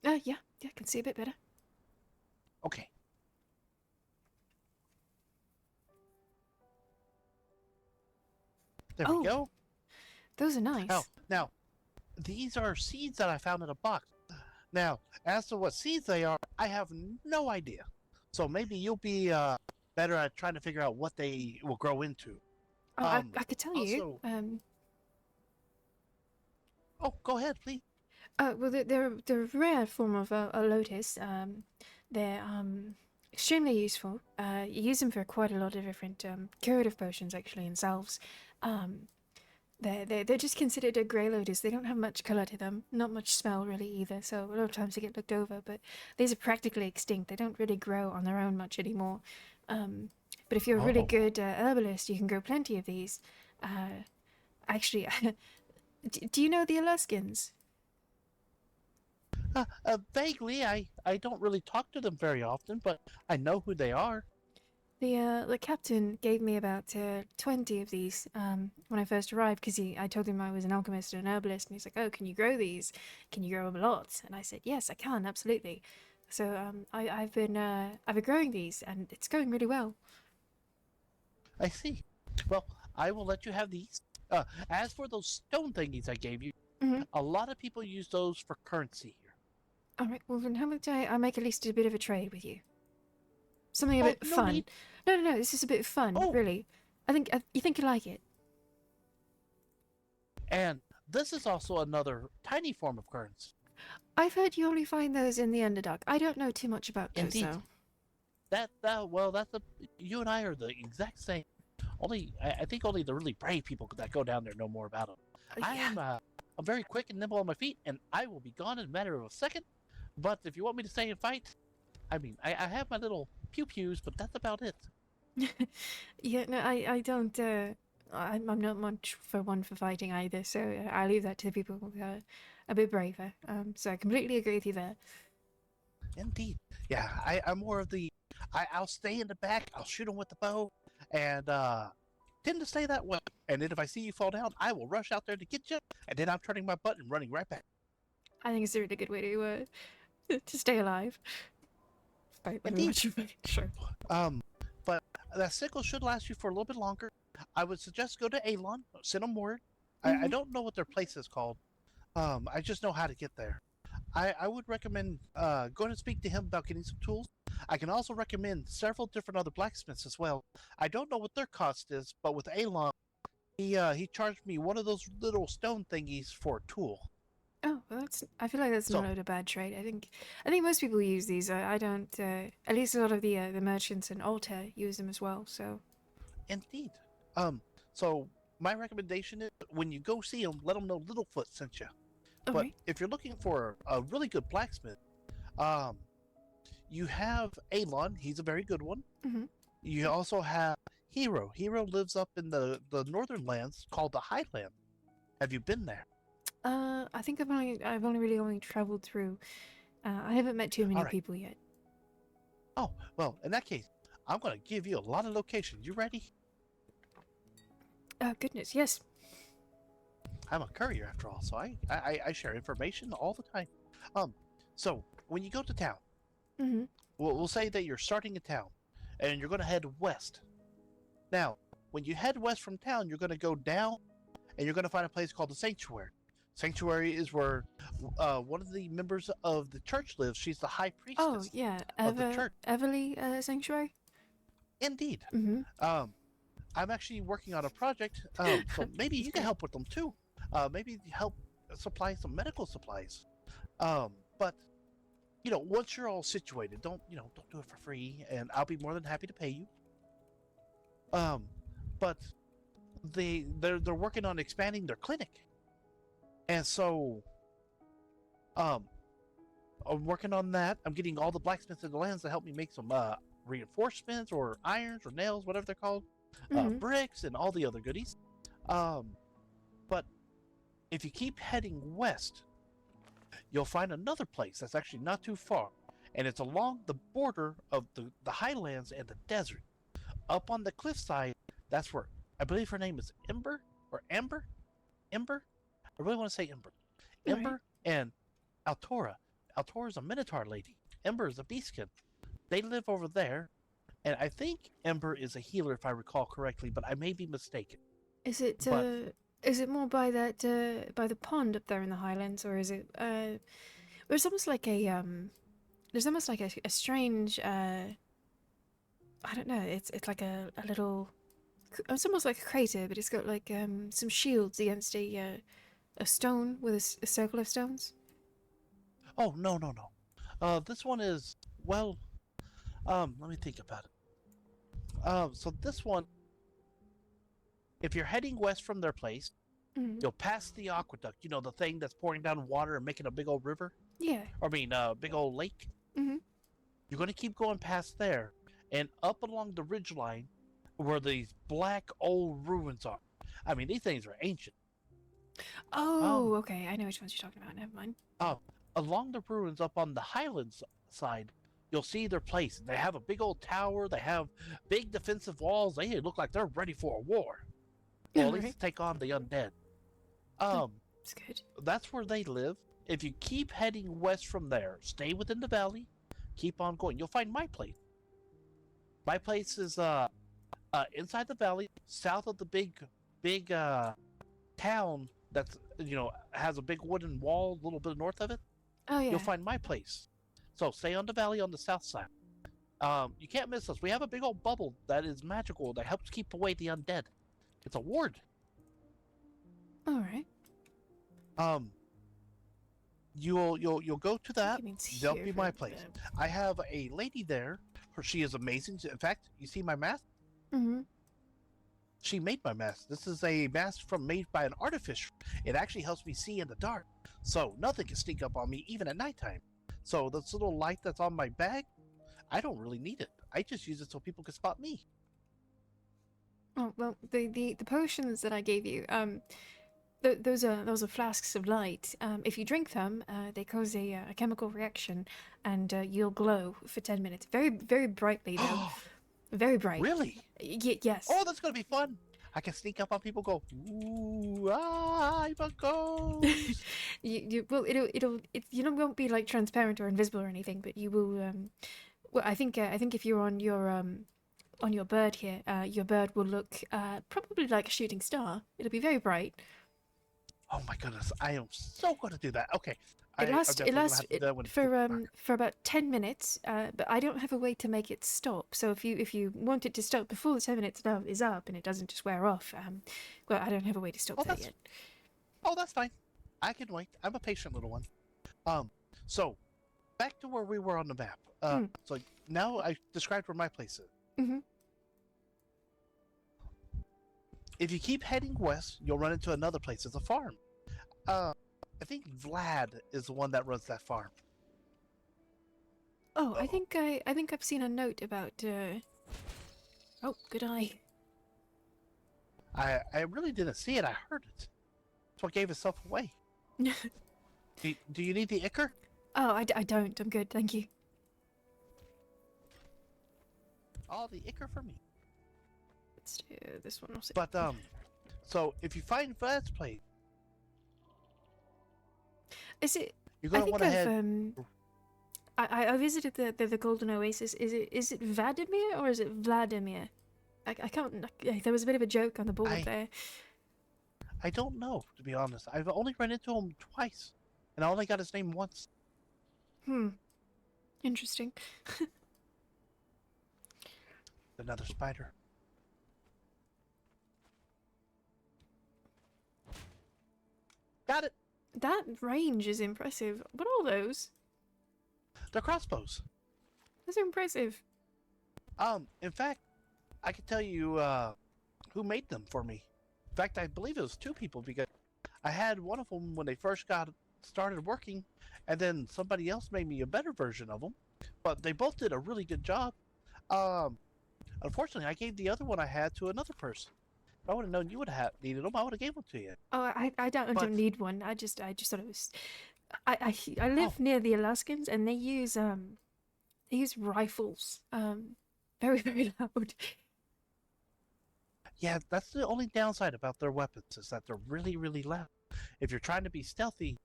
Yeah, I can see a bit better. Okay. There we go. Those are nice. Now, these are seeds that I found in a box. Now, as to what seeds they are, I have no idea. So maybe you'll be better at trying to figure out what they will grow into. Oh, I could tell you. Oh, go ahead, please. Well, they're a rare form of a lotus. They're extremely useful. You use them for quite a lot of different curative potions, actually, and salves. They're just considered a grey lotus. They don't have much colour to them, not much smell really either. So a lot of times they get looked over. But these are practically extinct. They don't really grow on their own much anymore. But if you're a really good herbalist, you can grow plenty of these. Actually, do you know the Alaskans? Vaguely, I don't really talk to them very often, but I know who they are. The captain gave me about 20 of these when I first arrived, because I told him I was an alchemist and an herbalist, and he's like, "Oh, can you grow these? Can you grow them a lot?" And I said, "Yes, I can, absolutely." So I've been growing these, and it's going really well. I see. Well, I will let you have these. As for those stone thingies I gave you, a lot of people use those for currency here. All right. Well, then how about I make at least a bit of a trade with you? Something a bit fun. Need... No. This is a bit of fun, really. I think you think you like it. And this is also another tiny form of currency. I've heard you only find those in the Underdark. I don't know too much about those, Indeed. though. You and I are the exact same. I think only the really brave people that go down there know more about them. Yeah. I'm very quick and nimble on my feet, and I will be gone in a matter of a second. But if you want me to stay and fight, I mean, I have my little pew-pews, but that's about it. Yeah, no, I don't. I'm not much for one for fighting either, so I leave that to the people who are a bit braver. So I completely agree with you there. Indeed. Yeah, I'm more of the... I'll stay in the back, I'll shoot them with the bow, and tend to stay that way. And then if I see you fall down, I will rush out there to get you, and then I'm turning my butt and running right back. I think it's a really good way to stay alive. Fight very Indeed. much of it, sure. But that sickle should last you for a little bit longer. I would suggest go to Alon, send them word. I don't know what their place is called. I just know how to get there. I would recommend going to speak to him about getting some tools. I can also recommend several different other blacksmiths as well. I don't know what their cost is, but with Alon, he charged me one of those little stone thingies for a tool. Oh, well, I feel like that's not a bad trade. I think most people use these. I don't. At least a lot of the merchants in Alta use them as well. So. Indeed. So my recommendation is when you go see him, let him know Littlefoot sent you. Okay. But if you're looking for a really good blacksmith, you have Alon. He's a very good one. Mm-hmm. You also have Hero. Hero lives up in the northern lands called the Highland. Have you been there? I think I've only really traveled through. I haven't met too many people yet. Oh, well, in that case, I'm going to give you a lot of locations. You ready? Goodness, yes. I'm a courier after all, so I share information all the time. So when you go to town, we'll say that you're starting in town, and you're going to head west. Now, when you head west from town, you're going to go down, and you're going to find a place called the Sanctuary. Sanctuary is where one of the members of the church lives. She's the high priestess. Oh yeah, of the church. Everly Sanctuary. Indeed. Mm-hmm. I'm actually working on a project, so maybe you can help with them too. Maybe help supply some medical supplies. But once you're all situated, don't do it for free, and I'll be more than happy to pay you. But they're working on expanding their clinic, and so I'm working on that. I'm getting all the blacksmiths in the lands to help me make some reinforcements or irons or nails, whatever they're called, bricks and all the other goodies. But if you keep heading west, you'll find another place that's actually not too far, and it's along the border of the highlands and the desert. Up on the cliffside, that's where I believe her name is Ember or Amber. Ember, I really want to say Ember. Ember and Altora. Altora's a Minotaur lady. Ember is a beastkin. They live over there, and I think Ember is a healer if I recall correctly, but I may be mistaken. Is it more by that by the pond up there in the highlands, or is it it's almost like a there's almost like a strange I don't know, it's like a little, it's almost like a crater, but it's got like some shields against a stone with a circle of stones. Oh no. This one is, well, let me think about it. So this one, if you're heading west from their place, you'll pass the aqueduct, the thing that's pouring down water and making a big old river. Yeah. I mean, big old lake. Mm-hmm. You're going to keep going past there and up along the ridgeline where these black old ruins are. I mean, these things are ancient. Oh, okay. I know which ones you're talking about. Never mind. Along the ruins up on the highlands side, you'll see their place. They have a big old tower. They have big defensive walls. They look like they're ready for a war. Well, at least take on the undead. That's good. That's where they live. If you keep heading west from there, stay within the valley, keep on going, you'll find my place. My place is inside the valley, south of the big town that's has a big wooden wall a little bit north of it. Oh yeah. You'll find my place. So stay on the valley on the south side. You can't miss us. We have a big old bubble that is magical that helps keep away the undead. It's a ward. All right. You'll go to that. That'll be my place. them. I have a lady there. She is amazing. In fact, you see my mask? Mm-hmm. She made my mask. This is a mask made by an artificer. It actually helps me see in the dark, so nothing can sneak up on me even at nighttime. So this little light that's on my bag, I don't really need it. I just use it so people can spot me. Oh well, the potions that I gave you, those are flasks of light. If you drink them, they cause a chemical reaction, and you'll glow for 10 minutes. Very very brightly though, very bright. Really? Yes. Oh, that's gonna be fun. I can sneak up on people, go, ooh, I'm a ghost. Well, you won't be like transparent or invisible or anything, but you will. Well, I think if you're on your bird here, your bird will look probably like a shooting star. It'll be very bright. Oh my goodness, I am so going to do that. Okay. It lasts for for about 10 minutes, but I don't have a way to make it stop. So if you want it to stop before the 10 minutes is up and it doesn't just wear off, well, I don't have a way to stop that yet. Oh, that's fine. I can wait. I'm a patient little one. So back to where we were on the map. So now I described where my place is. Mm-hmm. If you keep heading west, you'll run into another place. It's a farm. I think Vlad is the one that runs that farm. Oh, I think I've seen a note about. Oh, good eye. I really didn't see it. I heard it. That's what gave itself away. Do you need the ichor? Oh, I don't. I'm good, thank you. Oh, the ichor for me. Let's do this one. But so if you find Vlad's place, is it? You're gonna want to head. I visited the Golden Oasis. Is it Vladimir or is it Vladimir? I can't. There was a bit of a joke on the board there. I don't know, to be honest. I've only run into him twice, and I only got his name once. Interesting. Another spider. Got it. That range is impressive. What are those? They're crossbows. Those are impressive. In fact, I can tell you who made them for me. In fact, I believe it was two people because I had one of them when they first got started working, and then somebody else made me a better version of them. But they both did a really good job. Unfortunately, I gave the other one I had to another person. If I would have known you would have needed them, I would have gave them to you. Oh, I don't need one. I just thought it was. I live near the Alaskans, and they use rifles. Very very loud. Yeah, that's the only downside about their weapons is that they're really really loud. If you're trying to be stealthy,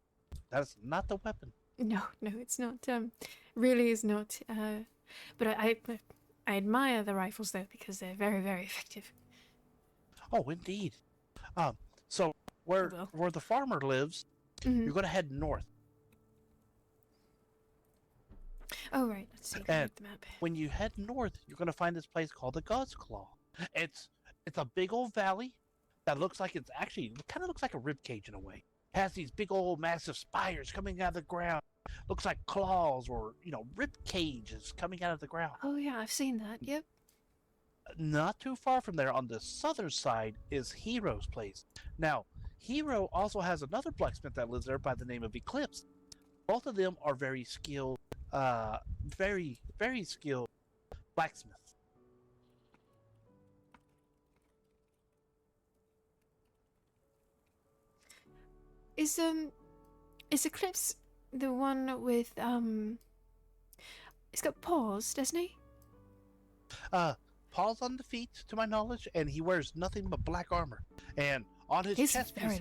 that's not the weapon. No, it's not. Really is not. But I admire the rifles though because they're very very effective. Oh, indeed. So where the farmer lives, you're going to head north. Oh right, let's see. And The map. when you head north, you're going to find this place called the God's Claw. It's a big old valley that looks like it kind of looks like a rib cage in a way. It has these big old massive spires coming out of the ground. Looks like claws or rib cages coming out of the ground. Oh yeah, I've seen that. Yep. Not too far from there, on the southern side, is Hero's place. Now, Hero also has another blacksmith that lives there by the name of Eclipse. Both of them are very skilled, very, very skilled blacksmiths. Is Eclipse the one with He's got paws, doesn't he? Paws on the feet, to my knowledge, and he wears nothing but black armor. And on his chest piece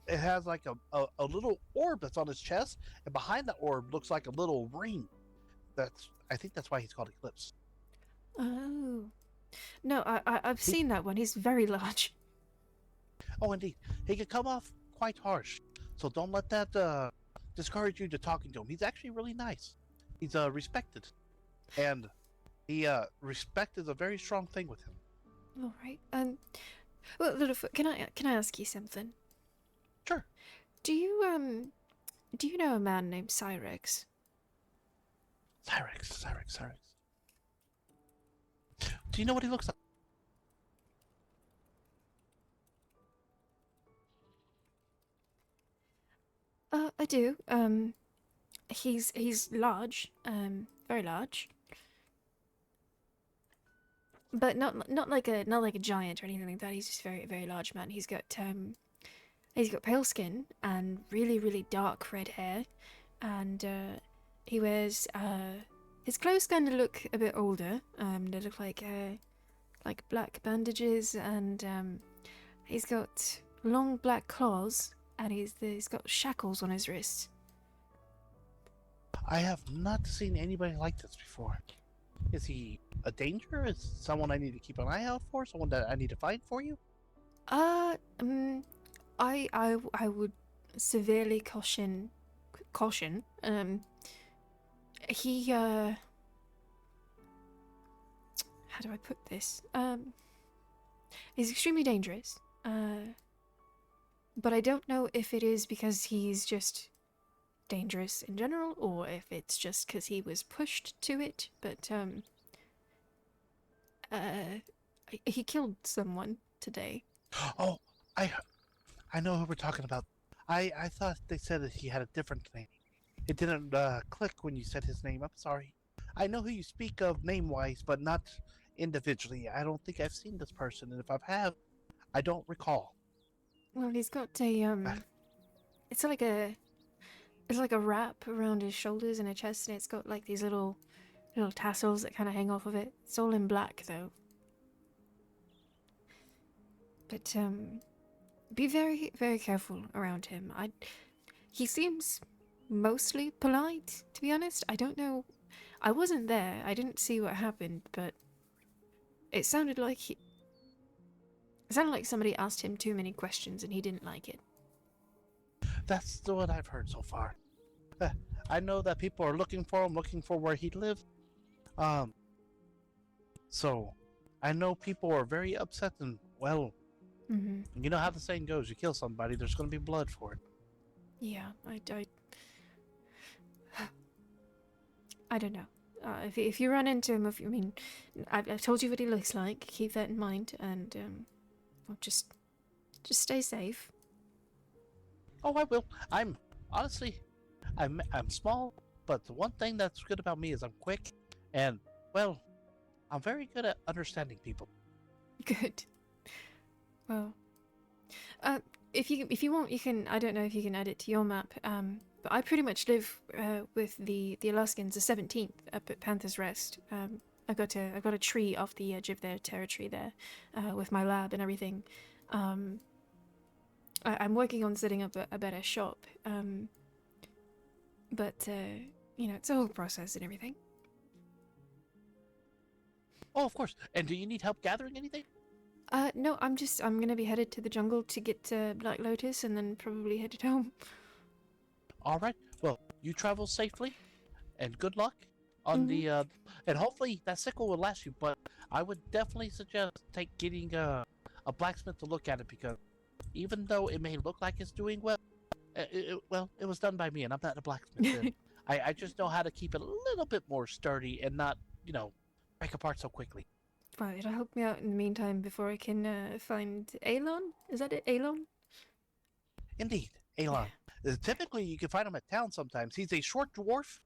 it has like a little orb that's on his chest, and behind that orb looks like a little ring. I think that's why he's called Eclipse. Oh. No, I've seen that one. He's very large. Oh, indeed. He can come off quite harsh, so don't let that discourage you to talking to him. He's actually really nice. He's respected, and respect is a very strong thing with him. All right. Well, Littlefoot, can I ask you something? Sure. Do you know a man named Cyrex? Cyrex. Do you know what he looks like? I do. He's large, very large, but not like a giant or anything like that. He's just very large man. He's got pale skin and really dark red hair, and he wears his clothes kind of look a bit older. They look like black bandages, and he's got long black claws, and he's got shackles on his wrists. I have not seen anybody like this before. Is he a danger? Is someone I need to keep an eye out for? Someone that I need to fight for you? I would severely caution. He how do I put this? He's extremely dangerous. But I don't know if it is because he's just dangerous in general, or if it's just because he was pushed to it. But he killed someone today. Oh, I know who we're talking about. I thought they said that he had a different name. It didn't click when you said his name. I'm sorry. I know who you speak of name-wise, but not individually. I don't think I've seen this person, and if I have, I don't recall. Well, he's got a it's like a wrap around his shoulders and his chest, and it's got like these little tassels that kind of hang off of it. It's all in black though. But be very careful around him. He seems mostly polite, to be honest. I don't know. I wasn't there. I didn't see what happened, but it sounded like somebody asked him too many questions and he didn't like it. That's what I've heard so far. I know that people are looking for him, looking for where he lived. So I know people are very upset, and well, you know how the saying goes: you kill somebody, there's going to be blood for it. Yeah, I don't know. If you run into him, I've told you what he looks like. Keep that in mind, and well, just stay safe. Oh, I will. I'm small, but the one thing that's good about me is I'm quick, and well, I'm very good at understanding people. Good. Well, if you want, you can. I don't know if you can add it to your map. But I pretty much live with the Alaskans, the 17th, up at Panther's Rest. I got a tree off the edge of their territory there, with my lab and everything. I'm working on setting up a better shop. But it's a whole process and everything. Oh, of course. And do you need help gathering anything? No, I'm gonna be headed to the jungle to get Black Lotus and then probably headed home. All right. Well, you travel safely, and good luck on the and hopefully that sickle will last you. But I would definitely suggest getting a blacksmith to look at it, because even though it may look like it's doing well, it was done by me, and I'm not a blacksmith. I just know how to keep it a little bit more sturdy and not break apart so quickly. Well, it'll help me out in the meantime before I can find Elon. Is that it, Elon? Indeed, Elon. Typically, you can find him at town sometimes. He's a short dwarf,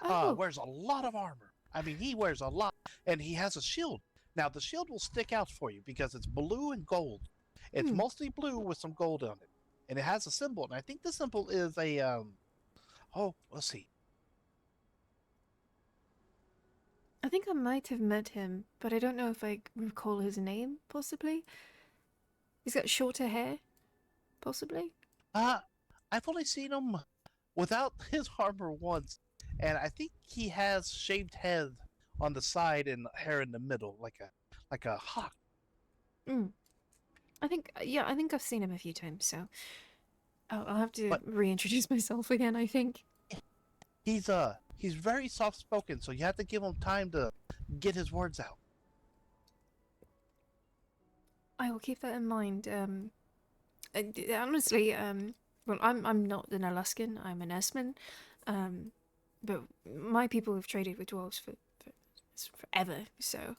Oh. wears a lot of armor. I mean, he wears a lot, and he has a shield. Now, the shield will stick out for you because it's blue and gold. It's mostly blue with some gold on it, and it has a symbol. And I think the symbol is a let's see. I think I might have met him, but I don't know if I recall his name, possibly. He's got shorter hair, possibly. I've only seen him without his armor once, and I think he has shaved head on the side and hair in the middle, like a hawk. I think I've seen him a few times, so I'll have to reintroduce myself again, I think. He's very soft-spoken, so you have to give him time to get his words out. I will keep that in mind. Honestly, well, I'm not an Alaskan. I'm an Esman. But my people have traded with dwarves for forever. So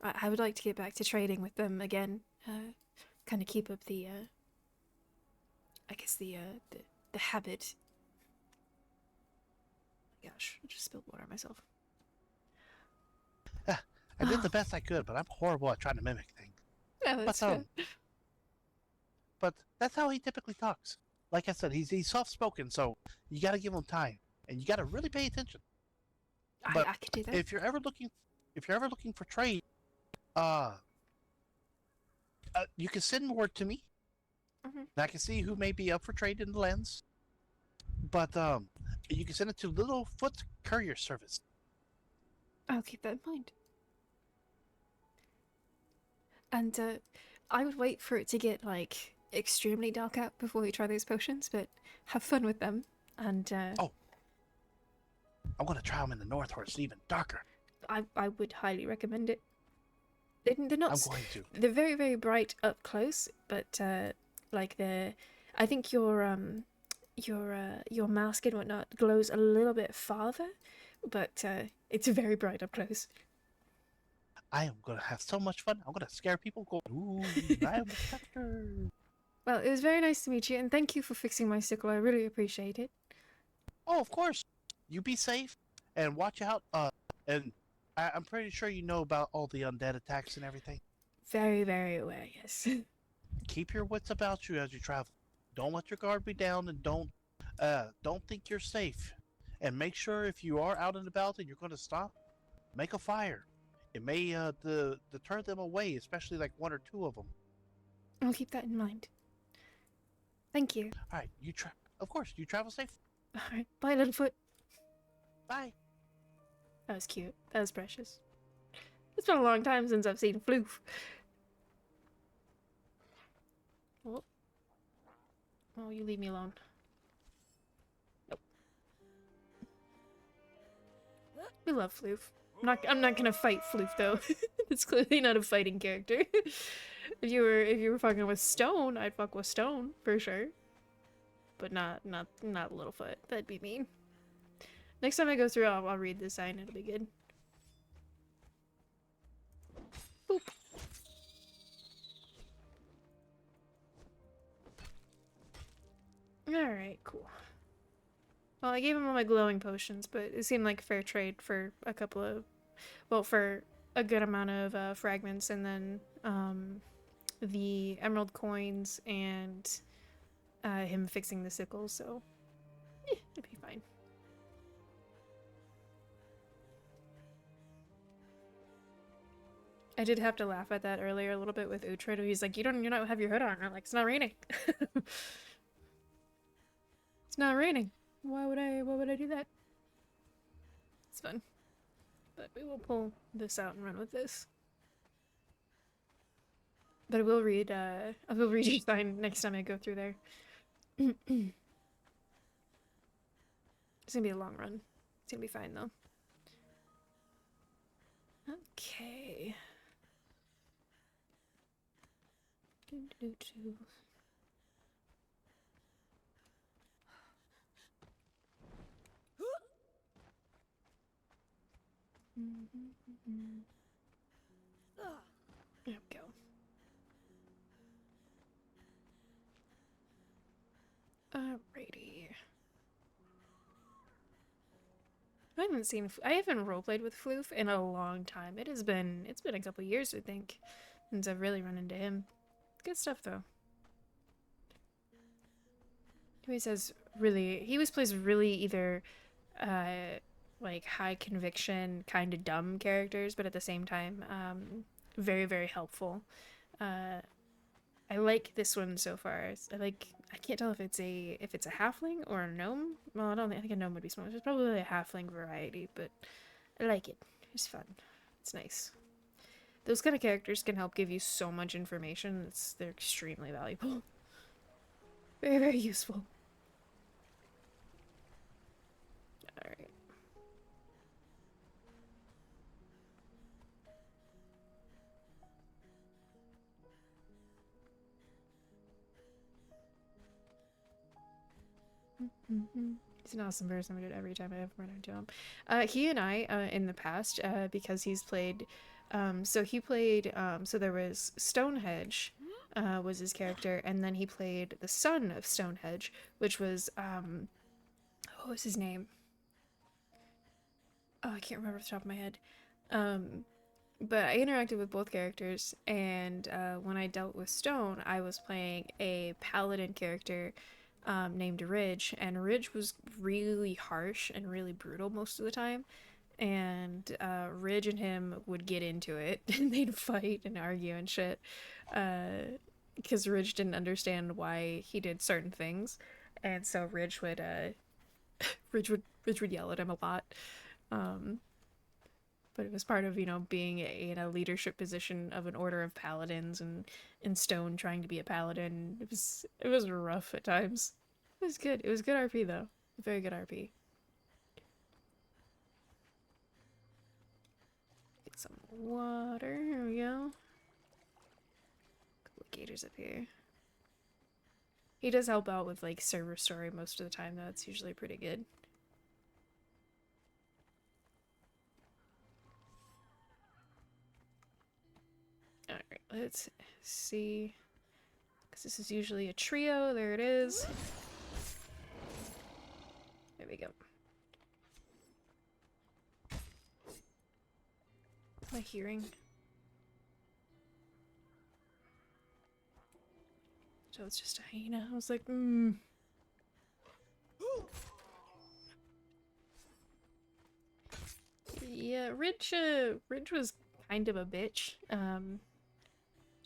I would like to get back to trading with them again. Kind of keep up the, I guess the habit gosh, I just spilled water on myself. I did the best I could, but I'm horrible at trying to mimic things. Yeah, that's But but that's how he typically talks. Like I said, he's soft spoken, so you got to give him time, and you got to really pay attention. But I could do that. if you're ever looking for trade, you can send word to me. And I can see who may be up for trade in the lands. But you can send it to Littlefoot Courier Service. I'll keep that in mind. And I would wait for it to get like extremely dark out before we try those potions, but have fun with them. And Oh, I'm gonna try them in the north where it's even darker. I would highly recommend it. They're not. I'm going to. They're very, very bright up close, but like I think your mask and whatnot glows a little bit farther, but it's very bright up close. I am gonna have so much fun. I'm gonna scare people. Go, ooh, I am the specter. Well, it was very nice to meet you, and thank you for fixing my sickle. I really appreciate it. Oh, of course. You be safe and watch out. And I'm pretty sure you know about all the undead attacks and everything. Very, very aware, yes. Keep your wits about you as you travel. Don't let your guard be down, and don't think you're safe. And make sure if you are out and about and you're going to stop, make a fire. It may deter them away, especially like one or two of them. I'll keep that in mind. Thank you. All right, of course, you travel safe. All right, bye, Littlefoot. Bye. That was cute. That was precious. It's been a long time since I've seen Floof. Oh, you leave me alone. Nope. We love Floof. I'm not gonna fight Floof though. It's clearly not a fighting character. If you were fucking with Stone, I'd fuck with Stone for sure. But not Littlefoot. That'd be mean. Next time I go through, I'll read the sign. It'll be good. Boop. Alright, cool. Well, I gave him all my glowing potions, but it seemed like fair trade for a couple of... Well, for a good amount of fragments, and then the emerald coins and him fixing the sickle, so... Yeah, it'd be fine. I did have to laugh at that earlier a little bit with Uhtred. He's like, you're not have your hood on. I'm like, it's not raining. It's not raining. Why would I do that? It's fun. But we will pull this out and run with this. But I will read your sign next time I go through there. It's gonna be a long run. It's gonna be fine though. Okay. There we go. Alrighty. I haven't roleplayed with Floof in a long time. It's been a couple years, I think, since I've really run into him. Good stuff though. He plays really either like high conviction, kind of dumb characters, but at the same time, very, very helpful. I like this one so far. I can't tell if it's a halfling or a gnome. Well, I think a gnome would be small. It's probably a halfling variety, but I like it. It's fun. It's nice. Those kind of characters can help give you so much information. They're extremely valuable. Very, very useful. Alright. He's an awesome person. I do it every time I ever run into him. He and I, in the past, because he's played, so there was Stonehenge, was his character, and then he played the son of Stonehenge, which was, what was his name? Oh, I can't remember off the top of my head. But I interacted with both characters, and when I dealt with Stone, I was playing a paladin character named Ridge, and Ridge was really harsh and really brutal most of the time. And Ridge and him would get into it, and they'd fight and argue and shit, because Ridge didn't understand why he did certain things, and so Ridge would Ridge would yell at him a lot. But it was part of, you know, being in a leadership position of an order of paladins, and in Stone trying to be a paladin. It was rough at times. It was good. It was good RP though. Very good RP. Get some water. Here we go. Couple of gators up here. He does help out with like server story most of the time though. It's usually pretty good. Alright, let's see. Because this is usually a trio. There it is. There we go. My hearing. So it's just a hyena. I was like, Yeah, Ridge was kind of a bitch.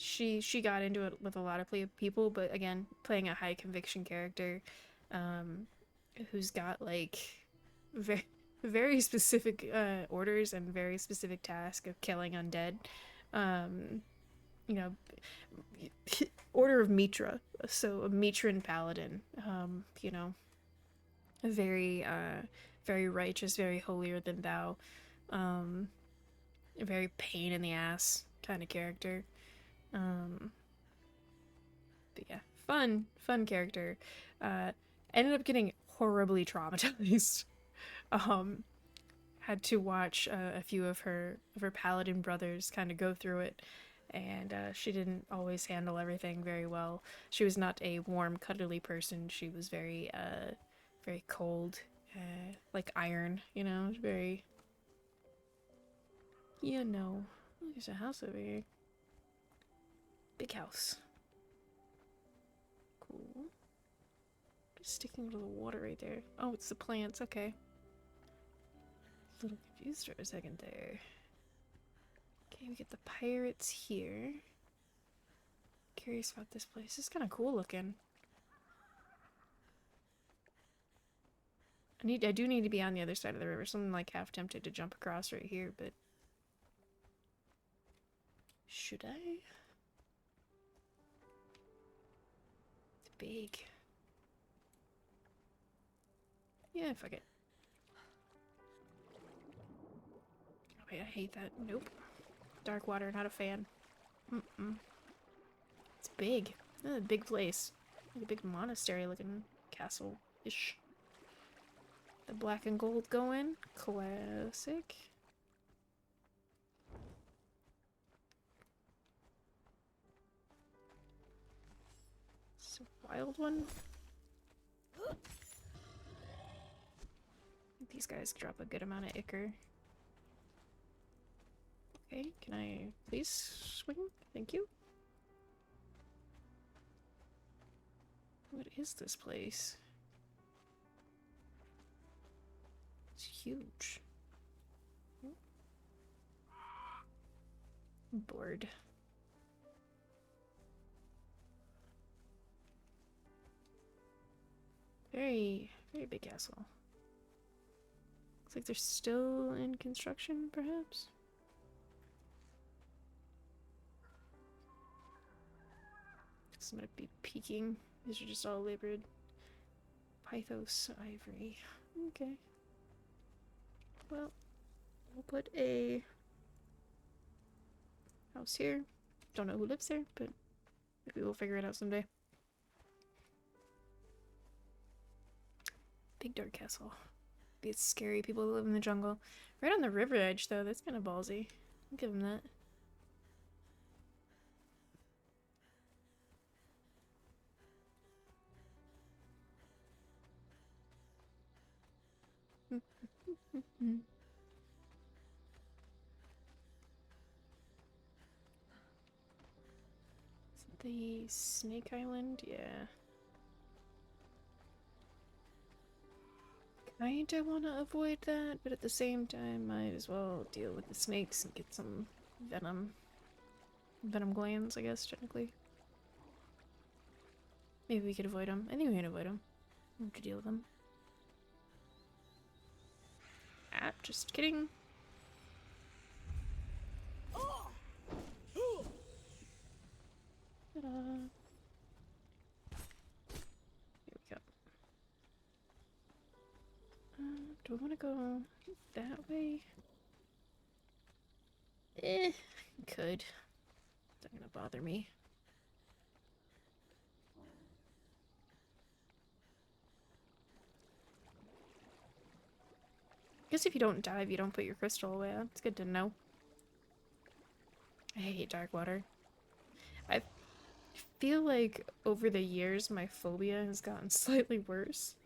She got into it with a lot of people, but again, playing a high conviction character, who's got like very specific orders and very specific task of killing undead. You know, Order of Mitra, so a Mitran paladin. You know, a very righteous, very holier than thou, a very pain in the ass kind of character. But yeah, fun character. Ended up getting horribly traumatized. Had to watch a few of her paladin brothers kind of go through it, and she didn't always handle everything very well. She was not a warm, cuddly person. She was very cold, like iron. You know, very. You know, there's a house over here. Big house. Cool. Just sticking to the water right there. Oh, it's the plants. Okay. A little confused for a second there. Okay, we get the pirates here. Curious about this place. It's kind of cool looking. I do need to be on the other side of the river, so I'm like half tempted to jump across right here, but should I? It's big. Yeah, fuck it. Oh, wait, I hate that. Nope. Dark water, not a fan. It's big. A big place. Like a big monastery looking castle-ish. The black and gold going. Classic. It's a wild one. These guys drop a good amount of ichor. Okay, can I please swing? Thank you. What is this place? It's huge. I'm bored. Very big castle. Looks like they're still in construction, perhaps? I'm gonna be peeking. These are just all labored. Pythos ivory. Okay. Well, we'll put a house here. Don't know who lives there, but maybe we'll figure it out someday. Big dark castle. Be scary people that live in the jungle. Right on the river edge, though. That's kind of ballsy. I'll give them that. The Snake Island, yeah. Kinda wanna avoid that, but at the same time, might as well deal with the snakes and get some venom. Venom glands, I guess, technically. Maybe we could avoid them. I think we can avoid them. We have to deal with them. Ah, just kidding. Ta-da. Here we go. Do I want to go that way? Could. It's not gonna bother me. I guess if you don't dive, you don't put your crystal away. It's good to know. I hate dark water. I feel like over the years, my phobia has gotten slightly worse.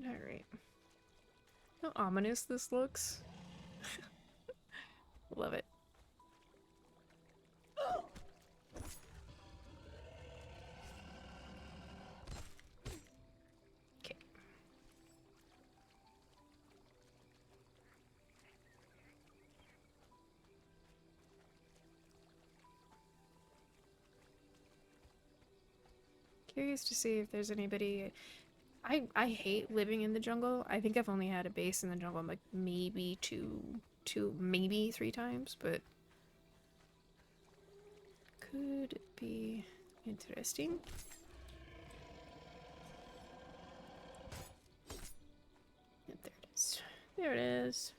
Alright. How ominous this looks. Love it. Okay. Curious to see if there's anybody. I hate living in the jungle. I think I've only had a base in the jungle like maybe maybe 3 times, but could it be interesting? Yep, there it is. There it is.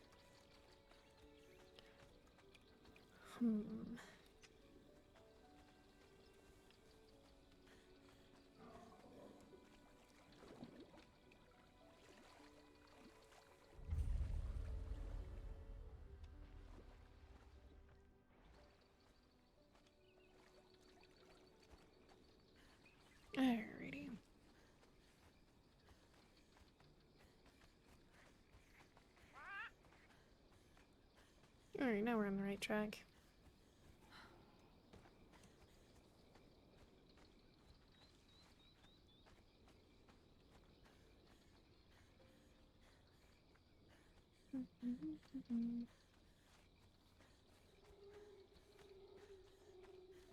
Alrighty. Alright, now we're on the right track.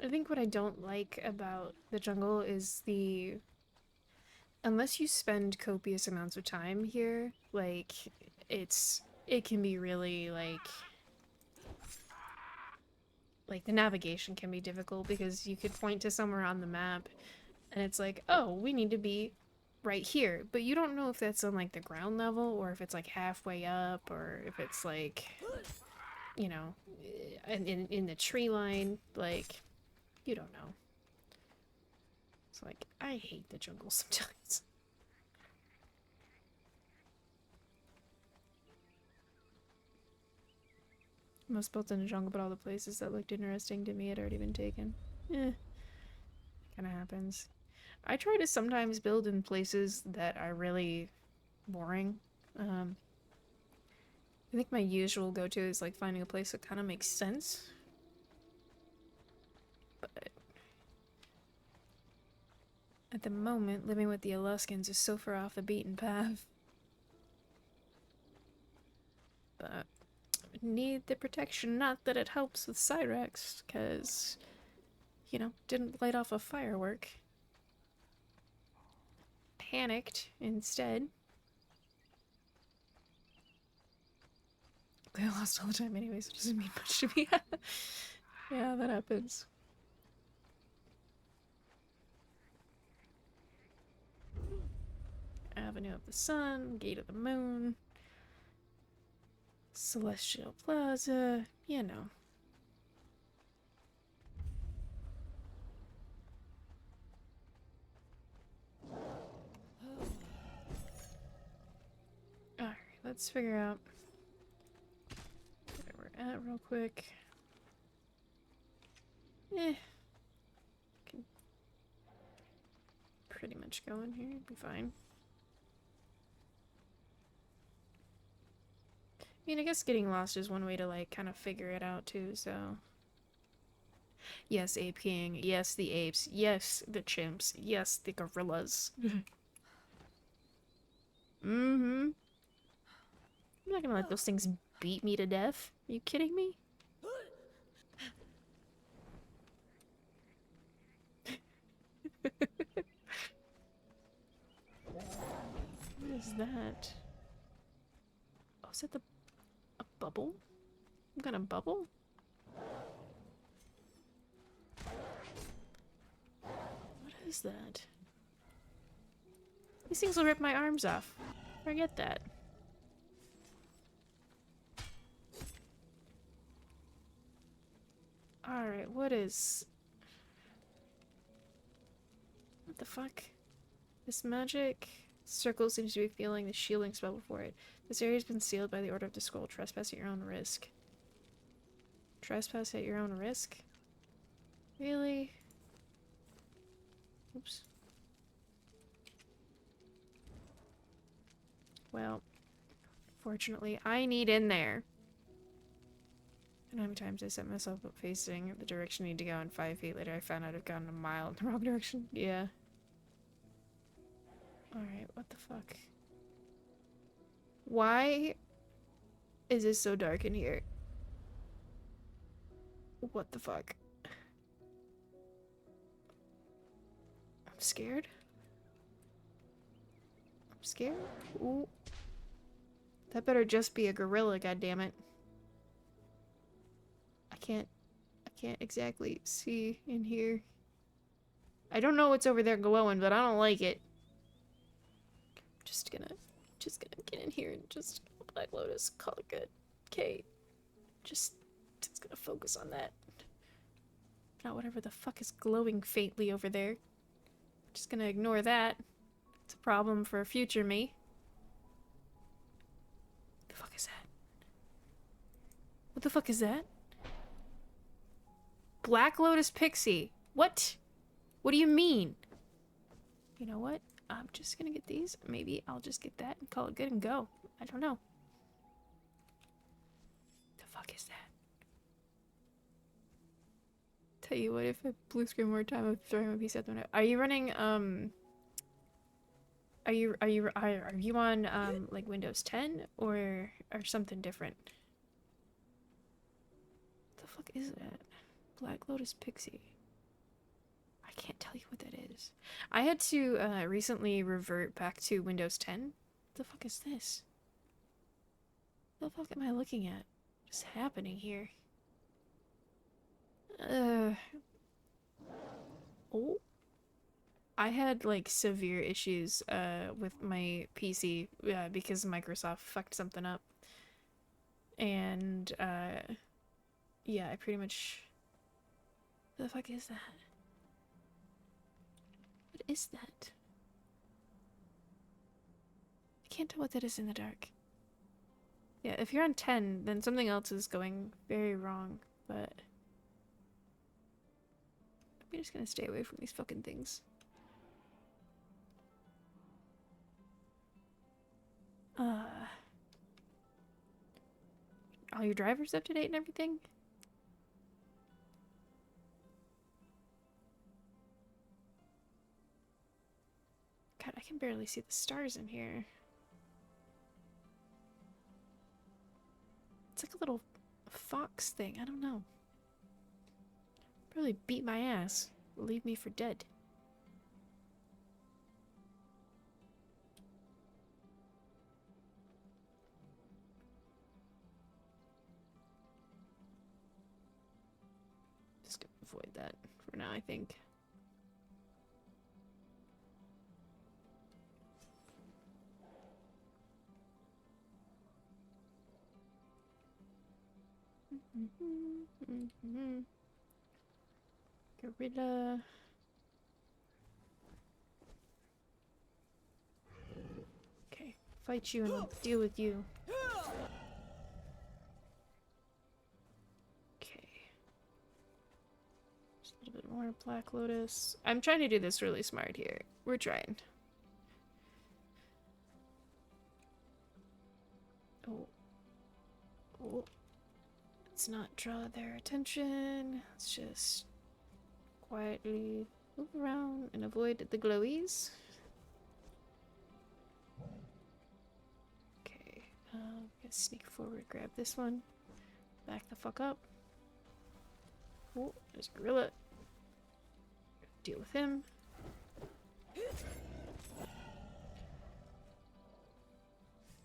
I think what I don't like about the jungle is unless you spend copious amounts of time here, like, it can be really, like, the navigation can be difficult because you could point to somewhere on the map and it's like, oh, we need to be right here, but you don't know if that's on, like, the ground level or if it's, like, halfway up or if it's, like, you know, in the tree line, like, you don't know. It's like, I hate the jungle sometimes. Most built in a jungle, but all the places that looked interesting to me had already been taken. Kinda happens. I try to sometimes build in places that are really boring. I think my usual go-to is like finding a place that kind of makes sense. But at the moment, living with the Aluskans is so far off the beaten path. But need the protection, not that it helps with Cyrex, because, you know, didn't light off a firework. Panicked instead. I lost all the time anyway, so it doesn't mean much to me. Yeah, that happens. Avenue of the Sun, Gate of the Moon, Celestial Plaza, you know. Alright, let's figure out where we're at real quick. Can pretty much go in here, be fine. I mean, I guess getting lost is one way to, like, kind of figure it out, too, so... Yes, Ape King. Yes, the apes. Yes, the chimps. Yes, the gorillas. Mm-hmm. I'm not gonna let those things beat me to death. Are you kidding me? What is that? Oh, is that a bubble? Some kind of bubble? What is that? These things will rip my arms off. Forget that. Alright, what is... What the fuck? This magic circle seems to be feeling the shielding spell before it. This area has been sealed by the order of the Skuld. Trespass at your own risk. Trespass at your own risk? Really? Oops. Well, fortunately, I need in there. And how many times I set myself up facing the direction I need to go, and 5 feet later I found out I've gone a mile in the wrong direction? Yeah. Alright, what the fuck? Why is it so dark in here? What the fuck? I'm scared. I'm scared. Ooh. That better just be a gorilla, goddammit. I can't exactly see in here. I don't know what's over there glowing, but I don't like it. Just gonna get in here and just Black Lotus, call it good. Okay. Just gonna focus on that. Not whatever the fuck is glowing faintly over there. Just gonna ignore that. It's a problem for future me. The fuck is that? What the fuck is that? Black Lotus Pixie. What? What do you mean? You know what? I'm just gonna get these. Maybe I'll just get that and call it good and go. I don't know. The fuck is that? Tell you what, if I blue screen more time, I'm throwing my piece at the window. Are you running, are you on, like, Windows 10 or something different? What the fuck is that? Black Lotus Pixie. I can't tell you what that is. I had to, recently revert back to Windows 10. What the fuck is this? What the fuck am I looking at? What's happening here? Oh. I had, like, severe issues, with my PC, because Microsoft fucked something up. And, yeah, I pretty much... What the fuck is that? What is that? I can't tell what that is in the dark. Yeah, if you're on 10, then something else is going very wrong, but... I'm just gonna stay away from these fucking things. All your drivers up to date and everything? God, I can barely see the stars in here. It's like a little fox thing. I don't know. Probably beat my ass. Leave me for dead. Just gonna avoid that for now, I think. Gorilla. Okay, fight you and I'll deal with you. Okay. more black lotus. I'm trying to do this really smart here. We're trying. Oh. Oh. Let's not draw their attention. Let's just quietly move around and avoid the glowies. Okay. Gonna sneak forward, grab this one. Back the fuck up. Oh, there's a gorilla. Deal with him.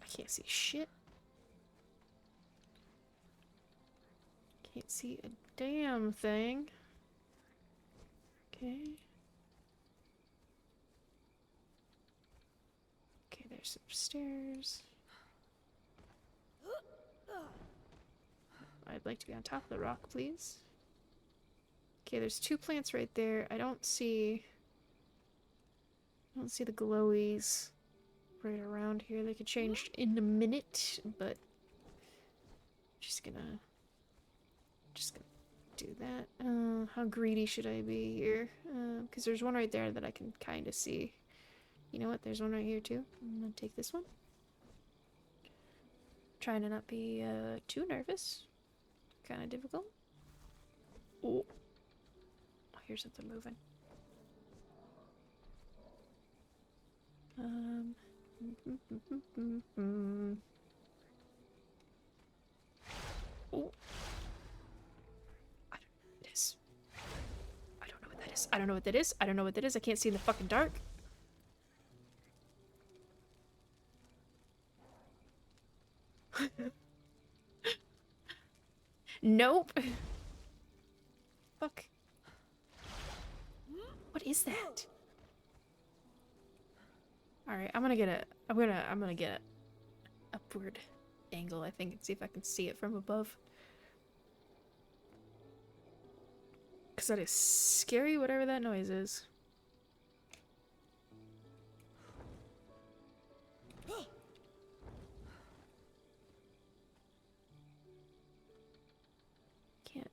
I can't see shit. Can't see a damn thing. Okay. Okay, there's some stairs. I'd like to be on top of the rock, please. Okay, there's 2 plants right there. I don't see the glowies right around here. They could change in a minute, but just gonna do that. How greedy should I be here? Because there's one right there that I can kind of see. You know what? There's one right here too. I'm gonna take this one. Trying to not be too nervous. Kind of difficult. Oh, here's something moving. Oh. I don't know what that is. I don't know what that is. I don't know what that is. I can't see in the fucking dark. Nope. Fuck. What is that? Alright, I'm gonna get a upward angle, I think, and see if I can see it from above. Cause that is scary, whatever that noise is. Can't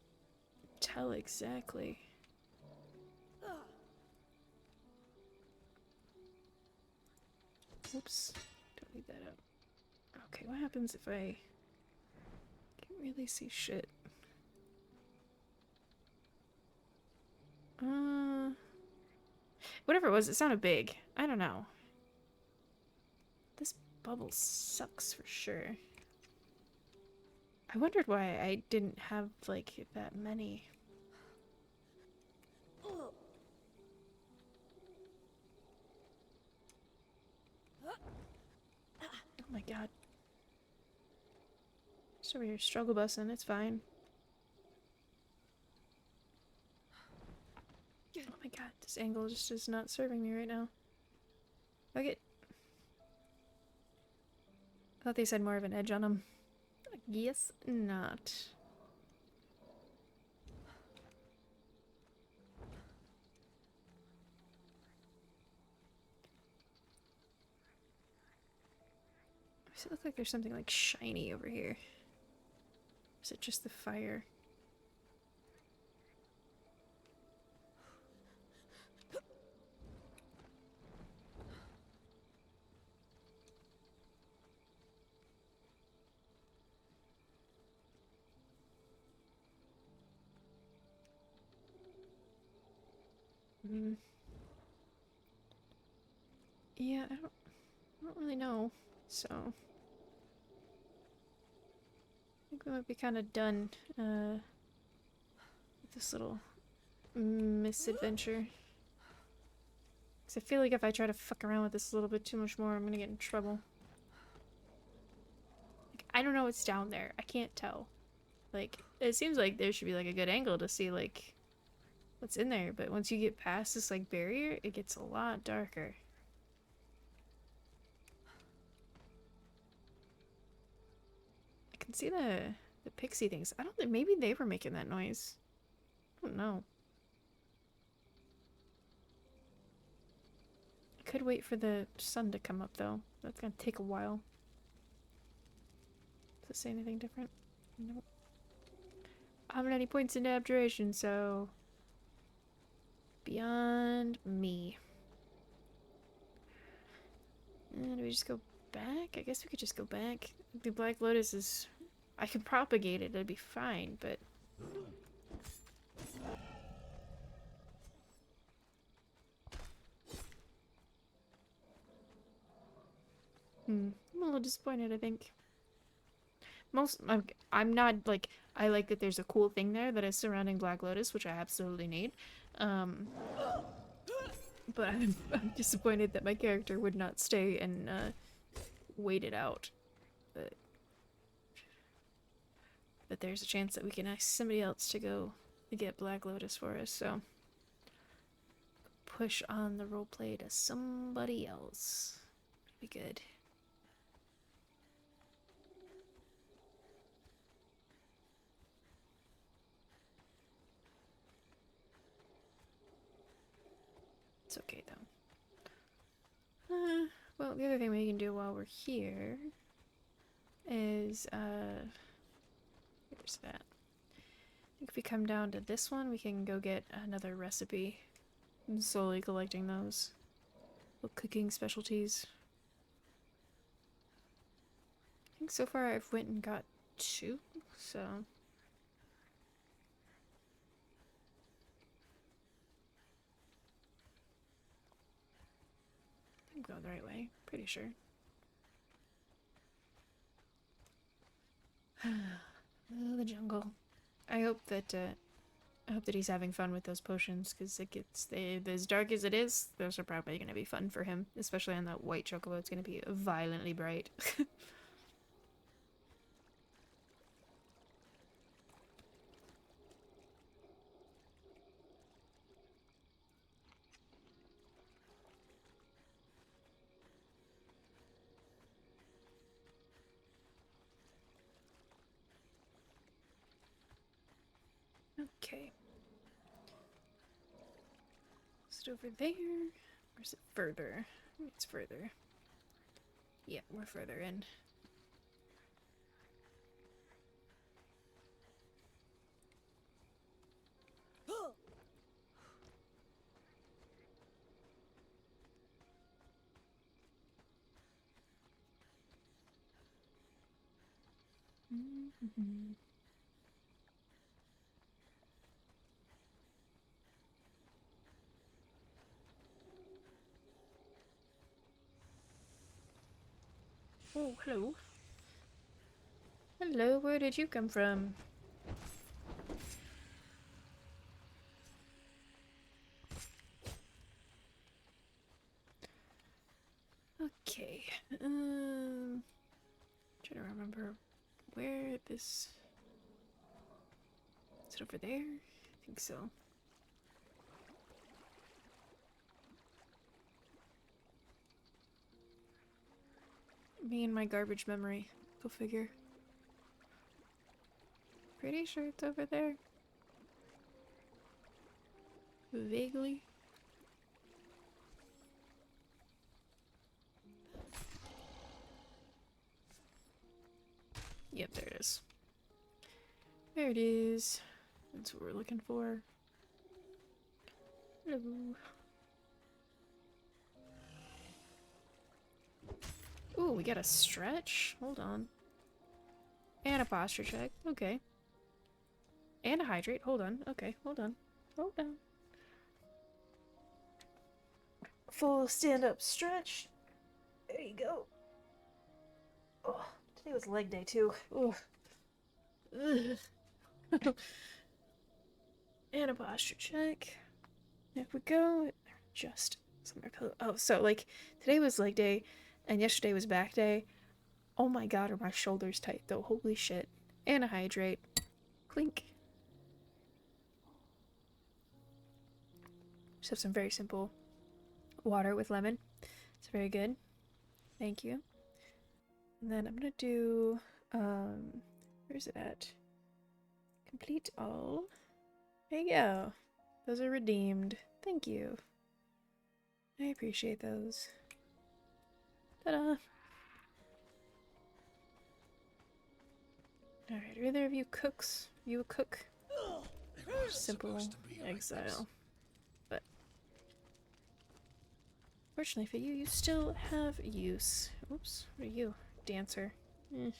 tell exactly. Oops, don't need that up. Okay, what happens if I can't really see shit? Whatever it was, it sounded big. I don't know. This bubble sucks for sure. I wondered why I didn't have, like, that many. Oh my god. Just over here struggle busing, it's fine. Oh my god, this angle just is not serving me right now. Okay. I thought they said more of an edge on them. I guess not. Does it look like there's something like shiny over here? Or is it just the fire? Yeah, I don't really know, so I think we might be kind of done with this little misadventure. Because I feel like if I try to fuck around with this a little bit too much more, I'm gonna get in trouble. Like, I don't know what's down there. I can't tell. Like, it seems like there should be like a good angle to see like what's in there, but once you get past this like barrier, it gets a lot darker. I can see the pixie things. I don't think maybe they were making that noise. I don't know. I could wait for the sun to come up though. That's gonna take a while. Does it say anything different? Nope. I haven't any points into abjuration, so beyond me. And do we just go back? I guess we could just go back. The Black Lotus is... I can propagate it, it'd be fine, but... I'm a little disappointed, I think. I'm not, like... I like that there's a cool thing there that is surrounding Black Lotus, which I absolutely need. But I'm disappointed that my character would not stay and wait it out. But there's a chance that we can ask somebody else to go to get Black Lotus for us, so push on the roleplay to somebody else. Be good. It's okay though. Well, the other thing we can do while we're here is where's that? I think if we come down to this one, we can go get another recipe. I'm slowly collecting those little cooking specialties. I think so far I've went and got 2, so I'm going the right way, pretty sure. Oh, the jungle. I hope that he's having fun with those potions, because it gets as dark as it is. Those are probably going to be fun for him, especially on that white chocobo. It's going to be violently bright. Okay. Is it over there? Or is it further? It's further. Yeah, we're further in. Oh, hello. Hello, where did you come from? Okay. Trying to remember where this... Is it over there? I think so. Me and my garbage memory. Go figure. Pretty sure it's over there. Vaguely. Yep, there it is. There it is. That's what we're looking for. Hello. Ooh, we got a stretch? Hold on. And a posture check. Okay. And a hydrate. Hold on. Okay, hold on. Hold on. Full stand-up stretch. There you go. Oh, today was leg day too. Ugh. Ugh. And a posture check. There we go. Just somewhere. Oh, so like today was leg day, and yesterday was back day. Oh my god, are my shoulders tight though? Holy shit. And a hydrate. Clink. Just have some very simple water with lemon. It's very good. Thank you. And then I'm gonna do, where's it at? Complete all. There you go. Those are redeemed. Thank you. I appreciate those. Ta-da! Alright, are either of you cooks? You a cook? Simple exile. But Fortunately for you, you still have use. Oops, what are you? Dancer. Eh.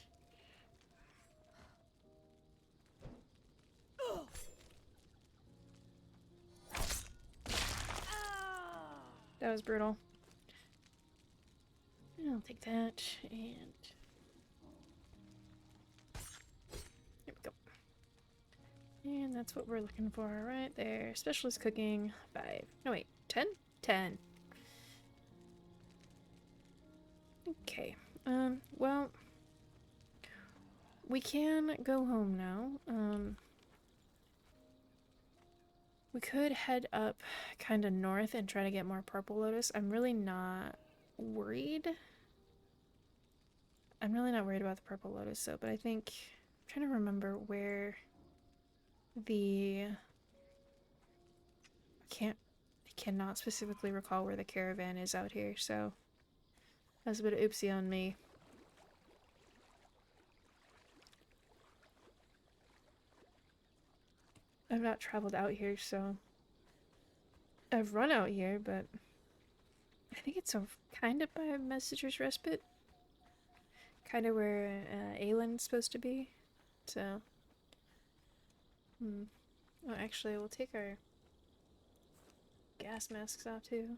That was brutal. I'll take that, and there we go. And that's what we're looking for right there. Specialist cooking, 5. No, wait, 10? 10. Okay, well, we can go home now. We could head up kind of north and try to get more purple lotus. I'm really not worried. I'm really not worried about the purple lotus, though, but I think I'm trying to remember where I cannot specifically recall where the caravan is out here, so that was a bit of oopsie on me. I've not traveled out here, so I've run out here, but I think it's kind of by Messenger's Respite. Kind of where Aylin's supposed to be, so... Oh, actually, we'll take our gas masks off, too.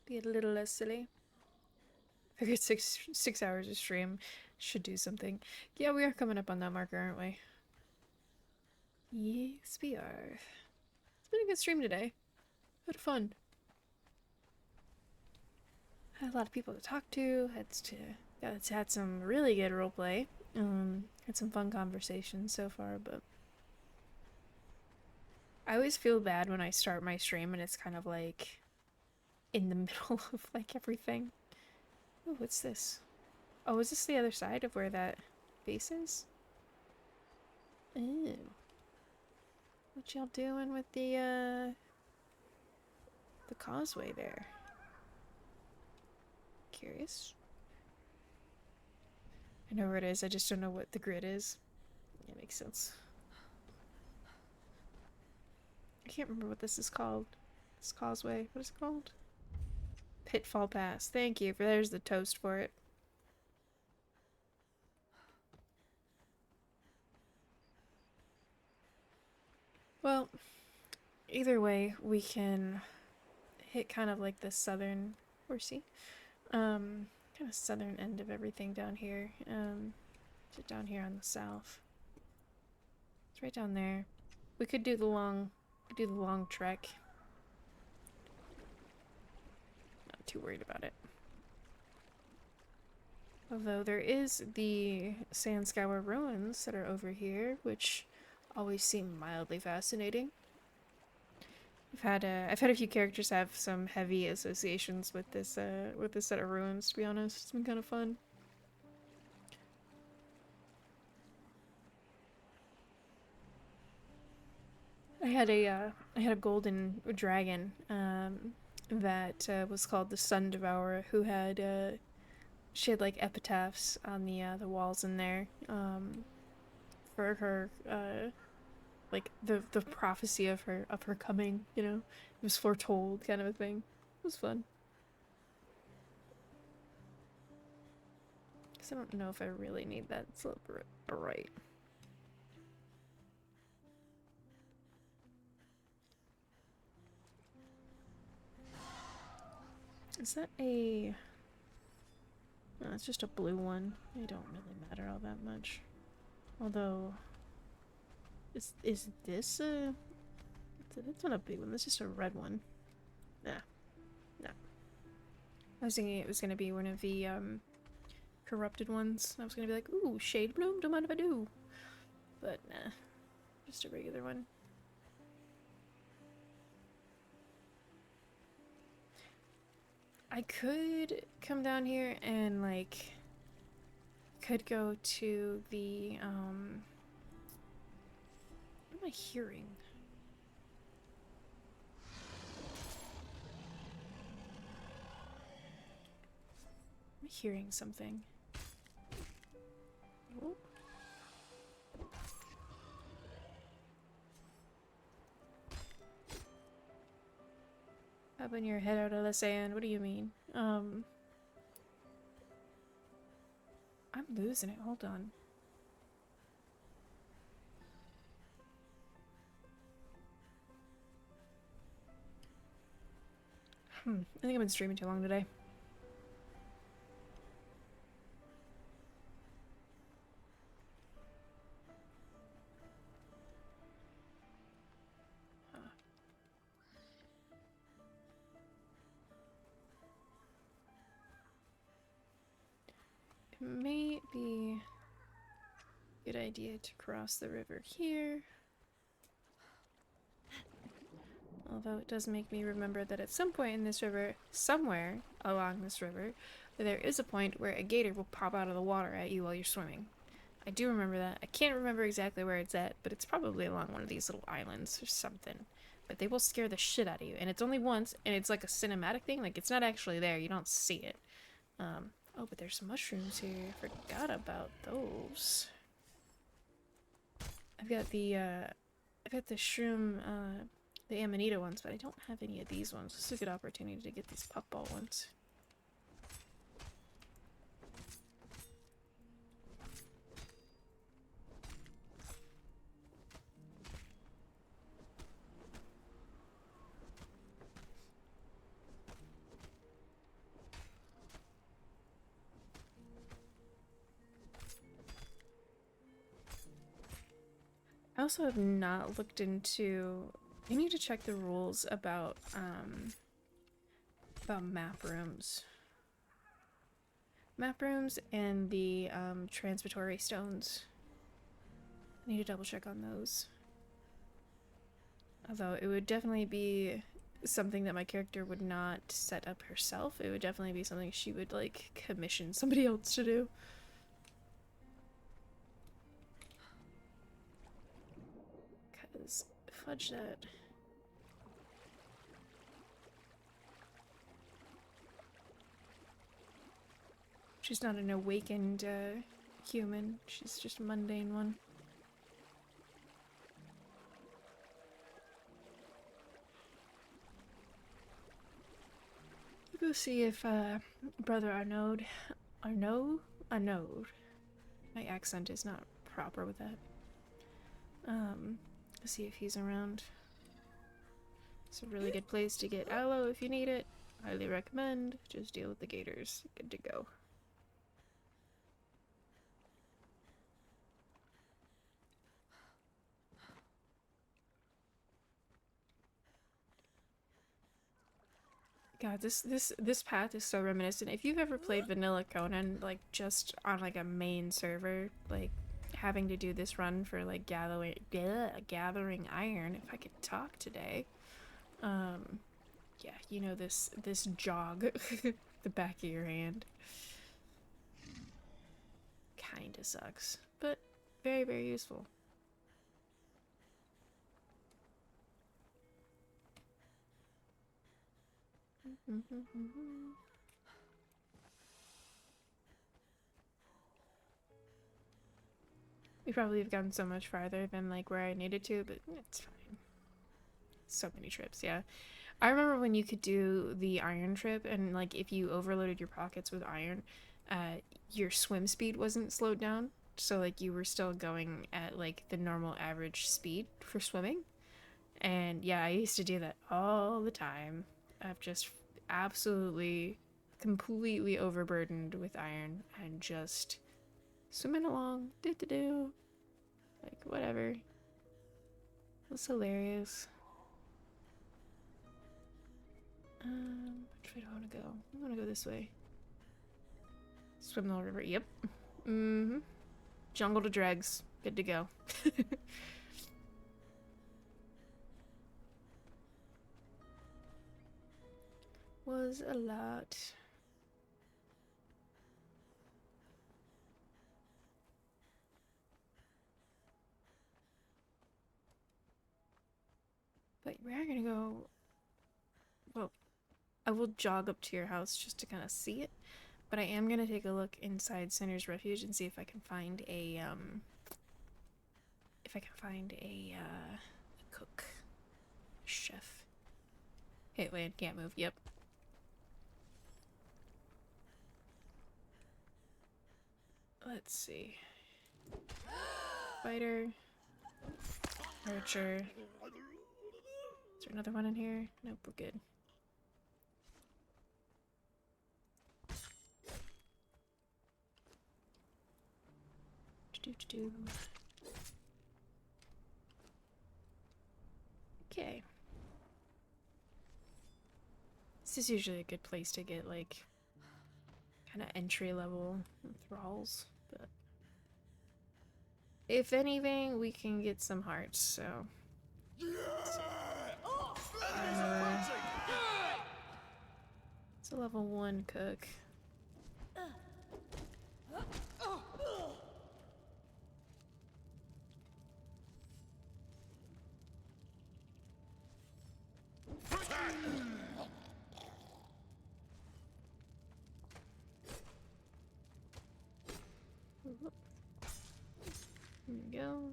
Be a little less silly. Figured six hours of stream should do something. Yeah, we are coming up on that marker, aren't we? Yes, we are. It's been a good stream today. Had fun. Had a lot of people to talk to. Had some really good roleplay. Had some fun conversations so far, but I always feel bad when I start my stream and it's kind of like in the middle of like everything. Oh, what's this? Oh, is this the other side of where that base is? Oh. What y'all doing with the causeway there? Curious. I know where it is, I just don't know what the grid is. Yeah, makes sense. I can't remember what this is called. This causeway. What is it called? Pitfall Pass. Thank you. There's the toast for it. Well, either way, we can hit kind of like the southern horsey. Kind of southern end of everything down here. Just down here on the south. It's right down there. We could do the long trek. Not too worried about it. Although there is the Sandscour ruins that are over here, which always seem mildly fascinating. I've had a few characters have some heavy associations with this set of ruins, to be honest. It's been kind of fun. I had a golden dragon that was called the Sun Devourer, who had she had like epitaphs on the walls in there for her like the prophecy of her coming, you know. It was foretold, kind of a thing. It was fun. Cause I don't know if I really need that silver bright. Is that a... No, it's just a blue one. They don't really matter all that much. Although... Is this a... That's not a big one, that's just a red one. Nah. No. I was thinking it was gonna be one of the, corrupted ones. I was gonna be like, ooh, Shade Bloom, don't mind if I do. But, nah. Just a regular one. I could come down here and, like, could go to the, what am I hearing? I'm hearing something. Oh. Popping your head out of the sand. What do you mean? I'm losing it. Hold on. I think I've been streaming too long today. It may be a good idea to cross the river here. Although it does make me remember that at some point in this river, somewhere along this river, there is a point where a gator will pop out of the water at you while you're swimming. I do remember that. I can't remember exactly where it's at, but it's probably along one of these little islands or something. But they will scare the shit out of you, and it's only once, and it's like a cinematic thing. Like, it's not actually there. You don't see it. Oh, but there's mushrooms here. Forgot about those. I've got the shroom, the Amanita ones, but I don't have any of these ones. This is a good opportunity to get these puffball ones. I also have not looked into... I need to check the rules about map rooms. Map rooms and the transitory stones. I need to double check on those. Although it would definitely be something that my character would not set up herself. It would definitely be something she would, like, commission somebody else to do. Because, fudge that. She's not an awakened human. She's just a mundane one. Go see if Brother Arnaud, my accent is not proper with that. See if he's around. It's a really good place to get aloe if you need it. Highly recommend. Just deal with the gators. Good to go. God, this path is so reminiscent. If you've ever played vanilla Conan, like just on like a main server, like having to do this run for like gathering iron, if I could talk today. Yeah, you know this jog, the back of your hand. Kinda sucks, but very, very useful. We probably have gotten so much farther than like where I needed to, but it's fine. So many trips, yeah. I remember when you could do the iron trip and like if you overloaded your pockets with iron, your swim speed wasn't slowed down. So like you were still going at like the normal average speed for swimming. And yeah, I used to do that all the time. I've just absolutely completely overburdened with iron and just swimming along, do like whatever. It was hilarious. Which way do I want to go? I want to go this way. Swim the river. Yep. Jungle to dregs. Good to go. Was a lot. But we are gonna go. Well, I will jog up to your house just to kind of see it, but I am gonna take a look inside Sinner's Refuge and see if I can find a cook, chef. Hit land, can't move. Yep. Let's see. Fighter. Archer. Is there another one in here? Nope, we're good. Okay. This is usually a good place to get, like, kind of entry-level thralls, but if anything, we can get some hearts, so... It's a level 1 cook. There we go.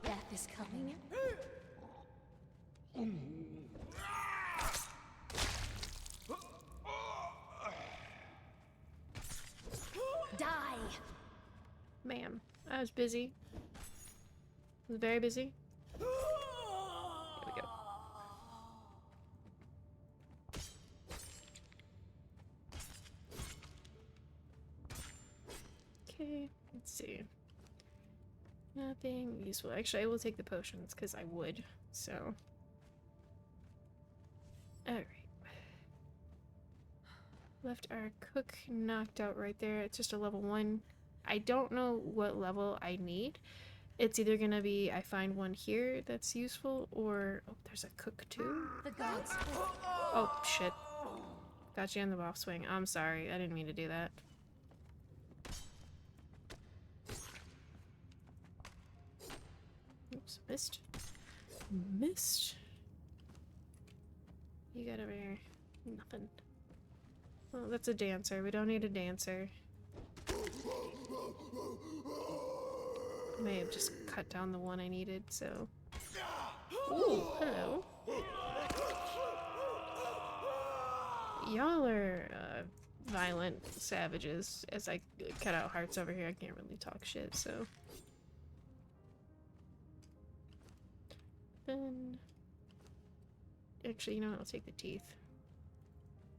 Death is coming. Die! Ma'am, I was busy. I was very busy. There we go. Okay, let's see. Nothing useful. Actually, I will take the potions because I would, so. Alright. Left our cook knocked out right there. It's just a level 1. I don't know what level I need. It's either gonna be I find one here that's useful, or oh, there's a cook too. The gods. Oh shit! Got you in the off swing. I'm sorry. I didn't mean to do that. Oops, missed. Missed. You got over here. Nothing. Well, that's a dancer. We don't need a dancer. May have just cut down the one I needed, so. Ooh, hello. Y'all are violent savages. As I cut out hearts over here, I can't really talk shit, so. Then. Actually, you know what? I'll take the teeth.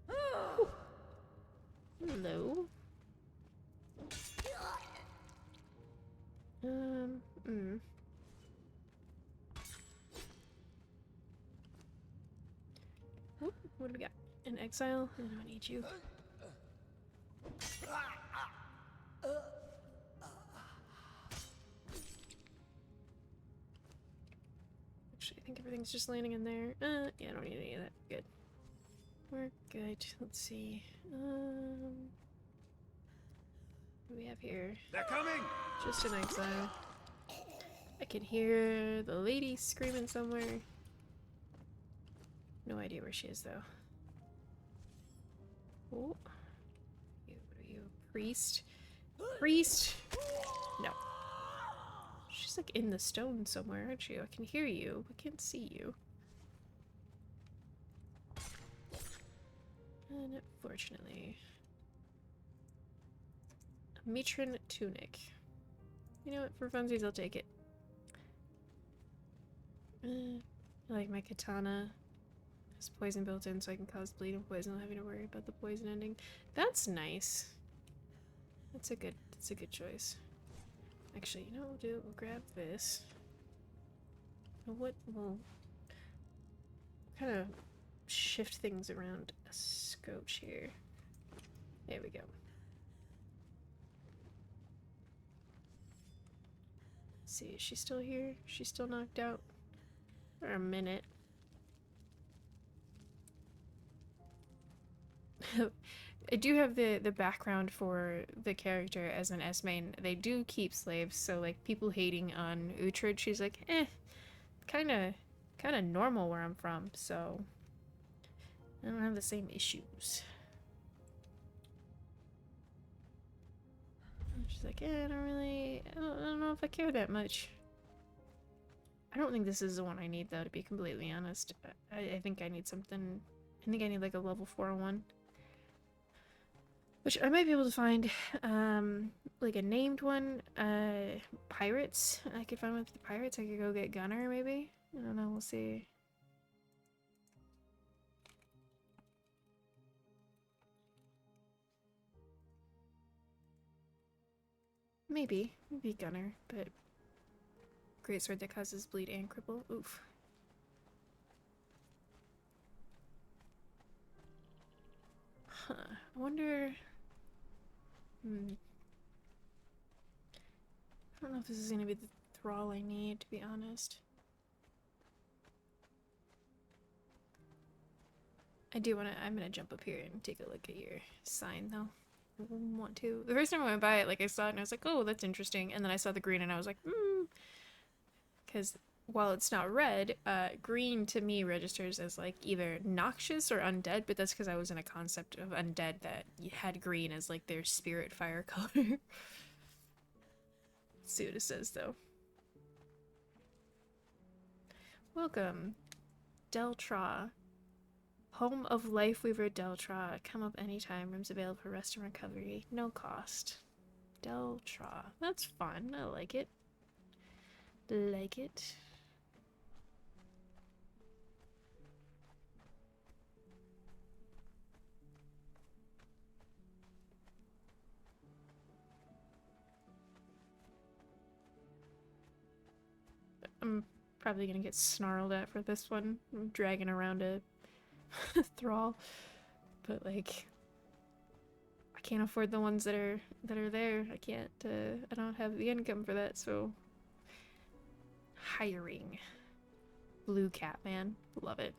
Ooh. Hello. Oh, what do we got? An exile? I don't need you. Actually, I think everything's just landing in there. Yeah, I don't need any of that. Good. We're good. Let's see. What do we have here? They're coming! Just an exile. I can hear the lady screaming somewhere. No idea where she is, though. Oh. What are you? Priest? Priest? No. She's like in the stone somewhere, aren't you? I can hear you. I can't see you. Unfortunately. A matron tunic. You know what? For funsies, I'll take it. I like my katana. Has poison built in, so I can cause bleed and poison without having to worry about the poison ending. That's nice. That's a good choice. Actually, you know what we'll do? We'll grab this. What will kind of shift things around a scotch here. There we go. Let's see, is she still here? She's still knocked out? For a minute. I do have the background for the character as an S-main. They do keep slaves, so like people hating on Uhtred, she's like, kinda normal where I'm from, so I don't have the same issues. She's like, yeah, I don't know if I care that much. I don't think this is the one I need, though, to be completely honest. I think I need something... I think I need, like, a level 401. Which I might be able to find, like, a named one. Pirates. I could find with the pirates. I could go get Gunner, maybe? I don't know, we'll see. Maybe Gunner, but... Greatsword that causes bleed and cripple. Oof. Huh. I wonder... I don't know if this is gonna be the thrall I need, to be honest. I do wanna... I'm gonna jump up here and take a look at your sign, though. I want to. The first time I went by it, like, I saw it and I was like, oh, that's interesting. And then I saw the green and I was like, because while it's not red, green to me registers as like either noxious or undead, but that's because I was in a concept of undead that had green as like their spirit fire color. Let's see what it says though. Welcome, Deltra. Home of Lifeweaver Deltra. Come up anytime. Rooms available for rest and recovery. No cost. Deltra. That's fun. I like it. Like it. I'm probably gonna get snarled at for this one. I'm dragging around a thrall, but like I can't afford the ones that are there. I can't. I don't have the income for that, so hiring. Blue cat man, love it.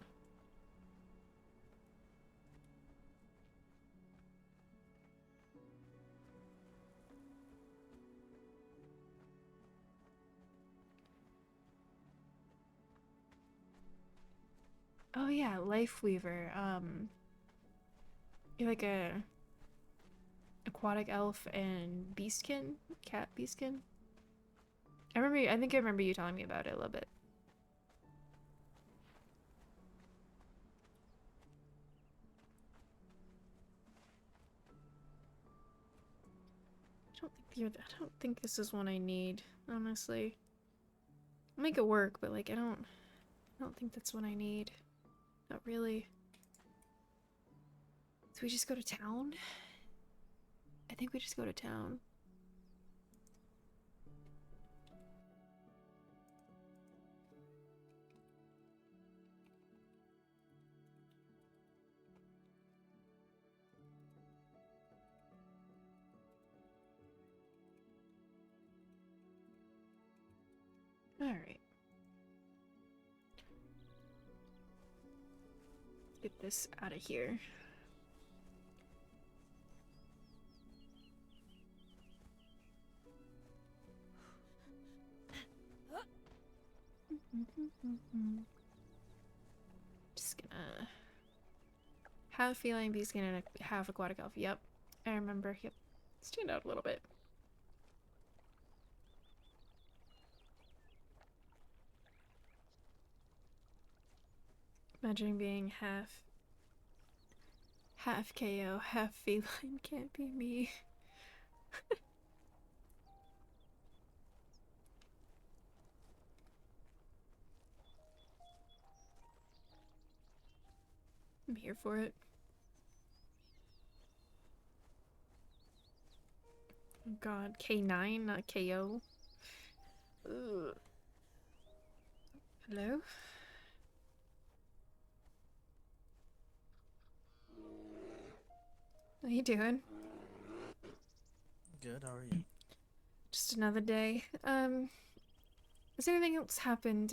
Oh yeah, Lifeweaver. You're like a aquatic elf and beastkin, cat beastkin. I think I remember you telling me about it a little bit. I don't think this is one I need, honestly. I'll make it work, but like I don't think that's what I need. Not really. Do we just go to town? I think we just go to town. Alright. Get this out of here. Just gonna have a feeling he's gonna have aquatic elf. Yep, I remember. Yep, stand out a little bit. Imagining being half KO, half feline can't be me. I'm here for it. Oh god, K9, not KO. Ugh. Hello? How you doing? Good, how are you? Just another day. Has anything else happened,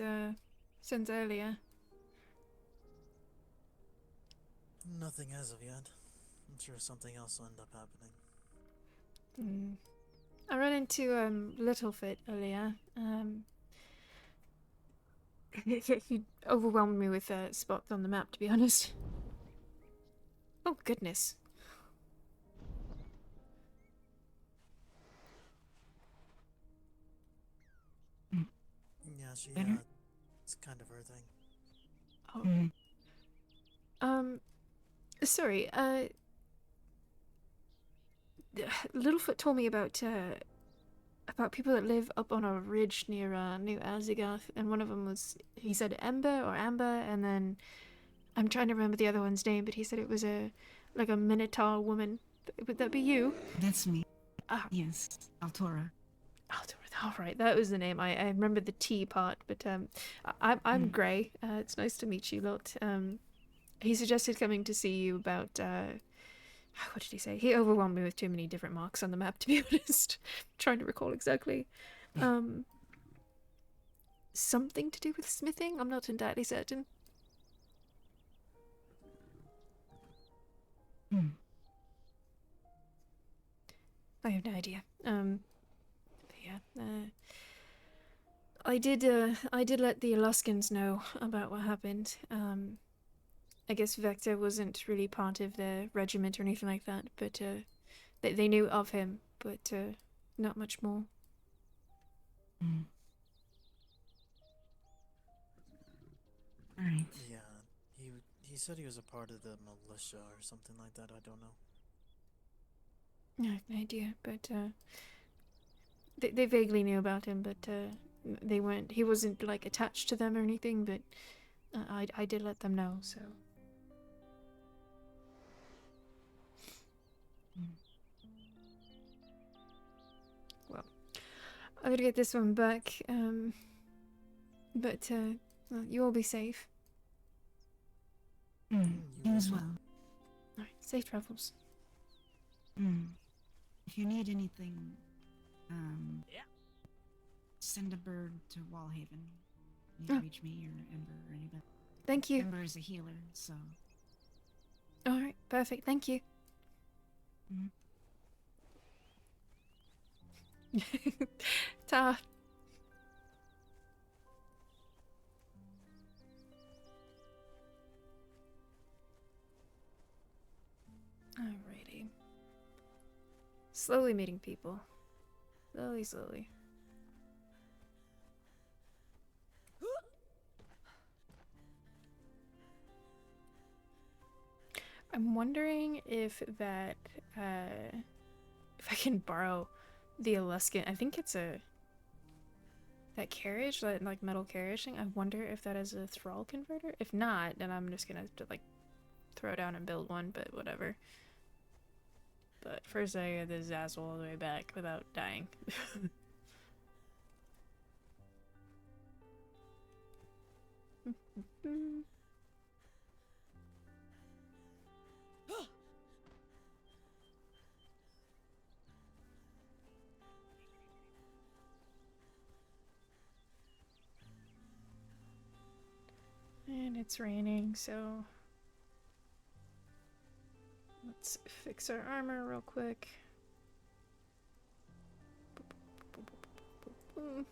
since earlier? Nothing as of yet. I'm sure something else will end up happening. I ran into, Littlefoot earlier. He overwhelmed me with, spots on the map, to be honest. Oh, goodness. it's kind of her thing. Oh. Sorry, Littlefoot told me about people that live up on a ridge near New Azigoth, and one of them was, he said Ember or Amber, and then I'm trying to remember the other one's name, but he said it was like a Minotaur woman. Would that be you? That's me. Yes, Altora. All right, that was the name. I remember the T part, but I'm Gray. It's nice to meet you lot. He suggested coming to see you about what did he say? He overwhelmed me with too many different marks on the map, to be honest. Trying to recall exactly. Something to do with smithing? I'm not entirely certain. I have no idea. Yeah. I did let the Aluskans know about what happened. I guess Vector wasn't really part of the regiment or anything like that, but they knew of him, but not much more. Alright. Yeah, he said he was a part of the militia or something like that. I don't know. I have no idea, but they vaguely knew about him, but they weren't. He wasn't like attached to them or anything, but I did let them know. So. Well, I gotta get this one back. But well, you all be safe. You as well. Alright, safe travels. If you need anything, send a bird to Wallhaven. You can reach me or Ember or anybody. Thank you. Ember is a healer, so. Alright, perfect. Thank you. Ta. Alrighty. Slowly meeting people. Slowly. I'm wondering if that, if I can borrow the Aluskan. I think it's that carriage, that like metal carriage thing. I wonder if that is a thrall converter. If not, then I'm just gonna have to like throw down and build one, but whatever. But first I get this asshole all the way back without dying. And it's raining, so let's fix our armor real quick. Oh,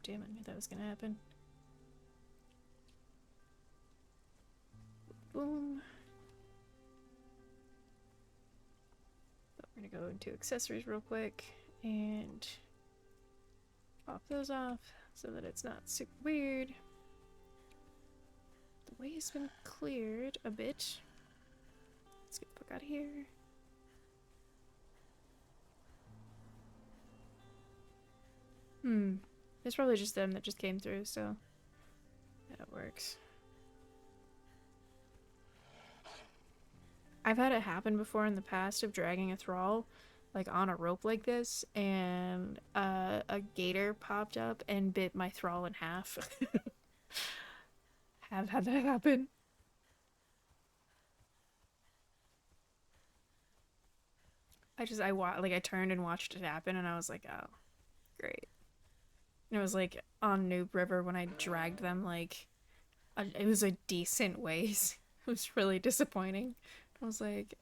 damn it, I knew that was gonna happen. Boom. But we're gonna go into accessories real quick and pop those off so that it's not super weird. The way has been cleared a bit. Let's get the fuck out of here. It's probably just them that just came through, so that works. I've had it happen before in the past of dragging a thrall like on a rope like this, and a gator popped up and bit my thrall in half. Have had that happen. I turned and watched it happen, and I was like, oh, great. And it was like on Noob River when I dragged them, like, it was a decent ways. It was really disappointing. I was like,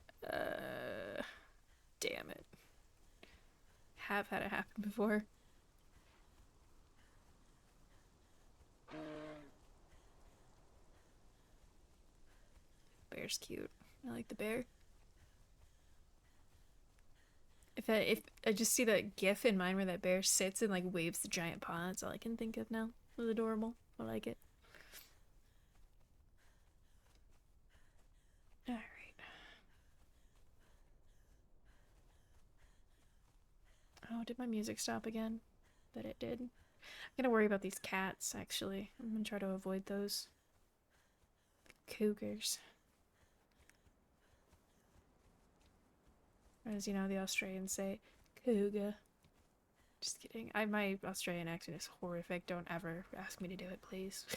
damn it. Have had it happen before. Bear's cute. I like the bear. If I just see that gif in mine where that bear sits and like waves the giant paw, that's all I can think of now. It was adorable. I like it. Alright. Oh, did my music stop again? Bet it did. I'm gonna worry about these cats, actually. I'm gonna try to avoid those. The cougars. As you know, the Australians say, cougar. Just kidding. My Australian accent is horrific. Don't ever ask me to do it, please.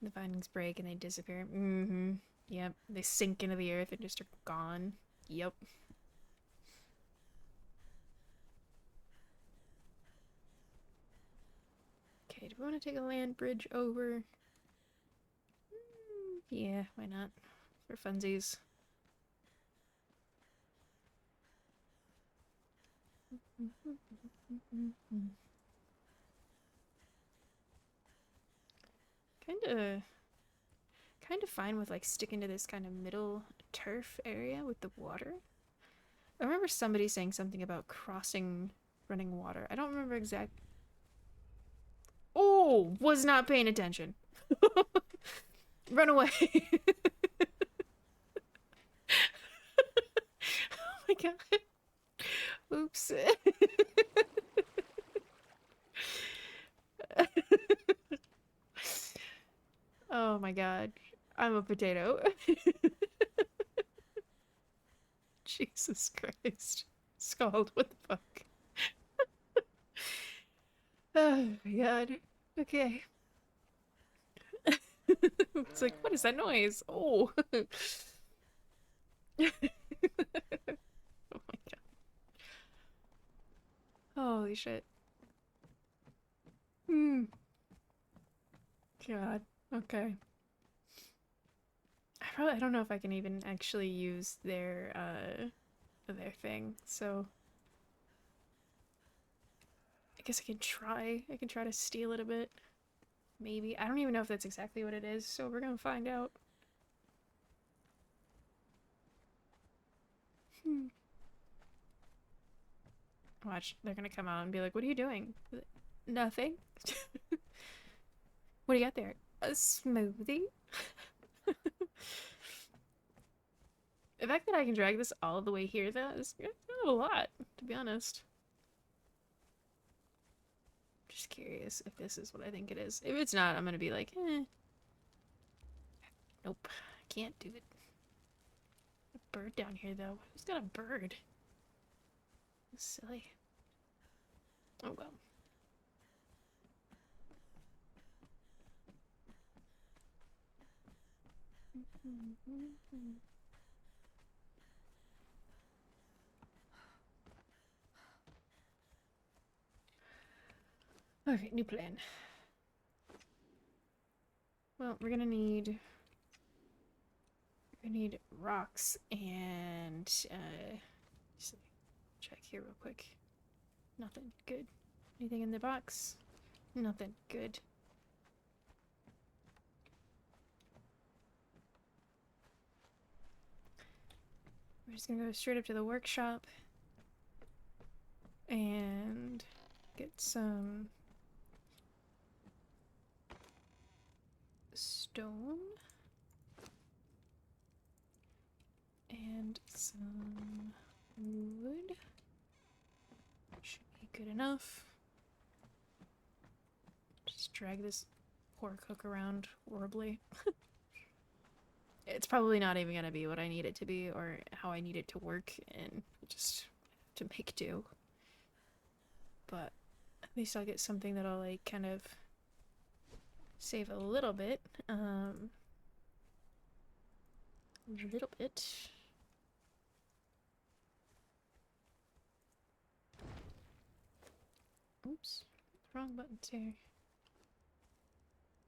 The vines break and they disappear. Mm-hmm. Yep. They sink into the earth and just are gone. Yep. Okay, do we want to take a land bridge over? Yeah, why not? For funsies. Kind of fine with like sticking to this kind of middle turf area with the water. I remember somebody saying something about crossing running water. I don't remember exact. Oh, was not paying attention. Run away. Oh my god. Oops. Oh my god. I'm a potato. Jesus Christ. Skuld, what the fuck? Oh my god. Okay. It's like, what is that noise? Oh. Oh my god. Holy shit. God. Okay. I don't know if I can even actually use their thing, so I guess I can try. I can try to steal it a bit. Maybe. I don't even know if that's exactly what it is, so we're gonna find out. Watch, they're gonna come out and be like, what are you doing? Nothing. What do you got there? A smoothie? The fact that I can drag this all the way here, though, is not a lot, to be honest. Just curious if this is what I think it is. If it's not, I'm gonna be like, eh. Nope, can't do it. A bird down here, though. Who's got a bird? That's silly. Oh well. Okay, new plan. Well, we're gonna need rocks and just check here real quick. Nothing good. Anything in the box? Nothing good. We're just gonna go straight up to the workshop and get some stone and some wood. Should be good enough. Just drag this poor cook around horribly. It's probably not even gonna be what I need it to be or how I need it to work, and just have to make do. But at least I'll get something that'll like kind of save a little bit. A little bit. Oops, wrong buttons here.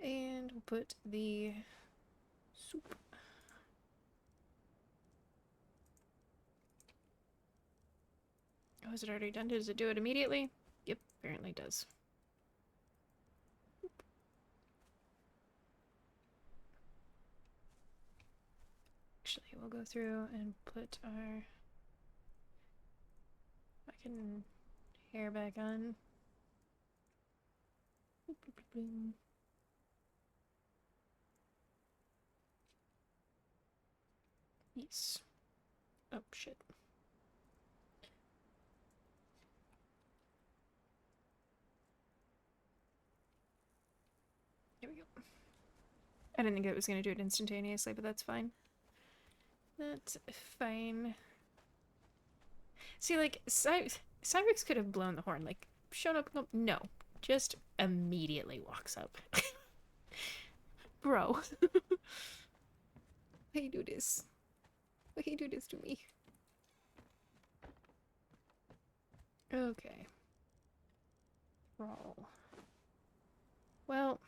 And we'll put the soup. Oh, is it already done? Does it do it immediately? Yep, apparently does. Oop. Actually, we'll go through and put our can hair back on. Yes. Oh shit. There we go. I didn't think it was gonna do it instantaneously, but that's fine. That's fine. See, like, Cyrix could have blown the horn, like, shown up, no, just immediately walks up. Bro. Why you do this? Why you do this to me? Okay. Roll. Well,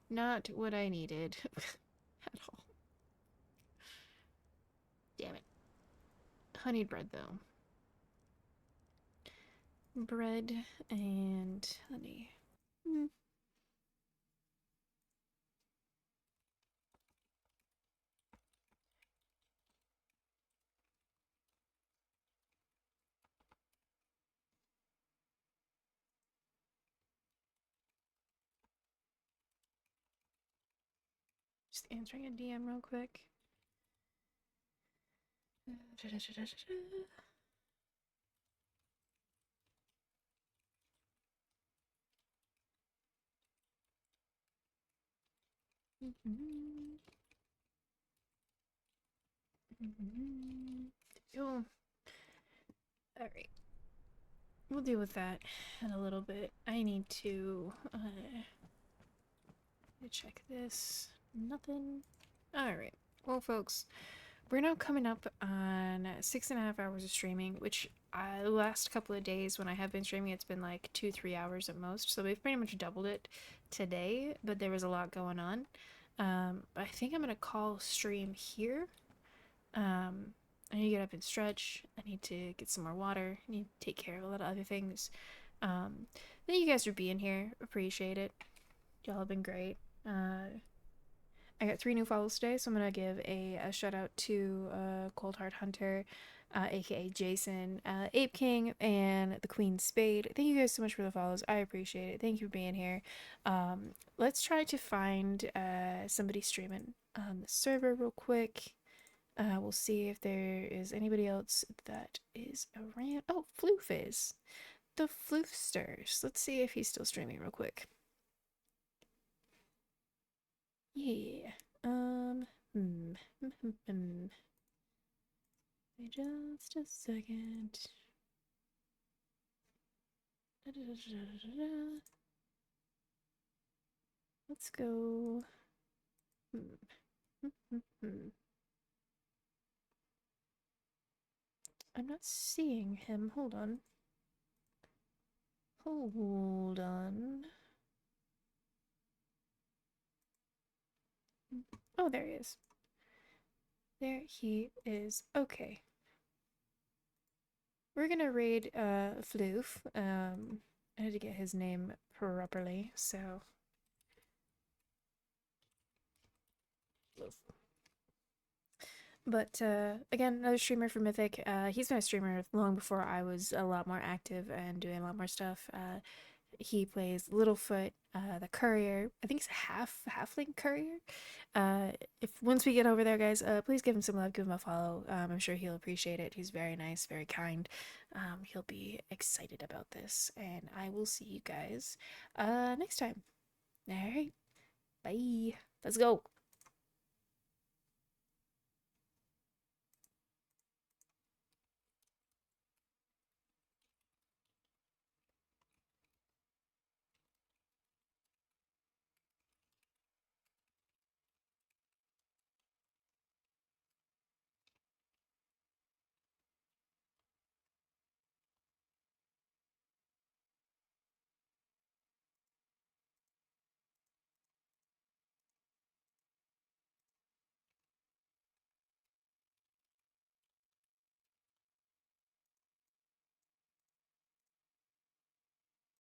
not what I needed at all. Damn it. Honeyed bread, though. Bread and honey. Just answering a DM real quick. Oh. Alright. We'll deal with that in a little bit. I need to check this. Nothing. Alright. Well, folks, we're now coming up on 6.5 hours of streaming, which the last couple of days when I have been streaming, it's been like 2-3 hours at most. So we've pretty much doubled it today, but there was a lot going on. I think I'm gonna call stream here. I need to get up and stretch. I need to get some more water. I need to take care of a lot of other things. Thank you guys for being here. Appreciate it. Y'all have been great. I got 3 new follows today, so I'm gonna give a shout out to Cold Heart Hunter, aka Jason, Ape King, and the Queen Spade. Thank you guys so much for the follows. I appreciate it. Thank you for being here. Let's try to find somebody streaming on the server real quick. We'll see if there is anybody else that is around. Oh, Floof is. The Floofsters. Let's see if he's still streaming real quick. Yeah. Just a second. Let's go. I'm not seeing him. Hold on. Hold on. Oh, there he is. There he is. Okay. We're gonna raid Floof. I had to get his name properly, so Floof. But again, another streamer for Mythic. He's been a streamer long before I was a lot more active and doing a lot more stuff. He plays Littlefoot, the courier. I think he's a halfling courier. If once we get over there, guys, please give him some love, give him a follow. I'm sure he'll appreciate it. He's very nice, very kind. He'll be excited about this, and I will see you guys next time. All right, bye. Let's go.